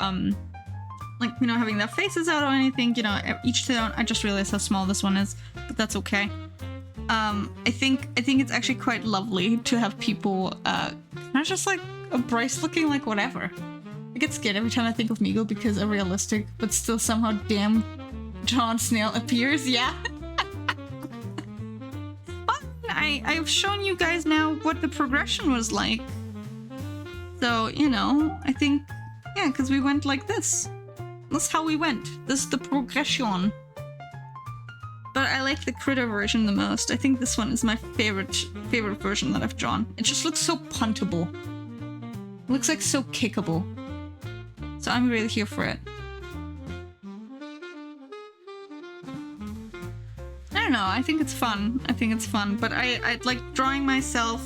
like, you know, having their faces out or anything, you know, each to their own. I just realized how small this one is, but that's okay. I think it's actually quite lovely to have people not just like a Bryce looking like whatever. I get scared every time I think of Meagle because a realistic but still somehow damn John Snail appears. Yeah. I've shown you guys now what the progression was like. So, you know, I think, yeah, because we went like this. That's how we went. This is the progression. But I like the critter version the most. I think this one is my favorite version that I've drawn. It just looks so puntable. It looks like so kickable. So I'm really here for it. I don't know, I think it's fun. But I like drawing myself.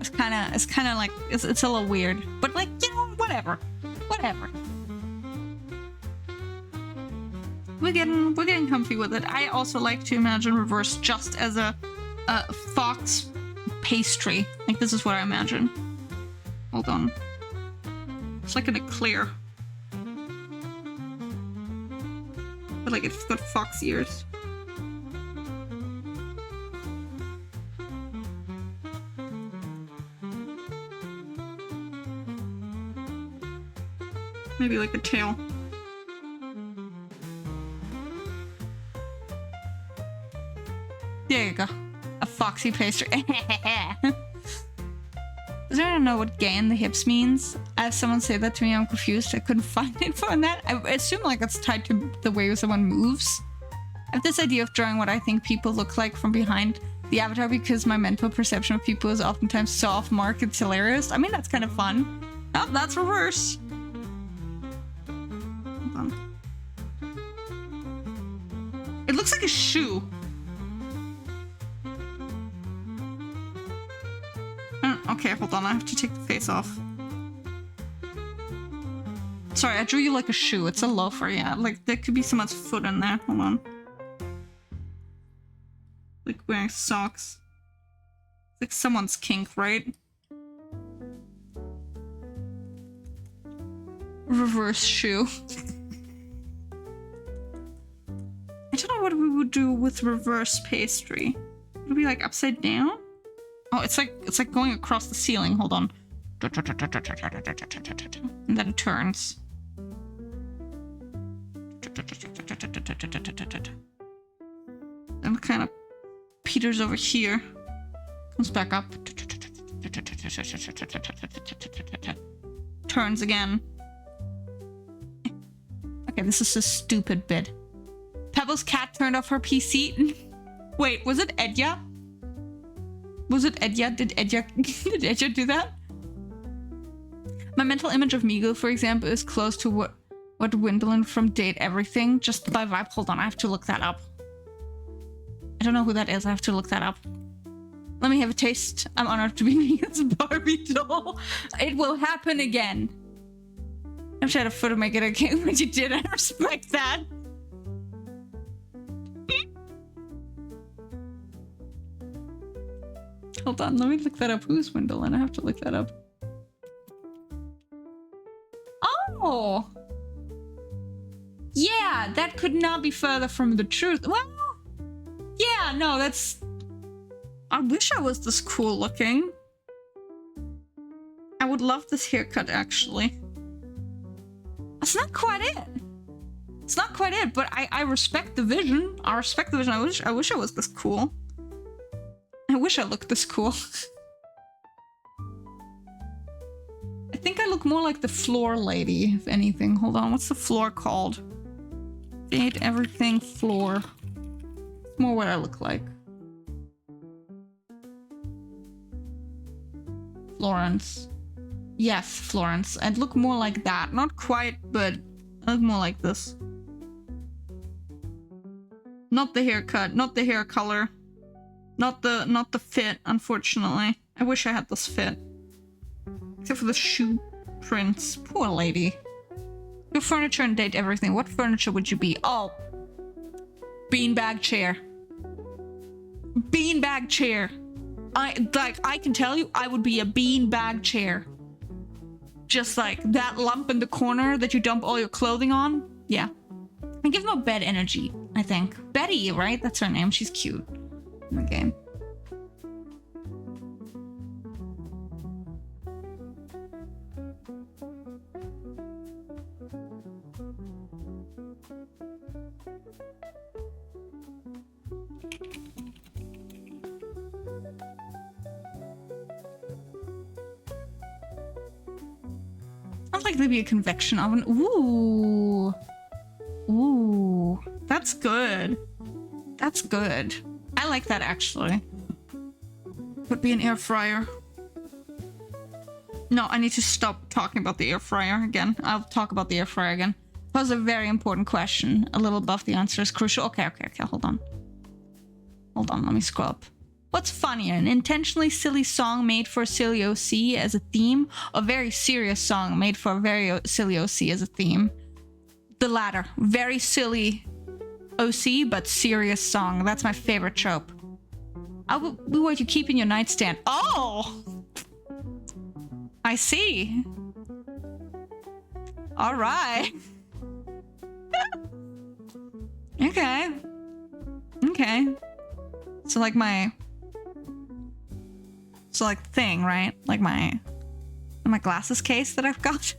It's kinda like it's a little weird. But like, you know, whatever. We're getting comfy with it. I also like to imagine reverse just as a fox pastry. Like this is what I imagine. Hold on. It's like an eclair. But like it's got fox ears. Maybe like a tail. There you go. A foxy pastry. Does anyone know what gay in the hips means? As someone said that to me, I'm confused. I couldn't find info on that. I assume like it's tied to the way someone moves. I have this idea of drawing what I think people look like from behind the avatar because my mental perception of people is oftentimes so off mark. It's hilarious. I mean, that's kind of fun. Oh, that's reverse. Hold on. It looks like a shoe. Okay, hold on. I have to take the face off. Sorry, I drew you like a shoe. It's a loafer, yeah. Like, there could be someone's foot in there. Hold on. Like, wearing socks. It's like someone's kink, right? Reverse shoe. I don't know what we would do with reverse pastry. Would it be like upside down? Oh, it's like going across the ceiling. Hold on. And then it turns. And kind of peters over here. Comes back up. Turns again. Okay, this is a stupid bit. Pebble's cat turned off her PC. Wait, was it Edya? Was it Edya? Did Edya do that? My mental image of Meagle, for example, is close to what Gwendolyn from Date Everything, just by vibe. Hold on, I have to look that up. I don't know who that is. I have to look that up. Let me have a taste. I'm honored to be Meagle's Barbie doll. It will happen again. I've tried a photo make it again, but you did. I respect that. Hold on, let me look that up. Who's Gwendolyn? I have to look that up. Oh! Yeah, that could not be further from the truth. Well, yeah, no, that's... I wish I was this cool looking. I would love this haircut, actually. That's not quite it. It's not quite it, but I respect the vision. I respect the vision. I wish I was this cool. I wish I looked this cool. I think I look more like the floor lady, if anything. Hold on, what's the floor called? Date everything floor. It's more what I look like. Florence. Yes, Florence. I'd look more like that. Not quite, but I look more like this. Not the haircut, not the hair color. Not the fit, unfortunately. I wish I had this fit. Except for the shoe prints. Poor lady. Your furniture and date everything. What furniture would you be? Oh. Beanbag chair. Beanbag chair. I can tell you, I would be a beanbag chair. Just like that lump in the corner that you dump all your clothing on. Yeah. I give more bed energy, I think. Betty, right? That's her name. She's cute in the game. Sounds like maybe a convection oven. Ooh. Ooh. That's good. That's good. I like that, actually. Could be an air fryer. No, I need to stop talking about the air fryer again. I'll talk about the air fryer again. That was a very important question. A little above the answer is crucial. Okay, hold on. Hold on, let me scroll up. What's funnier, an intentionally silly song made for a silly OC as a theme, or a very serious song made for a very silly OC as a theme? The latter. Very silly OC, but serious song. That's my favorite trope. I'll be what you keep in your nightstand. Oh! I see. All right. Okay. Okay. So like thing, right? Like my glasses case that I've got.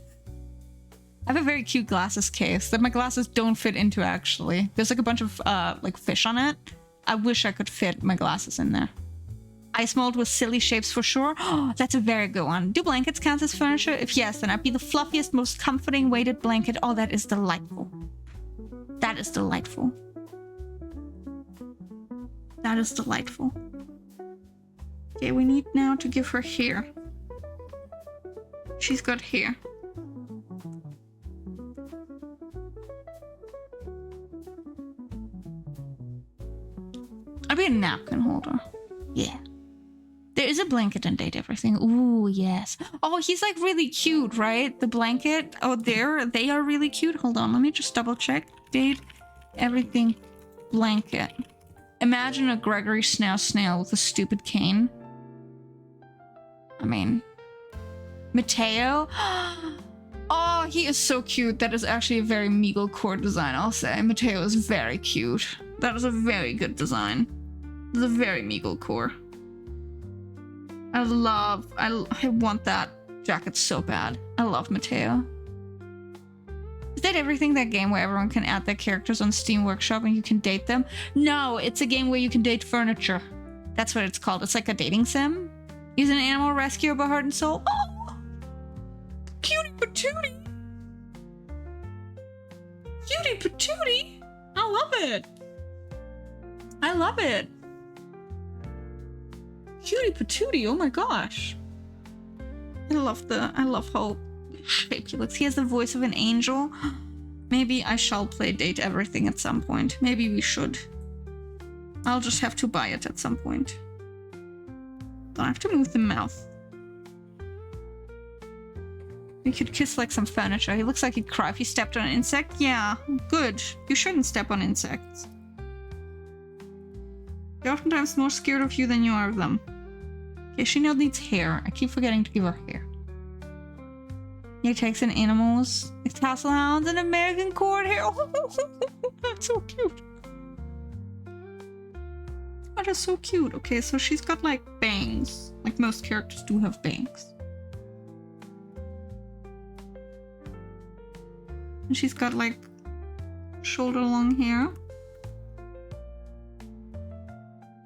I have a very cute glasses case that my glasses don't fit into, actually. There's like a bunch of like fish on it. I wish I could fit my glasses in there. Ice mold with silly shapes for sure. Oh, that's a very good one. Do blankets count as furniture? If yes, then I'd be the fluffiest, most comforting weighted blanket. Oh, that is delightful. That is delightful. That is delightful. Okay, we need now to give her hair. She's got hair. I'll be a napkin holder. Yeah. There is a blanket and date everything. Ooh, yes. Oh, he's like really cute, right? The blanket. Oh, they are really cute. Hold on, let me just double check. Date everything blanket. Imagine a Gregory snail with a stupid cane. I mean, Mateo. Oh, he is so cute. That is actually a very Meagle core design, I'll say. Mateo is very cute. That is a very good design. It's a very Meagle core. I want that jacket so bad. I love Mateo. Is that everything, that game where everyone can add their characters on Steam Workshop and you can date them? No, it's a game where you can date furniture. That's what it's called. It's like a dating sim. Use an animal rescuer by heart and soul. Oh! Cutie patootie! Cutie patootie! I love it! I love it! Cutie patootie, oh my gosh. I love how shaped he looks. He has the voice of an angel. Maybe I shall play Date Everything at some point. Maybe we should. I'll just have to buy it at some point. Don't have to move the mouth. You could kiss like some furniture. He looks like he'd cry if he stepped on an insect. Yeah, good. You shouldn't step on insects. They're oftentimes more scared of you than you are of them. Okay, she now needs hair. I keep forgetting to give her hair. He takes in animals, tassel hounds, and American cord hair. Oh, that's so cute. That is so cute. Okay, so she's got like bangs. Like most characters do have bangs. And she's got like shoulder long hair.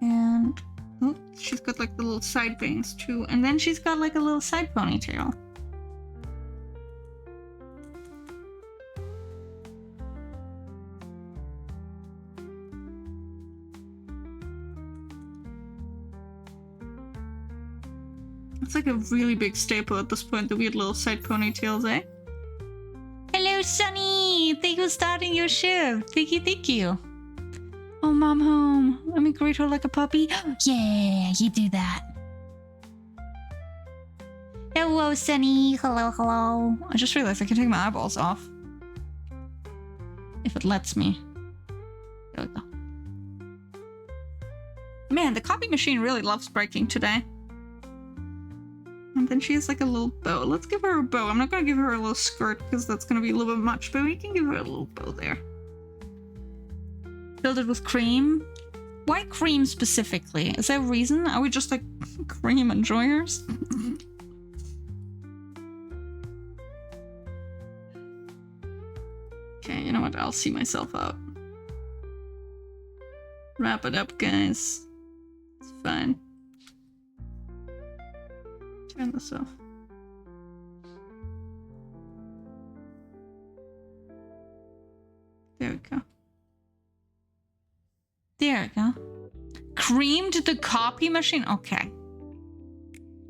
And oh, she's got like the little side bangs too. And then she's got like a little side ponytail. It's like a really big staple at this point, the weird little side ponytails, eh? Hello, Sunny! Thank you for starting your shift. Thank you, thank you. Oh, Mom home. Let me greet her like a puppy. Yeah, you do that. Hello, Sunny. Hello, hello. I just realized I can take my eyeballs off. If it lets me. There we go. Man, the copy machine really loves breaking today. And then she has like a little bow. Let's give her a bow. I'm not gonna give her a little skirt because that's gonna be a little bit much, but we can give her a little bow there. Filled it with cream. Why cream specifically? Is there a reason? Are we just like cream enjoyers? Okay, you know what? I'll see myself out. Wrap it up, guys. It's fine. Turn this off. There we go. There we go. Creamed the copy machine? Okay.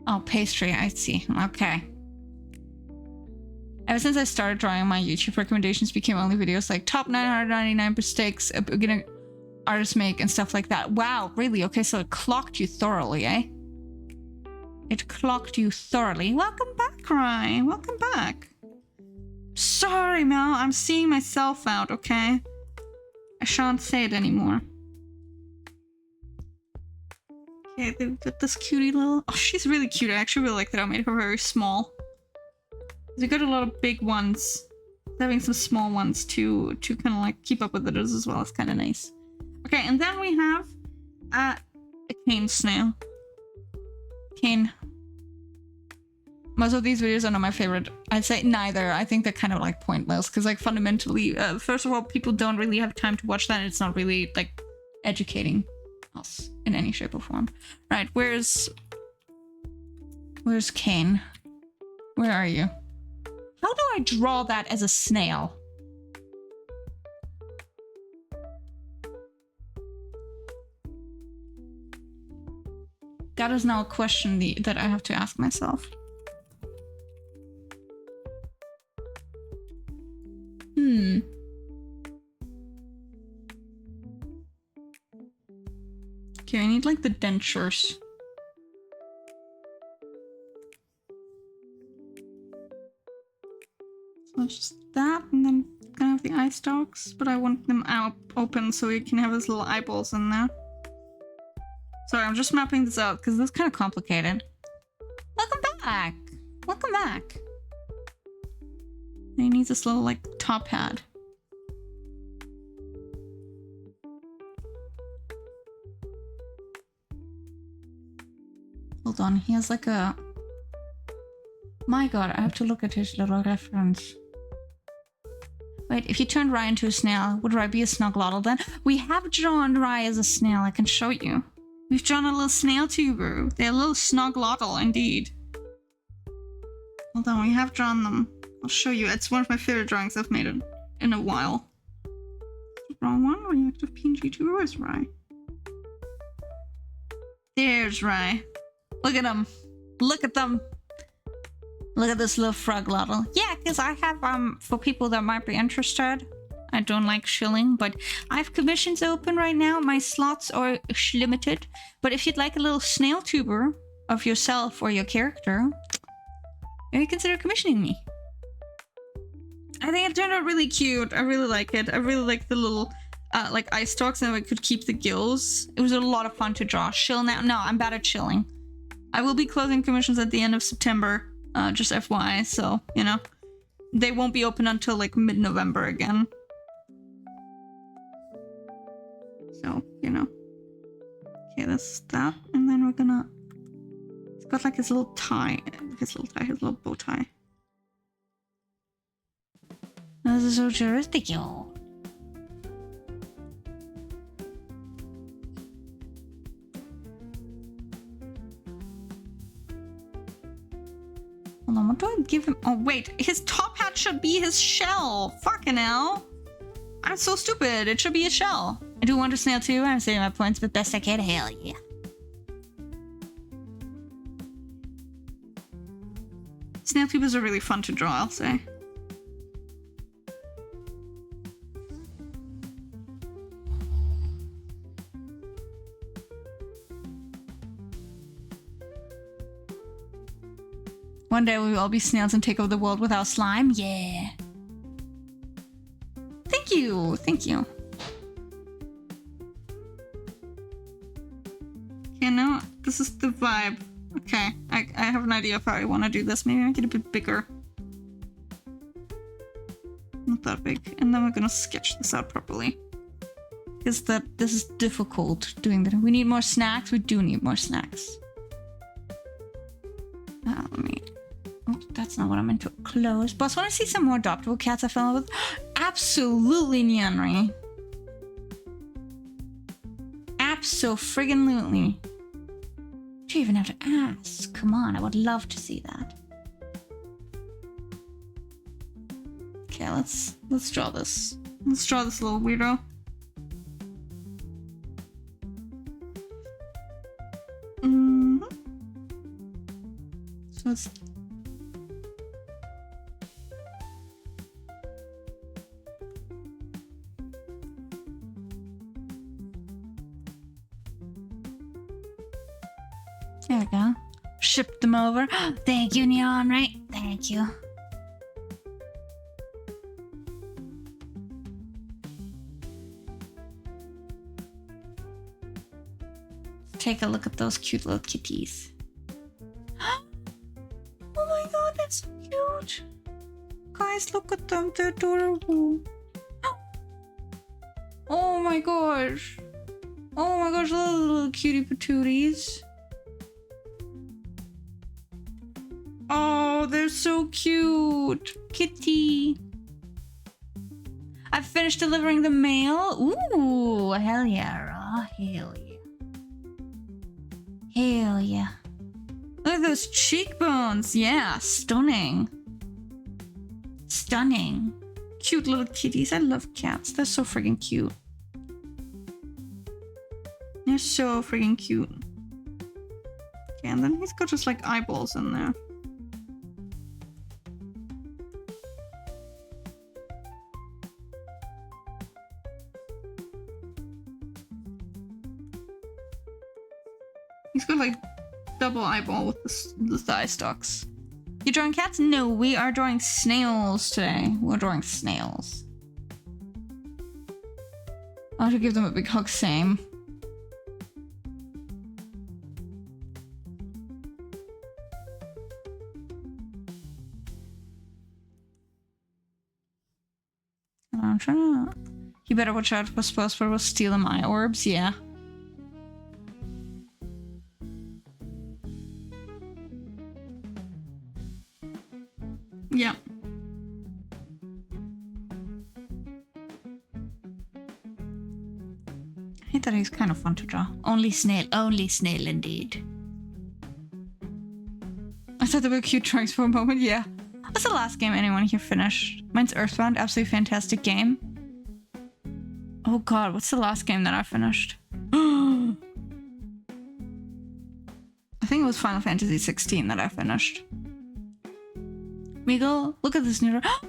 Oh, pastry, I see. Okay. Ever since I started drawing, my YouTube recommendations became only videos like top 999 mistakes a beginner artists make and stuff like that. Wow, really? Okay, so it clocked you thoroughly, eh? It clocked you thoroughly. Welcome back, Ryan. Welcome back. Sorry, Mel. I'm seeing myself out, okay? I shan't say it anymore. Okay, they've got this cutie little... Oh, she's really cute. I actually really like that I made her very small. We got a lot of big ones. Having some small ones to kind of like keep up with it as well. It's kind of nice. Okay, and then we have a cane snail. Cane. Most of these videos are not my favorite. I'd say neither. I think they're kind of like pointless because like fundamentally, first of all, people don't really have time to watch that. And it's not really like educating us in any shape or form. Right, where's Kane? Where are you? How do I draw that as a snail? That is now a question that I have to ask myself. Okay, I need like the dentures. So just that, and then gonna have the eye stalks, but I want them out open so you can have his little eyeballs in there. Sorry, I'm just mapping this out because this is kind of complicated. Welcome back! Welcome back! And he needs this little, like, top hat. Hold on, he has like a... My god, I have to look at his little reference. Wait, if you turned Rye into a snail, would Rye be a snuggleottle then? We have drawn Rye as a snail, I can show you. We've drawn a little snail tuber. They're a little snuggleottle indeed. Hold on, we have drawn them. I'll show you. It's one of my favorite drawings I've made in a while. Wrong one? Reactive PNG tuber? Where's Rye? There's Rye. Look at them. Look at them. Look at this little froglottle. Yeah, because I have, for people that might be interested, I don't like shilling, but I have commissions open right now. My slots are limited. But if you'd like a little snail tuber of yourself or your character, maybe consider commissioning me. I think it turned out really cute. I really like it. I really like the little, like eye stalks, and I could keep the gills. It was a lot of fun to draw. Shill now? No, I'm bad at shilling. I will be closing commissions at the end of September. Just FYI, so, you know. They won't be open until like mid-November again. So, you know. Okay, that's that. And then we're gonna... It's got like his little tie. His little bow tie. This is so touristic, yo. Hold on, what do I give him? Oh, wait. His top hat should be his shell. Fucking hell. I'm so stupid. It should be a shell. I do want a snail too. I'm saving my points, but best I can. Hell yeah. Snail tubers are really fun to draw, I'll say. One day we will all be snails and take over the world without slime. Yeah. Thank you. Thank you. Okay, now this is the vibe. Okay, I have an idea of how I want to do this. Maybe I get a bit bigger. Not that big. And then we're gonna sketch this out properly. Because this is difficult doing that. We need more snacks. We do need more snacks. Let me... Oh, that's not what I meant to close. Boss, want to see some more adoptable cats I fell in love with? Absolutely, Nyanri. Abso-friggin-lutely. Do you even have to ask? Come on, I would love to see that. Okay, let's draw this. Let's draw this little weirdo. So it's... There we go. Ship them over. Thank you, Neon, right? Thank you. Take a look at those cute little kitties. Oh my god, that's so cute. Guys, look at them. They're adorable. Oh my gosh. Oh my gosh, little cutie patooties. Oh, they're so cute. Kitty. I've finished delivering the mail. Ooh, hell yeah, Raw. Hell yeah. Hell yeah. Look at those cheekbones. Yeah, stunning. Stunning. Cute little kitties. I love cats. They're so friggin' cute. They're so friggin' cute. Okay, and then he's got just like eyeballs in there. He's got like double eyeball with the thigh stalks. You drawing cats? No, we are drawing snails today. We're drawing snails. I'll have to give them a big hug, same. I'm trying to... You better watch out for Spellsper will steal my orbs, yeah. Yeah. I thought he was kind of fun to draw. Only snail indeed. I thought they were cute drawings for a moment, yeah. What's the last game anyone here finished? Mine's Earthbound, absolutely fantastic game. Oh god, what's the last game that I finished? I think it was Final Fantasy 16 that I finished. Meagle, look at this new... Look at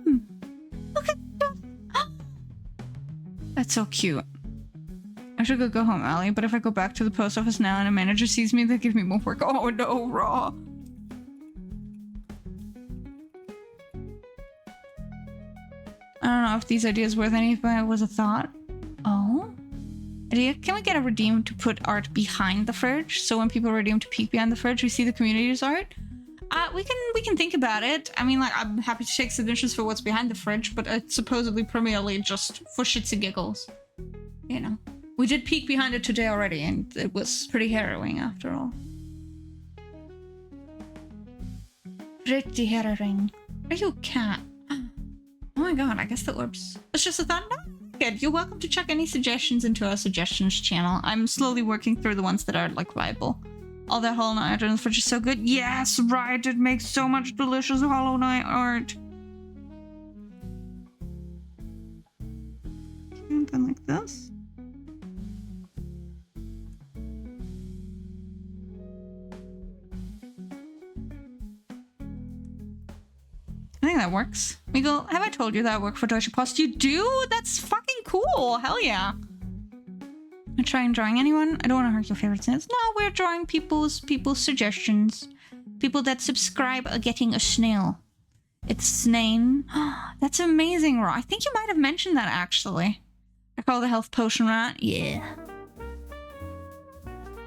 him! Look at him! That's so cute. I should go home early, but if I go back to the post office now and a manager sees me, they'll give me more work. Oh no, Raw! I don't know if these ideas worth anything, but it was a thought. Oh? Idea? Can we get a redeem to put art behind the fridge? So when people redeem to peek behind the fridge, we see the community's art? We can think about it. I mean, like, I'm happy to take submissions for what's behind the fridge, but it's supposedly primarily just for shits and giggles. You know, We did peek behind it today already, and it was pretty harrowing after all. Pretty harrowing. Are you a cat? Oh my god, I guess the orbs. It's just a thought. No, good. You're welcome to chuck any suggestions into our suggestions channel. I'm slowly working through the ones that are like viable. All that Hollow Knight art is just so good. Yes, right. It makes so much delicious Hollow Knight art. Something like this. I think that works. Meagle, have I told you that I work for Deutsche Post? You do? That's fucking cool. Hell yeah. I'm trying drawing anyone. I don't want to hurt your favorite snails. No, we're drawing people's suggestions. People that subscribe are getting a snail. It's Snain. That's amazing, Raw. I think you might have mentioned that actually. I call the health potion rat. Yeah.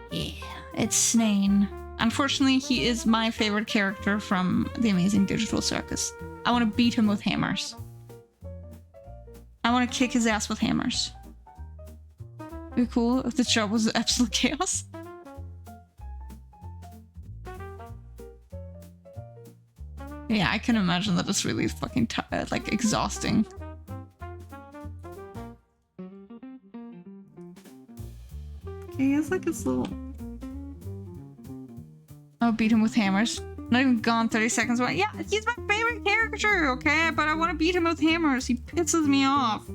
Yeah. It's Snain. Unfortunately, he is my favorite character from the Amazing Digital Circus. I want to beat him with hammers. I want to kick his ass with hammers. It'd be cool if the job was absolute chaos. Yeah, I can imagine that it's really fucking like exhausting. Okay, it's like it's little. I'll beat him with hammers. Not even gone 30 seconds away. Yeah, he's my favorite character, okay? But I want to beat him with hammers. He pisses me off.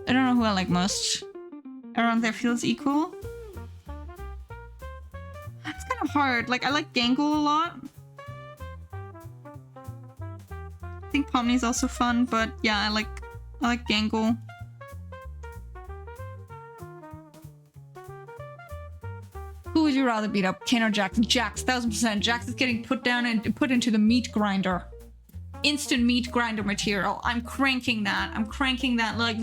I don't know who I like most. Everyone there feels equal. It's kind of hard. Like, I like Gangle a lot. I think Pomni's also fun, but yeah, I like Gangle. Who would you rather beat up, Kane or Jax? Jax, 1000%. Jax is getting put down and put into the meat grinder. Instant meat grinder material. I'm cranking that. I'm cranking that like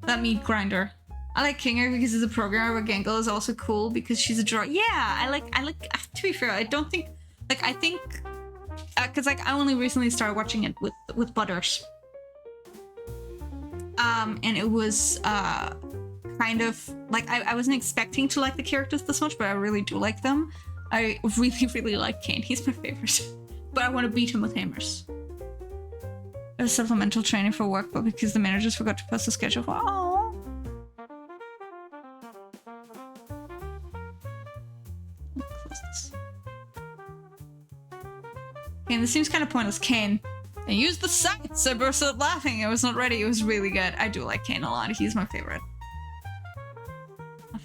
that meat grinder. I like Kinger because he's a programmer, but Gangle is also cool because she's a draw. Yeah, I like, to be fair, I don't think, like, I think, cause like I only recently started watching it with Butters. And it was, kind of like I wasn't expecting to like the characters this much, but I really do like them. I really, really like Kane. He's my favorite. But I want to beat him with hammers. There's supplemental training for work, but because the managers forgot to post the schedule for close this. Okay, this seems kind of pointless. Kane. I used the sights! I burst out laughing. I was not ready. It was really good. I do like Kane a lot. He's my favorite.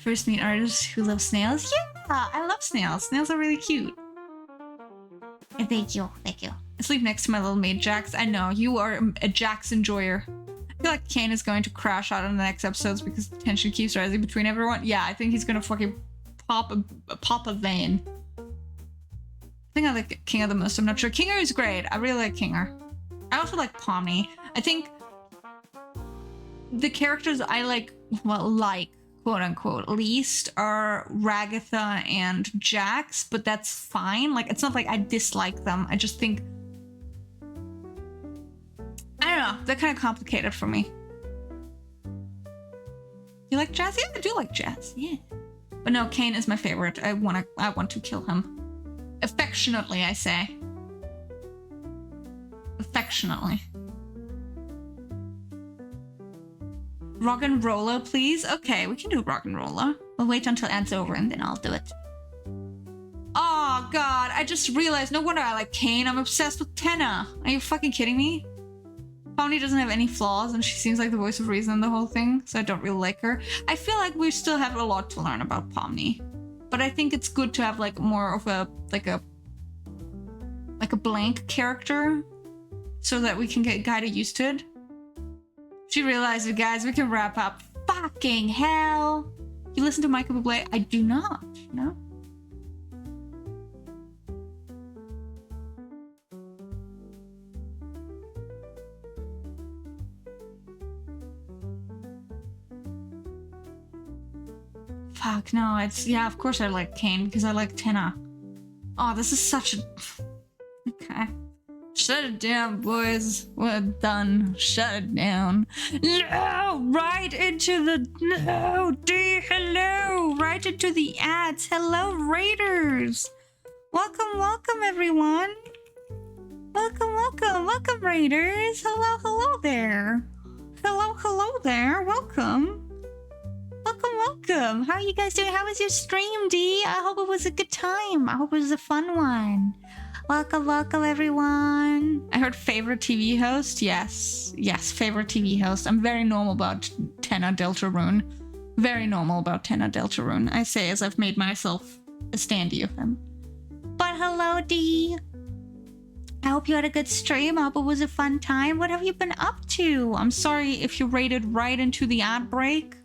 First meet artists who love snails. Yeah, I love snails. Snails are really cute. Thank you. Thank you. I sleep next to my little maid Jax. I know, you are a Jax enjoyer. I feel like Kane is going to crash out in the next episodes because the tension keeps rising between everyone. Yeah, I think he's gonna fucking pop a vein. I think I like Kinger the most. I'm not sure. Kinger is great. I really like Kinger. I also like Pomni. I think the characters I like, quote unquote, least are Ragatha and Jax, but that's fine. Like, it's not like I dislike them. I just think, I don't know, they're kind of complicated for me. You like Jazz? Yeah, I do like Jazz. Yeah. But no, Kane is my favorite. I want to kill him. Affectionately, I say. Affectionately. Rock and roller, please? Okay, we can do rock and roller. We'll wait until ad's over and then I'll do it. Oh god, I just realized, no wonder I like Kane. I'm obsessed with Tenna. Are you fucking kidding me? Pomni doesn't have any flaws and she seems like the voice of reason in the whole thing, so I don't really like her. I feel like we still have a lot to learn about Pomni. But I think it's good to have like more of a blank character so that we can get guided used to it. She realized it, guys. We can wrap up. Fucking hell. You listen to Michael Bublé? I do not. No? Fuck, no. It's, yeah, of course I like Kane because I like Tenna. Oh, this is such a... Okay. Shut it down, boys. We're done. Shut it down. No! Right into the... No! D, hello! Right into the ads. Hello, Raiders! Welcome, welcome, everyone. Welcome, welcome, welcome, Raiders. Hello, hello there. Hello, hello there. Welcome. Welcome, welcome. How are you guys doing? How was your stream, D? I hope it was a good time. I hope it was a fun one. Welcome, welcome, everyone. I heard favorite TV host. Yes, yes, favorite TV host. I'm very normal about Tenna Deltarune. Very normal about Tenna Deltarune. I say as I've made myself a standee of him. But hello, D. I hope you had a good stream. I hope it was a fun time. What have you been up to? I'm sorry if you raided right into the ad break.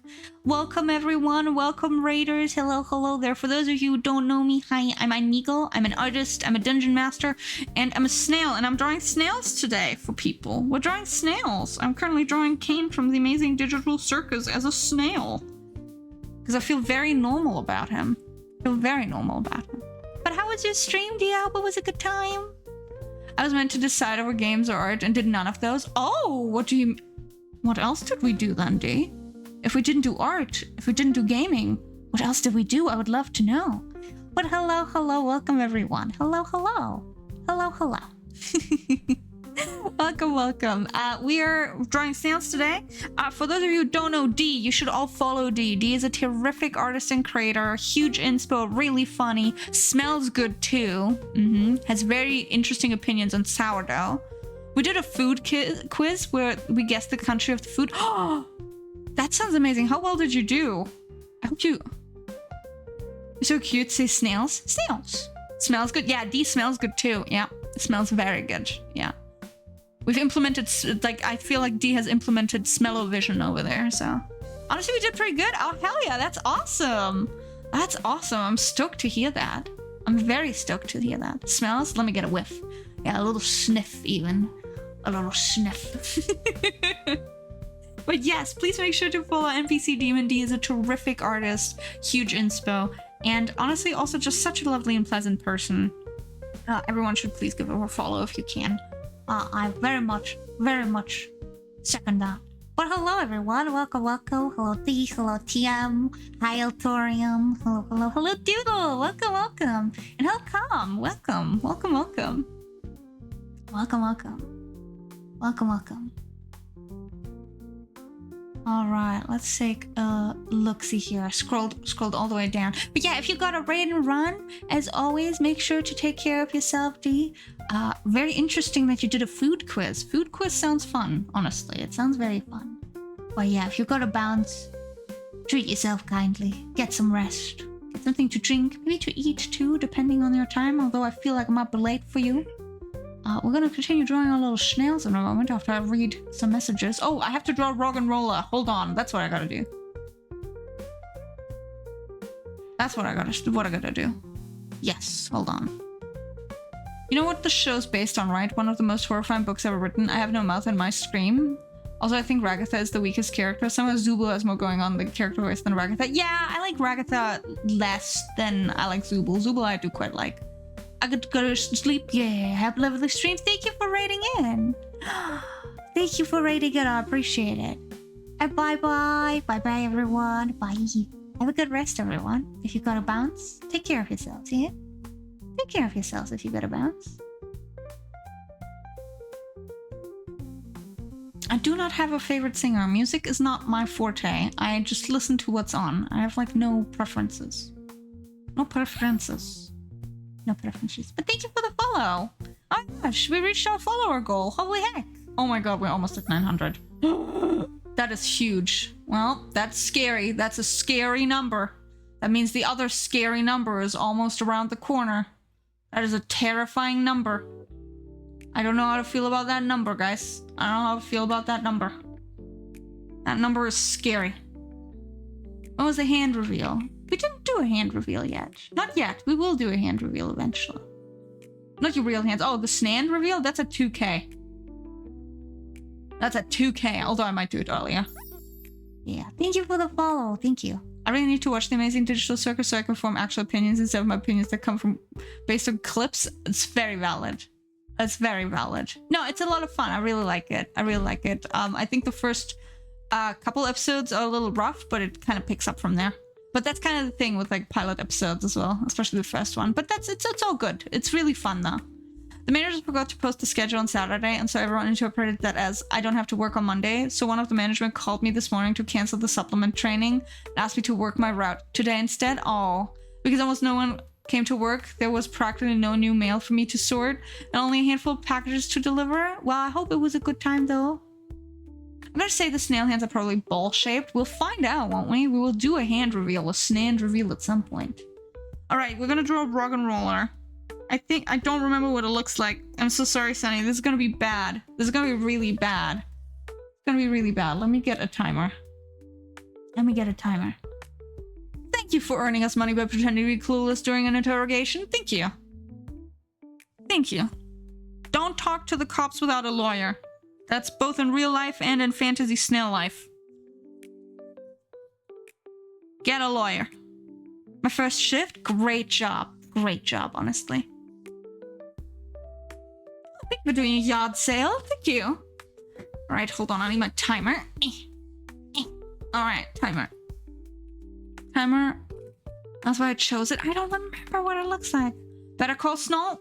Welcome, everyone. Welcome, Raiders. Hello, hello there. For those of you who don't know me, hi, I'm einmeegle. I'm an artist, I'm a dungeon master, and I'm a snail, and I'm drawing snails today for people. We're drawing snails. I'm currently drawing Kane from the Amazing Digital Circus as a snail. Because I feel very normal about him. I feel very normal about him. But how was your stream, D? I hope it was a good time. I was meant to decide over games or art and did none of those. Oh, what else did we do then, D? If we didn't do art, if we didn't do gaming, what else did we do? I would love to know. But hello, hello, welcome everyone. Hello, hello. Hello, hello. Welcome, welcome. We are drawing snails today. For those of you who don't know D, you should all follow D. D is a terrific artist and creator, huge inspo, really funny, smells good too. Has very interesting opinions on sourdough. We did a food quiz where we guessed the country of the food. That sounds amazing. How well did you do? I hope you... You're so cute. Say snails. Snails. Smells good. Yeah, D smells good too. Yeah, it smells very good. Yeah. We've implemented, like, I feel like D has implemented smell-o-vision over there, so. Honestly, we did pretty good. Oh, hell yeah, that's awesome. That's awesome. I'm stoked to hear that. I'm very stoked to hear that. Smells? Let me get a whiff. Yeah, a little sniff even. A little sniff. But yes, please make sure to follow NPC Demon. D is a terrific artist, huge inspo, and honestly also just such a lovely and pleasant person. Everyone should please give her a follow if you can. I very much second that. But hello everyone, welcome, welcome. Hello D, hello TM, hi Altorium, hello, hello, hello Doodle, welcome, welcome. And hello Com, welcome, welcome, welcome. Welcome, welcome. Welcome, welcome. Alright, let's take a look-see here. I scrolled all the way down. But yeah, if you got a raid and run, as always, make sure to take care of yourself, D. Very interesting that you did a food quiz. Food quiz sounds fun, honestly. It sounds very fun. But yeah, if you got to bounce, treat yourself kindly. Get some rest. Get something to drink, maybe to eat too, depending on your time, although I feel like I'm up late for you. We're gonna continue drawing our little snails in a moment after I read some messages. Oh, I have to draw Rog and Rolla. Hold on, that's what I gotta do. That's what I gotta do. Yes, hold on. You know what the show's based on, right? One of the most horrifying books ever written. I Have No Mouth and My Scream. Also, I think Ragatha is the weakest character. Somehow Zubul has more going on the character voice than Ragatha. Yeah, I like Ragatha less than I like Zubul. Zubul I do quite like. I could go to sleep. Yeah, have a lovely stream. Thank you for raiding in. Thank you for raiding in. I appreciate it. And bye-bye. Bye-bye, everyone. Bye. Have a good rest, everyone. If you gotta bounce, take care of yourselves, yeah? Take care of yourselves if you gotta bounce. I do not have a favorite singer. Music is not my forte. I just listen to what's on. I have, like, no preferences. No preferences. No preferences. But thank you for the follow. Oh my gosh, we reached our follower goal. Holy heck. Oh my god, we're almost at 900. That is huge. Well, that's scary. That's a scary number. That means the other scary number is almost around the corner. That is a terrifying number. I don't know how to feel about that number, guys. I don't know how to feel about that number. That number is scary. What was the hand reveal? We didn't do a hand reveal yet. Not yet. We will do a hand reveal eventually. Not your real hands. Oh, the stand reveal? That's at 2K. That's at 2K, although I might do it earlier. Yeah, thank you for the follow. Thank you. I really need to watch the Amazing Digital Circus so I can form actual opinions instead of my opinions that come from based on clips. It's very valid. It's very valid. No, it's a lot of fun. I really like it. I think the first couple episodes are a little rough, but it kind of picks up from there. But that's kind of the thing with like pilot episodes as well, especially the first one. But it's all good. It's really fun though. The manager forgot to post the schedule on Saturday, and so everyone interpreted that as I don't have to work on Monday. So one of the management called me this morning to cancel the supplement training and asked me to work my route today instead. Oh, because almost no one came to work. There was practically no new mail for me to sort and only a handful of packages to deliver. Well, I hope it was a good time though. I'm gonna say the snail hands are probably ball-shaped. We'll find out, won't we? We will do a hand reveal, a snand reveal at some point. Alright, we're gonna draw a rock and roller. I don't remember what it looks like. I'm so sorry, Sunny. This is gonna be bad. This is gonna be really bad. It's gonna be really bad. Let me get a timer. Thank you for earning us money by pretending to be clueless during an interrogation. Thank you. Don't talk to the cops without a lawyer. That's both in real life and in fantasy snail life. Get a lawyer. My first shift? Great job, honestly. Thank you for doing a yard sale. Thank you. Alright, hold on. I need my timer. Alright, timer. That's why I chose it. I don't remember what it looks like. Better Call Saul.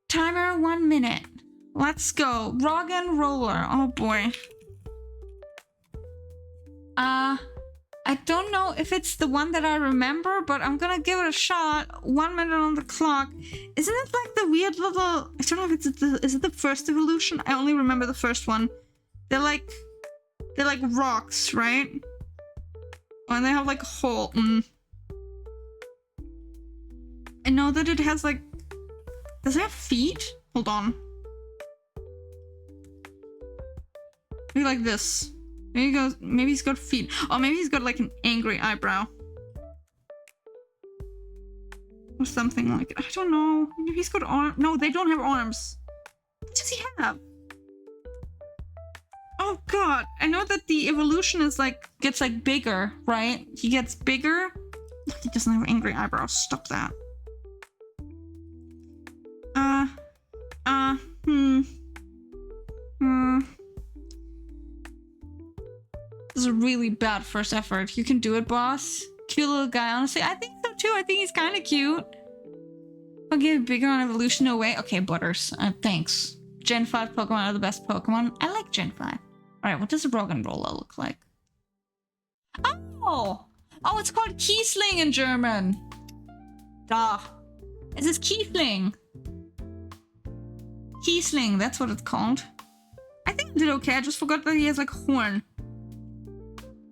Timer 1 minute. Let's go. Rock and roller. Oh boy. I don't know if it's the one that I remember, but I'm gonna give it a shot. 1 minute on the clock. Isn't it like the weird little... I don't know if is it the first evolution? I only remember the first one. They're like rocks, right? And they have like a hole. I know that it has like... Does it have feet? Hold on. Maybe like this. Maybe he's got feet. Oh, maybe he's got like an angry eyebrow. Or something like it. I don't know. Maybe he's got arms. No, they don't have arms. What does he have? Oh god. I know that the evolution is like, gets like bigger, right? He gets bigger. He doesn't have angry eyebrows. Stop that. This is a really bad first effort. You can do it, boss. Cute little guy, honestly. I think so too. I think he's kind of cute. I'll get bigger on evolution. No way. Okay, Butters. Thanks. Gen 5 Pokemon are the best Pokemon. I like Gen 5. Alright, what does a Rock and Roller look like? Oh! Oh, it's called Kiesling in German. Duh. It says Kiesling. Kiesling, that's what it's called. I think I did okay. I just forgot that he has like a horn.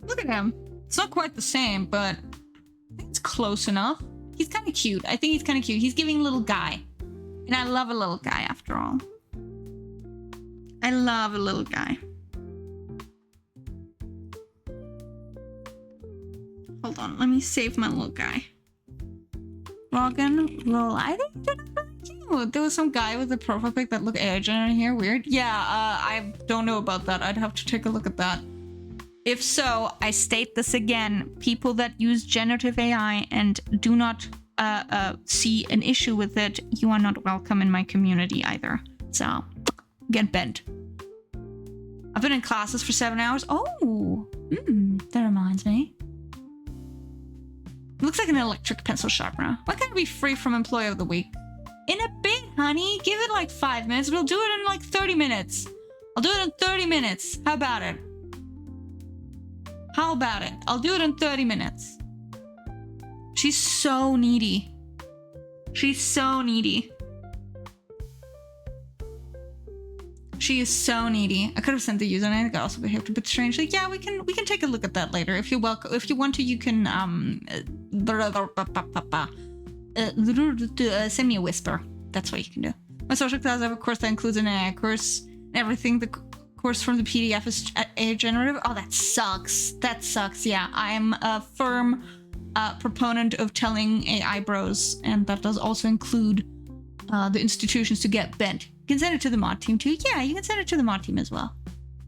Look at him. It's not quite the same, but I think it's close enough. He's kind of cute. I think he's kind of cute. He's giving a little guy. And I love a little guy after all. I love a little guy. Hold on, let me save my little guy. Rock and roll. I think they're not really cute. There was some guy with a profile pic that looked Asian in here. Weird. Yeah, I don't know about that. I'd have to take a look at that. If so, I state this again. People that use generative AI and do not see an issue with it, you are not welcome in my community either. So, get bent. I've been in classes for 7 hours. Oh, that reminds me. It looks like an electric pencil sharpener. Why can't it be free from Employee of the Week? In a bit, honey. Give it like 5 minutes. We'll do it in like 30 minutes. I'll do it in 30 minutes. How about it? How about it? I'll do it in 30 minutes. She's so needy. She's so needy. She is so needy. I could have sent the username. I also behaved a bit strangely. Yeah, we can take a look at that later. If you're welcome, if you want to, you can send me a whisper. That's what you can do. My social class, I have a course that includes an AI course and everything. The course from the PDF is AI generative. Oh, that sucks. That sucks. Yeah, I'm a firm proponent of telling AI bros, and that does also include the institutions to get bent. You can send it to the mod team too. Yeah, you can send it to the mod team as well.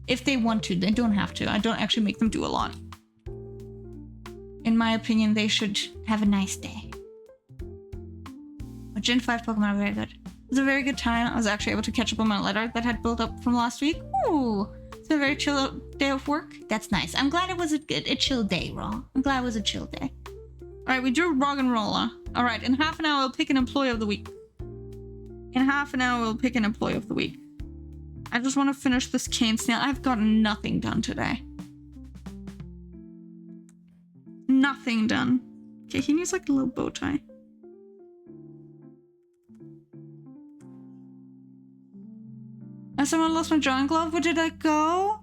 If they want to, they don't have to. I don't actually make them do a lot. In my opinion, they should have a nice day. But Gen 5 Pokemon are very good. It was a very good time. I was actually able to catch up on my letter that had built up from last week. Ooh, it's a very chill day of work. That's nice. I'm glad it was a chill day, Raw. I'm glad it was a chill day. All right, we drew Rock and Roller. All right, in half an hour, we'll pick an employee of the week. In half an hour, we'll pick an employee of the week. I just want to finish this cane snail. I've gotten nothing done today. Nothing done. Okay, he needs like a little bow tie. Has someone lost my drawing glove? Where did I go?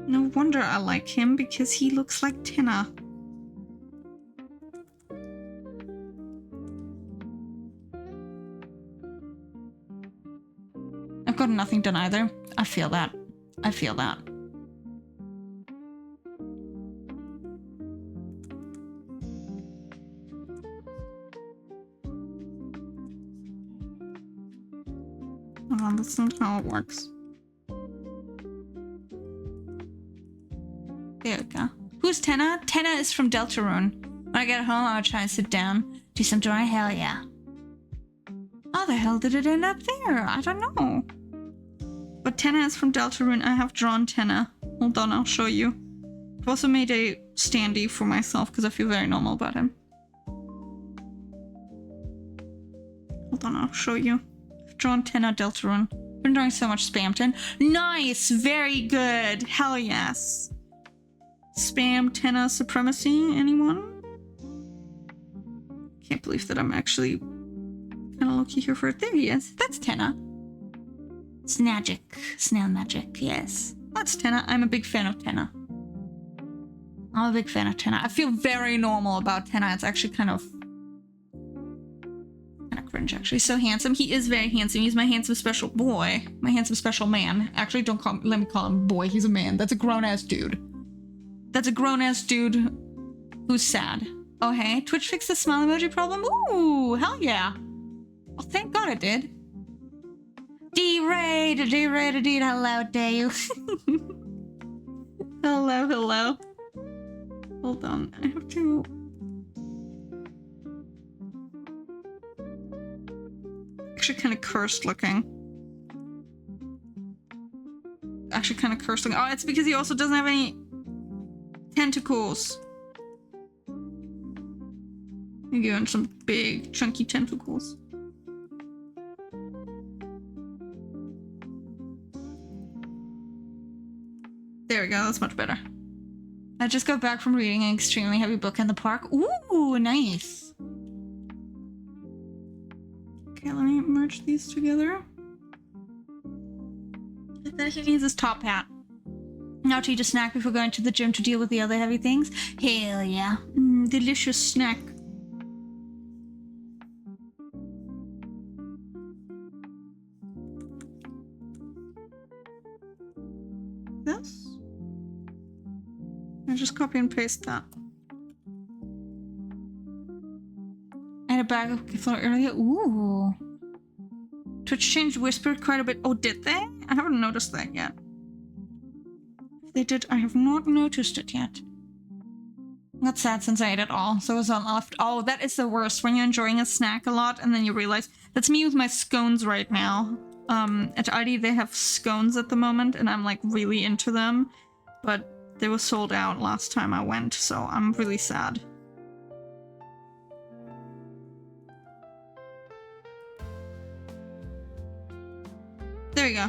No wonder I like him, because he looks like Tina. I've got nothing done either. I feel that. I feel that. Oh, that's not how it works. There we go. Who's Tenna? Tenna is from Deltarune. When I get home, I'll try and sit down, do some drawing. Hell yeah. How the hell did it end up there? I don't know. But Tenna is from Deltarune. I have drawn Tenna. Hold on, I'll show you. I've also made a standee for myself because I feel very normal about him. Hold on, I'll show you. I've drawn Tenna Deltarune. I've been drawing so much Spamton. Nice! Very good! Hell yes! Spam Tenna Supremacy, anyone? Can't believe that I'm actually kind of lucky here for it. There he is. That's Tenna. It's magic. Snail magic, yes. That's Tenna. I'm a big fan of Tenna. I'm a big fan of Tenna. I feel very normal about Tenna. It's actually kind of cringe, actually. So handsome. He is very handsome. He's my handsome special boy. My handsome special man. Actually, let me call him boy. He's a man. That's a grown-ass dude. That's a grown-ass dude who's sad. Oh, hey. Twitch fixed the smile emoji problem? Ooh, hell yeah. Oh, thank God it did. D-Ray, hello, Dave. Hello. Hold on, I have to... Actually kind of cursed looking. Oh, it's because he also doesn't have any tentacles. You give him some big, chunky tentacles. There we go, that's much better. I just got back from reading an extremely heavy book in the park. Ooh, nice. Okay, let me merge these together. And then he needs his top hat. Now to eat a snack before going to the gym to deal with the other heavy things. Hell yeah. Delicious snack. This? I just copy and paste that. I had a bag of flour earlier. Ooh. Twitch changed Whisper quite a bit. Oh, did they? I haven't noticed that yet. If they did, I have not noticed it yet. Got sad since I ate it all, so it was on left. Oh, that is the worst, when you're enjoying a snack a lot and then you realize... That's me with my scones right now. At Aldi they have scones at the moment and I'm like really into them. But they were sold out last time I went, so I'm really sad. There you go.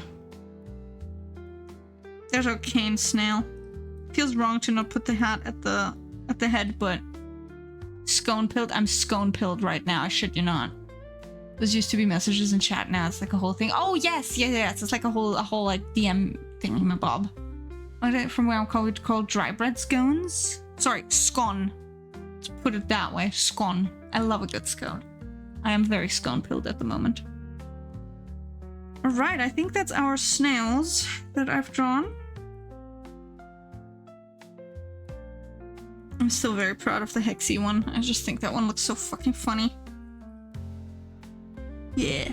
There's our cane snail. Feels wrong to not put the hat at the head, but scone pilled. I'm scone pilled right now. I shit you not. Those used to be messages in chat. Now it's like a whole thing. Oh yes, yes. It's like a whole like DM thing, Bob. From where I'm called dry bread scones. Sorry, scone. Let's put it that way. Scone. I love a good scone. I am very scone pilled at the moment. All right, I think that's our snails that I've drawn. I'm still very proud of the Hexy one. I just think that one looks so fucking funny. Yeah.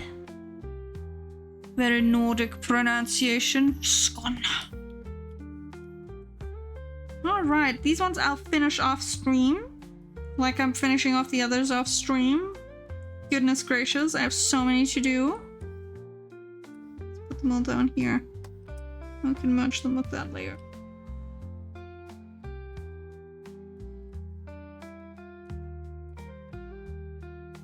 Very Nordic pronunciation. Skåne. Alright, these ones I'll finish off stream. like I'm finishing off the others off stream. Goodness gracious, I have so many to do. Let's put them all down here. I can merge them with that layer.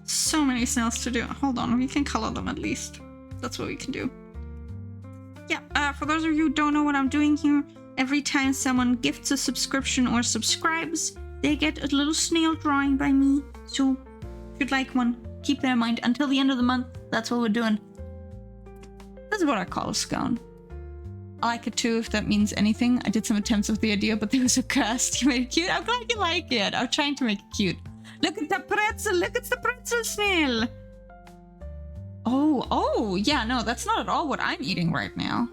So many snails to do. Hold on, we can color them at least. That's what we can do. Yeah, for those of you who don't know what I'm doing here, every time someone gifts a subscription or subscribes, they get a little snail drawing by me. So, if you'd like one, keep that in mind. Until the end of the month, that's what we're doing. This is what I call a scone. I like it too, if that means anything. I did some attempts with the idea, but they were so cursed. You made it cute. I'm glad you like it. I'm trying to make it cute. Look at the pretzel! Look, it's the pretzel snail! Oh, yeah, no, that's not at all what I'm eating right now.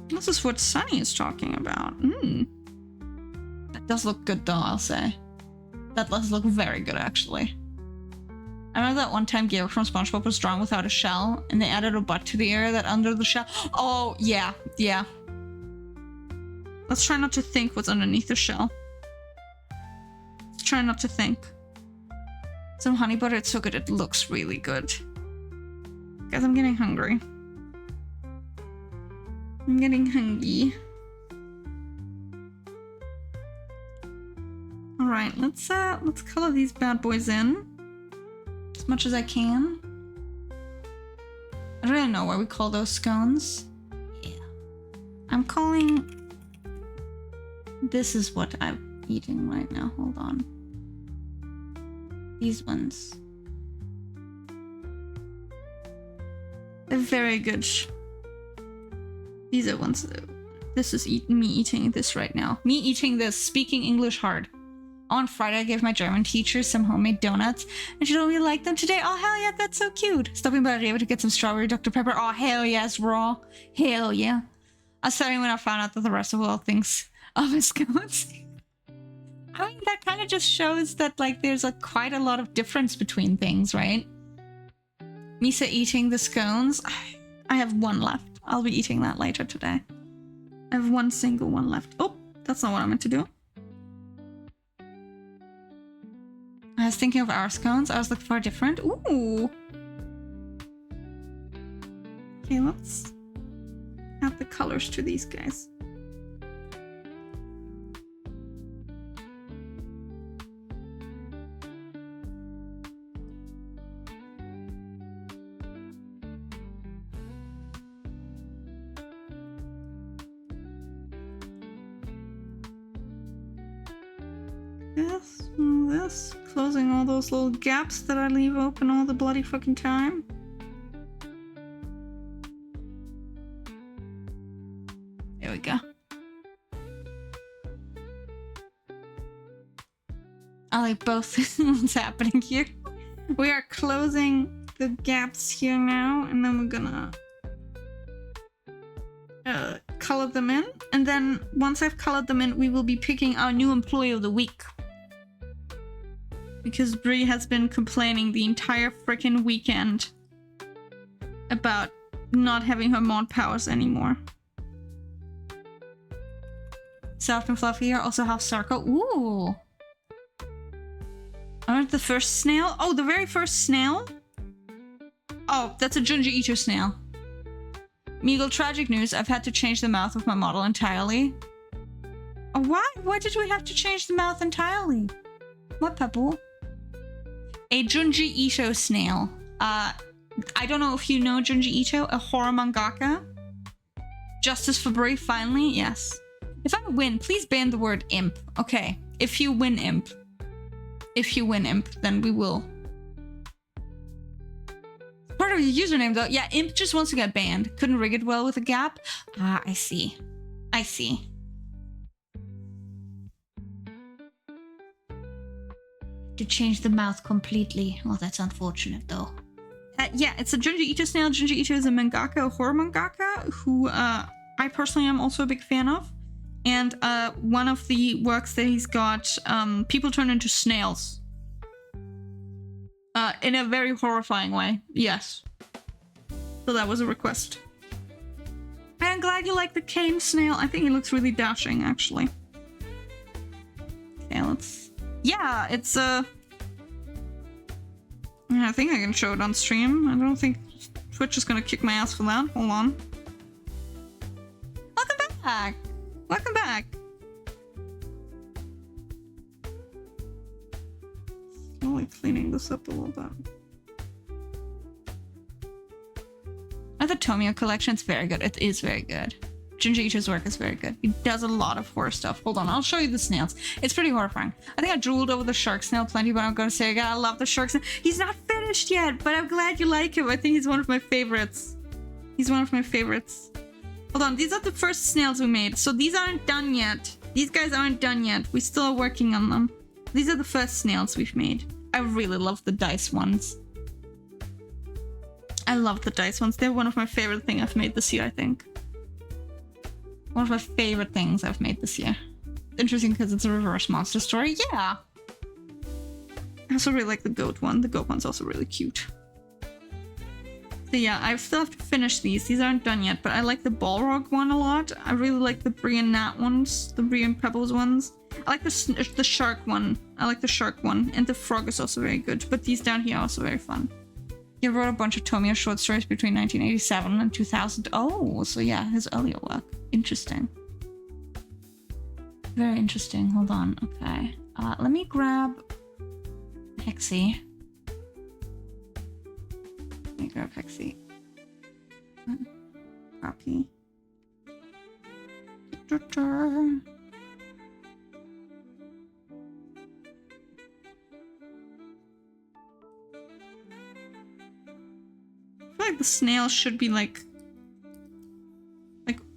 This is what Sunny is talking about. That does look good though, I'll say. That does look very good, actually. I remember that one time Gabriel from SpongeBob was drawn without a shell, and they added a butt to the area that under the shell. Oh, yeah. Let's try not to think what's underneath the shell. Let's try not to think. Some honey butter, it's so good, it looks really good. Guys, I'm getting hungry. I'm getting hungry. Alright, let's color these bad boys in. As much as I can. I don't really know why we call those scones. Yeah. I'm calling... This is what I'm eating right now. Hold on. These ones. They're very good. These are ones that... This is me eating this right now. Me eating this, speaking English hard. On Friday, I gave my German teacher some homemade donuts, and she told me to like them today. Oh, hell yeah, that's so cute. Stopping by Rewe to get some strawberry Dr. Pepper. Oh, hell yes, raw. Hell yeah. I was sorry when I found out that the rest of the world thinks of as scones. I mean, that kind of just shows that, like, there's quite a lot of difference between things, right? Misa eating the scones. I have one left. I'll be eating that later today. I have one single one left. Oh, that's not what I meant to do. I was thinking of our scones. I was looking for a different. Ooh. Okay, let's add the colors to these guys. This, closing all those little gaps that I leave open all the bloody fucking time. There we go. I like both what's happening here. We are closing the gaps here now, and then we're gonna color them in. And then once I've colored them in, we will be picking our new employee of the week. Because Brie has been complaining the entire freaking weekend about not having her mod powers anymore. Soft and fluffy here, also half circle. Ooh. Aren't the first snail? Oh, the very first snail? Oh, that's a Junji Ito snail. Meagle, tragic news. I've had to change the mouth of my model entirely. Oh, why? Why did we have to change the mouth entirely? What, Papu? A Junji Ito snail. I don't know if you know Junji Ito, a horror mangaka. Justice for Brie, finally? Yes. If I win, please ban the word imp. Okay, if you win imp. If you win imp, then we will. Part of your username though. Yeah, imp just wants to get banned. Couldn't rig it well with a gap. Ah, I see. I see. To change the mouth completely. Oh, that's unfortunate though. Yeah, it's a Junji Ito snail. Junji Ito is a mangaka, a horror mangaka, who I personally am also a big fan of. And one of the works that he's got, people turn into snails. In a very horrifying way. Yes. So that was a request. I'm glad you like the cane snail. I think he looks really dashing, actually. Okay, let's... Yeah, it's yeah, I think I can show it on stream. I don't think Twitch is gonna kick my ass for that. Hold on. Welcome back! Welcome back! Slowly cleaning this up a little bit. The Tomio collection, it's very good. It is very good. Junji Ito's work is very good. He does a lot of horror stuff. Hold on, I'll show you the snails. It's pretty horrifying. I think I drooled over the shark snail plenty, but I'm gonna say I love the shark snail. He's not finished yet, but I'm glad you like him. I think he's one of my favorites. He's one of my favorites. Hold on, these are the first snails we made. So these aren't done yet. These guys aren't done yet. We're still working on them. These are the first snails we've made. I really love the dice ones. I love the dice ones. They're one of my favorite things I've made this year, I think. One of my favorite things I've made this year. Interesting because it's a reverse monster story. Yeah! I also really like the goat one. The goat one's also really cute. So yeah, I still have to finish these. These aren't done yet, but I like the Balrog one a lot. I really like the Brie and Nat ones. The Brie and Pebbles ones. I like the shark one. I like the shark one. And the frog is also very good. But these down here are also very fun. He wrote a bunch of Tomio short stories between 1987 and 2000. Oh, so yeah, his earlier work. Interesting. Very interesting. Hold on. Okay. Let me grab Hexy. Let me grab Hexy. Copy. I feel like the snail should be like,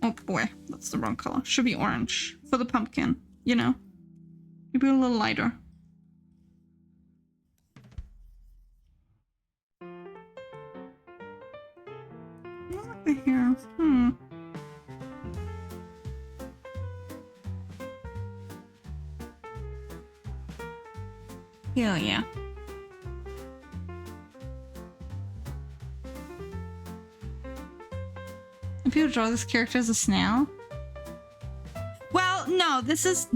oh boy, that's the wrong color. Should be orange for the pumpkin, you know? Maybe a little lighter. Not the hair. Hell yeah. If you draw this character as a snail? Well, no, this is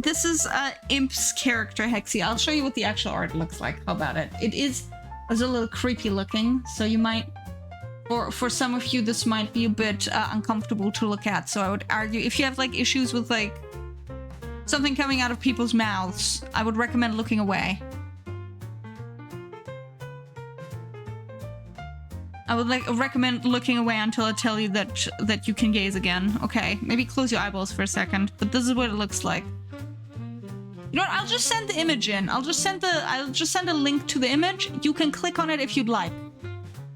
Imp's character, Hexy. I'll show you what the actual art looks like. How about it? It's a little creepy looking, so you might, or for some of you, this might be a bit uncomfortable to look at. So I would argue, if you have like issues with like something coming out of people's mouths, I would recommend looking away. I would recommend looking away until I tell you that you can gaze again. Okay, maybe close your eyeballs for a second, but this is what it looks like. You know what? I'll just send the image in. I'll just send a link to the image. You can click on it if you'd like.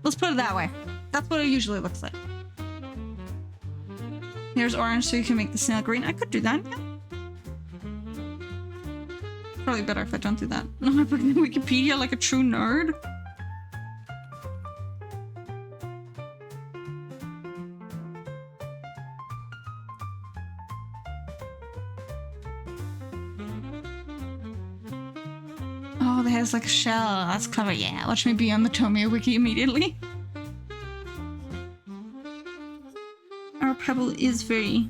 Let's put it that way. That's what it usually looks like. Here's orange, so you can make the snail green. I could do that. Yeah. Probably better if I don't do that. I'm not putting Wikipedia like a true nerd. Oh, the hair's like a shell. That's clever. Yeah, watch me be on the Tomio wiki immediately. Our pebble is very...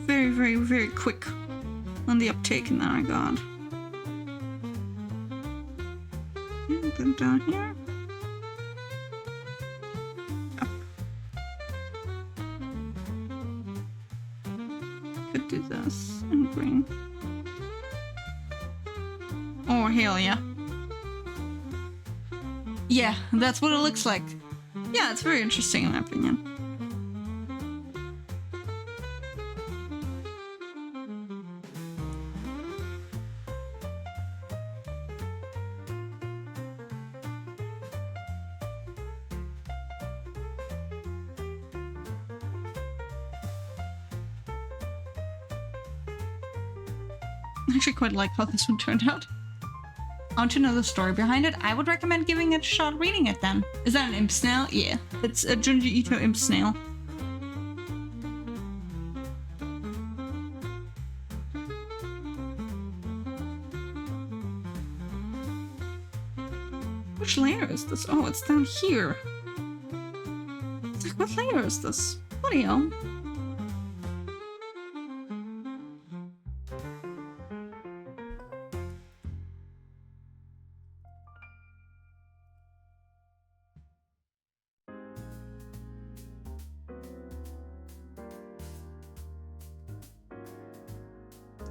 very, very, very quick on the uptake in that regard. And then down here. Could do this and green. Oh, hell yeah. Yeah, that's what it looks like. Yeah, it's very interesting in my opinion. I actually quite like how this one turned out. I want to know the story behind it. I would recommend giving it a shot reading it then. Is that an imp snail? Yeah. It's a Junji Ito imp snail. Which layer layer is this? Oh, it's down here. It's like, what layer is this? Bloody hell.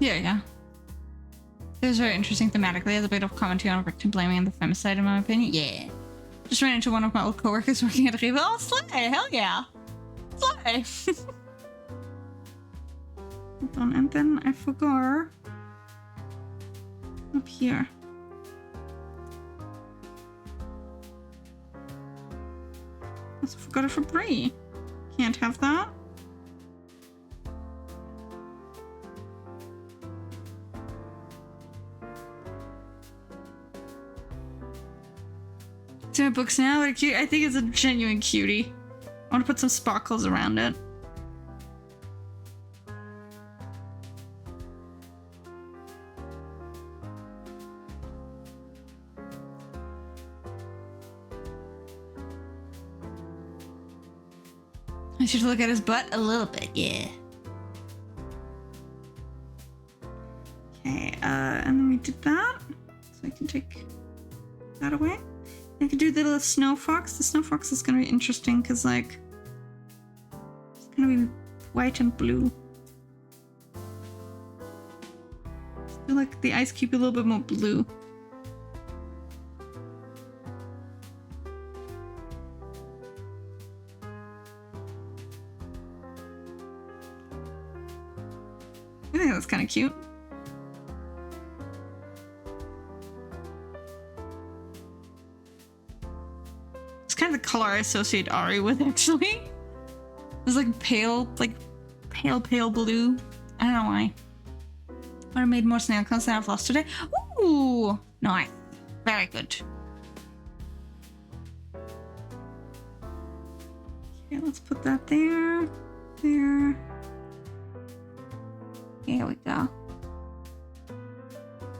Yeah. It was very interesting thematically. There's a bit of commentary on victim blaming and the femicide, in my opinion. Yeah. Just ran into one of my old coworkers working at a Riva. Oh, slay! Hell yeah! Slay! Hold on, and then I forgot. Up here. I also forgot a Fabri. Can't have that. To my books now, they're cute. I think it's a genuine cutie. I want to put some sparkles around it. I should look at his butt a little bit, yeah. Okay, and then we did that. So I can take that away. I could do the little snow fox. The snow fox is gonna be interesting because, like, it's gonna be white and blue. I feel like the ice cube a little bit more blue. I think that's kind of cute. Kind of the color I associate Ari with, actually. It's like pale blue. I don't know why. But I made more snail cones than I've lost today. Ooh, nice. Very good. Okay, let's put that there. There. Here we go.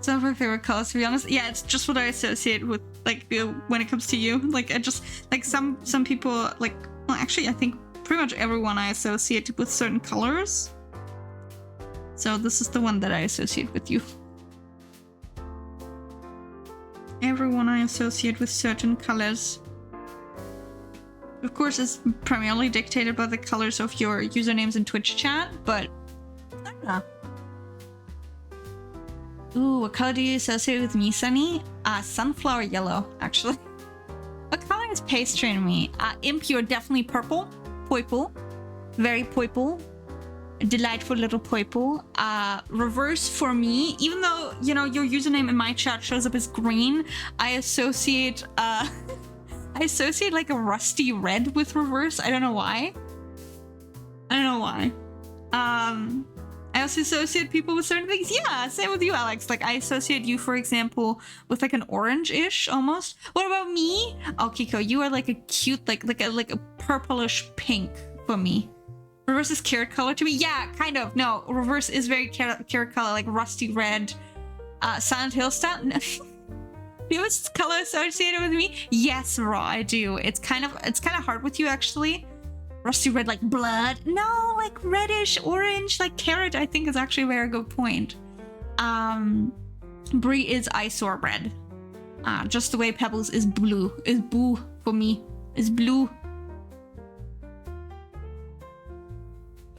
Some of my favorite colors, to be honest. Yeah, it's just what I associate with, like, when it comes to you. Like, I just, like, some people, like, well, actually, I think pretty much everyone I associate with certain colors. So this is the one that I associate with you. Everyone I associate with certain colors. Of course, it's primarily dictated by the colors of your usernames in Twitch chat, but I don't know. Ooh, what color do you associate with me, Sunny? Sunflower yellow, actually. What color is pastry in me? Impure, definitely purple. Purple. Very purple. Delightful little purple. Reverse for me, even though, you know, your username in my chat shows up as green, I associate, I associate like a rusty red with reverse. I don't know why. I also associate people with certain things. Yeah, same with you, Alex. Like, I associate you, for example, with like an orange-ish almost. What about me? Oh, Kiko, you are like a cute, like a purplish pink for me. Reverse is carrot color to me. Yeah, kind of. No, reverse is very carrot color, like rusty red. Silent Hill style. No. Do you have a color associated with me? Yes, Raw, I do. It's kind of hard with you, actually. Rusty red, like blood. No, like reddish orange, like carrot, I think is actually a very good point. Brie is eyesore red. Just the way Pebbles is blue. Is boo for me. Is blue.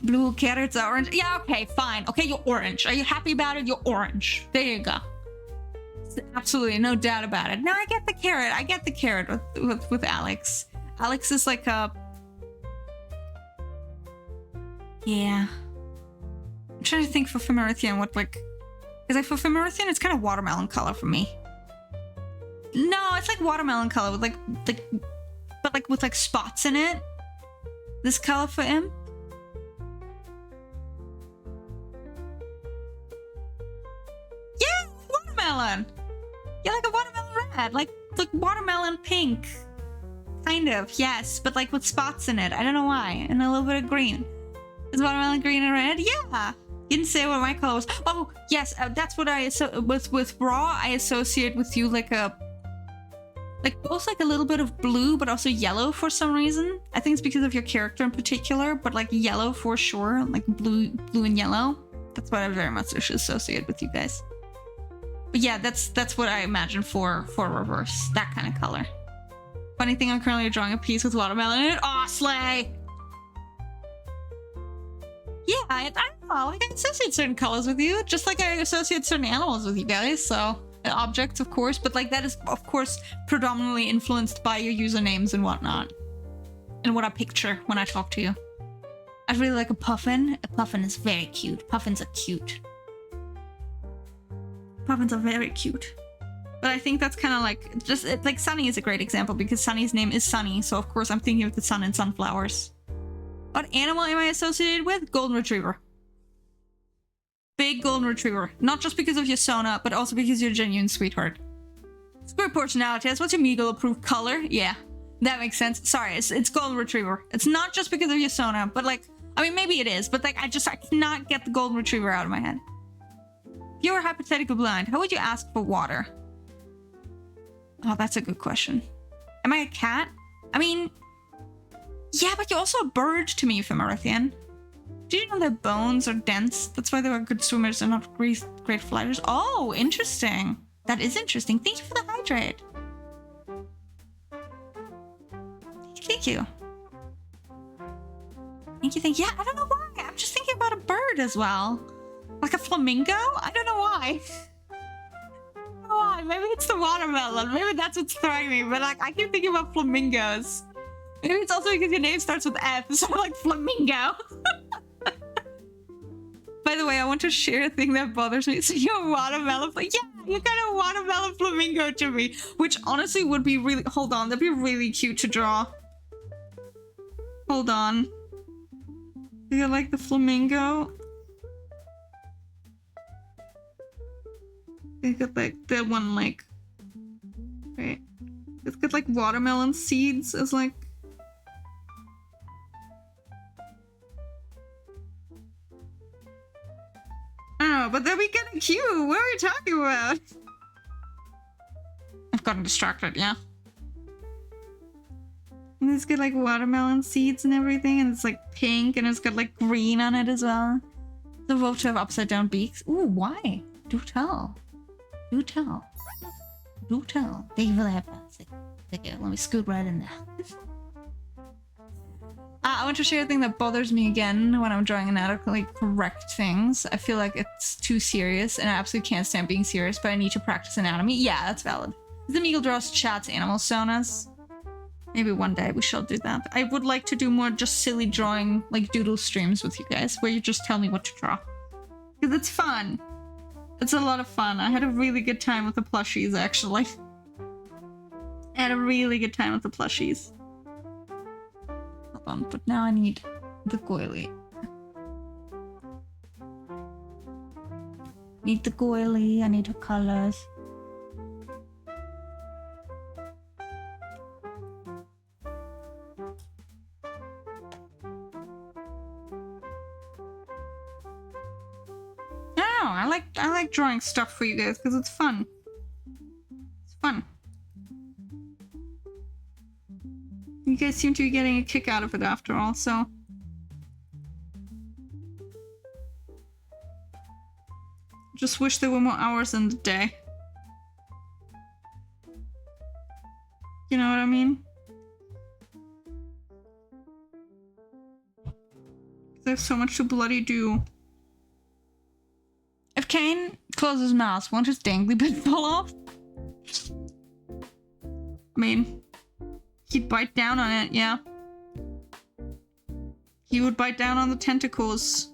Blue, carrots are orange. Yeah, okay, fine. Okay, you're orange. Are you happy about it? You're orange. There you go. Absolutely, no doubt about it. No, I get the carrot. I get the carrot with Alex. Alex is like a... Yeah. I'm trying to think for Femerithian what, like... Because like for Femerithian, it's kind of watermelon color for me. No, it's like watermelon color with like but like with like spots in it. This color for him. Yeah, watermelon. Yeah, like a watermelon red, like watermelon pink. Kind of, yes, but like with spots in it. I don't know why. And a little bit of green. Is watermelon green and red? Yeah. You didn't say what my color was. Oh, yes, that's what I with raw. I associate with you like a like both like a little bit of blue, but also yellow for some reason. I think it's because of your character in particular, but like yellow for sure, like blue and yellow. That's what I very much associate with you guys. But yeah, that's what I imagine for reverse, that kind of color. Funny thing, I'm currently drawing a piece with watermelon in it. Aw, slay! Yeah, I don't know, like I associate certain colors with you, just like I associate certain animals with you guys, so... objects, of course, but like that is, of course, predominantly influenced by your usernames and whatnot. And what I picture when I talk to you. I really like a puffin. A puffin is very cute. Puffins are cute. Puffins are very cute. But I think that's kind of like, just like Sunny is a great example because Sunny's name is Sunny, so of course I'm thinking of the sun and sunflowers. What animal am I associated with? Golden Retriever. Big Golden Retriever. Not just because of your Sona, but also because you're a genuine sweetheart. Square personality test. What's your Meagle approved color? Yeah, that makes sense. Sorry, it's Golden Retriever. It's not just because of your Sona, but like, I mean, maybe it is, but like, I cannot get the Golden Retriever out of my head. If you were hypothetically blind, how would you ask for water? Oh, that's a good question. Am I a cat? I mean, yeah, but you're also a bird to me, Femerithian. Did you know their bones are dense? That's why they were good swimmers and not great flyers. Oh, interesting. That is interesting. Thank you for the hydrate. Thank you. Thank you, thank you. Yeah, I don't know why. I'm just thinking about a bird as well. Like a flamingo? I don't know why. I don't know why. Maybe it's the watermelon. Maybe that's what's throwing me. But like, I keep thinking about flamingos. Maybe it's also because your name starts with F, so I'm like flamingo. By the way, I want to share a thing that bothers me. So you're a watermelon, yeah, you're kind of a watermelon flamingo to me, which honestly would be really, hold on, that'd be really cute to draw. Hold on. You got like the flamingo. You got like that one, like, right. It's got like watermelon seeds as like, I don't know, but that'd be kind of cute. What are we talking about? I've gotten distracted, yeah. And it's got like watermelon seeds and everything, and it's like pink, and it's got like green on it as well. The both have upside down beaks. Ooh, why? Do tell. Do tell. Do tell. Thank you for the headphones. Thank you. Let me scoot right in there. I want to share a thing that bothers me again when I'm drawing inadequately correct things. I feel like it's too serious, and I absolutely can't stand being serious, but I need to practice anatomy. Yeah, that's valid. The Meagle draws chats animal sonas. Maybe one day we shall do that. I would like to do more just silly drawing, like doodle streams with you guys, where you just tell me what to draw. Because it's fun. It's a lot of fun. I had a really good time with the plushies, actually. I had a really good time with the plushies. Hold on, but now I need the goilie. Need the goilie, I need her colors. I like drawing stuff for you guys because it's fun. It's fun. You guys seem to be getting a kick out of it after all, so. Just wish there were more hours in the day. You know what I mean? There's so much to bloody do. If Kane closes his mouth, won't his dangly bit fall off? I mean, he'd bite down on it, yeah. He would bite down on the tentacles.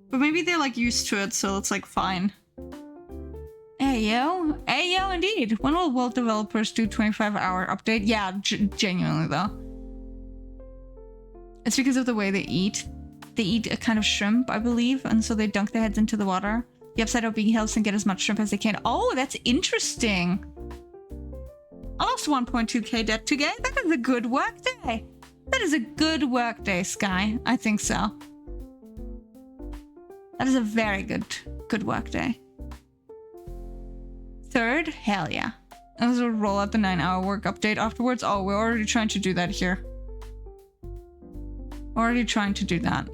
But maybe they're like used to it, so it's like fine. Ayo. Ayo indeed. When will world developers do 25-hour update? Yeah, genuinely though. It's because of the way they eat. They eat a kind of shrimp, I believe, and so they dunk their heads into the water. The upside of being helps and get as much shrimp as they can. Oh, that's interesting. I lost 1.2k debt today. That is a good work day. That is a good work day, Sky. I think so. That is a very good work day. Third? Hell yeah. And we'll roll out the 9-hour work update afterwards. Oh, we're already trying to do that here. Already trying to do that.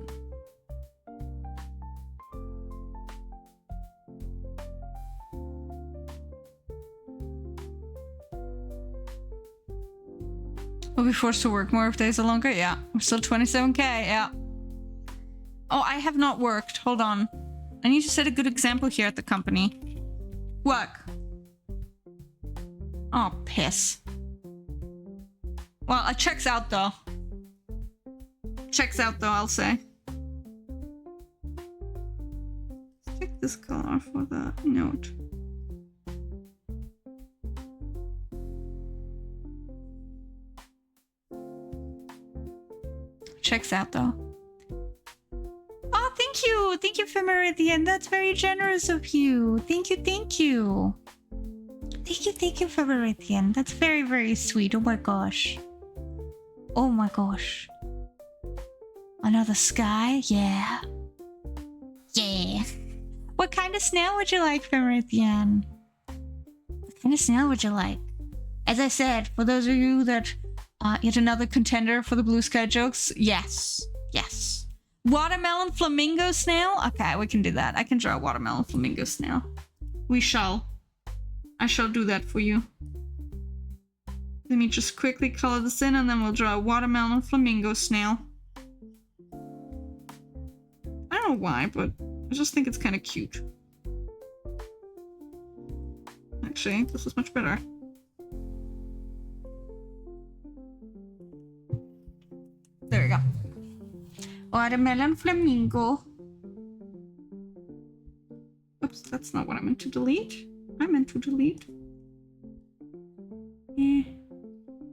We'll be forced to work more if days are longer. Yeah, we're still 27k. Yeah. Oh, I have not worked. Hold on. I need to set a good example here at the company. Work. Oh, piss. Well, it checks out though. Checks out though, I'll say. Let's take this color for the note. Checks out though. Oh, thank you. Thank you for Meridian. That's very generous of you. Thank you, thank you. Thank you for Meridian. That's very, very sweet. Oh my gosh. Oh my gosh. Another sky? Yeah. Yeah. What kind of snail would you like, Meridian? What kind of snail would you like? As I said, for those of you that yet another contender for the blue sky jokes, yes. Yes. Watermelon flamingo snail? Okay, we can do that. I can draw a watermelon flamingo snail. We shall. I shall do that for you. Let me just quickly color this in and then we'll draw a watermelon flamingo snail. I don't know why, but I just think it's kind of cute. Actually, this is much better. There we go. Watermelon flamingo. Oops, that's not what I meant to delete. I meant to delete.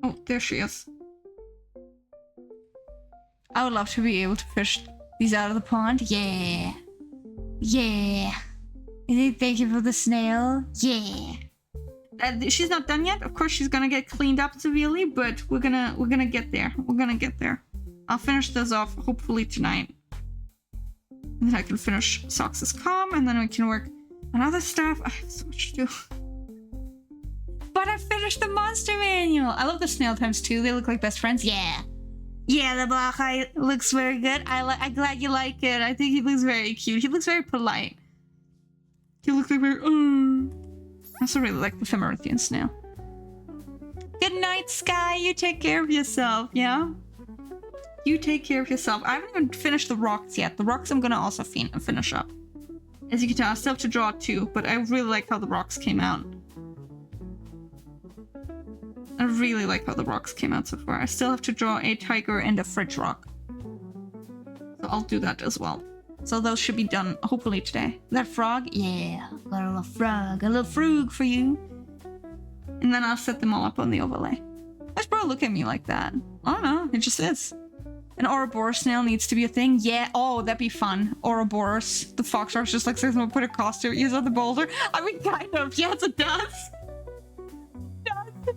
Oh, there she is. I would love to be able to fish these out of the pond. Yeah. Yeah. Thank you for the snail. Yeah. She's not done yet. Of course, she's gonna get cleaned up severely, but we're gonna get there. We're gonna get there. I'll finish this off hopefully tonight. And then I can finish Sox's Calm, and then we can work on other stuff. I have so much to do. But I finished the monster manual. I love the snail times too. They look like best friends. Yeah. Yeah, the black eye looks very good. I'm glad you like it. I think he looks very cute. He looks very polite. He looks like very I also really like the Femerithian snail. Good night, Sky. You take care of yourself, yeah? You take care of yourself. I haven't even finished the rocks yet. The rocks I'm gonna also finish up. As you can tell, I still have to draw 2, but I really like how the rocks came out. I really like how the rocks came out so far. I still have to draw a tiger and a fridge rock. So I'll do that as well. So those should be done hopefully today. That frog? Yeah, got a little frog. A little frog for you. And then I'll set them all up on the overlay. Why's bro look at me like that? I don't know, it just is. An Ouroboros snail needs to be a thing. Yeah, oh, that'd be fun. Ouroboros. The fox rock's just like says, we'll put a costume, use on the boulder. I mean, kind of. Yes, it does.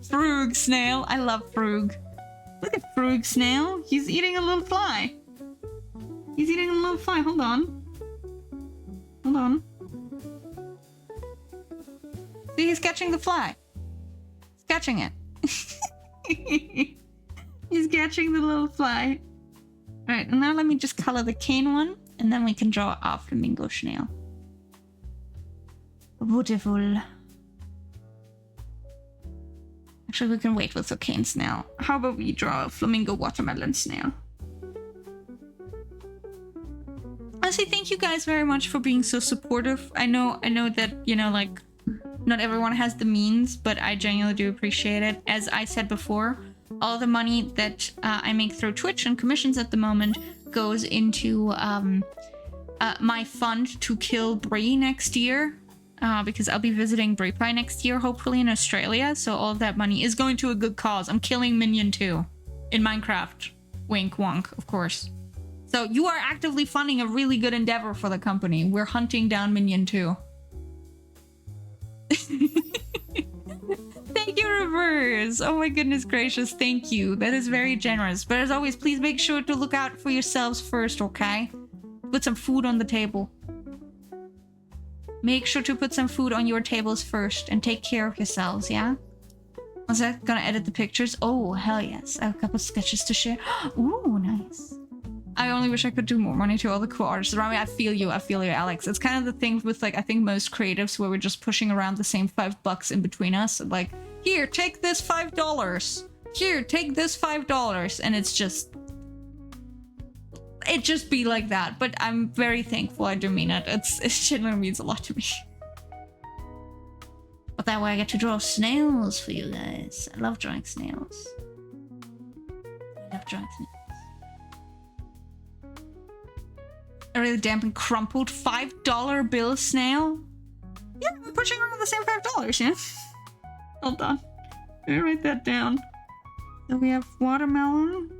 Frog snail. I love frog. Look at frog snail. He's eating a little fly. He's eating a little fly. Hold on. Hold on. See, he's catching the fly. He's catching it. He's catching the little fly. Alright, and now let me just color the cane one, and then we can draw our flamingo snail. Beautiful. Actually, we can wait with the cane snail. How about we draw a flamingo watermelon snail? Honestly, thank you guys very much for being so supportive. I know that, you know, like, not everyone has the means, but I genuinely do appreciate it. As I said before, all the money that I make through Twitch and commissions at the moment goes into my fund to kill Brie next year. Because I'll be visiting Brie Pie next year, hopefully in Australia. So all of that money is going to a good cause. I'm killing Minion 2 in Minecraft. Wink wonk, of course. So you are actively funding a really good endeavor for the company. We're hunting down Minion 2. Thank you, Reverse. Oh my goodness gracious, thank you. That is very generous. But as always, please make sure to look out for yourselves first, okay? Put some food on the table. Make sure to put some food on your tables first and take care of yourselves, yeah? Was I gonna edit the pictures? Oh, hell yes. I have a couple sketches to share. Ooh, nice. I only wish I could do more money to all the cool artists around me. I feel you, Alex. It's kind of the thing with, like, I think most creatives where we're just pushing around the same $5 in between us. Like, here, take this $5. Here, take this $5. And it's just... It just be like that. But I'm very thankful. I do mean it. It genuinely means a lot to me. But that way I get to draw snails for you guys. I love drawing snails. I love drawing snails. A really damp and crumpled $5 bill snail? Yeah, we're pushing around the same $5, yeah? Hold on. Let me write that down. So we have watermelon.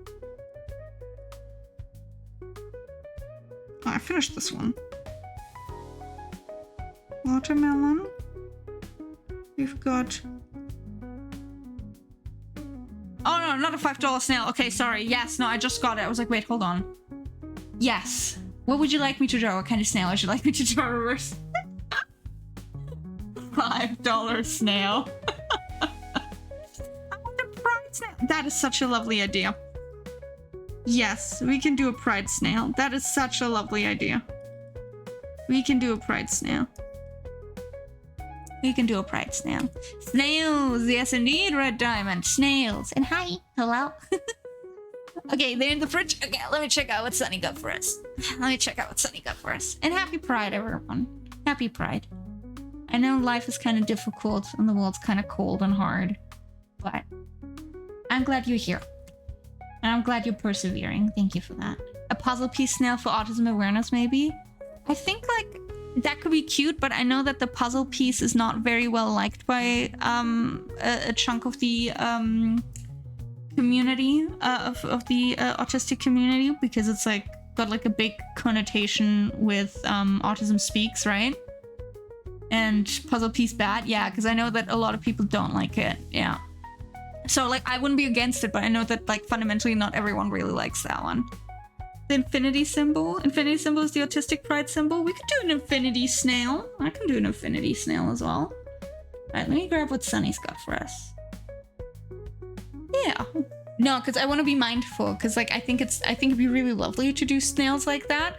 Oh, I finished this one. Watermelon. We've got... Oh no, not a $5 snail. Okay, sorry. Yes, no, I just got it. I was like, wait, hold on. Yes. What would you like me to draw? What kind of snail would you like me to draw? Reverse? $5 snail. I want a pride snail. That is such a lovely idea. Yes, we can do a pride snail. That is such a lovely idea. We can do a pride snail. We can do a pride snail. Snails! Yes, indeed, Red Diamond. Snails. And hi. Hello. Okay, they're in the fridge. Okay, let me check out what Sunny got for us. And happy Pride, everyone. Happy Pride. I know life is kind of difficult and the world's kind of cold and hard, but I'm glad you're here. And I'm glad you're persevering. Thank you for that. A puzzle piece snail for autism awareness, maybe? I think, like, that could be cute, but I know that the puzzle piece is not very well liked by a chunk of the community, of the autistic community, because it's, like, got, like, a big connotation with autism speaks, right? And puzzle piece bad? Yeah, because I know that a lot of people don't like it. Yeah. So, like, I wouldn't be against it, but I know that, like, fundamentally not everyone really likes that one. The infinity symbol. Infinity symbol is the autistic pride symbol. We could do an infinity snail. I can do an infinity snail as well. Alright, let me grab what Sunny's got for us. Yeah. No, because I want to be mindful, because, like, I think it'd be really lovely to do snails like that.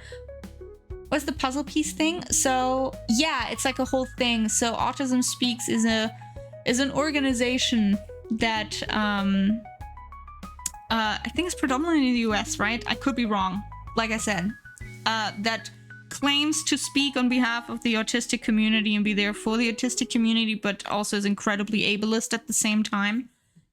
What's the puzzle piece thing? So, yeah, it's like a whole thing. So, Autism Speaks is an organization that I think it's predominantly in the US, right? I could be wrong. Like I said, that claims to speak on behalf of the autistic community and be there for the autistic community, but also is incredibly ableist at the same time,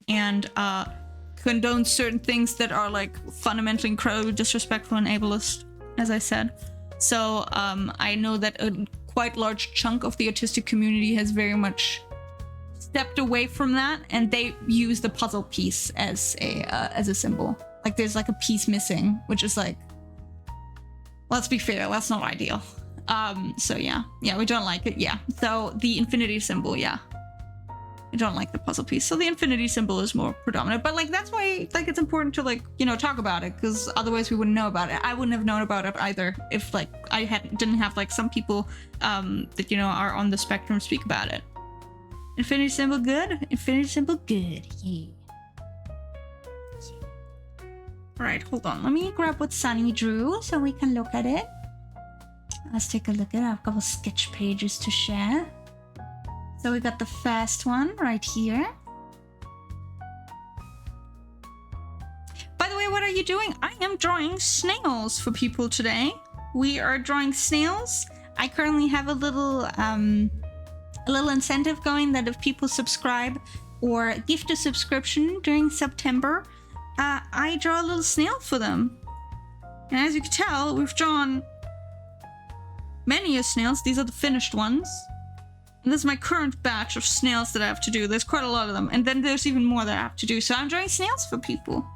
and condones certain things that are, like, fundamentally incredibly disrespectful and ableist, as I said. So I know that a quite large chunk of the autistic community has very much stepped away from that, and they use the puzzle piece as a symbol. Like, there's, like, a piece missing, which is, like, let's be fair, that's not ideal. So yeah, we don't like it. Yeah, so the infinity symbol, yeah, we don't like the puzzle piece. So the infinity symbol is more predominant, but, like, that's why, like, it's important to, like, you know, talk about it, because otherwise we wouldn't know about it. I wouldn't have known about it either if, like, I didn't have, like, some people that, you know, are on the spectrum speak about it. Infinity symbol good? Infinity symbol good, yeah. Alright, hold on. Let me grab what Sunny drew so we can look at it. Let's take a look at it. I have a couple sketch pages to share. So we got the first one right here. By the way, what are you doing? I am drawing snails for people today. We are drawing snails. I currently have a little incentive going that if people subscribe or gift a subscription during September, I draw a little snail for them. And as you can tell, we've drawn many snails. These are the finished ones. And this is my current batch of snails that I have to do. There's quite a lot of them. And then there's even more that I have to do. So I'm drawing snails for people.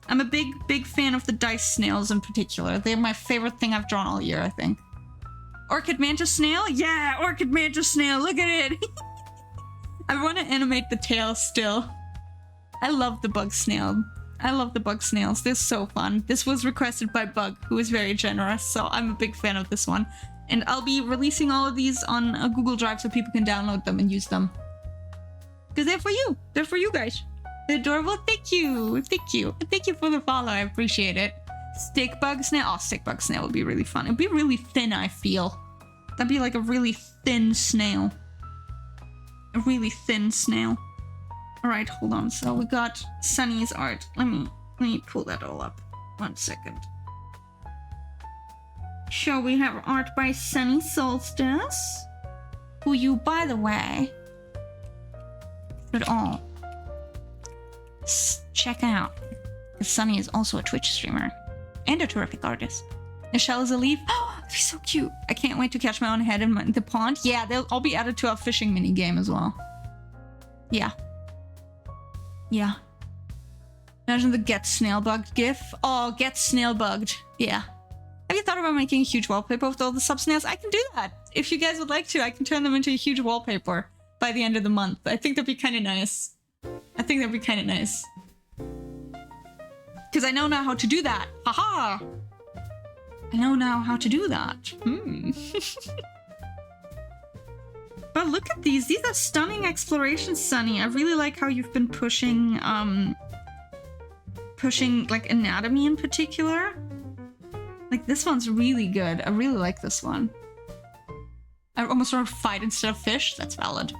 I'm a big fan of the dice snails in particular. They're my favorite thing I've drawn all year, I think. Orchid mantis snail? Yeah, orchid mantis snail. Look at it. I want to animate the tail still. I love the bug snail. I love the bug snails. They're so fun. This was requested by Bug, who is very generous, so I'm a big fan of this one. And I'll be releasing all of these on a Google Drive so people can download them and use them. Because they're for you. They're for you guys. They're adorable. Thank you. Thank you. Thank you for the follow. I appreciate it. Stick bug snail. Oh, stick bug snail would be really fun. It'd be really thin, I feel. That'd be like a really thin snail. A really thin snail. Alright, hold on. So we got Sunny's art. Let me pull that all up. 1 second. So we have art by Sunny Solstice, who you, by the way, should all check out. Because Sunny is also a Twitch streamer and a terrific artist. Michelle is a leaf. Oh, that'd be so cute. I can't wait to catch my own head in the pond. Yeah, they'll all be added to our fishing mini game as well. Yeah. Yeah. Imagine the get snail bugged gif. Oh, get snail bugged. Yeah. Have you thought about making a huge wallpaper with all the sub snails? I can do that. If you guys would like to, I can turn them into a huge wallpaper by the end of the month. I think that'd be kind of nice. I think that'd be kind of nice. Because I know now how to do that. Haha! I know now how to do that. But look at these. These are stunning explorations, Sunny. I really like how you've been pushing like anatomy in particular. Like this one's really good. I really like this one. I almost want to fight instead of fish. That's valid.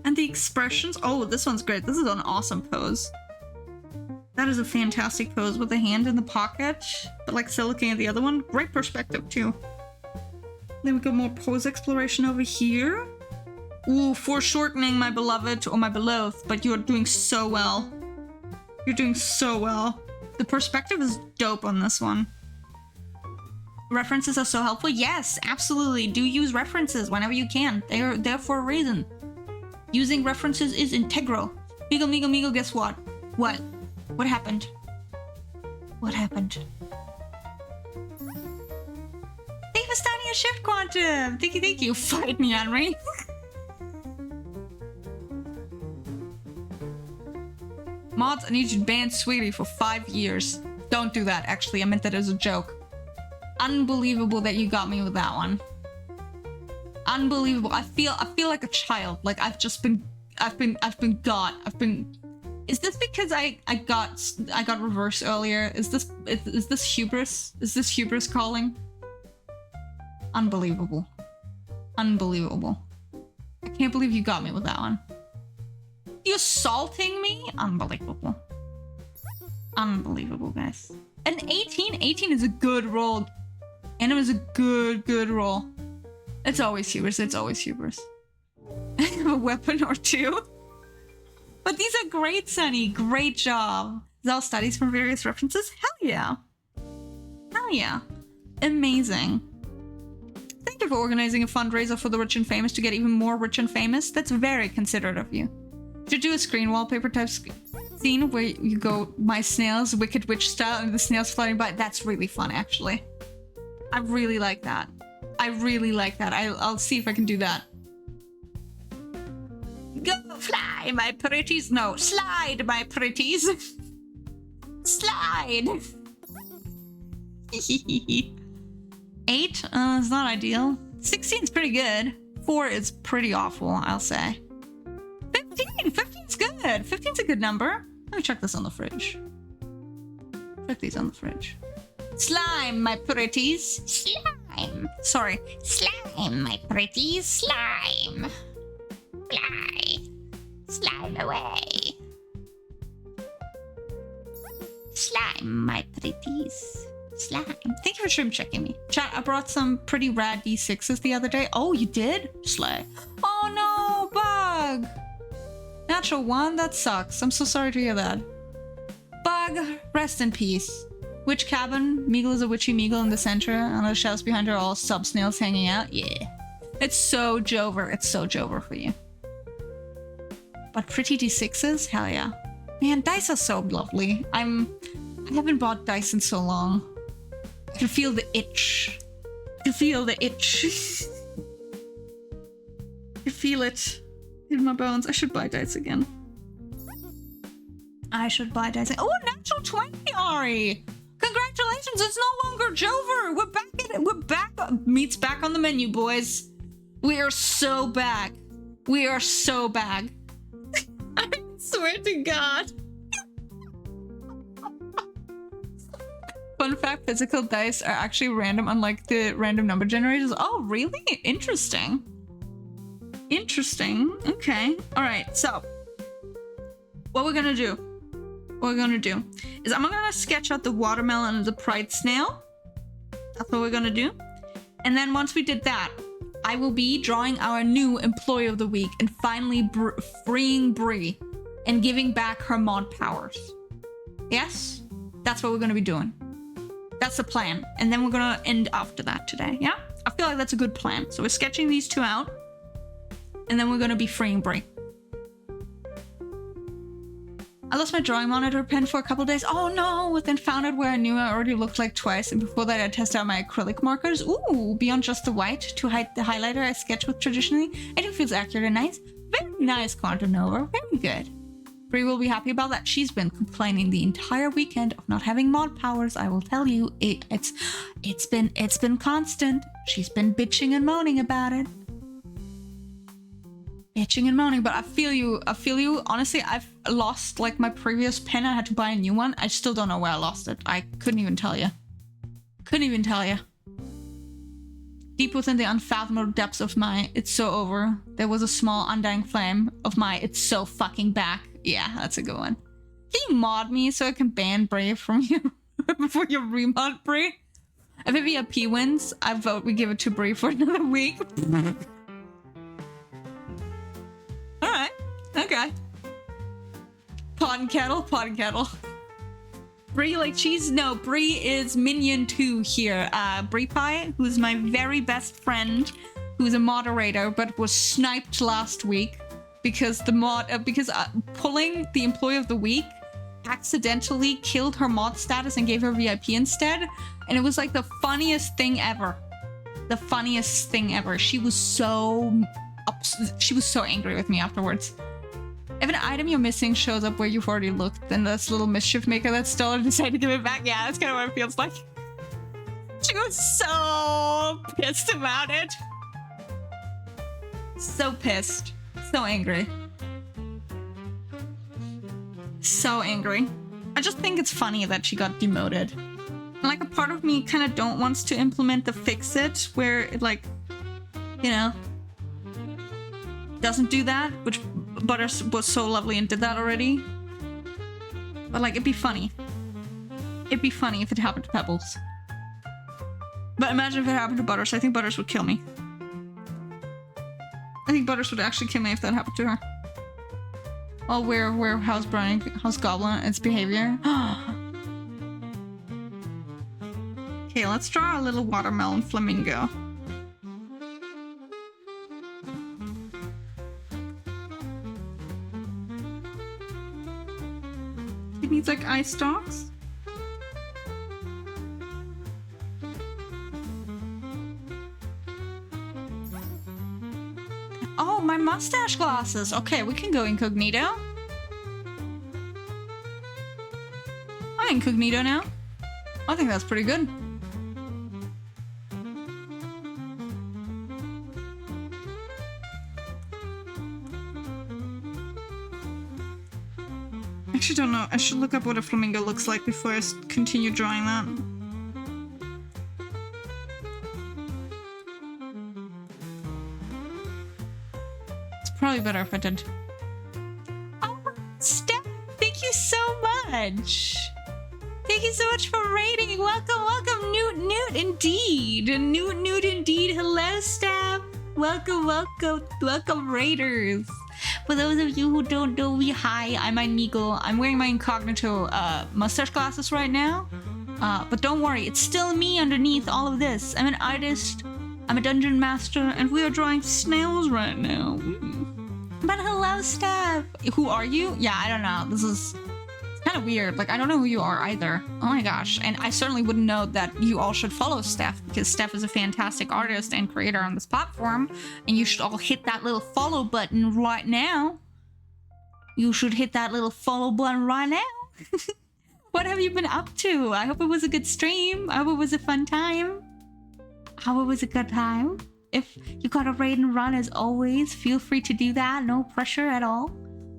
And the expressions. Oh, this one's great. This is an awesome pose. That is a fantastic pose with the hand in the pocket, but like still looking at the other one. Great perspective too. Then we got more pose exploration over here. Ooh, foreshortening, my beloved, or my beloved, but you're doing so well. You're doing so well. The perspective is dope on this one. References are so helpful. Yes, absolutely. Do use references whenever you can. They're there for a reason. Using references is integral. Meagle, Meagle, Meagle, guess what? What? What happened? What happened? Thank you for starting a shift, Quantum! Thank you, thank you. Fight me, Henry. Mods, I need you to ban Sweetie for 5 years. Don't do that, actually. I meant that as a joke. Unbelievable that you got me with that one. Unbelievable. I feel like a child. Like I've been got. Is this because I got reverse earlier? Is this hubris? Is this hubris calling? Unbelievable. Unbelievable. I can't believe you got me with that one. You assaulting me? Unbelievable. Unbelievable, guys. An 18? 18 is a good roll. And it was a good roll. It's always hubris. It's always hubris. I have a weapon or two. But these are great, Sunny. Great job. Zal studies from various references? Hell yeah. Hell yeah. Amazing. Thank you for organizing a fundraiser for the rich and famous to get even more rich and famous. That's very considerate of you. Should do a screen wallpaper type scene where you go, my snails, Wicked Witch style, and the snails flying by. That's really fun, actually. I really like that. I really like that. I'll see if I can do that. Go fly, my pretties. No, slide, my pretties. Slide. 8? It's not ideal. 16's pretty good. 4 is pretty awful, I'll say. 15! 15's good. 15's a good number. Let me check this on the fridge. Check these on the fridge. Slime, my pretties. Slime. Sorry. Slime, my pretties. Slime. Fly. Slime away. Slime, my pretties. Slime. Thank you for stream checking me. Chat, I brought some pretty rad D6s the other day. Oh, you did? Slay. Oh no, bug. Natural 1? That sucks. I'm so sorry to hear that. Bug, rest in peace. Witch cabin. Meagle is a witchy Meagle in the center. And the shelves behind her are all sub-snails hanging out. Yeah. It's so Jover. It's so Jover for you. But pretty D6s? Hell yeah. Man, dice are so lovely. I haven't bought dice in so long. I can feel the itch. I can feel the itch. I feel it in my bones. I should buy dice again. I should buy dice. Oh, natural 20, Ari! Congratulations, it's no longer Jover! We're back at it. We're back. Meat's back on the menu, boys. We are so back. We are so back. swear to God. Fun fact, physical dice are actually random, unlike the random number generators. Oh, really? Interesting. Interesting. Okay. All right. So, what we're gonna do is I'm gonna sketch out the watermelon and the pride snail. That's what we're gonna do. And then once we did that, I will be drawing our new employee of the week and finally freeing Bree and giving back her mod powers. Yes? That's what we're gonna be doing. That's the plan. And then we're gonna end after that today, yeah? I feel like that's a good plan. So we're sketching these two out, and then we're gonna be freeing Bree. I lost my drawing monitor pen for a couple days. Oh no, but then found it where I knew I already looked like twice, and before that I tested out my acrylic markers. Ooh, beyond just the white to hide the highlighter I sketch with traditionally. It feels accurate and nice. Very nice, Quantum Nova. Very good. Bree will be happy about that. She's been complaining the entire weekend of not having mod powers. I will tell you, it's been constant. She's been bitching and moaning about it. Bitching and moaning, but I feel you. Honestly, I've lost like my previous pen. I had to buy a new one. I still don't know where I lost it. I couldn't even tell you. Deep within the unfathomable depths of my it's so over, there was a small undying flame of my it's so fucking back. Yeah, that's a good one. Can you mod me so I can ban Brave from you for your remod, Bree? If a VIP wins, I vote we give it to Bree for another week. Alright, okay. Pot and kettle. Bree like cheese? No, Bree is Minion 2 here. Bree Pie, who's my very best friend, who's a moderator, but was sniped last week because pulling the employee of the week accidentally killed her mod status and gave her VIP instead. And it was like the funniest thing ever. She was so angry with me afterwards. If an item you're missing shows up where you've already looked, then this little mischief maker that stole it decided to give it back. Yeah, that's kind of what it feels like. She was so pissed about it. So pissed. So angry. I just think it's funny that she got demoted. And like a part of me kind of don't wants to implement the fix it where it like, you know, doesn't do that, which Butters was so lovely and did that already. But like, it'd be funny. It'd be funny if it happened to Pebbles. But imagine if it happened to Butters. I think Butters would kill me. I think Butters would actually kill me if that happened to her. Oh, where House Brownie, House Goblin, its behavior. Okay, let's draw a little watermelon flamingo. It needs like eye stalks. Oh, my mustache glasses. Okay, we can go incognito. I'm incognito now. I think that's pretty good. I actually don't know. I should look up what a flamingo looks like before I continue drawing that. Probably better if I did. Oh, Steph, thank you so much. Thank you so much for rating. Welcome, Newt indeed. Newt indeed. Hello, Steph. Welcome, raiders. For those of you who don't know me, hi, I'm einmeegle. I'm wearing my incognito mustache glasses right now. But don't worry, it's still me underneath all of this. I'm an artist. I'm a dungeon master, and we are drawing snails right now. But hello, Steph! Who are you? Yeah, I don't know. It's kind of weird. Like, I don't know who you are either. Oh my gosh. And I certainly wouldn't know that you all should follow Steph, because Steph is a fantastic artist and creator on this platform, and you should all hit that little follow button right now. You should hit that little follow button right now. What have you been up to? I hope it was a good stream. I hope it was a fun time. How it was a good time. If you got a raid and run, as always, feel free to do that. No pressure at all.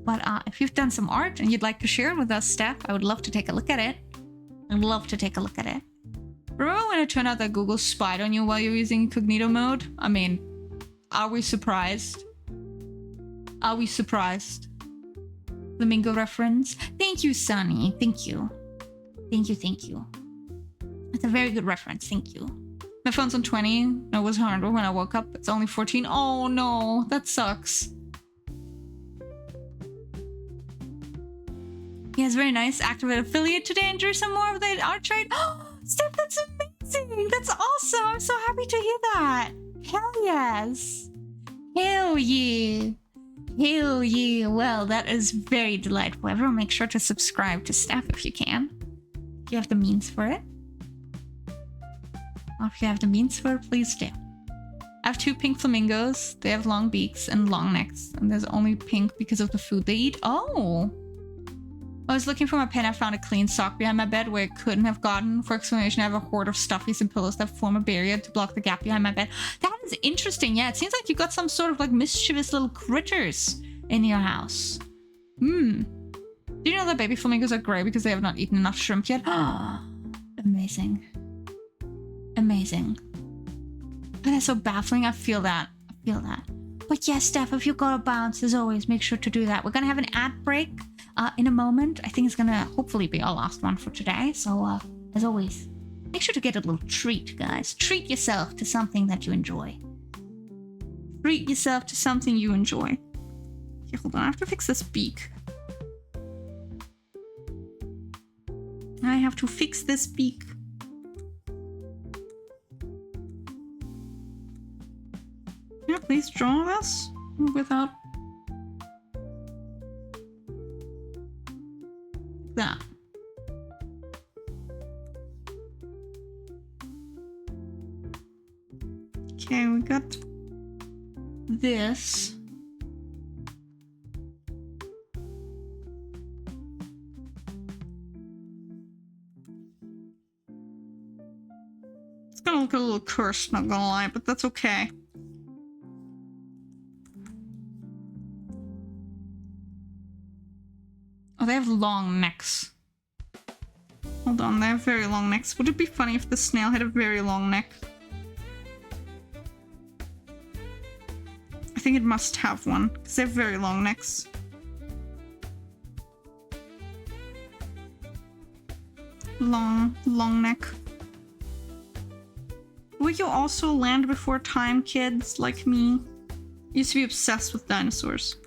But if you've done some art and you'd like to share it with us, Steph, I would love to take a look at it. I'd love to take a look at it. Remember when it turned out that Google spied on you while you were using incognito mode? I mean, are we surprised? Are we surprised? Flamingo reference. Thank you, Sunny. Thank you. Thank you, thank you. It's a very good reference. Thank you. My phone's on 20. It was 100 when I woke up. It's only 14. Oh no, that sucks. Yeah, it's very nice. Activate affiliate today and do some more of the art trade. Oh, Steph, that's amazing. That's awesome. I'm so happy to hear that. Hell yes. Hell yeah. Hell yeah. Well, that is very delightful. Everyone make sure to subscribe to Steph if you can. If you have the means for it. Or if you have the means for it, please do. I have 2 pink flamingos. They have long beaks and long necks. And there's only pink because of the food they eat. Oh. I was looking for my pen. I found a clean sock behind my bed where it couldn't have gotten. For explanation, I have a hoard of stuffies and pillows that form a barrier to block the gap behind my bed. That is interesting. Yeah, it seems like you got some sort of like mischievous little critters in your house. Do you know that baby flamingos are gray because they have not eaten enough shrimp yet? Amazing. Amazing. But that's so baffling. I feel that. I feel that. But yes, Steph, if you gotta bounce, as always, make sure to do that. We're gonna have an ad break in a moment. I think it's gonna hopefully be our last one for today. So, as always, make sure to get a little treat, guys. Treat yourself to something that you enjoy. Treat yourself to something you enjoy. Okay, hold on. I have to fix this beak. I have to fix this beak. Yeah, please draw this without that. Okay, we got this. It's gonna look a little cursed, not gonna lie, but that's okay. Oh, they have long necks. Hold on, they have very long necks. Would it be funny if the snail had a very long neck? I think it must have one, because they have very long necks. Long neck. Were you also Land Before Time kids like me? Used to be obsessed with dinosaurs.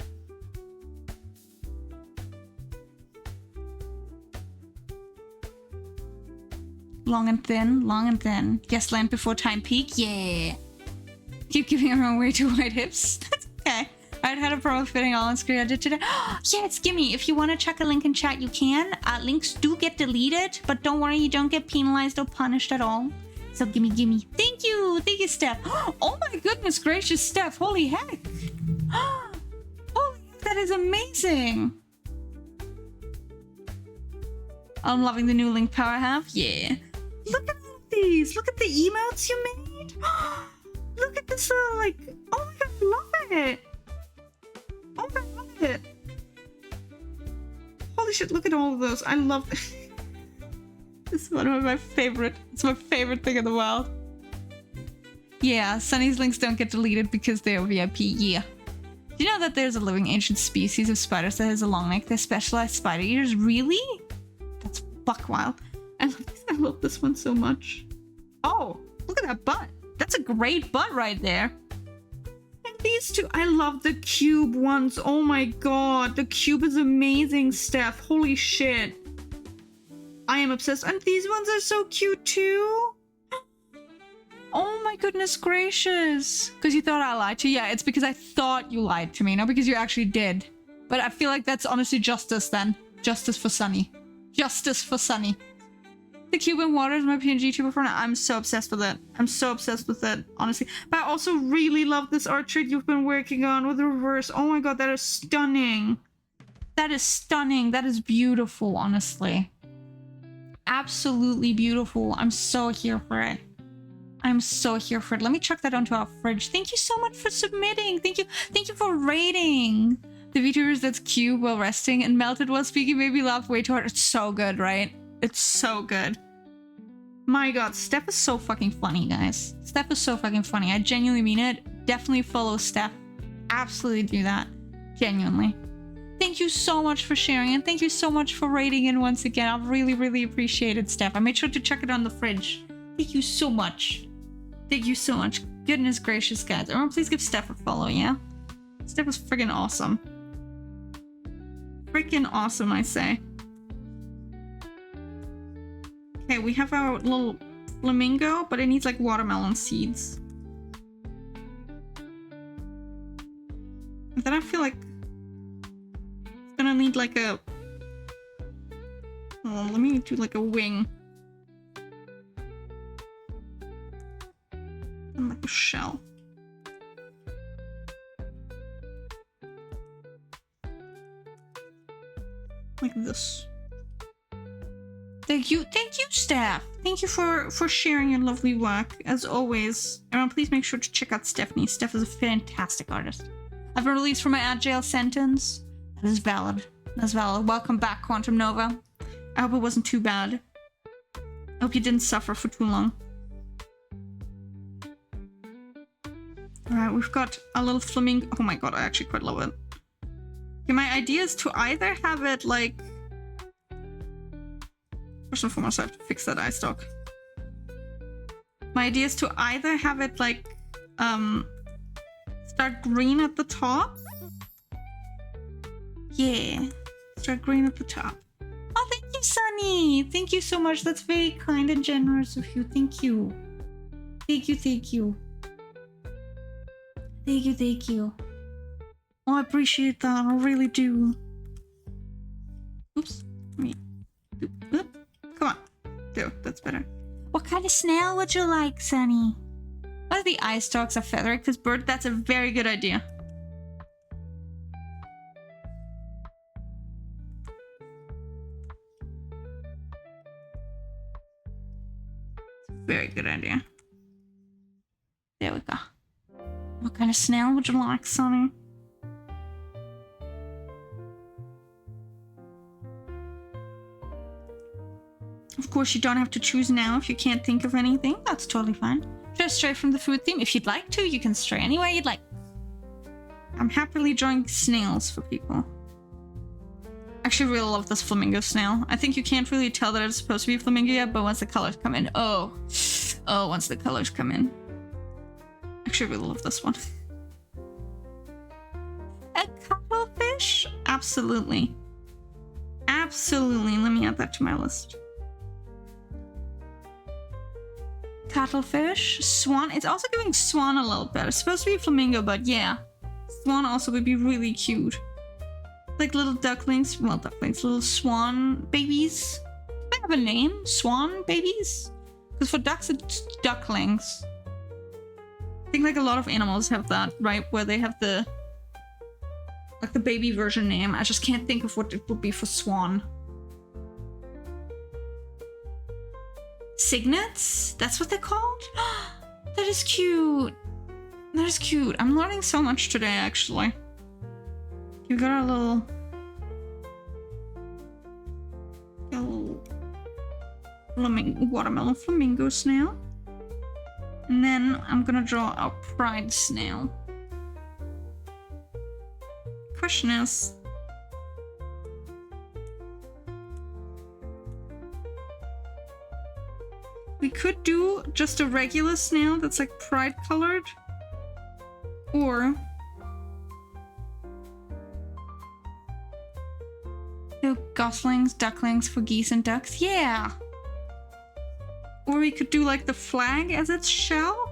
Long and thin, long and thin. Yes, Land Before Time peak, yeah. Keep giving everyone way too wide hips. That's okay. I had a problem fitting all on screen. I did today. Yeah, it's Gimme. If you want to check a link in chat, you can. Links do get deleted, but don't worry, you don't get penalized or punished at all. So gimme. Thank you, Steph. Oh my goodness gracious, Steph. Holy heck. Holy, that is amazing. I'm loving the new link power I have. Yeah. Look at all these. Look at the emotes you made. Look at this little, like, oh my god, I love it. Oh my god, I love it. Holy shit, look at all of those. I love it. This is one of my favorite. It's my favorite thing in the world. Yeah, Sunny's links don't get deleted because they're VIP. Yeah. Do you know that there's a living ancient species of spiders that has a long neck? They're specialized spider eaters. Really? That's buck wild. I love this one so much. Oh, look at that butt. That's a great butt right there. And these two, I love the cube ones. Oh my god, the cube is amazing, Steph. Holy shit. I am obsessed. And these ones are so cute too. Oh my goodness gracious. Because you thought I lied to you? Yeah, it's because I thought you lied to me, not because you actually did. But I feel like that's honestly justice then. Justice for Sunny. Justice for Sunny. The Cuban water is my PNG tuber for now. I'm so obsessed with it. I'm so obsessed with it, honestly. But I also really love this art treat you've been working on with the reverse. Oh my god, that is stunning. That is stunning. That is beautiful, honestly. Absolutely beautiful. I'm so here for it. I'm so here for it. Let me chuck that onto our fridge. Thank you so much for submitting. Thank you for rating. The VTubers that's cube while resting and melted while speaking made me laugh way too hard. It's so good, right? It's so good. My god, Steph is so fucking funny, guys. Steph is so fucking funny. I genuinely mean it. Definitely follow Steph. Absolutely do that. Genuinely. Thank you so much for sharing and thank you so much for rating in once again. I've really, really appreciated Steph. I made sure to check it on the fridge. Thank you so much. Thank you so much. Goodness gracious, guys. Everyone, please give Steph a follow, yeah? Steph was friggin' awesome. Freaking awesome, I say. Okay, we have our little flamingo, but it needs like watermelon seeds. And then I feel like it's gonna need like a... Oh, let me do like a wing. And like a shell. Like this. Thank you, Steph. Thank you for sharing your lovely work, as always. Everyone, please make sure to check out Stephanie. Steph is a fantastic artist. I've been released from my ad jail sentence. That is valid. That's valid. Welcome back, Quantum Nova. I hope it wasn't too bad. I hope you didn't suffer for too long. Alright, we've got a little flamingo. Oh my god, I actually quite love it. Okay, my idea is to either have it like... First and foremost, I have to fix that eye stalk. My idea is to either have it like start green at the top. Yeah, start green at the top. Oh, thank you, Sunny. Thank you so much. That's very kind and generous of you. Thank you. Thank you, thank you. Thank you, thank you. Oh, I appreciate that. I really do. Oops. Wait. Oop. Come on. There, that's better. What kind of snail would you like, Sunny? What if the eye stalks are feathered? Because bird, that's a very good idea. Very good idea. There we go. What kind of snail would you like, Sunny? Of course, you don't have to choose now if you can't think of anything. That's totally fine. Just stray from the food theme. If you'd like to, you can stray any way you'd like. I'm happily drawing snails for people. Actually, really love this flamingo snail. I think you can't really tell that it's supposed to be a flamingo yet, but once the colors come in, once the colors come in. Actually, really love this one. A cuttlefish? Absolutely. Absolutely. Let me add that to my list. Cuttlefish, swan. It's also giving swan a little bit. It's supposed to be flamingo, but yeah. Swan also would be really cute. Like little ducklings. Well, ducklings. Little swan babies. Do they have a name? Swan babies? Because for ducks, it's ducklings. I think like a lot of animals have that, right? Where they have the... like the baby version name. I just can't think of what it would be for swan. Cygnets? That's what they're called? That is cute. That is cute. I'm learning so much today, actually. You got a little watermelon flamingo snail. And then I'm gonna draw our pride snail. Question is... we could do just a regular snail that's like pride colored. Or... do goslings, ducklings for geese and ducks. Yeah! Or we could do like the flag as its shell?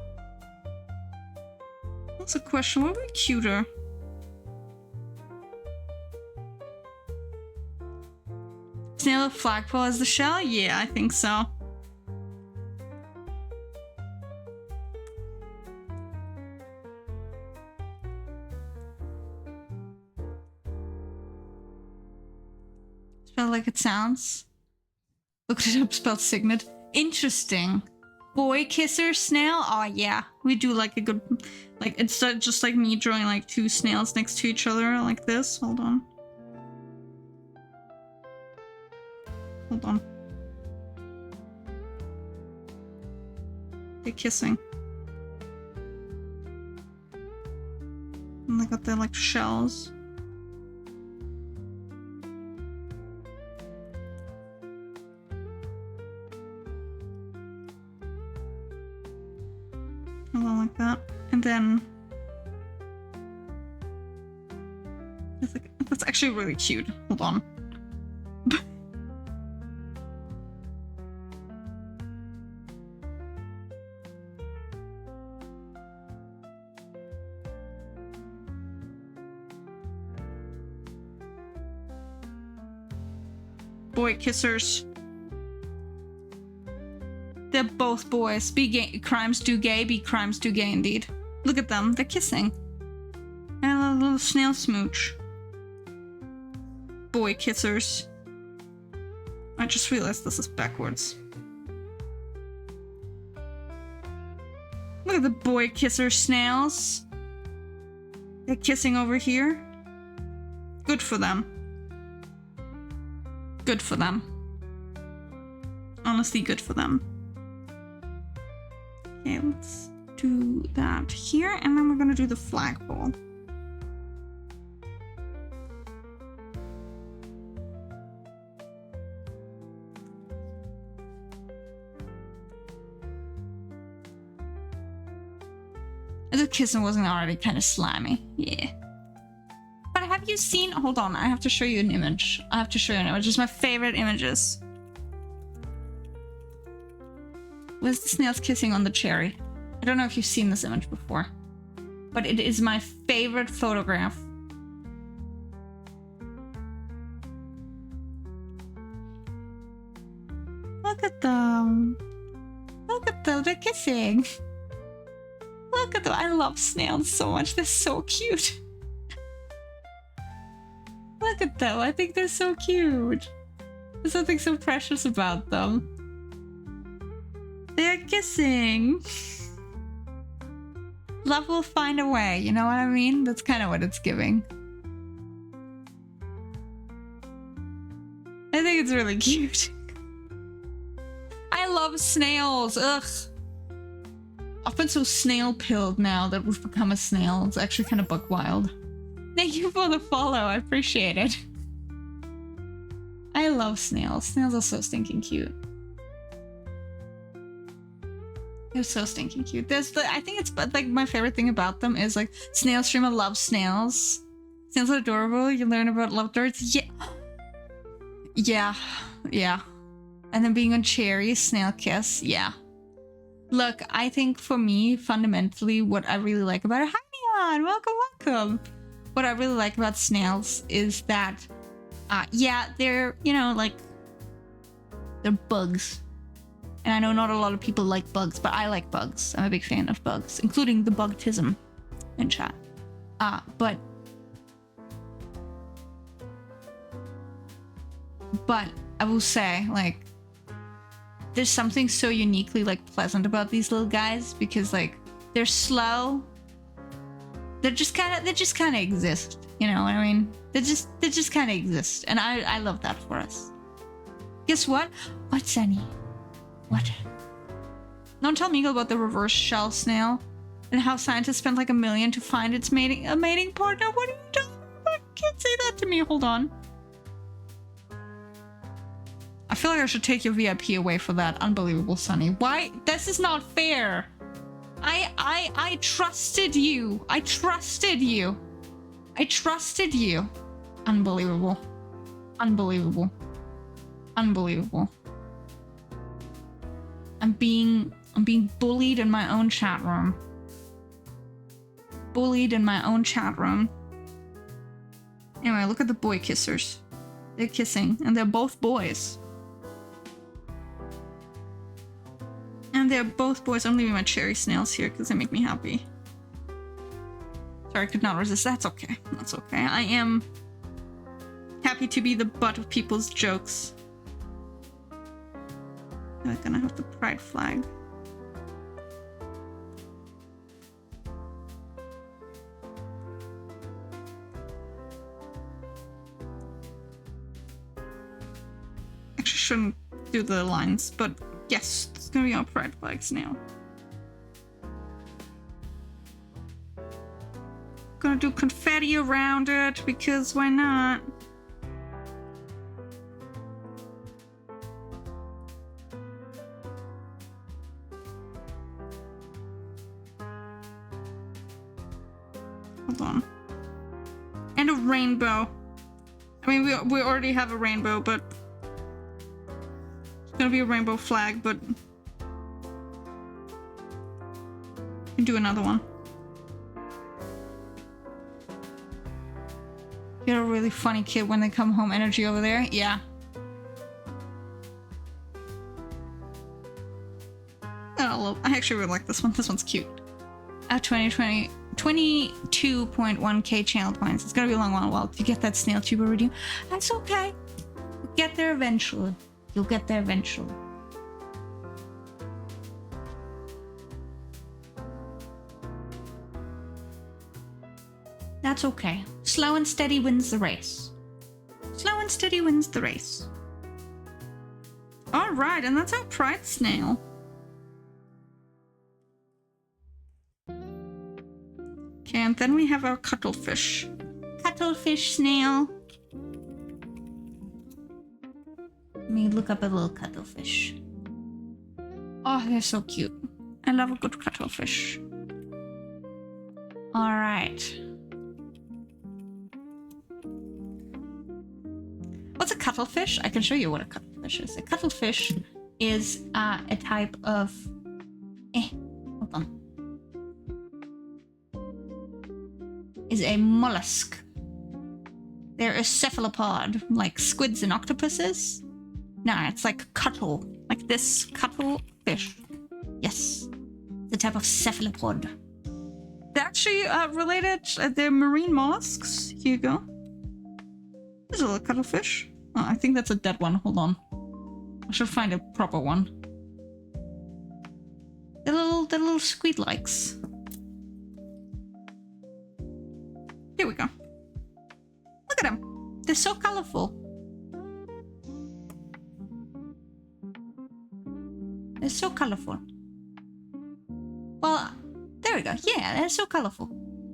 That's a question. What would be cuter? Snail with flagpole as the shell? Yeah, I think so. Spelled like it sounds. Looked it up, spelled signet. Interesting. boy kisser snail. Oh yeah, we do like a good, like instead just like me drawing like two snails next to each other like this. Hold on. Hold on. They're kissing. And they got their like shells. Hold on, like that. And then that's actually really cute. Hold on. Boy kissers. They're both boys. Be gay. Crimes do gay. Be crimes do gay indeed. Look at them. They're kissing. And a little snail smooch. Boy kissers. I just realized this is backwards. Look at the boy kisser snails. They're kissing over here. Good for them. Good for them. Honestly, good for them. Okay, let's do that here, and then we're gonna do the flagpole. The kissing wasn't already kind of slimy. Yeah. But have you seen... Hold on, I have to show you an image. I have to show you an image. It's my favorite images. Where's the snails kissing on the cherry? I don't know if you've seen this image before, but it is my favorite photograph. Look at them. Look at them, they're kissing. Look at them. I love snails so much. They're so cute. Look at them. I think they're so cute. There's something so precious about them. They're kissing. Love will find a way. You know what I mean? That's kind of what it's giving. I think it's really cute. I love snails. Ugh. I've been so snail-pilled now that we've become a snail. It's actually kind of buck wild. Thank you for the follow. I appreciate it. I love snails. Snails are so stinking cute. They're so stinking cute. I think it's like my favorite thing about them is like Snail Streamer loves snails. Snails are adorable. You learn about love birds. Yeah. Yeah. Yeah. And then being on cherry, snail kiss. Yeah. Look, I think for me, fundamentally, what I really like about it... Hi, Neon! Welcome! What I really like about snails is that, yeah, they're, you know, like, they're bugs. And I know not a lot of people like bugs, but I like bugs. I'm a big fan of bugs, including the bugtism in chat. But I will say, like, there's something so uniquely like pleasant about these little guys because like they're slow. They just kind of exist. You know what I mean? They just kind of exist, and I love that for us. Guess what? What, Sunny? What? Don't tell Meagle about the reverse shell snail and how scientists spent like $1 million to find its mating partner. What are you talking about? You can't say that to me. Hold on. I feel like I should take your VIP away for that. Unbelievable, Sunny. Why? This is not fair. I trusted you. I trusted you. I trusted you. Unbelievable. Unbelievable. Unbelievable. I'm being bullied in my own chat room. Bullied in my own chat room. Anyway, look at the boy kissers. They're kissing, and they're both boys. And they're both boys. I'm leaving my cherry snails here because they make me happy. Sorry, I could not resist. That's okay. That's okay. I am happy to be the butt of people's jokes. I'm gonna have the pride flag. shouldn't do the lines, but yes, it's gonna be our pride flag snail. Gonna do confetti around it because why not? Hold on. And a rainbow. I mean, we already have a rainbow, but it's gonna be a rainbow flag, but we can do another one. You're a really funny kid when they come home energy over there. Yeah. Oh, I actually really like this one. This one's cute. 22.1k channel points. It's gonna be a long while to get that snail tube already. That's okay. You'll get there eventually. You'll get there eventually. That's okay. Slow and steady wins the race. Slow and steady wins the race. Alright, and that's our pride snail. Okay, and then we have our cuttlefish. Cuttlefish snail. Let me look up a little cuttlefish. Oh, they're so cute. I love a good cuttlefish. Alright. What's a cuttlefish? I can show you what a cuttlefish is. A cuttlefish is a type of... hold on. Is a mollusk. They're a cephalopod, like squids and octopuses. No, it's like cuttle. Like this cuttlefish. Yes. It's a type of cephalopod. They're actually related. They're marine mollusks. Here you go. There's a little cuttlefish. Oh, I think that's a dead one. Hold on. I should find a proper one. They're little squid-likes. Here we go. Look at them. They're so colorful. They're so colorful. Well, there we go. Yeah, they're so colorful.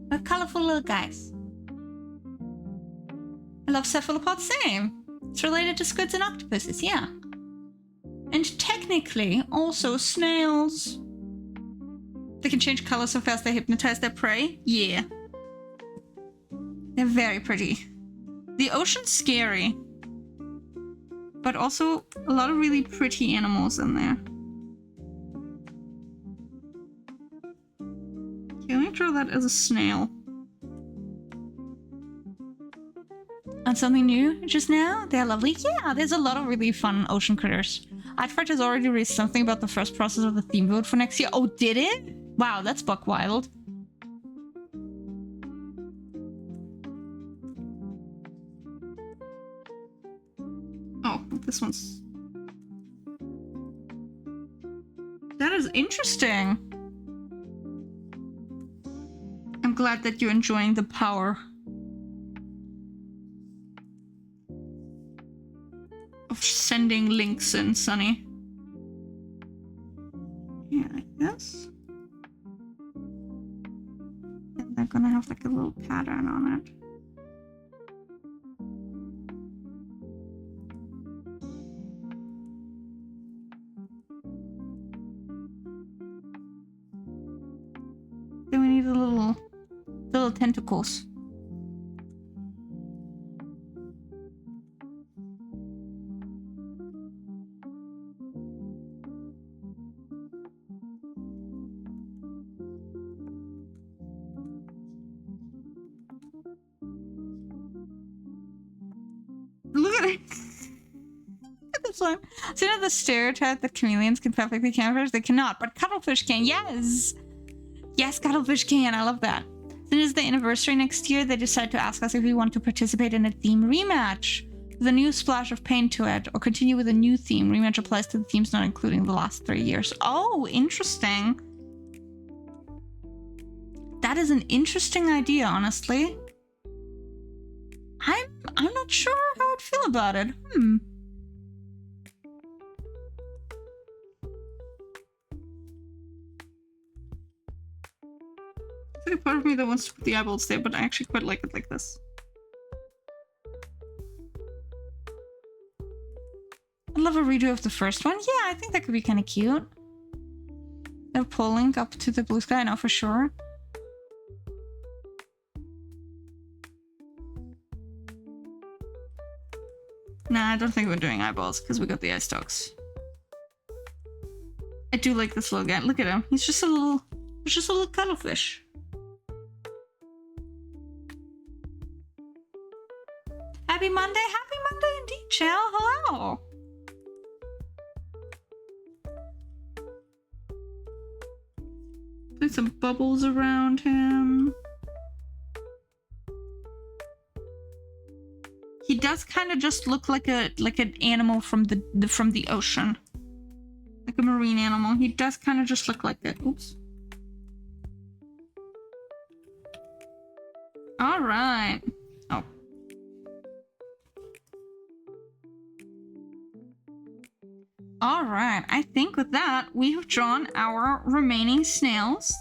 They're colorful little guys. I love cephalopods, same. It's related to squids and octopuses, yeah. And technically, also snails. They can change color so fast they hypnotize their prey? Yeah. They're very pretty. The ocean's scary. But also a lot of really pretty animals in there. Okay, let me draw that as a snail. And something new just now? They're lovely. Yeah, there's a lot of really fun ocean critters. Adfart has already released something about the first process of the theme vote for next year. Oh, did it? Wow, that's buck wild. Oh, this one's... That is interesting. I'm glad that you're enjoying the power of sending links in, Sunny. Yeah, like this. And they're gonna have like a little pattern on it. Then we need a little tentacles. Look at it. Look at this one. So you know the stereotype that chameleons can perfectly camouflage? They cannot, but cuttlefish can. Yes! Yes, cuttlefish can. I love that. Then is the anniversary next year. They decide to ask us if we want to participate in a theme rematch with a new splash of paint to it, or continue with a new theme. Rematch applies to the themes not including the last 3 years. Oh, interesting. That is an interesting idea, honestly. I'm not sure how I'd feel about it. There's a part of me that wants to put the eyeballs there, but I actually quite like it like this. I'd love a redo of the first one. Yeah, I think that could be kind of cute. They're pulling up to the blue sky, I know for sure. Nah, I don't think we're doing eyeballs because we got the eye stalks. I do like this little guy. Look at him. He's just a little cuttlefish. Happy Monday indeed, Chell. Hello. Put some bubbles around him. He does kind of just look like an animal from the ocean, like a marine animal. He does kind of just look like it. Oops. All right. Oh. All right. I think with that we have drawn our remaining snails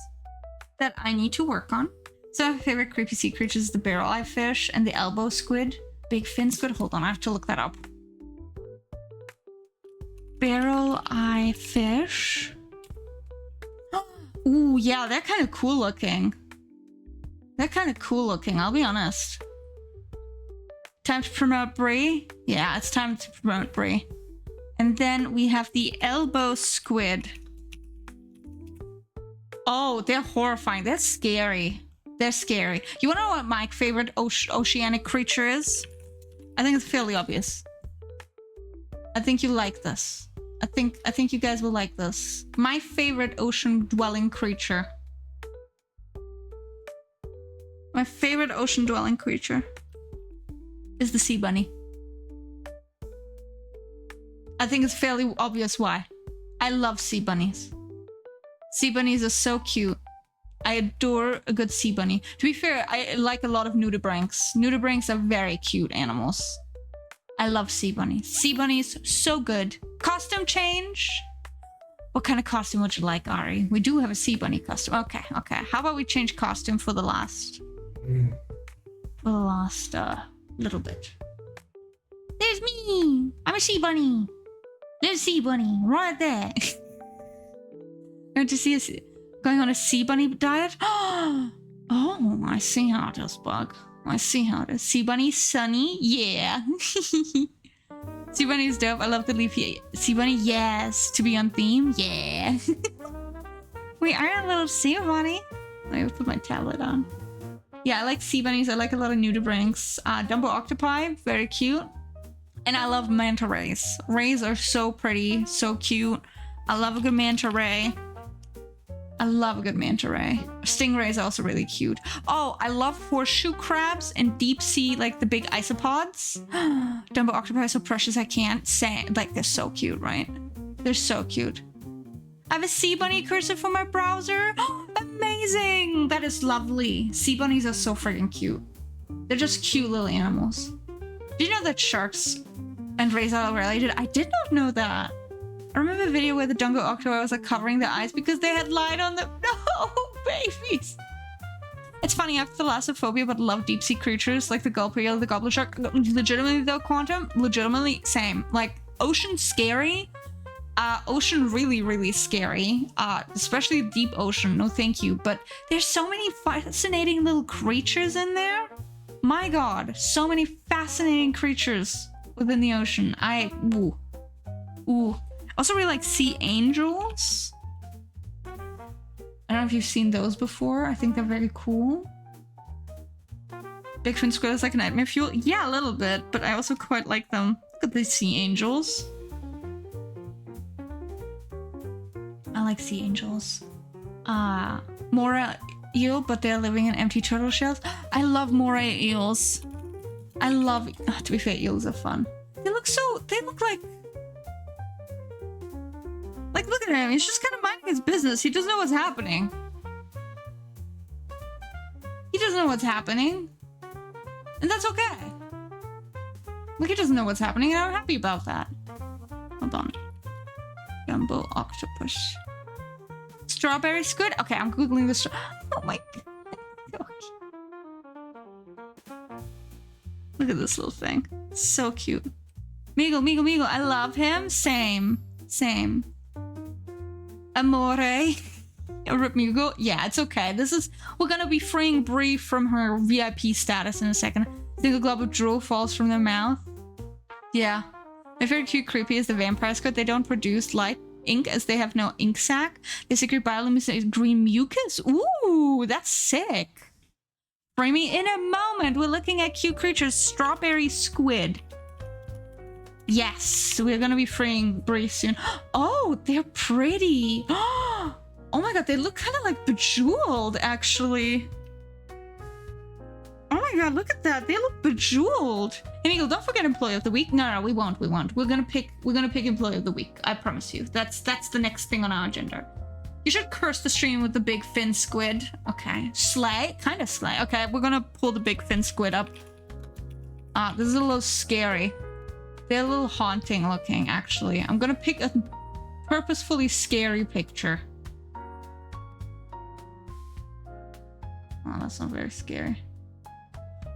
that I need to work on. So my favorite creepy sea creatures is the barrel eye fish and the elbow squid. Big fin squid. Hold on, I have to look that up. Barrel eye fish. Ooh, yeah, they're kind of cool looking. I'll be honest. Time to promote Brie? Yeah, it's time to promote Brie. And then we have the elbow squid. Oh, they're horrifying. They're scary. You wanna know what my favorite oceanic creature is? I think it's fairly obvious. I think you like this. I think you guys will like this. My favorite ocean-dwelling creature. My favorite ocean-dwelling creature is the sea bunny. I think it's fairly obvious why. I love sea bunnies. Sea bunnies are so cute. I adore a good sea bunny. To be fair, I like a lot of nudibranchs. Nudibranchs are very cute animals. I love sea bunnies. Sea bunnies, so good. Costume change? What kind of costume would you like, Ari? We do have a sea bunny costume. Okay. How about we change costume for the last... little bit. There's me! I'm a sea bunny! There's a sea bunny, right there. Going to see us going on a sea bunny diet? Oh, I see how it is, Bug. I see how it is. Sea bunny, Sunny, yeah. Sea bunny is dope. I love the leafy sea bunny. Yes, to be on theme. Yeah. We are a little sea bunny. Let me put my tablet on. Yeah, I like sea bunnies. I like a lot of nudibranchs. Dumbo octopi, very cute. And I love manta rays. Rays are so pretty, so cute. I love a good manta ray. Stingrays are also really cute. Oh, I love horseshoe crabs and deep sea, like the big isopods. Dumbo octopi are so precious, I can't say. Like, they're so cute, right? They're so cute. I have a sea bunny cursor for my browser. Amazing! That is lovely. Sea bunnies are so freaking cute. They're just cute little animals. Did you know that sharks and rays are related? I did not know that. I remember a video where the Dungo octopi was like covering their eyes because they had light on them. No, babies. It's funny, I have thalassophobia but love deep sea creatures like the gulper eel, the gobbler shark. Legitimately though, Quantum, legitimately same. Like, ocean scary. Ocean really, really scary. Especially deep ocean, no thank you. But there's so many fascinating little creatures in there. My god, so many fascinating creatures within the ocean. Ooh. Also really like sea angels. I don't know if you've seen those before. I think they're very cool. Big fin squid is like a nightmare fuel. Yeah, a little bit, but I also quite like them. Look at these sea angels. I like sea angels. Moray eel, but they're living in empty turtle shells. I love moray eels. To be fair, eels are fun. They look like, look at him. He's just kind of minding his business. He doesn't know what's happening. And that's okay. Like, he doesn't know what's happening, and I'm happy about that. Hold on. Jumbo octopus. Strawberry squid? Okay, I'm googling this. Oh my god. Look at this little thing. So cute. Meagle, Meagle, Meagle. I love him. Same. Same. Amore. Rip Meagle. Yeah, it's okay. We're gonna be freeing Bree from her VIP status in a second. I think a glob of drool falls from their mouth. Yeah. My favorite cute creepy is the vampire squid. They don't produce light ink as they have no ink sac. Their secret bioluminescent is green mucus. Ooh, that's sick. Frame me in a moment. We're looking at cute creatures. Strawberry squid. Yes, we're gonna be freeing Bree soon. Oh, they're pretty. Oh my god, they look kind of like bejeweled, actually. Oh my god, look at that. They look bejeweled. Hey, Meagle, don't forget Employee of the Week. No, we won't. We're gonna pick Employee of the Week. I promise you. That's the next thing on our agenda. You should curse the stream with the big fin squid. Okay. Slay? Kind of slay. Okay, we're gonna pull the big fin squid up. This is a little scary. They're a little haunting looking, actually. I'm gonna pick a purposefully scary picture. Oh, that's not very scary.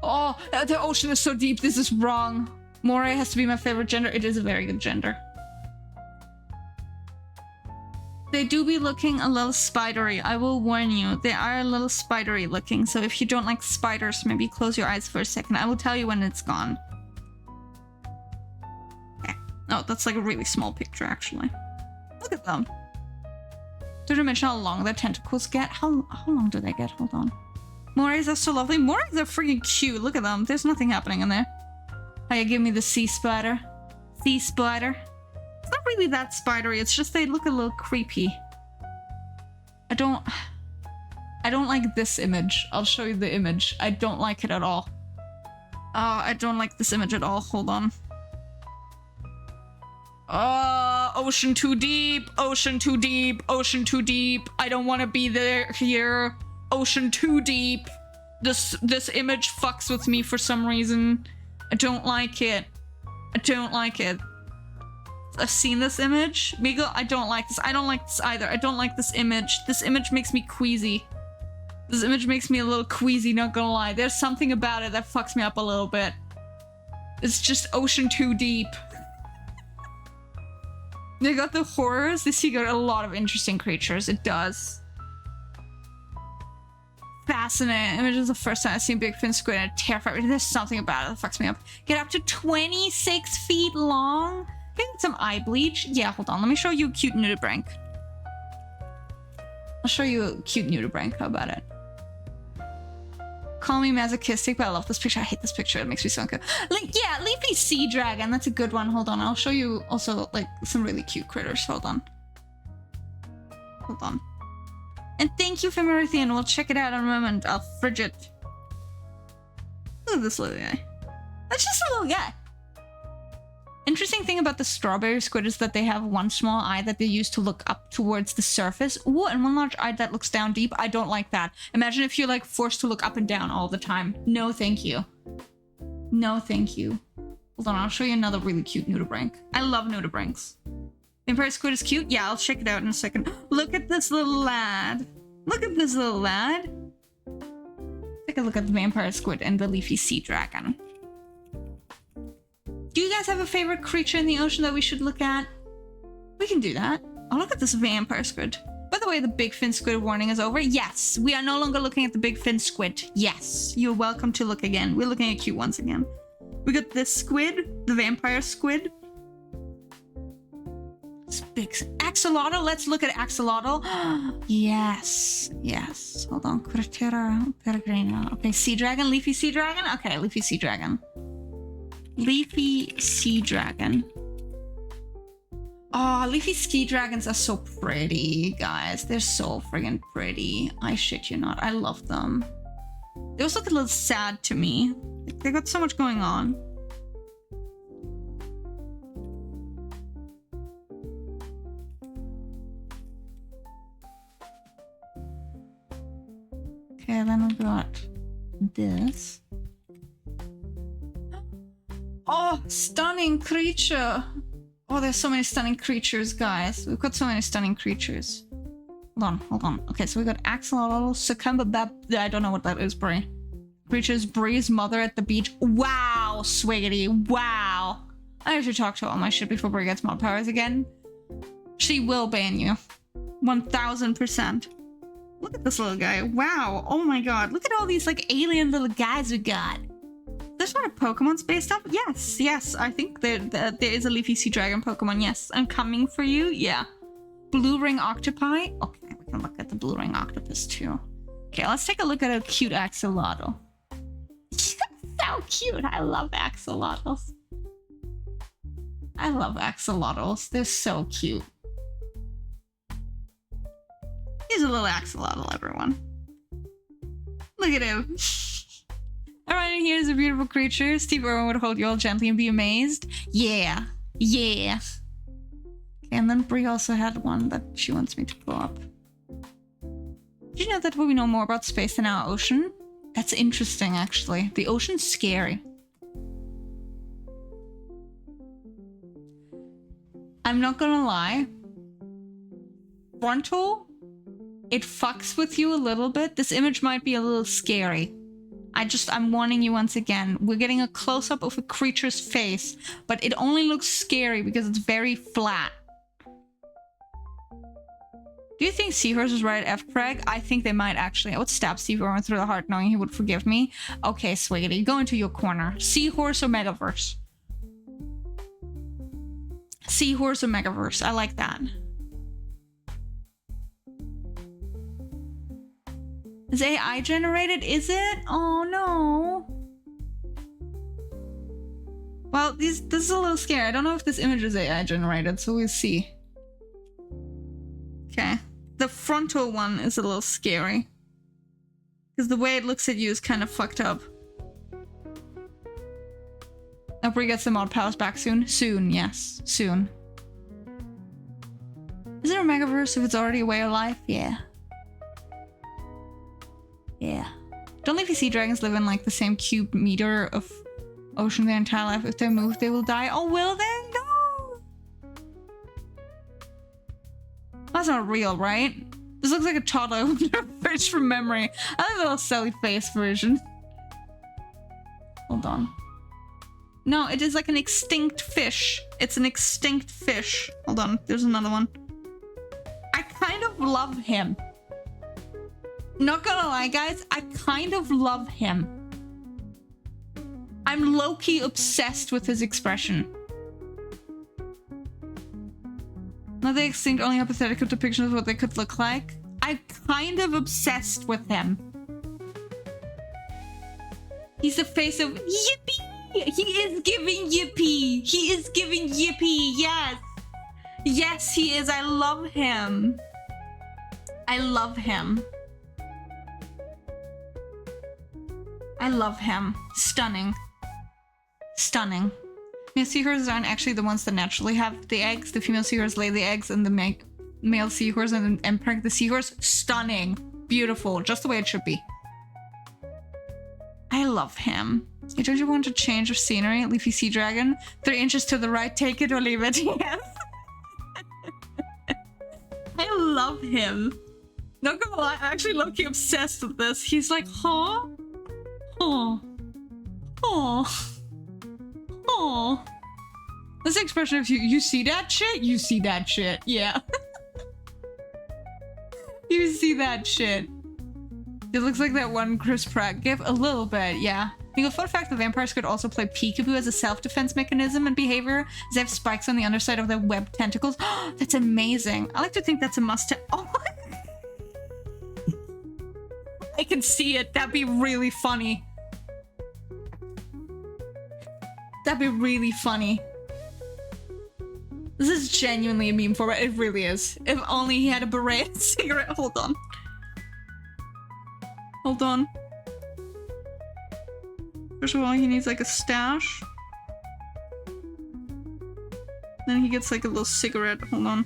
Oh, the ocean is so deep. This is wrong. Moray has to be my favorite gender. It is a very good gender. They do be looking a little spidery. I will warn you. They are a little spidery looking. So if you don't like spiders, maybe close your eyes for a second. I will tell you when it's gone. Okay. Oh, that's like a really small picture, actually. Look at them. Did I mention how long their tentacles get? How long do they get? Hold on. Morays are so lovely. Morays are freaking cute. Look at them. There's nothing happening in there. Oh, you give me the sea spider. Sea spider. It's not really that spidery. It's just they look a little creepy. I don't like this image. I'll show you the image. I don't like it at all. I don't like this image at all. Hold on. Ocean too deep. Ocean too deep. Ocean too deep. I don't want to be there here. Ocean too deep. This image fucks with me for some reason. I don't like it. I don't like it. I've seen this image. Meagle, I don't like this. I don't like this either. I don't like this image. This image makes me queasy. This image makes me a little queasy, not gonna lie. There's something about it that fucks me up a little bit. It's just ocean too deep. They got the horrors. This you got a lot of interesting creatures. It does. Fascinating. Image is the first time I've seen big fin squid and it terrified me. There's something about it that fucks me up. Get up to 26 feet long. Get some eye bleach. Yeah, hold on. Let me show you a cute nudibranch. I'll show you a cute nudibranch. How about it? Call me masochistic, but I love this picture. I hate this picture. It makes me so uncomfortable. Like, yeah, leafy sea dragon. That's a good one. Hold on. I'll show you also like some really cute critters. Hold on. Hold on. And thank you for Marithian. We'll check it out in a moment. I'll fridge it. Look at this little guy. That's just a little guy. Interesting thing about the strawberry squid is that they have one small eye that they use to look up towards the surface. Ooh, and one large eye that looks down deep. I don't like that. Imagine if you're like forced to look up and down all the time. No, thank you. No, thank you. Hold on, I'll show you another really cute nudibranch. I love nudibranchs. Vampire squid is cute? Yeah, I'll check it out in a second. Look at this little lad. Look at this little lad. Take a look at the vampire squid and the leafy sea dragon. Do you guys have a favorite creature in the ocean that we should look at? We can do that. Oh, look at this vampire squid. By the way, the big fin squid warning is over. Yes, we are no longer looking at the big fin squid. Yes, you're welcome to look again. We're looking at cute ones again. We got this squid, the vampire squid. This big axolotl. Let's look at axolotl. Yes, yes. Hold on. Cratera peregrina. Okay, sea dragon, leafy sea dragon. Okay, leafy sea dragon. Leafy sea dragon. Oh, leafy sea dragons are so pretty, guys. They're so friggin' pretty. I shit you not. I love them. They also look a little sad to me. They got so much going on. Okay, then we got this. Oh, stunning creature. Oh, there's so many stunning creatures, guys. We've got so many stunning creatures. Hold on. Okay, so we got axolotl, succumba I don't know what that is, Bray. Creatures Bree's mother at the beach. Wow, swiggity. Wow. I should talk to all my shit before Bree gets mod powers again. She will ban you. 1000%. Look at this little guy. Wow. Oh my god. Look at all these like alien little guys we got. There's not a Pokemon's based up? Yes, yes. I think there is a Leafy Sea Dragon Pokemon. Yes, I'm coming for you. Yeah. Blue Ring Octopi. Okay, we can look at the Blue Ring Octopus too. Okay, let's take a look at a cute axolotl. So cute. I love axolotls. I love axolotls. They're so cute. He's a little axolotl, everyone. Look at him. Alright, here's a beautiful creature. Steve Irwin would hold you all gently and be amazed. Yeah. Yeah. Okay, and then Brie also had one that she wants me to pull up. Did you know that we know more about space than our ocean? That's interesting, actually. The ocean's scary. I'm not gonna lie. Frontal, it fucks with you a little bit. This image might be a little scary. I'm warning you once again. We're getting a close-up of a creature's face, but it only looks scary because it's very flat. Do you think Seahorse was right at F-Preg? I think they might actually. I would stab Steve Irwin through the heart knowing he would forgive me. Okay, Swiggity, go into your corner. Seahorse or Megaverse? Seahorse or Megaverse? I like that. Is AI generated? Is it? Oh no. Well, this is a little scary. I don't know if this image is AI generated, so we'll see. Okay. The frontal one is a little scary. Because the way it looks at you is kind of fucked up. Hope Brie gets the mod powers back soon. Soon, yes. Soon. Is there a Megaverse if it's already a way of life? Yeah. Yeah. Don't Leafy Sea Dragons live in like the same cube meter of ocean their entire life? If they move, they will die. Oh, will they? No! That's not real, right? This looks like a toddler with a fish from memory. I like the little silly face version. Hold on. No, it is like an extinct fish. It's an extinct fish. Hold on, there's another one. I kind of love him. Not gonna lie, guys, I kind of love him. I'm low-key obsessed with his expression. Not the extinct, only hypothetical depiction of what they could look like. I'm kind of obsessed with him. He's the face of yippee! He is giving yippee! He is giving yippee, yes! Yes, he is. I love him. I love him. I love him. Stunning. Stunning. Male seahorses aren't actually the ones that naturally have the eggs. The female seahorse lay the eggs and the male seahorse and impregnate the seahorse. Stunning. Beautiful. Just the way it should be. I love him. Hey, don't you want to change of scenery? Leafy Sea Dragon? 3 inches to the right. Take it or leave it. Yes. I love him. Not gonna lie, I'm actually low-key obsessed with this. He's like, huh? Huh. Oh. Oh. This expression of you see that shit? You see that shit. Yeah. You see that shit. It looks like that one Chris Pratt gif. A little bit, yeah. A fun fact, the vampires could also play peekaboo as a self-defense mechanism and behavior, as they have spikes on the underside of their webbed tentacles. That's amazing. I like to think that's a must-have. Oh my. I can see it. That'd be really funny. That'd be really funny. This is genuinely a meme for it. It really is. If only he had a beret and cigarette. Hold on. Hold on. First of all, he needs like a stash. Then he gets like a little cigarette. Hold on.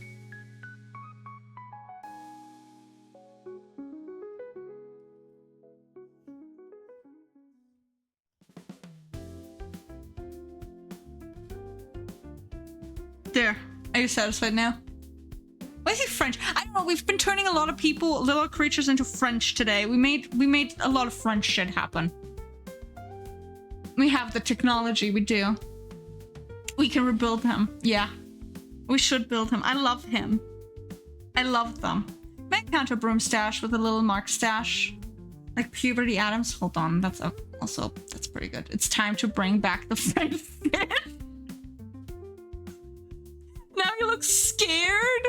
There. Are you satisfied now? Why is he French? I don't know. We've been turning a lot of people, little creatures into French today. We made a lot of French shit happen. We have the technology, we do. We can rebuild him. Yeah. We should build him. I love him. I love them. May counter broom stash with a little mark stash. Like puberty Adams. Hold on, that's also that's pretty good. It's time to bring back the French fish. Now he looks scared.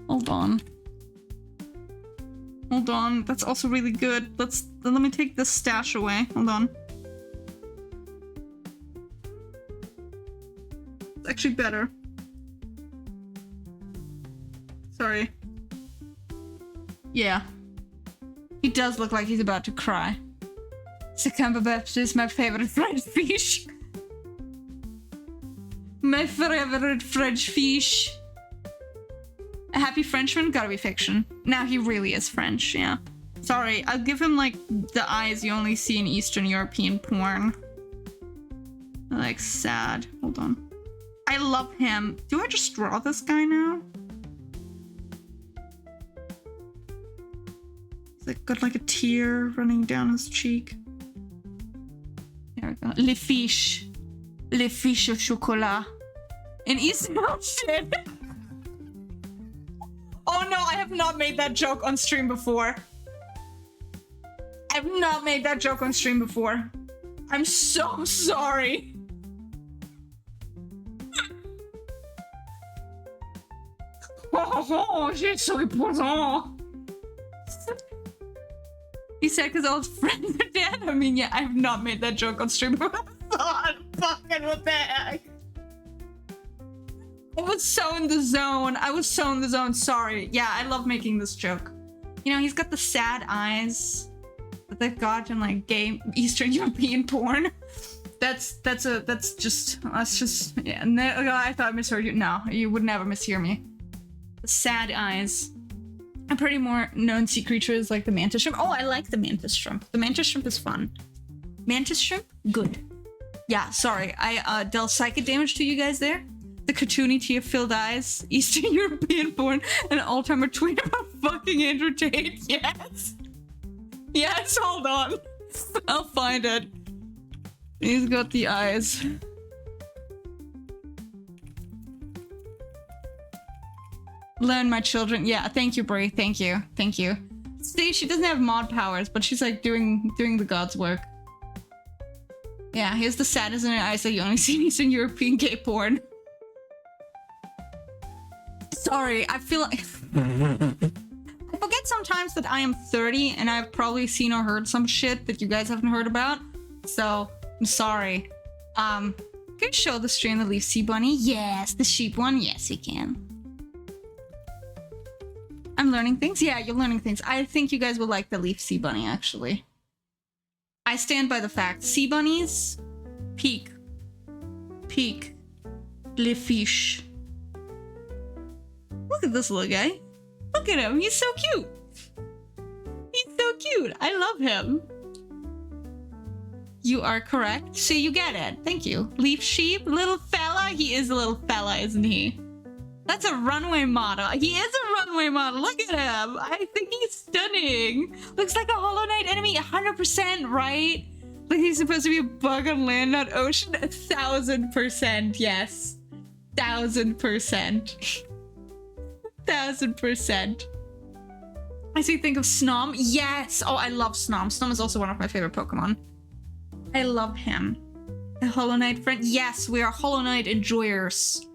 Hold on. Hold on. That's also really good. Let me take this stash away. Hold on. It's actually better. Sorry. Yeah. He does look like he's about to cry. Secumberbatch is my favorite French fish. My favorite French fish. A happy Frenchman? Gotta be fiction. Now he really is French, yeah. Sorry, I'll give him like the eyes you only see in Eastern European porn. Like sad. Hold on. I love him. Do I just draw this guy now? He's like got like a tear running down his cheek. There we go. Le fiche. Le fiche au chocolat. In Eastern shit. Oh no, I have not made that joke on stream before. I've not made that joke on stream before. I'm so sorry. Oh, c'est so important. He said because all his friends are dead. I mean, yeah, I have not made that joke on stream before. I'm fucking with that. I was so in the zone. I was so in the zone. Sorry. Yeah, I love making this joke. You know, he's got the sad eyes that they've got in like gay Eastern European porn. That's just yeah. No, I thought I misheard you. No, you would never mishear me. The sad eyes. A pretty more known sea creature is like the mantis shrimp. Oh, I like the mantis shrimp. The mantis shrimp is fun. Mantis shrimp, good. Yeah, sorry. I dealt psychic damage to you guys there. The cartoony tear-filled eyes, Eastern European porn, and an all-timer tweet about fucking Andrew Tate. Yes. Yes, hold on. I'll find it. He's got the eyes. Learn my children. Yeah, thank you, Brie. Thank you. Thank you. See, she doesn't have mod powers, but she's like doing the god's work. Yeah, here's the sadness in her eyes that you only see in Eastern European gay porn. Sorry, I feel like... I forget sometimes that I am 30 and I've probably seen or heard some shit that you guys haven't heard about. So, I'm sorry. Can you show the stream the leaf sea bunny? Yes, the sheep one? Yes, you can. I'm learning things? Yeah, you're learning things. I think you guys will like the leaf sea bunny, actually. I stand by the fact. Sea bunnies, peak. Peak. Le fiche. Look at this little guy. Look at him. He's so cute. He's so cute. I love him. You are correct. See, you get it. Thank you. Leaf sheep, little fella. He is a little fella, isn't he? That's a runway model. He is a runway model. Look at him. I think he's stunning. Looks like a Hollow Knight enemy. 100%, right? Like he's supposed to be a bug on land, not ocean. 1000%, yes. 1000%. 1000%. I see. Think of Snom. Yes. Oh, I love Snom. Snom is also one of my favorite Pokemon. I love him. A Hollow Knight friend. Yes, we are Hollow Knight enjoyers.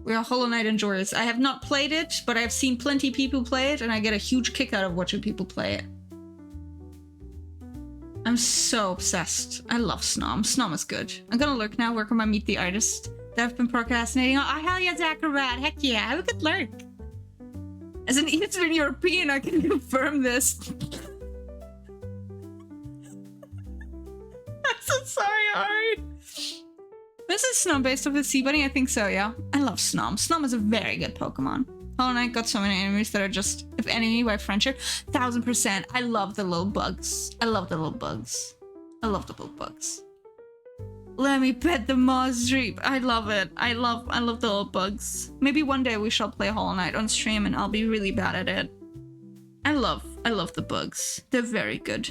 We are Hollow Knight enjoyers. I have not played it, but I've seen plenty of people play it, and I get a huge kick out of watching people play it. I'm so obsessed. I love Snom. Snom is good. I'm gonna lurk now. Where can I meet the artist that I've been procrastinating on? Oh, hell yeah, Zacharad. Heck yeah, have a good lurk. As an Eastern European, I can confirm this. I'm so sorry, Ari. This is Snom based off the Sea Bunny? I think so, yeah. I love Snom. Snom is a very good Pokemon. Hollow Knight got so many enemies that are just, if enemy by friendship, 1000%. I love the little bugs. I love the little bugs. I love the little bugs. Let me pet the Moss Reap. I love it. I love the little bugs. Maybe one day we shall play Hollow Knight on stream and I'll be really bad at it. I love the bugs. They're very good.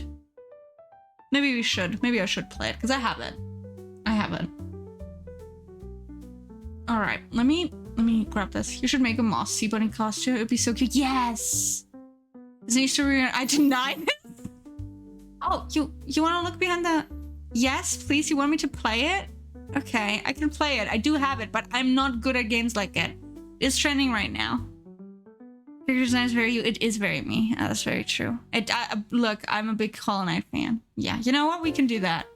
Maybe we should. Maybe I should play it because I have it. I have it. All right, let me grab this. You should make a Moss Sea Bunny costume. It'd be so cute. Yes. Is it used to be? I deny this. Oh, you want to look behind the? Yes, please. You want me to play it? Okay, I can play it. I do have it, but I'm not good at games like it. It's trending right now. Character design is very you. It is very me. That's very true. Look, I'm a big Hollow Knight fan. Yeah, you know what? We can do that.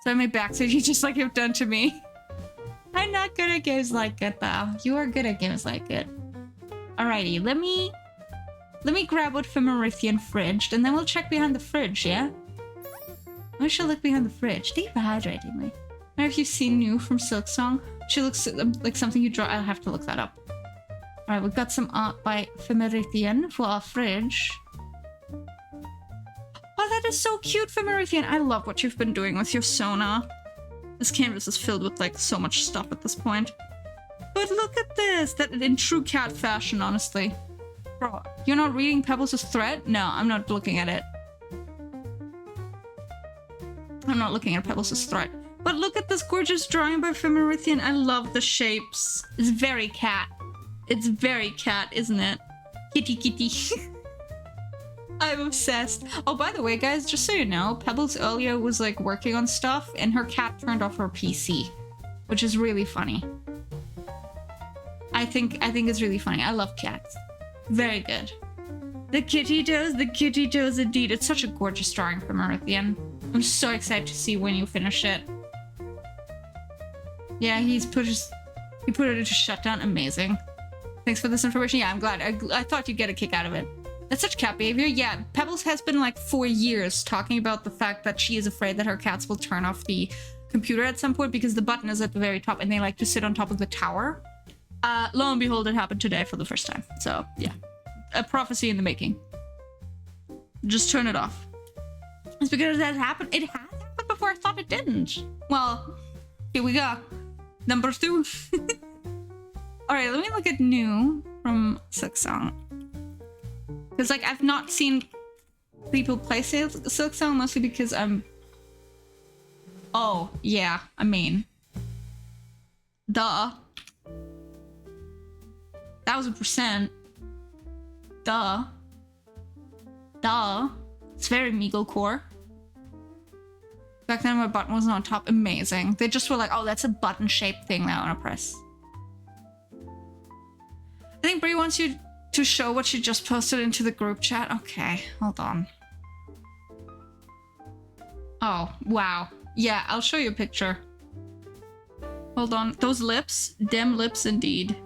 So I made Backseat just like you've done to me. I'm not good at games like it though. You are good at games like it. Alrighty, let me grab what Femerithian fridged, and then we'll check behind the fridge, yeah? We should look behind the fridge. Dehydrating me. I don't know if you've seen New from Silksong. She looks like something you draw. I'll have to look that up. Alright, we've got some art by Femerithian for our fridge. Oh, that is so cute, Femerithian. I love what you've been doing with your Sona. This canvas is filled with like so much stuff at this point. But look at this! That in true cat fashion, honestly. Bro, you're not reading Pebbles' thread? No, I'm not looking at it. I'm not looking at Pebbles' thread. But look at this gorgeous drawing by Femerithian. I love the shapes. It's very cat. It's very cat, isn't it? Kitty kitty. I'm obsessed. Oh, by the way, guys, just so you know, Pebbles earlier was like working on stuff and her cat turned off her PC, which is really funny. I think it's really funny. I love cats. Very good. The kitty toes indeed. It's such a gorgeous drawing from Earthian. I'm so excited to see when you finish it. Yeah, he put it into shutdown. Amazing. Thanks for this information. Yeah, I'm glad. I thought you'd get a kick out of it. That's such cat behavior. Yeah, Pebbles has been like for years talking about the fact that she is afraid that her cats will turn off the computer at some point because the button is at the very top and they like to sit on top of the tower. Lo and behold, it happened today for the first time. So yeah, a prophecy in the making. Just turn it off. It's because that happened. It has happened before. I thought it didn't. Well, here we go. Number 2. All right, let me look at New from Silksong. Because like I've not seen people play Silksong mostly because I'm. Oh yeah, I mean, duh. 1000%. Duh. It's very Meagle core. Back then my button wasn't on top. Amazing. They just were like, oh, that's a button shaped thing that I want to press. I think Brie wants you to show what she just posted into the group chat. Okay, hold on. Oh, wow. Yeah, I'll show you a picture. Hold on. Those lips, dem lips indeed.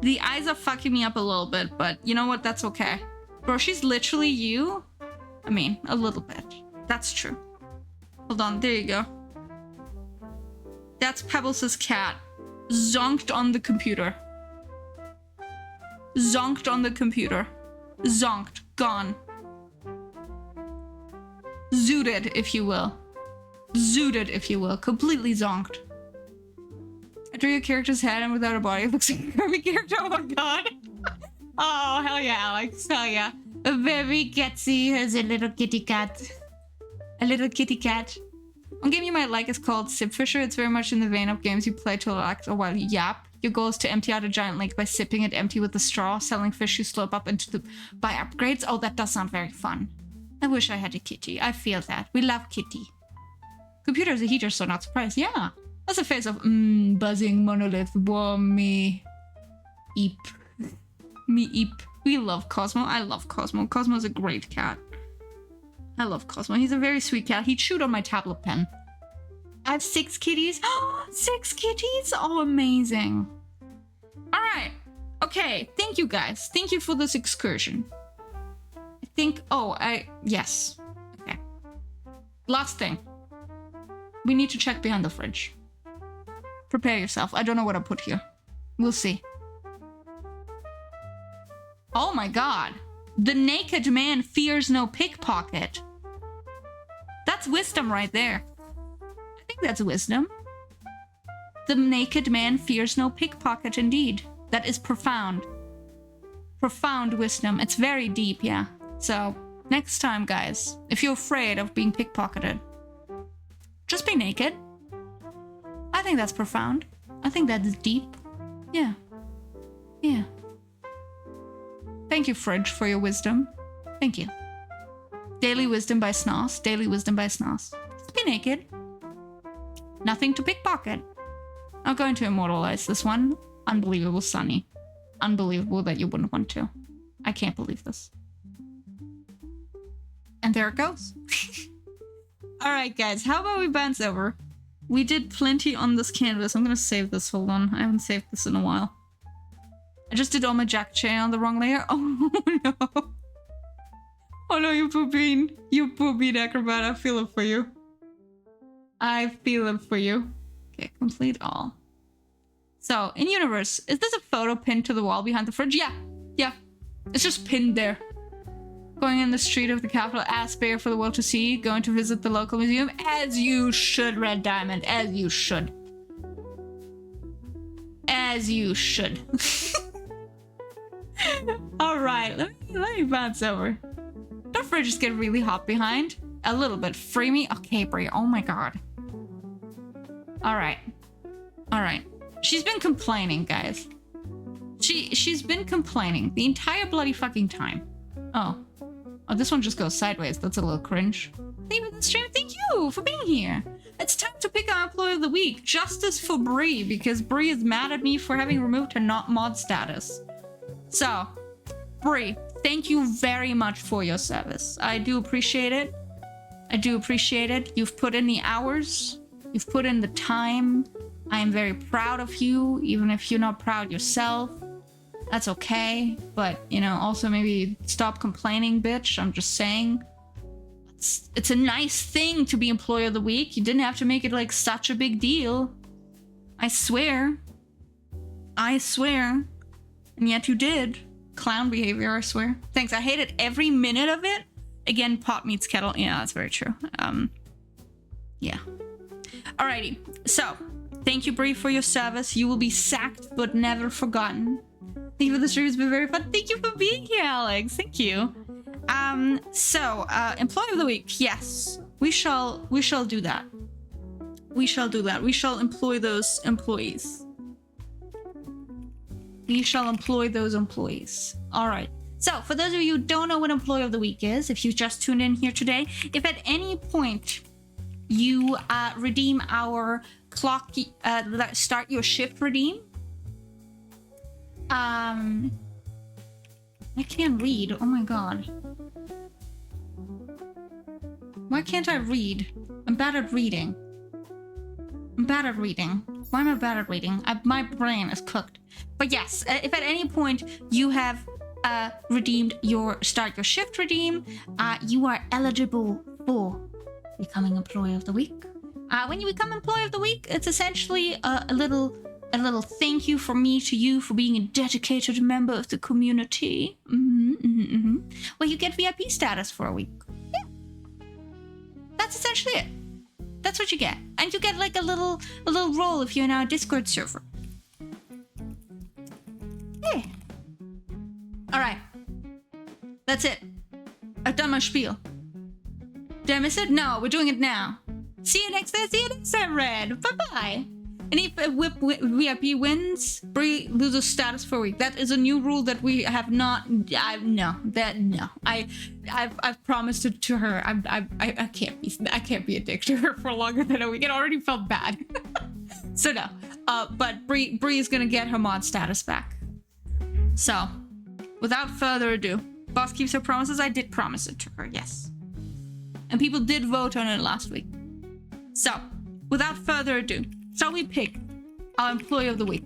The eyes are fucking me up a little bit, but you know what? That's okay. Bro, she's literally you. I mean, a little bit. That's true. Hold on, there you go. That's Pebbles' cat. Zonked on the computer. Zonked on the computer. Zonked. Gone. Zooted, if you will. Zooted, if you will. Completely zonked. I drew your character's head and without a body. It looks like a very character. Oh my god. Oh, hell yeah, Alex. Hell yeah. A very Gatsy has a little kitty cat. A little kitty cat. One game you might like is called Sipfisher. It's very much in the vein of games you play to relax or while you yap. Your goal is to empty out a giant lake by sipping it empty with a straw, selling fish who slope up into the by upgrades. Oh, that does sound very fun. I wish I had a kitty. I feel that. We love kitty. Computer is a heater, so not surprised. Yeah. That's a face of buzzing monolith. Whoa, me. Eep. Me eep. We love Cosmo. I love Cosmo. Cosmo's a great cat. I love Cosmo. He's a very sweet cat. He chewed on my tablet pen. I have 6 kitties. 6 kitties? Oh, amazing. All right. Okay. Thank you, guys. Thank you for this excursion. I think... Oh, yes. Okay. Last thing. We need to check behind the fridge. Prepare yourself. I don't know what I put here. We'll see. Oh my god. The naked man fears no pickpocket. That's wisdom right there. I think that's wisdom. The naked man fears no pickpocket indeed. That is profound. Profound wisdom. It's very deep, yeah. So, next time, guys, if you're afraid of being pickpocketed, just be naked. I think that's profound. I think that is deep. Yeah. Yeah. Thank you, Fridge, for your wisdom. Thank you. Daily wisdom by Snoss. Daily wisdom by Snoss. Just be naked. Nothing to pickpocket. I'm going to immortalize this one. Unbelievable, Sunny. Unbelievable that you wouldn't want to. I can't believe this. And there it goes. Alright, guys. How about we bounce over? We did plenty on this canvas. I'm gonna save this. Hold on. I haven't saved this in a while. I just did all my Jack chain on the wrong layer. Oh no. Oh no, you poor bean. You poor bean acrobat. I feel it for you. I feel it for you. Okay, complete all. So, in universe, is this a photo pinned to the wall behind the fridge? Yeah. Yeah. It's just pinned there. Going in the street of the capital, ass bare for the world to see. Going to visit the local museum. As you should, Red Diamond. As you should. As you should. Alright, let me bounce over. Don't fridges get really hot behind? A little bit. Free me? Okay, Brie. Oh my god. Alright. Alright. She's been complaining, guys. She's been complaining the entire bloody fucking time. Oh. Oh, this one just goes sideways. That's a little cringe. Thank you for the stream. Thank you for being here. It's time to pick our employee of the week. Justice for Bree, because Bree is mad at me for having removed her not mod status. So, Bree, thank you very much for your service. I do appreciate it. I do appreciate it. You've put in the hours. You've put in the time. I am very proud of you, even if you're not proud yourself. That's okay. But, you know, also maybe stop complaining, bitch. I'm just saying. It's a nice thing to be employee of the week. You didn't have to make it like such a big deal. I swear. I swear. And yet you did. Clown behavior, I swear. Thanks, I hated every minute of it. Again, pot meets kettle. Yeah, that's very true. Yeah. Alrighty. So, thank you, Bree, for your service. You will be sacked, but never forgotten. Thank you for the stream. It's been very fun. Thank you for being here, Alex. Thank you. Employee of the week. Yes. We shall do that. We shall do that. We shall employ those employees. We shall employ those employees. All right. So, for those of you who don't know what Employee of the Week is, if you just tuned in here today, if at any point you redeem our clock, start your shift redeem. I can't read. Oh my god. Why can't I read? I'm bad at reading. I'm bad at reading. Why am I bad at reading? My brain is cooked. But yes, if at any point you have redeemed start your shift redeem, you are eligible for becoming Employee of the Week. When you become Employee of the Week, it's essentially a little thank you from me to you for being a dedicated member of the community. Well, you get VIP status for a week. Yeah. That's essentially it. That's what you get. And you get like a little role if you're in our Discord server. Yeah. Alright. That's it. I've done my spiel. Did I miss it? No, we're doing it now. See you next time. See you next time, Red. Bye-bye. And if a VIP wins, Bree loses status for a week. That is a new rule that we have not. No. I've promised it to her. I can't be a dick to her for longer than a week. It already felt bad. So no. But Bree is gonna get her mod status back. So, without further ado, boss keeps her promises. I did promise it to her. Yes. And people did vote on it last week. So, without further ado. Shall we pick our Employee of the Week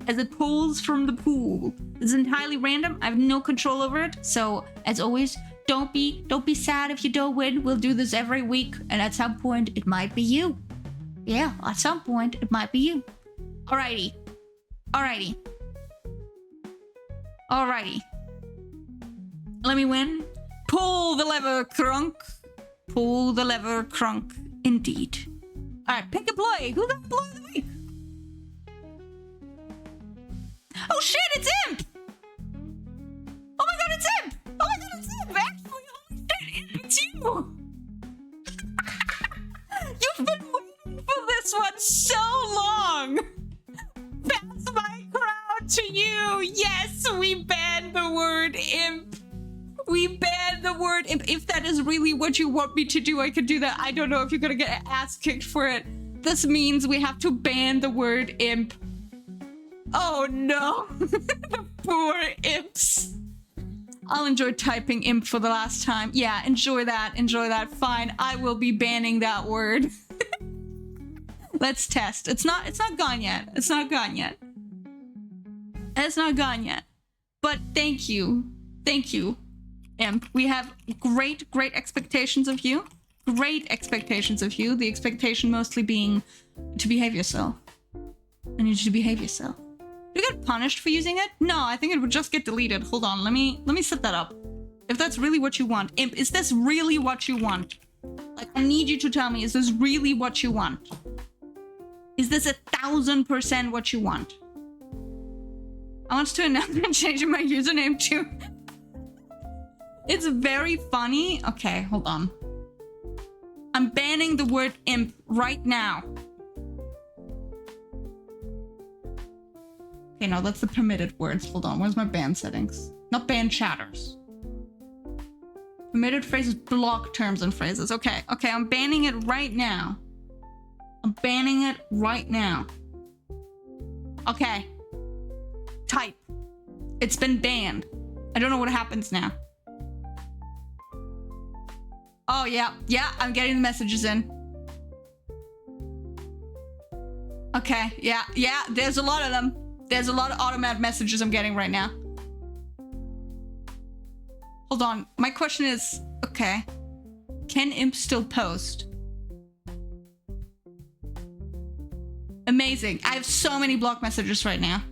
as it pulls from the pool? It's entirely random. I have no control over it. So, as always, don't be sad if you don't win. We'll do this every week, and at some point, it might be you. Yeah, at some point, it might be you. Alrighty. Let me win. Pull the lever, Crunk. Pull the lever, Crunk. Indeed. Alright, pick employee. Who's the employee of the week? Oh shit, it's Imp! Oh my god, it's Imp! Actually, holy shit, Yes, we banned the word imp. We banned the word imp. If that is really what you want me to do, I could do that. I don't know if you're gonna get ass kicked for it. This means we have to ban the word imp. Oh no. The poor imps. I'll enjoy typing imp for the last time. Yeah, enjoy that. Enjoy that. Fine. I will be banning that word. Let's test. It's not gone yet. It's not gone yet. It's not gone yet. But thank you. Thank you, imp. We have great expectations of you. Great expectations of you. The expectation mostly being to behave yourself. I need you to behave yourself. Do you get punished for using it? No, I think it would just get deleted. Hold on, let me set that up. If that's really what you want. Imp, is this really what you want? Like, I need you to tell me, is this really what you want? Is this 1000% what you want? I want to announce I'm changing my username too. It's very funny. Okay, hold on. I'm banning the word imp right now. Okay, no, that's the permitted words. Hold on, where's my ban settings? Not ban chatters. Permitted phrases, block terms and phrases. Okay, I'm banning it right now. I'm banning it right now. Okay. Type. It's been banned. I don't know what happens now. Oh, yeah, I'm getting the messages in. Okay, yeah, there's a lot of them. There's a lot of automatic messages I'm getting right now. Hold on, my question is, okay, can imp still post? Amazing, I have so many block messages right now.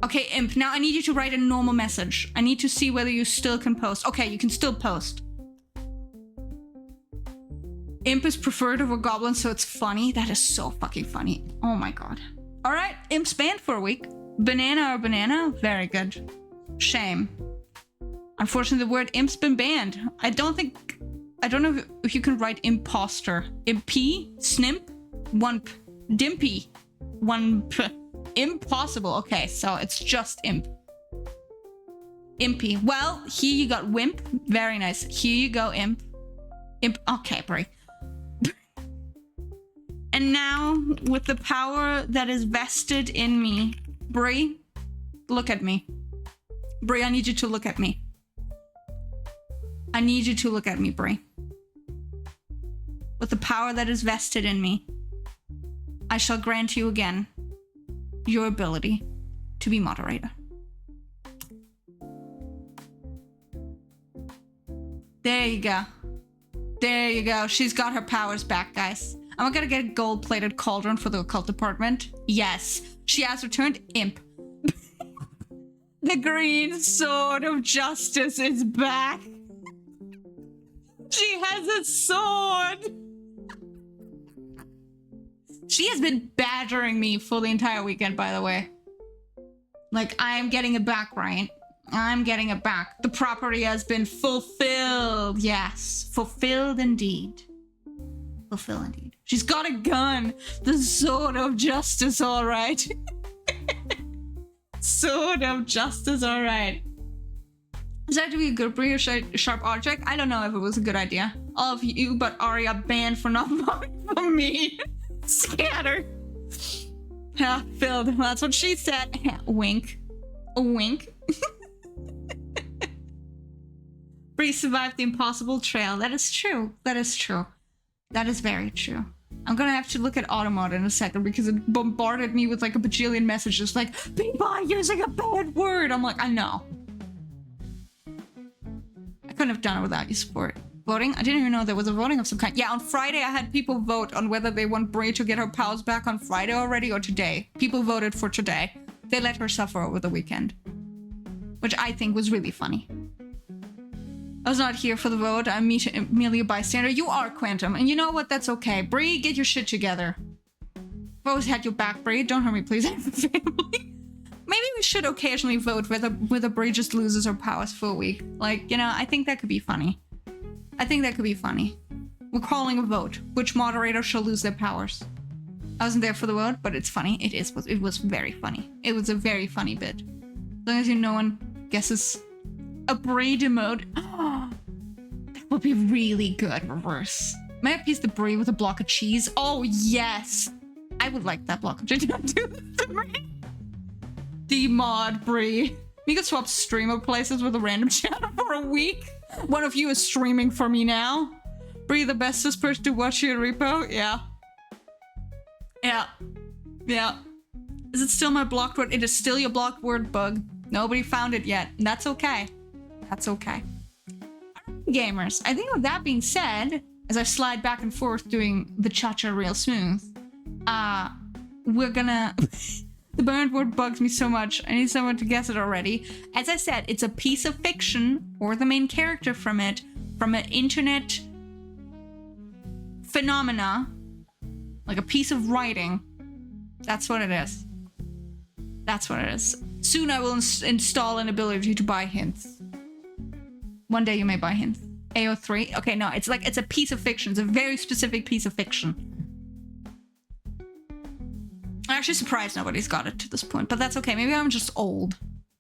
Okay, imp, now I need you to write a normal message. I need to see whether you still can post. Okay, you can still post. Imp is preferred over goblin, so it's funny. That is so fucking funny. Oh my god. All right, imp's banned for a week. Banana or banana? Very good. Shame. Unfortunately, the word imp's been banned. I don't know if you can write imposter. Impy, snimp, one dimpy, one impossible. Okay, so it's just imp. Impy. Well, here you got wimp. Very nice. Here you go, imp. Imp. Okay, Brie. And now, with the power that is vested in me, Brie, look at me. Brie, I need you to look at me. I need you to look at me, Brie. With the power that is vested in me, I shall grant you again your ability to be moderator. There you go. There you go. She's got her powers back, guys. Am I gonna get a gold-plated cauldron for the occult department? Yes. She has returned imp. The green sword of justice is back. She has a sword. She has been badgering me for the entire weekend, by the way. Like, I am getting it back, right? I'm getting it back. The property has been fulfilled. Yes, fulfilled indeed. Fulfilled indeed. She's got a gun. The sword of justice, all right. Sword of justice, all right. Is that to be a good Brie or sharp object? I don't know if it was a good idea. All of you but Arya banned for not voting for me. Scatter. Yeah, filled. Well, that's what she said. Wink. A wink. Bree survived the impossible trail. That is true. That is true. That is very true. I'm gonna have to look at Automod in a second because it bombarded me with like a bajillion messages like, people are using a bad word. I'm like, I know. I couldn't have done it without your support. Voting? I didn't even know there was a voting of some kind. Yeah, on Friday I had people vote on whether they want Brie to get her powers back on Friday already or today. People voted for today. They let her suffer over the weekend. Which I think was really funny. I was not here for the vote. I'm merely a bystander. You are Quantum, and you know what? That's okay. Brie, get your shit together. I've always had your back, Brie. Don't hurt me, please. I have a family. Maybe we should occasionally vote whether Brie just loses her powers for a week. Like, you know, I think that could be funny. I think that could be funny. We're calling a vote. Which moderator shall lose their powers? I wasn't there for the vote, but it's funny. It was very funny. It was a very funny bit. As long as no one guesses a Brie emote. That would be really good, reverse. May I piece the Brie with a block of cheese? Oh, yes. I would like that block of cheese. Demod Brie. We could swap streamer places with a random channel for a week. One of you is streaming for me now. Brie, the bestest person to watch your repo? Yeah. Yeah. Yeah. Is it still my blocked word? It is still your blocked word, Bug. Nobody found it yet. And that's okay. That's okay. Gamers, I think with that being said, as I slide back and forth doing the cha-cha real smooth, we're gonna... The burned word bugs me so much. I need someone to guess it already. As I said, it's a piece of fiction, or the main character from it, from an internet phenomena, like a piece of writing. That's what it is. That's what it is. Soon I will install an ability to buy hints. One day you may buy hints. AO3? Okay, no, it's a piece of fiction. It's a very specific piece of fiction. I'm actually surprised nobody's got it to this point, but that's okay. Maybe I'm just old.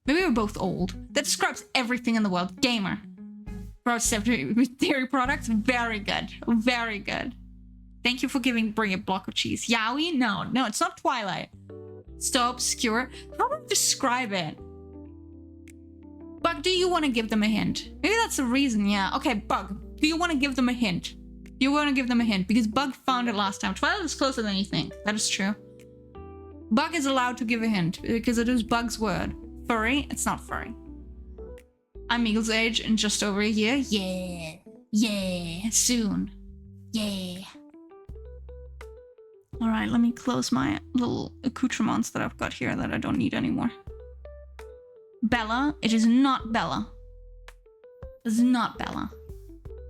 Maybe we're both old. That describes everything in the world. Gamer. With dairy products, very good. Very good. Thank you for giving Brie a block of cheese. Yaoi? No, it's not Twilight. So obscure. How do I describe it? Bug, do you want to give them a hint? Maybe that's the reason, yeah. Okay, Bug, do you want to give them a hint? Do you want to give them a hint? Because Bug found it last time. Twilight is closer than you think. That is true. Bug is allowed to give a hint because it is Bug's word. Furry? It's not furry. I'm Eagle's age in just over a year. Yeah. Yeah. Soon. Yeah. All right, let me close my little accoutrements that I've got here that I don't need anymore. Bella. It is not Bella. It's not Bella.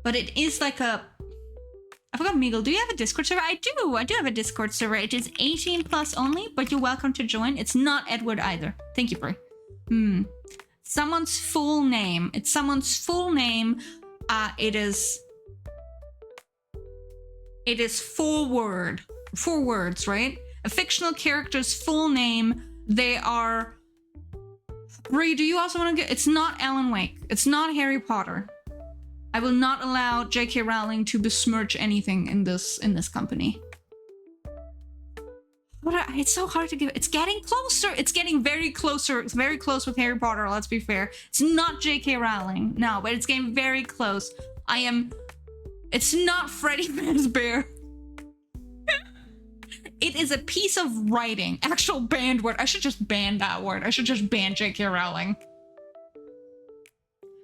But it is like a... I forgot, Meagle, do you have a Discord server? I do have a Discord server. It is 18 plus only, but you're welcome to join. It's not Edward either. Thank you, Brie. Someone's full name. It's someone's full name. It is 4 words, right? A fictional character's full name. They are... Brie, do you also want to get... It's not Alan Wake. It's not Harry Potter. I will not allow J.K. Rowling to besmirch anything in this company. But it's so hard to give. It's getting closer. It's getting very closer. It's very close with Harry Potter. Let's be fair. It's not J.K. Rowling. No, but it's getting very close. It's not Freddy Fazbear. It is a piece of writing. Actual banned word. I should just ban that word. I should just ban J.K. Rowling.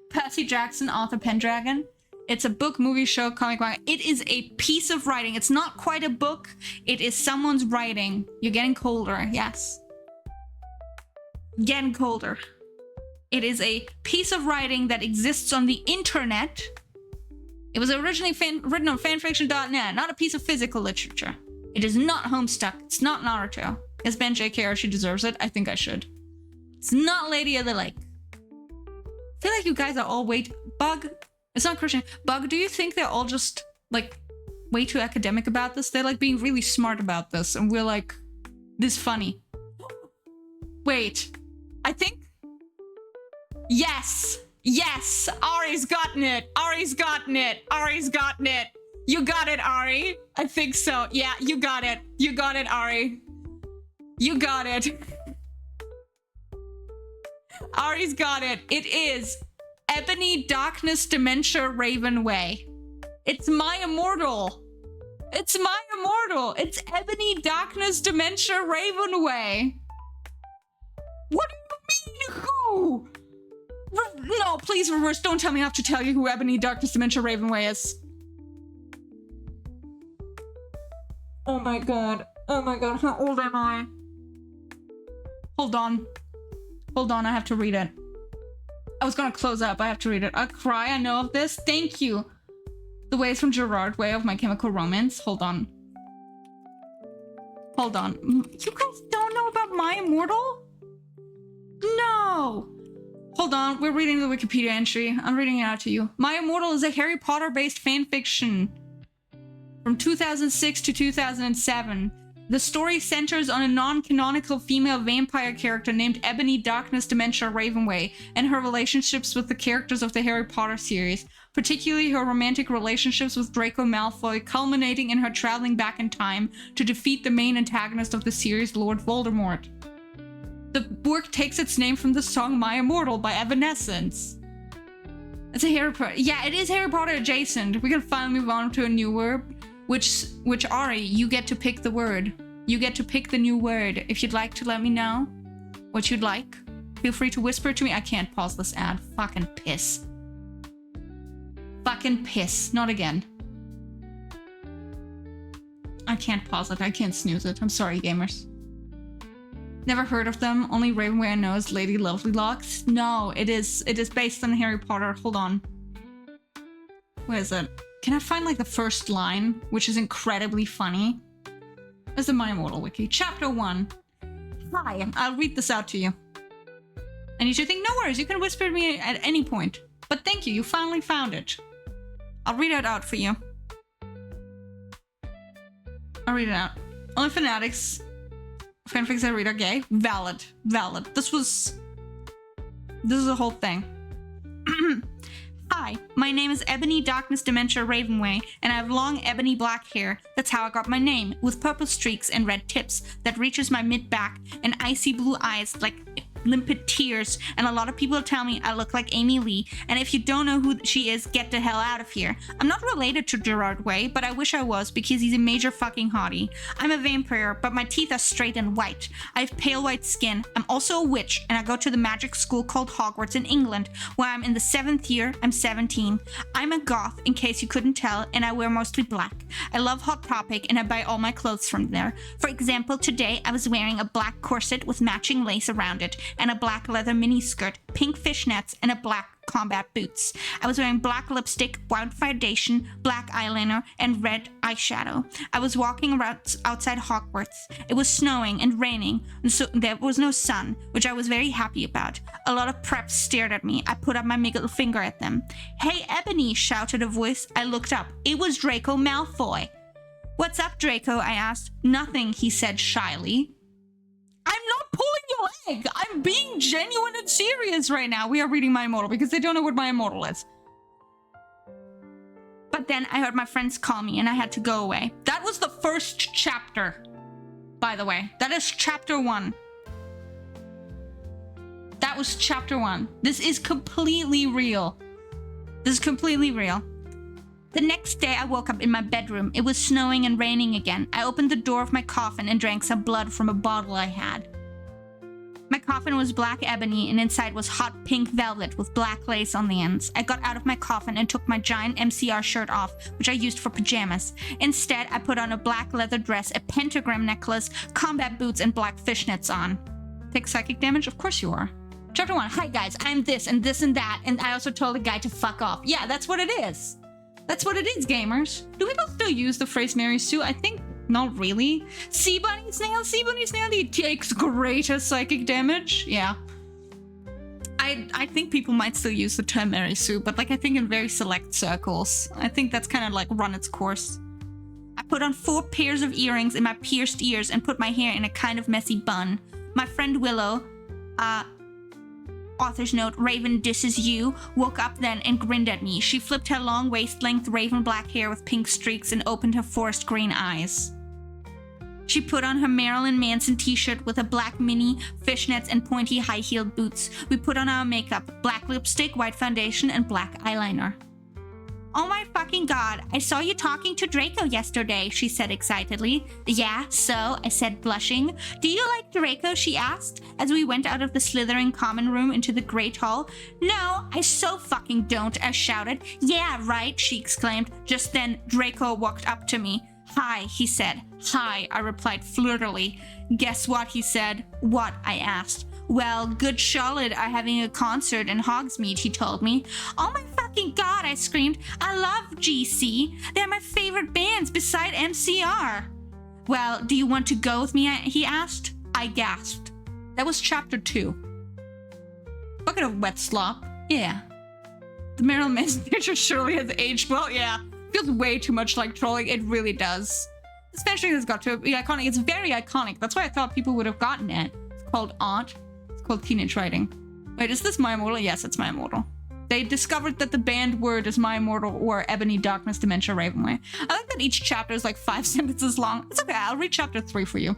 Percy Jackson, author Pendragon. It's a book, movie, show, comic manga. It is a piece of writing. It's not quite a book. It is someone's writing. You're getting colder. Yes. Getting colder. It is a piece of writing that exists on the internet. It was originally written on fanfiction.net, not a piece of physical literature. It is not Homestuck. It's not Naruto. It's Ben JKR. She deserves it. I think I should. It's not Lady of the Lake. I feel like you guys are all Bug. It's not Christian. Bug, do you think they're all just, like, way too academic about this? They're, like, being really smart about this, and we're, like, this funny. Wait. I think... Yes! Yes! Ari's gotten it! Ari's gotten it! Ari's gotten it! You got it, Ari! I think so. Yeah, you got it. You got it, Ari. You got it. Ari's got it. It is Ebony Darkness Dementia Raven Way. It's my immortal. It's my immortal. It's Ebony Darkness Dementia Raven Way. What do you mean, who? No, please, reverse. Don't tell me I have to tell you who Ebony Darkness Dementia Raven Way is. Oh my god. Oh my god. How old am I? Hold on. Hold on, I have to read it. I was gonna close up, I have to read it. I cry, I know of this. Thank you. The Ways from Gerard Way of My Chemical Romance. Hold on. Hold on. You guys don't know about My Immortal? No! Hold on, we're reading the Wikipedia entry. I'm reading it out to you. My Immortal is a Harry Potter-based fanfiction from 2006 to 2007. The story centers on a non-canonical female vampire character named Ebony Darkness Dementia Ravenway and her relationships with the characters of the Harry Potter series, particularly her romantic relationships with Draco Malfoy, culminating in her traveling back in time to defeat the main antagonist of the series, Lord Voldemort. The work takes its name from the song My Immortal by Evanescence. It's a Harry Potter. Yeah, it is Harry Potter adjacent. We can finally move on to a new word, which Ari, you get to pick the word. You get to pick the new word. If you'd like to let me know what you'd like, feel free to whisper to me. I can't pause this ad. Fucking piss. Fucking piss. Not again. I can't pause it. I can't snooze it. I'm sorry, gamers. Never heard of them. Only Ravenway I know is Lady Lovelocks. No, it is based on Harry Potter. Hold on. Where is it? Can I find like the first line, which is incredibly funny? There's the My Immortal Wiki. Chapter 1. Hi, I'll read this out to you. And you should think, no worries, you can whisper to me at any point. But thank you finally found it. I'll read it out for you. I'll read it out. Only fanatics. Fanfics I read are gay. Valid. Valid. This is a whole thing. Hi, my name is Ebony Darkness Dementia Ravenway, and I have long ebony black hair. That's how I got my name, with purple streaks and red tips that reaches my mid-back, and icy blue eyes like limpid tears, and a lot of people tell me I look like Amy Lee, and if you don't know who she is, get the hell out of here. I'm not related to Gerard Way, but I wish I was because he's a major fucking hottie. I'm a vampire, but my teeth are straight and white. I have pale white skin. I'm also a witch, and I go to the magic school called Hogwarts in England, where I'm in the 7th year. I'm 17. I'm a goth, in case you couldn't tell, and I wear mostly black. I love Hot Topic, and I buy all my clothes from there. For example, today I was wearing a black corset with matching lace around it, and a black leather miniskirt, pink fishnets, and a black combat boots. I was wearing black lipstick, white foundation, black eyeliner, and red eyeshadow. I was walking around outside Hogwarts. It was snowing and raining, and so there was no sun, which I was very happy about. A lot of preps stared at me. I put up my middle finger at them. "Hey, Ebony," shouted a voice. I looked up. It was Draco Malfoy. "What's up, Draco?" I asked. "Nothing," he said shyly. I'm not pulling your leg. I'm being genuine and serious right now. We are reading My Immortal because they don't know what My Immortal is. But then I heard my friends call me and I had to go away. That was the first chapter, by the way. That is chapter 1. That was chapter 1. This is completely real. This is completely real. The next day, I woke up in my bedroom. It was snowing and raining again. I opened the door of my coffin and drank some blood from a bottle I had. My coffin was black ebony, and inside was hot pink velvet with black lace on the ends. I got out of my coffin and took my giant MCR shirt off, which I used for pajamas. Instead, I put on a black leather dress, a pentagram necklace, combat boots, and black fishnets on. Take psychic damage? Of course you are. Chapter 1. Hi guys, I'm this and this and that, and I also told the guy to fuck off. Yeah, that's what it is. That's what it is, gamers. Do people still use the phrase Mary Sue? I think not really. Sea bunny snail, he takes greater psychic damage. Yeah. I think people might still use the term Mary Sue, but like I think in very select circles. I think that's kind of like run its course. I put on 4 pairs of earrings in my pierced ears and put my hair in a kind of messy bun. My friend Willow, author's note, Raven disses you, woke up then and grinned at me. She flipped her long waist-length raven black hair with pink streaks and opened her forest green eyes. She put on her Marilyn Manson t-shirt with a black mini, fishnets, and pointy high-heeled boots. We put on our makeup, black lipstick, white foundation, and black eyeliner. "Oh my fucking god, I saw you talking to Draco yesterday," she said excitedly. "Yeah, so?" I said, blushing. "Do you like Draco?" she asked, as we went out of the slithering common room into the great hall. "No, I so fucking don't," I shouted. "Yeah, right," she exclaimed. Just then, Draco walked up to me. "Hi," he said. "Hi," I replied flirtily. "Guess what?" he said. "What?" I asked. "Well, Good Charlotte are having a concert in Hogsmeade," he told me. "Oh my fucking god," I screamed. "I love GC. They're my favorite bands beside MCR." "Well, do you want to go with me?" he asked. I gasped. That was chapter 2. Bucket of wet slop. Yeah. The Marilyn Manson picture surely has aged well. Yeah. Feels way too much like trolling. It really does. This fanstring has got to be iconic. It's very iconic. That's why I thought people would have gotten it. It's called Aunt. It's called Teenage Writing. Wait, is this My Immortal? Yes, it's My Immortal. They discovered that the banned word is My Immortal or Ebony, Darkness, Dementia, Ravenway. I like that each chapter is like 5 sentences long. It's okay, I'll read chapter 3 for you.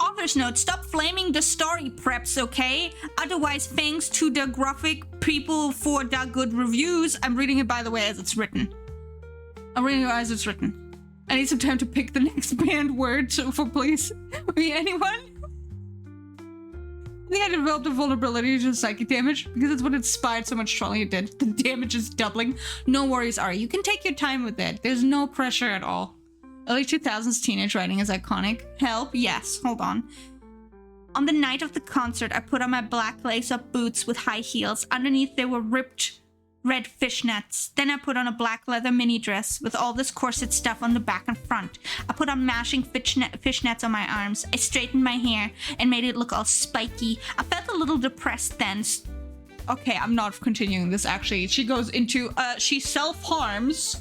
Author's note, stop flaming the story preps, okay? Otherwise, thanks to the graphic people for the good reviews. I'm reading it, by the way, as it's written. I'm reading it as it's written. I need some time to pick the next banned word, so for please. Me, anyone? I think I developed a vulnerability to psychic damage because it's what inspired so much trolling it did. The damage is doubling. No worries, Ari. You can take your time with it. There's no pressure at all. Early 2000s teenage writing is iconic. Help? Yes. Hold on. On the night of the concert, I put on my black lace-up boots with high heels. Underneath, they were ripped red fishnets. Then I put on a black leather mini dress with all this corset stuff on the back and front. I put on matching fishnets on my arms. I straightened my hair and made it look all spiky. I felt a little depressed then. Okay, I'm not continuing this actually. She goes into, she self-harms.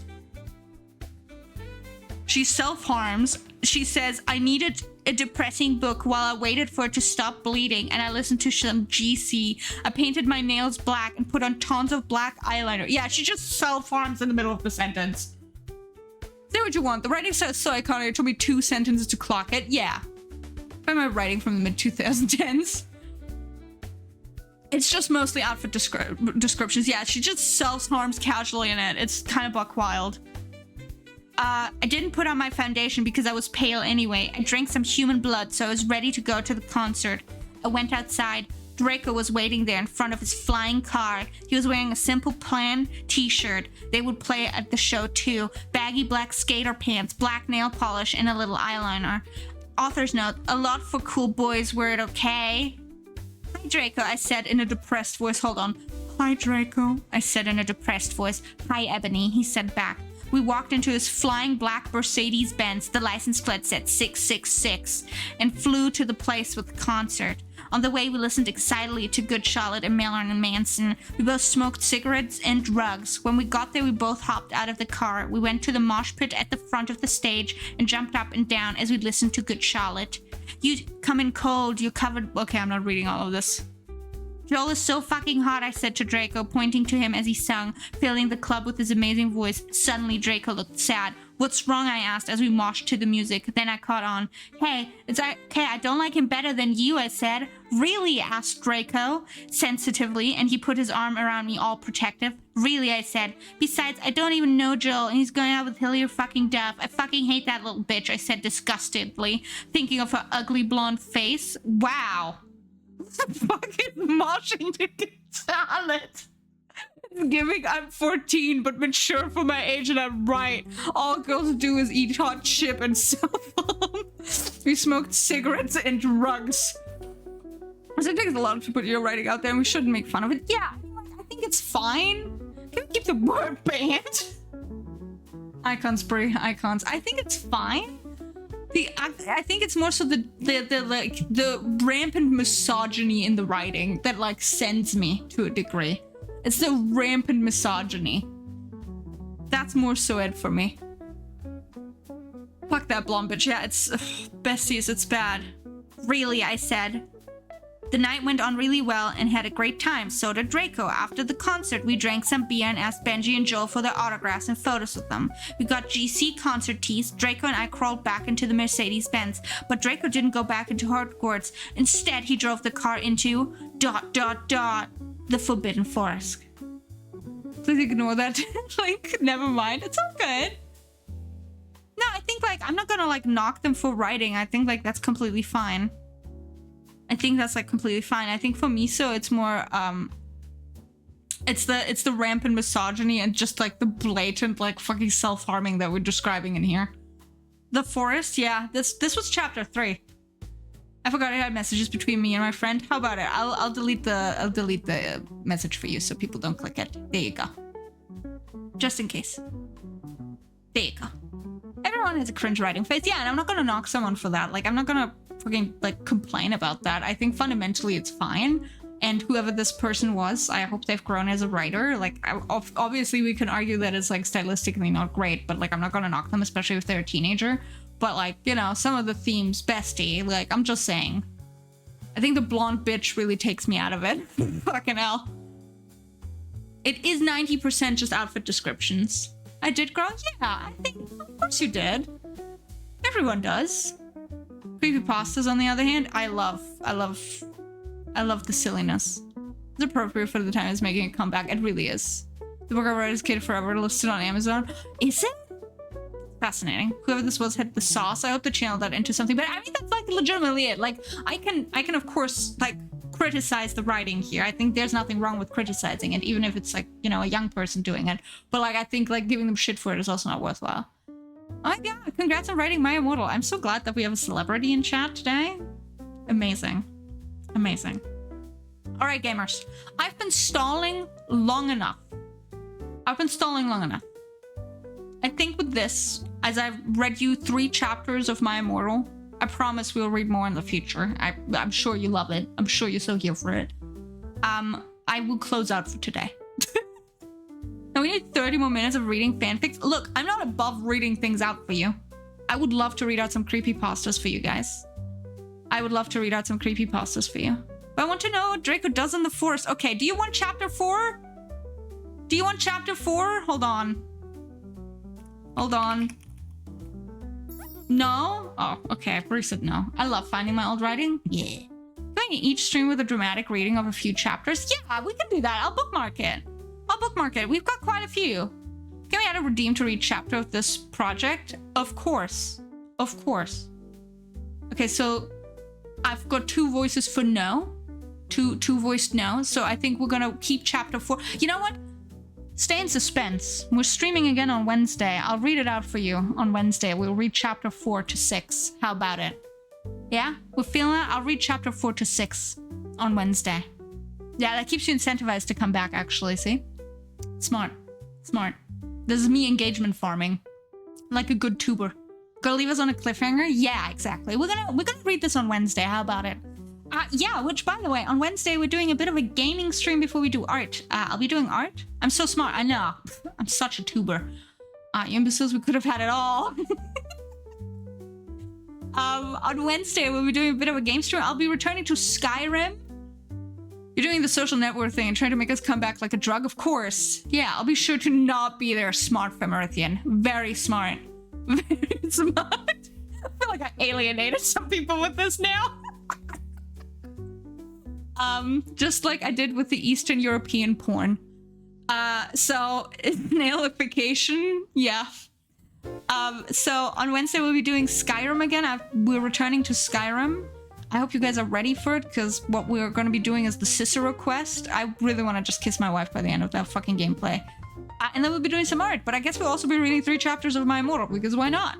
She self-harms. She says, I needed a depressing book while I waited for it to stop bleeding and I listened to some GC. I painted my nails black and put on tons of black eyeliner. Yeah, she just self-harms in the middle of the sentence. Say what you want. The writing's so iconic. It took me 2 sentences to clock it. Yeah. By my writing from the mid-2010s. It's just mostly outfit descriptions. Yeah, she just self-harms casually in it. It's kind of buck wild. I didn't put on my foundation because I was pale anyway. I drank some human blood, so I was ready to go to the concert. I went outside. Draco was waiting there in front of his flying car. He was wearing a Simple Plan t-shirt. They would play at the show too. Baggy black skater pants, black nail polish, and a little eyeliner. Author's note, a lot for cool boys, were it okay? Hi, Draco, I said in a depressed voice. Hold on. Hi, Draco, I said in a depressed voice. Hi, Ebony, he said back. We walked into his flying black Mercedes-Benz, the license plate said 666, and flew to the place with the concert. On the way, we listened excitedly to Good Charlotte and Marilyn and Manson. We both smoked cigarettes and drugs. When we got there, we both hopped out of the car. We went to the mosh pit at the front of the stage and jumped up and down as we listened to Good Charlotte. You come in cold, you're covered... Okay, I'm not reading all of this. Joel is so fucking hot, I said to Draco, pointing to him as he sung, filling the club with his amazing voice. Suddenly, Draco looked sad. What's wrong, I asked as we moshed to the music. Then I caught on. Hey, it's okay, I don't like him better than you, I said. Really? Asked Draco, sensitively, and he put his arm around me all protective. Really, I said. Besides, I don't even know Joel, and he's going out with Hillier fucking Duff. I fucking hate that little bitch, I said disgustedly, thinking of her ugly blonde face. Wow. Fucking moshing to Good Charlotte. It's giving I'm 14 but mature for my age and I'm right. All girls do is eat hot chip and self-harm. We smoked cigarettes and drugs. It takes a lot to put your writing out there and we shouldn't make fun of it. Yeah, I think it's fine. Can we keep the word banned? Icons, Brie, icons. I think it's fine. I think it's more so the rampant misogyny in the writing that like sends me to a degree. It's the rampant misogyny. That's more so it for me. Fuck that blonde bitch. Yeah, it's besties, it's bad. Really, I said. The night went on really well and had a great time. So did Draco. After the concert, we drank some beer and asked Benji and Joel for their autographs and photos with them. We got GC concert tees. Draco and I crawled back into the Mercedes-Benz, but Draco didn't go back into Hogwarts. Instead, he drove the car into ... the Forbidden Forest. Please ignore that link. Never mind. It's all good. No, I think like I'm not gonna like knock them for writing. I think like that's completely fine. I think that's like completely fine. I think for Miso, it's more it's the rampant misogyny and just like the blatant like fucking self-harming that we're describing in here. The forest, yeah. This was chapter 3. I forgot I had messages between me and my friend. How about it? I'll delete the message for you so people don't click it. There you go. Just in case. There you go. Everyone has a cringe writing phase. Yeah, and I'm not gonna knock someone for that. Like I'm not gonna fucking like complain about that. I think fundamentally it's fine. And whoever this person was, I hope they've grown as a writer. Like, obviously we can argue that it's like stylistically not great, but like I'm not gonna knock them, especially if they're a teenager. But like, you know, some of the themes, bestie, like I'm just saying. I think the blonde bitch really takes me out of it. Fucking hell. It is 90% just outfit descriptions. I did grow? Yeah, I think, of course you did. Everyone does. Creepypastas, on the other hand, I love the silliness. It's appropriate for the time it's making a comeback. It really is. The book I wrote as a kid forever listed on Amazon. Is it? Fascinating. Whoever this was had the sauce. I hope they channeled that into something. But I mean, that's like legitimately it. Like, I can of course like criticize the writing here. I think there's nothing wrong with criticizing it, even if it's like, you know, a young person doing it. But like, I think like giving them shit for it is also not worthwhile. Oh yeah, congrats on writing My Immortal. I'm so glad that we have a celebrity in chat today. Amazing. Amazing. All right, gamers. I've been stalling long enough. I think with this, as I've read you 3 chapters of My Immortal, I promise we'll read more in the future. I'm sure you love it. I'm sure you're so here for it. I will close out for today. Now we need 30 more minutes of reading fanfics. Look, I'm not above reading things out for you. I would love to read out some creepypastas for you guys. I would love to read out some creepypastas for you. But I want to know what Draco does in the forest. Okay, do you want chapter 4? Do you want chapter 4? Hold on. Hold on. No? Oh, okay. Bruce said no. I love finding my old writing. Yeah. Doing each stream with a dramatic reading of a few chapters. Yeah, we can do that. I'll bookmark it. We've got quite a few. Can we add a redeem to read chapter of this project? Of course. Of course. Okay, so I've got 2 voices for no. Two voiced no. So I think we're gonna keep chapter 4. You know what? Stay in suspense. We're streaming again on Wednesday. I'll read it out for you on Wednesday. We'll read chapter 4 to 6. How about it? Yeah? We're feeling it? I'll read chapter 4 to 6 on Wednesday. Yeah, that keeps you incentivized to come back, actually, see? Smart. Smart. This is me engagement farming. Like a good tuber. Gonna leave us on a cliffhanger? Yeah, exactly. We're gonna read this on Wednesday. How about it? Yeah, which, by the way, on Wednesday, we're doing a bit of a gaming stream before we do art. I'll be doing art. I'm so smart. I know. I'm such a tuber. You imbeciles, we could have had it all. On Wednesday, we'll be doing a bit of a game stream. I'll be returning to Skyrim. You're doing the social network thing and trying to make us come back like a drug? Of course. Yeah, I'll be sure to not be there. Smart Femerithian. Very smart. Very smart. I feel like I alienated some people with this now. Just like I did with the Eastern European porn. So nailification, yeah. So on Wednesday we'll be doing Skyrim again. We're returning to Skyrim. I hope you guys are ready for it, because what we're going to be doing is the Cicero quest. I really want to just kiss my wife by the end of that fucking gameplay. And then we'll be doing some art, but I guess we'll also be reading 3 chapters of My Immortal, because why not?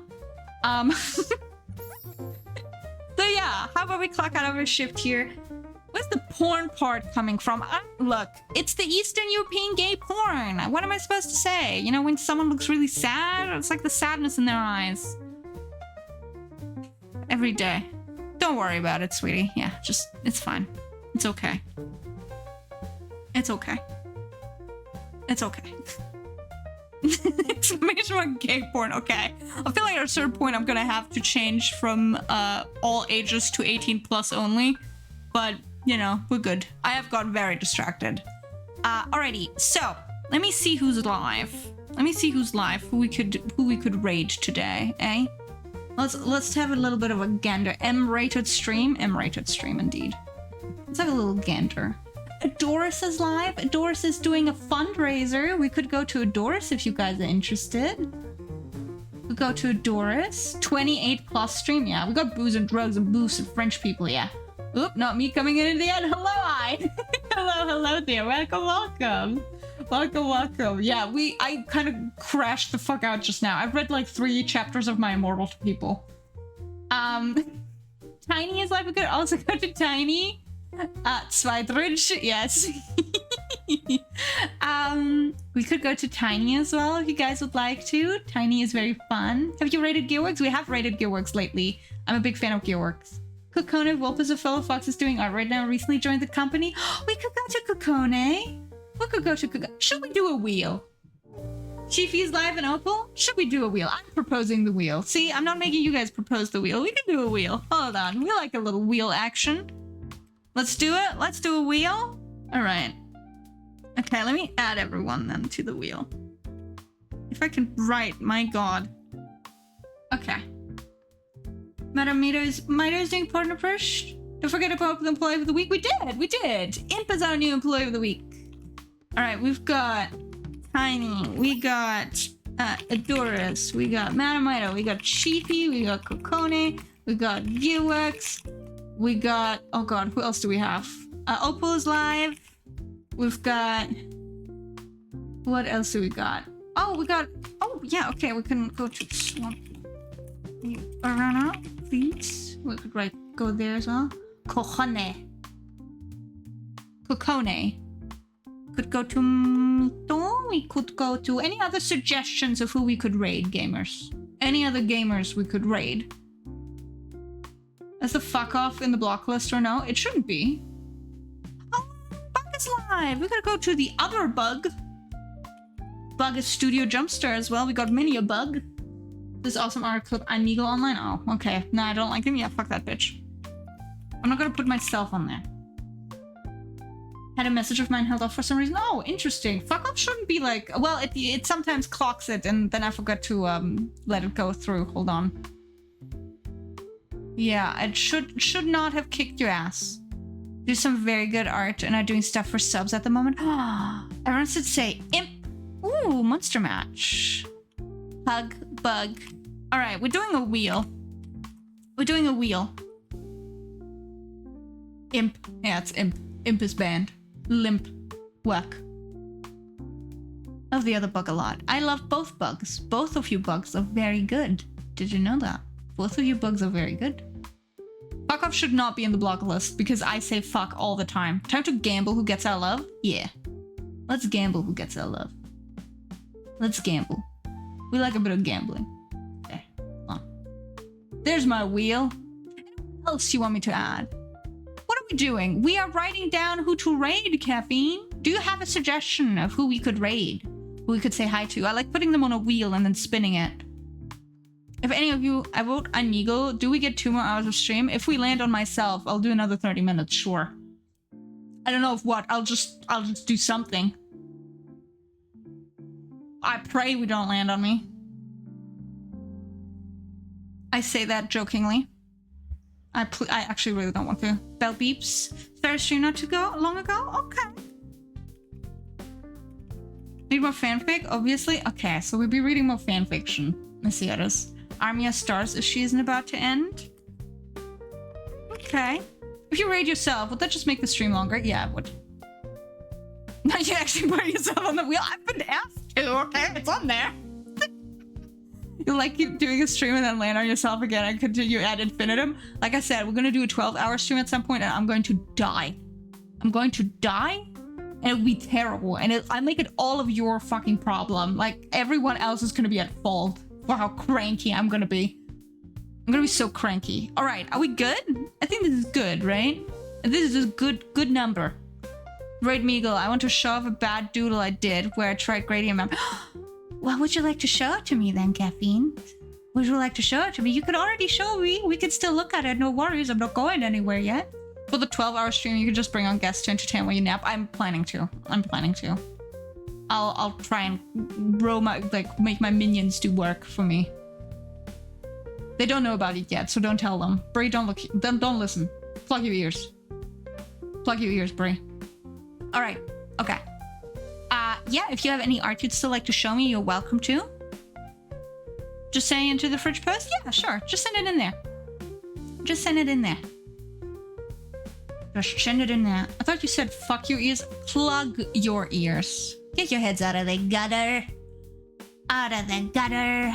So yeah, how about we clock out of our shift here? Where's the porn part coming from? Look, it's the Eastern European gay porn. What am I supposed to say? You know, when someone looks really sad, it's like the sadness in their eyes. Every day. Don't worry about it, sweetie. Yeah, just, it's fine. It's okay. It's okay. It's okay. Exclamation mark gay porn. Okay. I feel like at a certain point I'm gonna have to change from all ages to 18 plus only. But, you know, we're good. I have got very distracted. Alrighty, so let me see who's live. Who we could raid today, eh? Let's have a little bit of a gander. M-rated stream indeed. Let's have a little gander. Adoris is live. Adoris is doing a fundraiser. We could go to Adoris if you guys are interested. We go to Adoris. 28 plus stream. Yeah, we got booze and drugs and booze and French people. Yeah. Oop, not me coming in at the end. Hello, I. hello there. Welcome. Yeah, I kind of crashed the fuck out just now. I've read like 3 chapters of My Immortal to people. Tiny is live. We could also go to Tiny. Zweidrich, yes. We could go to Tiny as well if you guys would like to. Tiny is very fun. Have you rated Gearworks? We have rated Gearworks lately. I'm a big fan of Gearworks. Kokone Wolf is a fellow fox is doing art right now. Recently joined the company. We could go to Kokone. We could go to Kokone. Should we do a wheel? Chiefy's live and Opal? Should we do a wheel? I'm proposing the wheel. See, I'm not making you guys propose the wheel. We can do a wheel. Hold on. We like a little wheel action. Let's do it. Let's do a wheel. All right. Okay, let me add everyone then to the wheel. If I can write, my god. Okay. Madam Mito's doing partner push. Don't forget about the employee of the week. We did. Imp is our new employee of the week. All right, we've got Tiny. We got Adorus. We got Madam Mito. We got Chiefy. We got Kokone. We got UX. We got, oh god, who else do we have? Opal is live. We've got, what else do we got? Oh, we got, oh yeah, okay, we can go to Swamp Arana, please. We could go there as well. Kokone. Could go to Mito. We could go to any other suggestions of who we could raid, gamers. Any other gamers we could raid. Is the fuck off in the block list or no? It shouldn't be. Oh, Bug is live. We gotta go to the other Bug. Bug is Studio Jumpster as well. We got many a Bug. This awesome art clip einmeegle online. Oh, okay. Nah, I don't like him. Yeah, fuck that bitch. I'm not gonna put myself on there. Had a message of mine held off for some reason. Oh, interesting. Fuck off shouldn't be like, well, it sometimes clocks it and then I forgot to let it go through. Hold on. Yeah, it should not have kicked your ass. Do some very good art and are doing stuff for subs at the moment. Everyone should say imp. Ooh, monster match. Hug, bug. All right, we're doing a wheel. Imp. Yeah, it's imp. Imp is banned. Limp. Work. Love the other bug a lot. I love both bugs. Both of you bugs are very good. Did you know that? Both of you bugs are very good. Fuck off should not be in the block list because I say fuck all the time. Time to gamble who gets our love? Yeah. Let's gamble who gets our love. Let's gamble. We like a bit of gambling. Okay, hold on. There's my wheel. What else do you want me to add? What are we doing? We are writing down who to raid, Caffeine. Do you have a suggestion of who we could raid? Who we could say hi to? I like putting them on a wheel and then spinning it. If any of you, I vote einmeegle. Do we get 2 more hours of stream? If we land on myself, I'll do another 30 minutes, sure. I don't know of what. I'll just do something. I pray we don't land on me. I say that jokingly. I actually really don't want to. Bell beeps. Fair stream not to go long ago? Okay. Read more fanfic? Obviously. Okay, so we'll be reading more fanfiction. Let's see how it is. Army of Stars if she isn't about to end. Okay. If you raid yourself, would that just make the stream longer? Yeah, it would. Now you actually put yourself on the wheel. I've been asked to, okay? It's on there. You like keep doing a stream and then land on yourself again and continue ad infinitum. Like I said, we're gonna do a 12-hour stream at some point and I'm going to die. I'm going to die and it'll be terrible. And I make it all of your fucking problem. Like everyone else is gonna be at fault for how cranky I'm gonna be. I'm gonna be so cranky. All right, are we good? I think this is good, right? This is a good number. Raid Meagle, I want to show off a bad doodle I did where I tried gradient map. Well, would you like to show it to me then, Caffeine? Would you like to show it to me? You could already show me. We could still look at it. No worries. I'm not going anywhere yet. For the 12-hour stream, you could just bring on guests to entertain while you nap. I'm planning to. I'll try and make my minions do work for me. They don't know about it yet, so don't tell them. Brie, don't listen. Plug your ears. Plug your ears, Brie. All right. Okay. Yeah, if you have any art you'd still like to show me, you're welcome to. Just send it into the fridge post? Yeah, sure. Just send it in there. Just send it in there. Just send it in there. I thought you said fuck your ears. Plug your ears. Get your heads out of the gutter. Out of the gutter.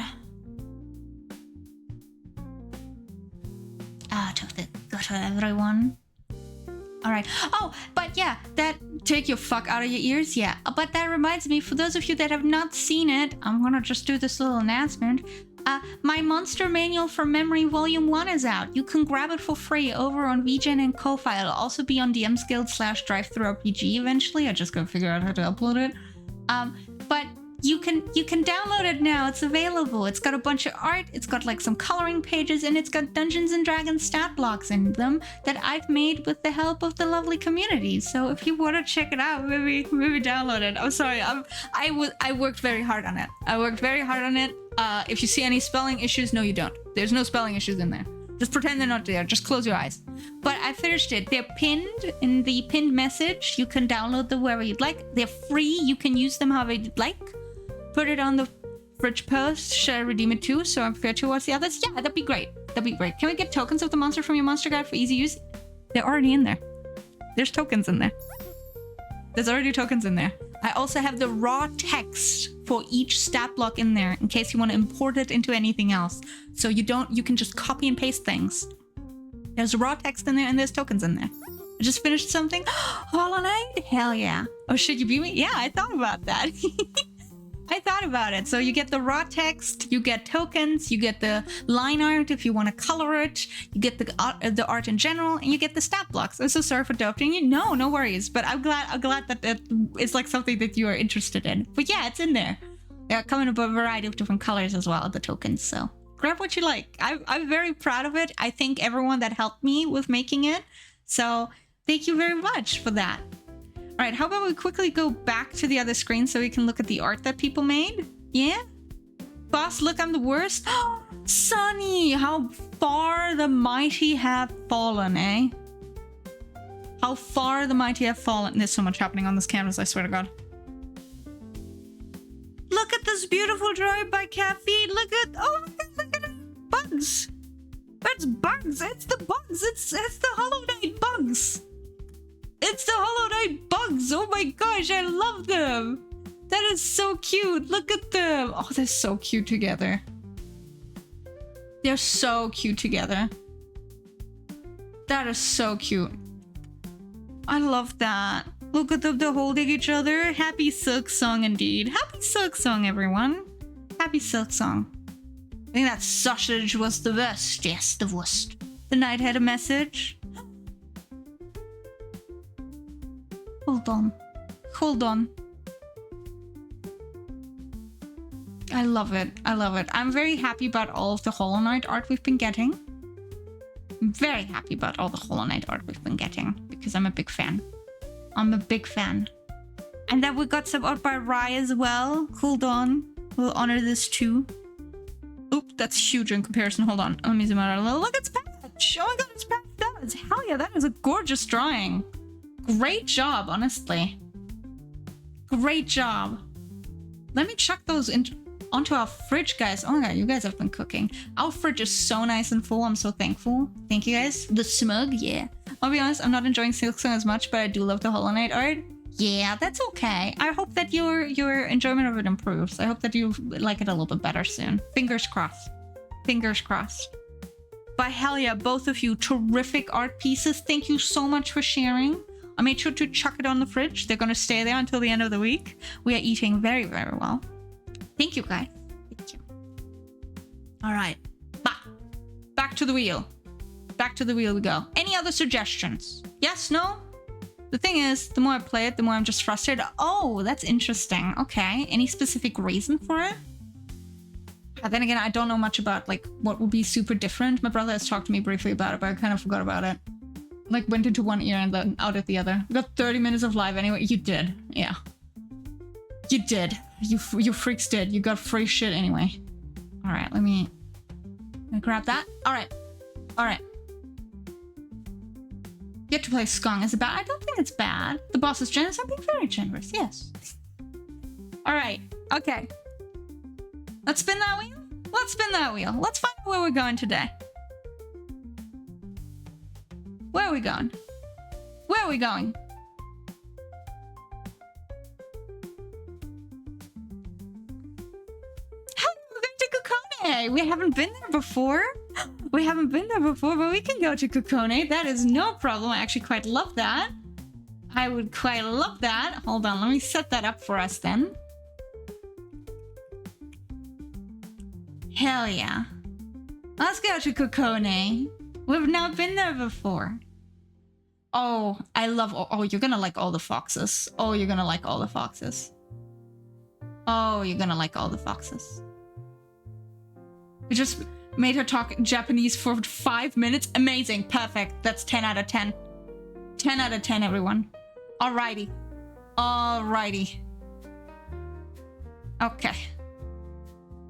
Out of the gutter, everyone. All right. Oh, but yeah, that take your fuck out of your ears. Yeah. But that reminds me, for those of you that have not seen it, I'm gonna just do this little announcement. My Monster Manual for Memory Volume 1 is out. You can grab it for free over on VGen and Ko-Fi. It'll also be on DM's Guild /DriveThruRPG eventually. I just gotta figure out how to upload it. But you can download it now. It's available. It's got a bunch of art. It's got like some coloring pages, and it's got Dungeons and Dragons stat blocks in them that I've made with the help of the lovely community. So if you want to check it out, maybe download it. I'm sorry. I worked very hard on it. If you see any spelling issues, no, you don't. There's no spelling issues in there. Just pretend they're not there. Just close your eyes. But I finished it. They're pinned in the pinned message. You can download them wherever you'd like. They're free. You can use them however you'd like. Put it on the fridge post. Should I redeem it too so I'm fair towards the others? Yeah, that'd be great. Can we get tokens of the monster from your monster guide for easy use? They're already in there. There's tokens in there. There's already tokens in there. I also have the raw text for each stat block in there in case you want to import it into anything else. So you can just copy and paste things. There's raw text in there and there's tokens in there. I just finished something. Hollow Knight? Hell yeah. Oh, should you beat me? Yeah, I thought about that. I thought about it. So you get the raw text, you get tokens, you get the line art if you want to color it, you get the art in general, and you get the stat blocks. I'm so sorry for interrupting you. No worries. But I'm glad that it is like something that you are interested in. But yeah, it's in there. They come in a variety of different colors as well, the tokens. So grab what you like. I'm very proud of it. I thank everyone that helped me with making it. So thank you very much for that. All right, how about we quickly go back to the other screen so we can look at the art that people made? Yeah? Boss, look, I'm the worst. Sunny, how far the mighty have fallen, eh? How far the mighty have fallen. There's so much happening on this canvas, I swear to God. Look at this beautiful drawing by Caffeine. Look at it. Bugs. That's bugs. It's the bugs. It's the Hollow Knight bugs. It's the Hollow Knight bugs! Oh my gosh, I love them! That is so cute! Look at them! Oh, they're so cute together. They're so cute together. That is so cute. I love that. Look at them, they're holding each other. Happy Silk Song indeed. Happy Silk Song, everyone. Happy Silk Song. I think that sausage was the best. Yes, the worst. The knight had a message. Hold on. I love it. I'm very happy about all of the Hollow Knight art we've been getting. I'm very happy about all the Hollow Knight art we've been getting because I'm a big fan. And then we got some art by Rai as well. Hold on. We'll honor this too. Oop, that's huge in comparison. Hold on. Let me zoom out a little. Look, it's Patch. Oh my god, it's Patch. Hell yeah, that is a gorgeous drawing. Great job, honestly. Great job. Let me chuck those onto our fridge, guys. Oh my god, you guys have been cooking. Our fridge is so nice and full. I'm so thankful. Thank you guys. The smug, yeah. I'll be honest, I'm not enjoying Silk Song as much, but I do love the Hollow Knight art. Yeah, that's okay. I hope that your enjoyment of it improves. I hope that you like it a little bit better soon. Fingers crossed. Fingers crossed. But hell yeah, both of you, terrific art pieces. Thank you so much for sharing. I made sure to chuck it on the fridge. They're going to stay there until the end of the week. We are eating very, very well. Thank you, guys. Thank you. All right. Back to the wheel. Back to the wheel we go. Any other suggestions? Yes? No? The thing is, the more I play it, the more I'm just frustrated. Oh, that's interesting. Okay. Any specific reason for it? Then again, I don't know much about like what would be super different. My brother has talked to me briefly about it, but I kind of forgot about it. Like went into one ear and then out at the other. We got 30 minutes of live anyway. You did. Yeah. You did. You freaks did. You got free shit anyway. All right, let me grab that. All right. Yet to play Skong. Is it bad? I don't think it's bad. The boss is generous. I'm being very generous. Yes. All right. Okay. Let's spin that wheel. Let's find out where we're going today. Where are we going? We're going to Kokone. We haven't been there before. But we can go to Kokone. That is no problem. I actually quite love that. I would quite love that. Hold on, let me set that up for us then. Hell yeah. Let's go to Kokone. We've not been there before. Oh, I love... Oh, you're gonna like all the foxes. Oh, you're gonna like all the foxes. Oh, you're gonna like all the foxes. We just made her talk Japanese for 5 minutes. Amazing. Perfect. That's 10 out of 10. 10 out of 10, everyone. Alrighty. Alrighty. Okay.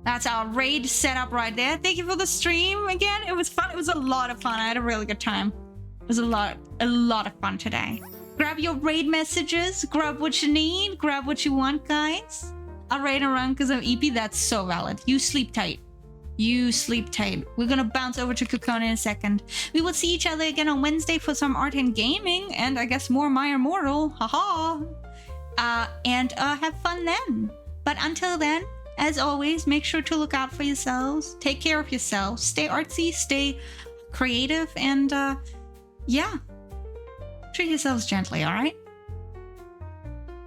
That's our raid setup right there. Thank you for the stream again. It was fun. It was a lot of fun. I had a really good time. It was a lot of fun today. Grab your raid messages. Grab what you need. Grab what you want, guys. I'll raid and run because I'm EP. That's so valid. You sleep tight. You sleep tight. We're gonna bounce over to Kokone in a second. We will see each other again on Wednesday for some art and gaming, and I guess more My Immortal. Haha. And have fun then. But until then, as always, make sure to look out for yourselves. Take care of yourselves. Stay artsy, stay creative, and yeah. Treat yourselves gently, alright?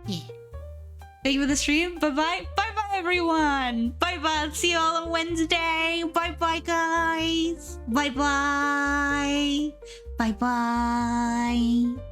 Yeah. Thank you for the stream. Bye-bye. Bye-bye, everyone. Bye-bye. See you all on Wednesday. Bye-bye, guys. Bye-bye. Bye-bye.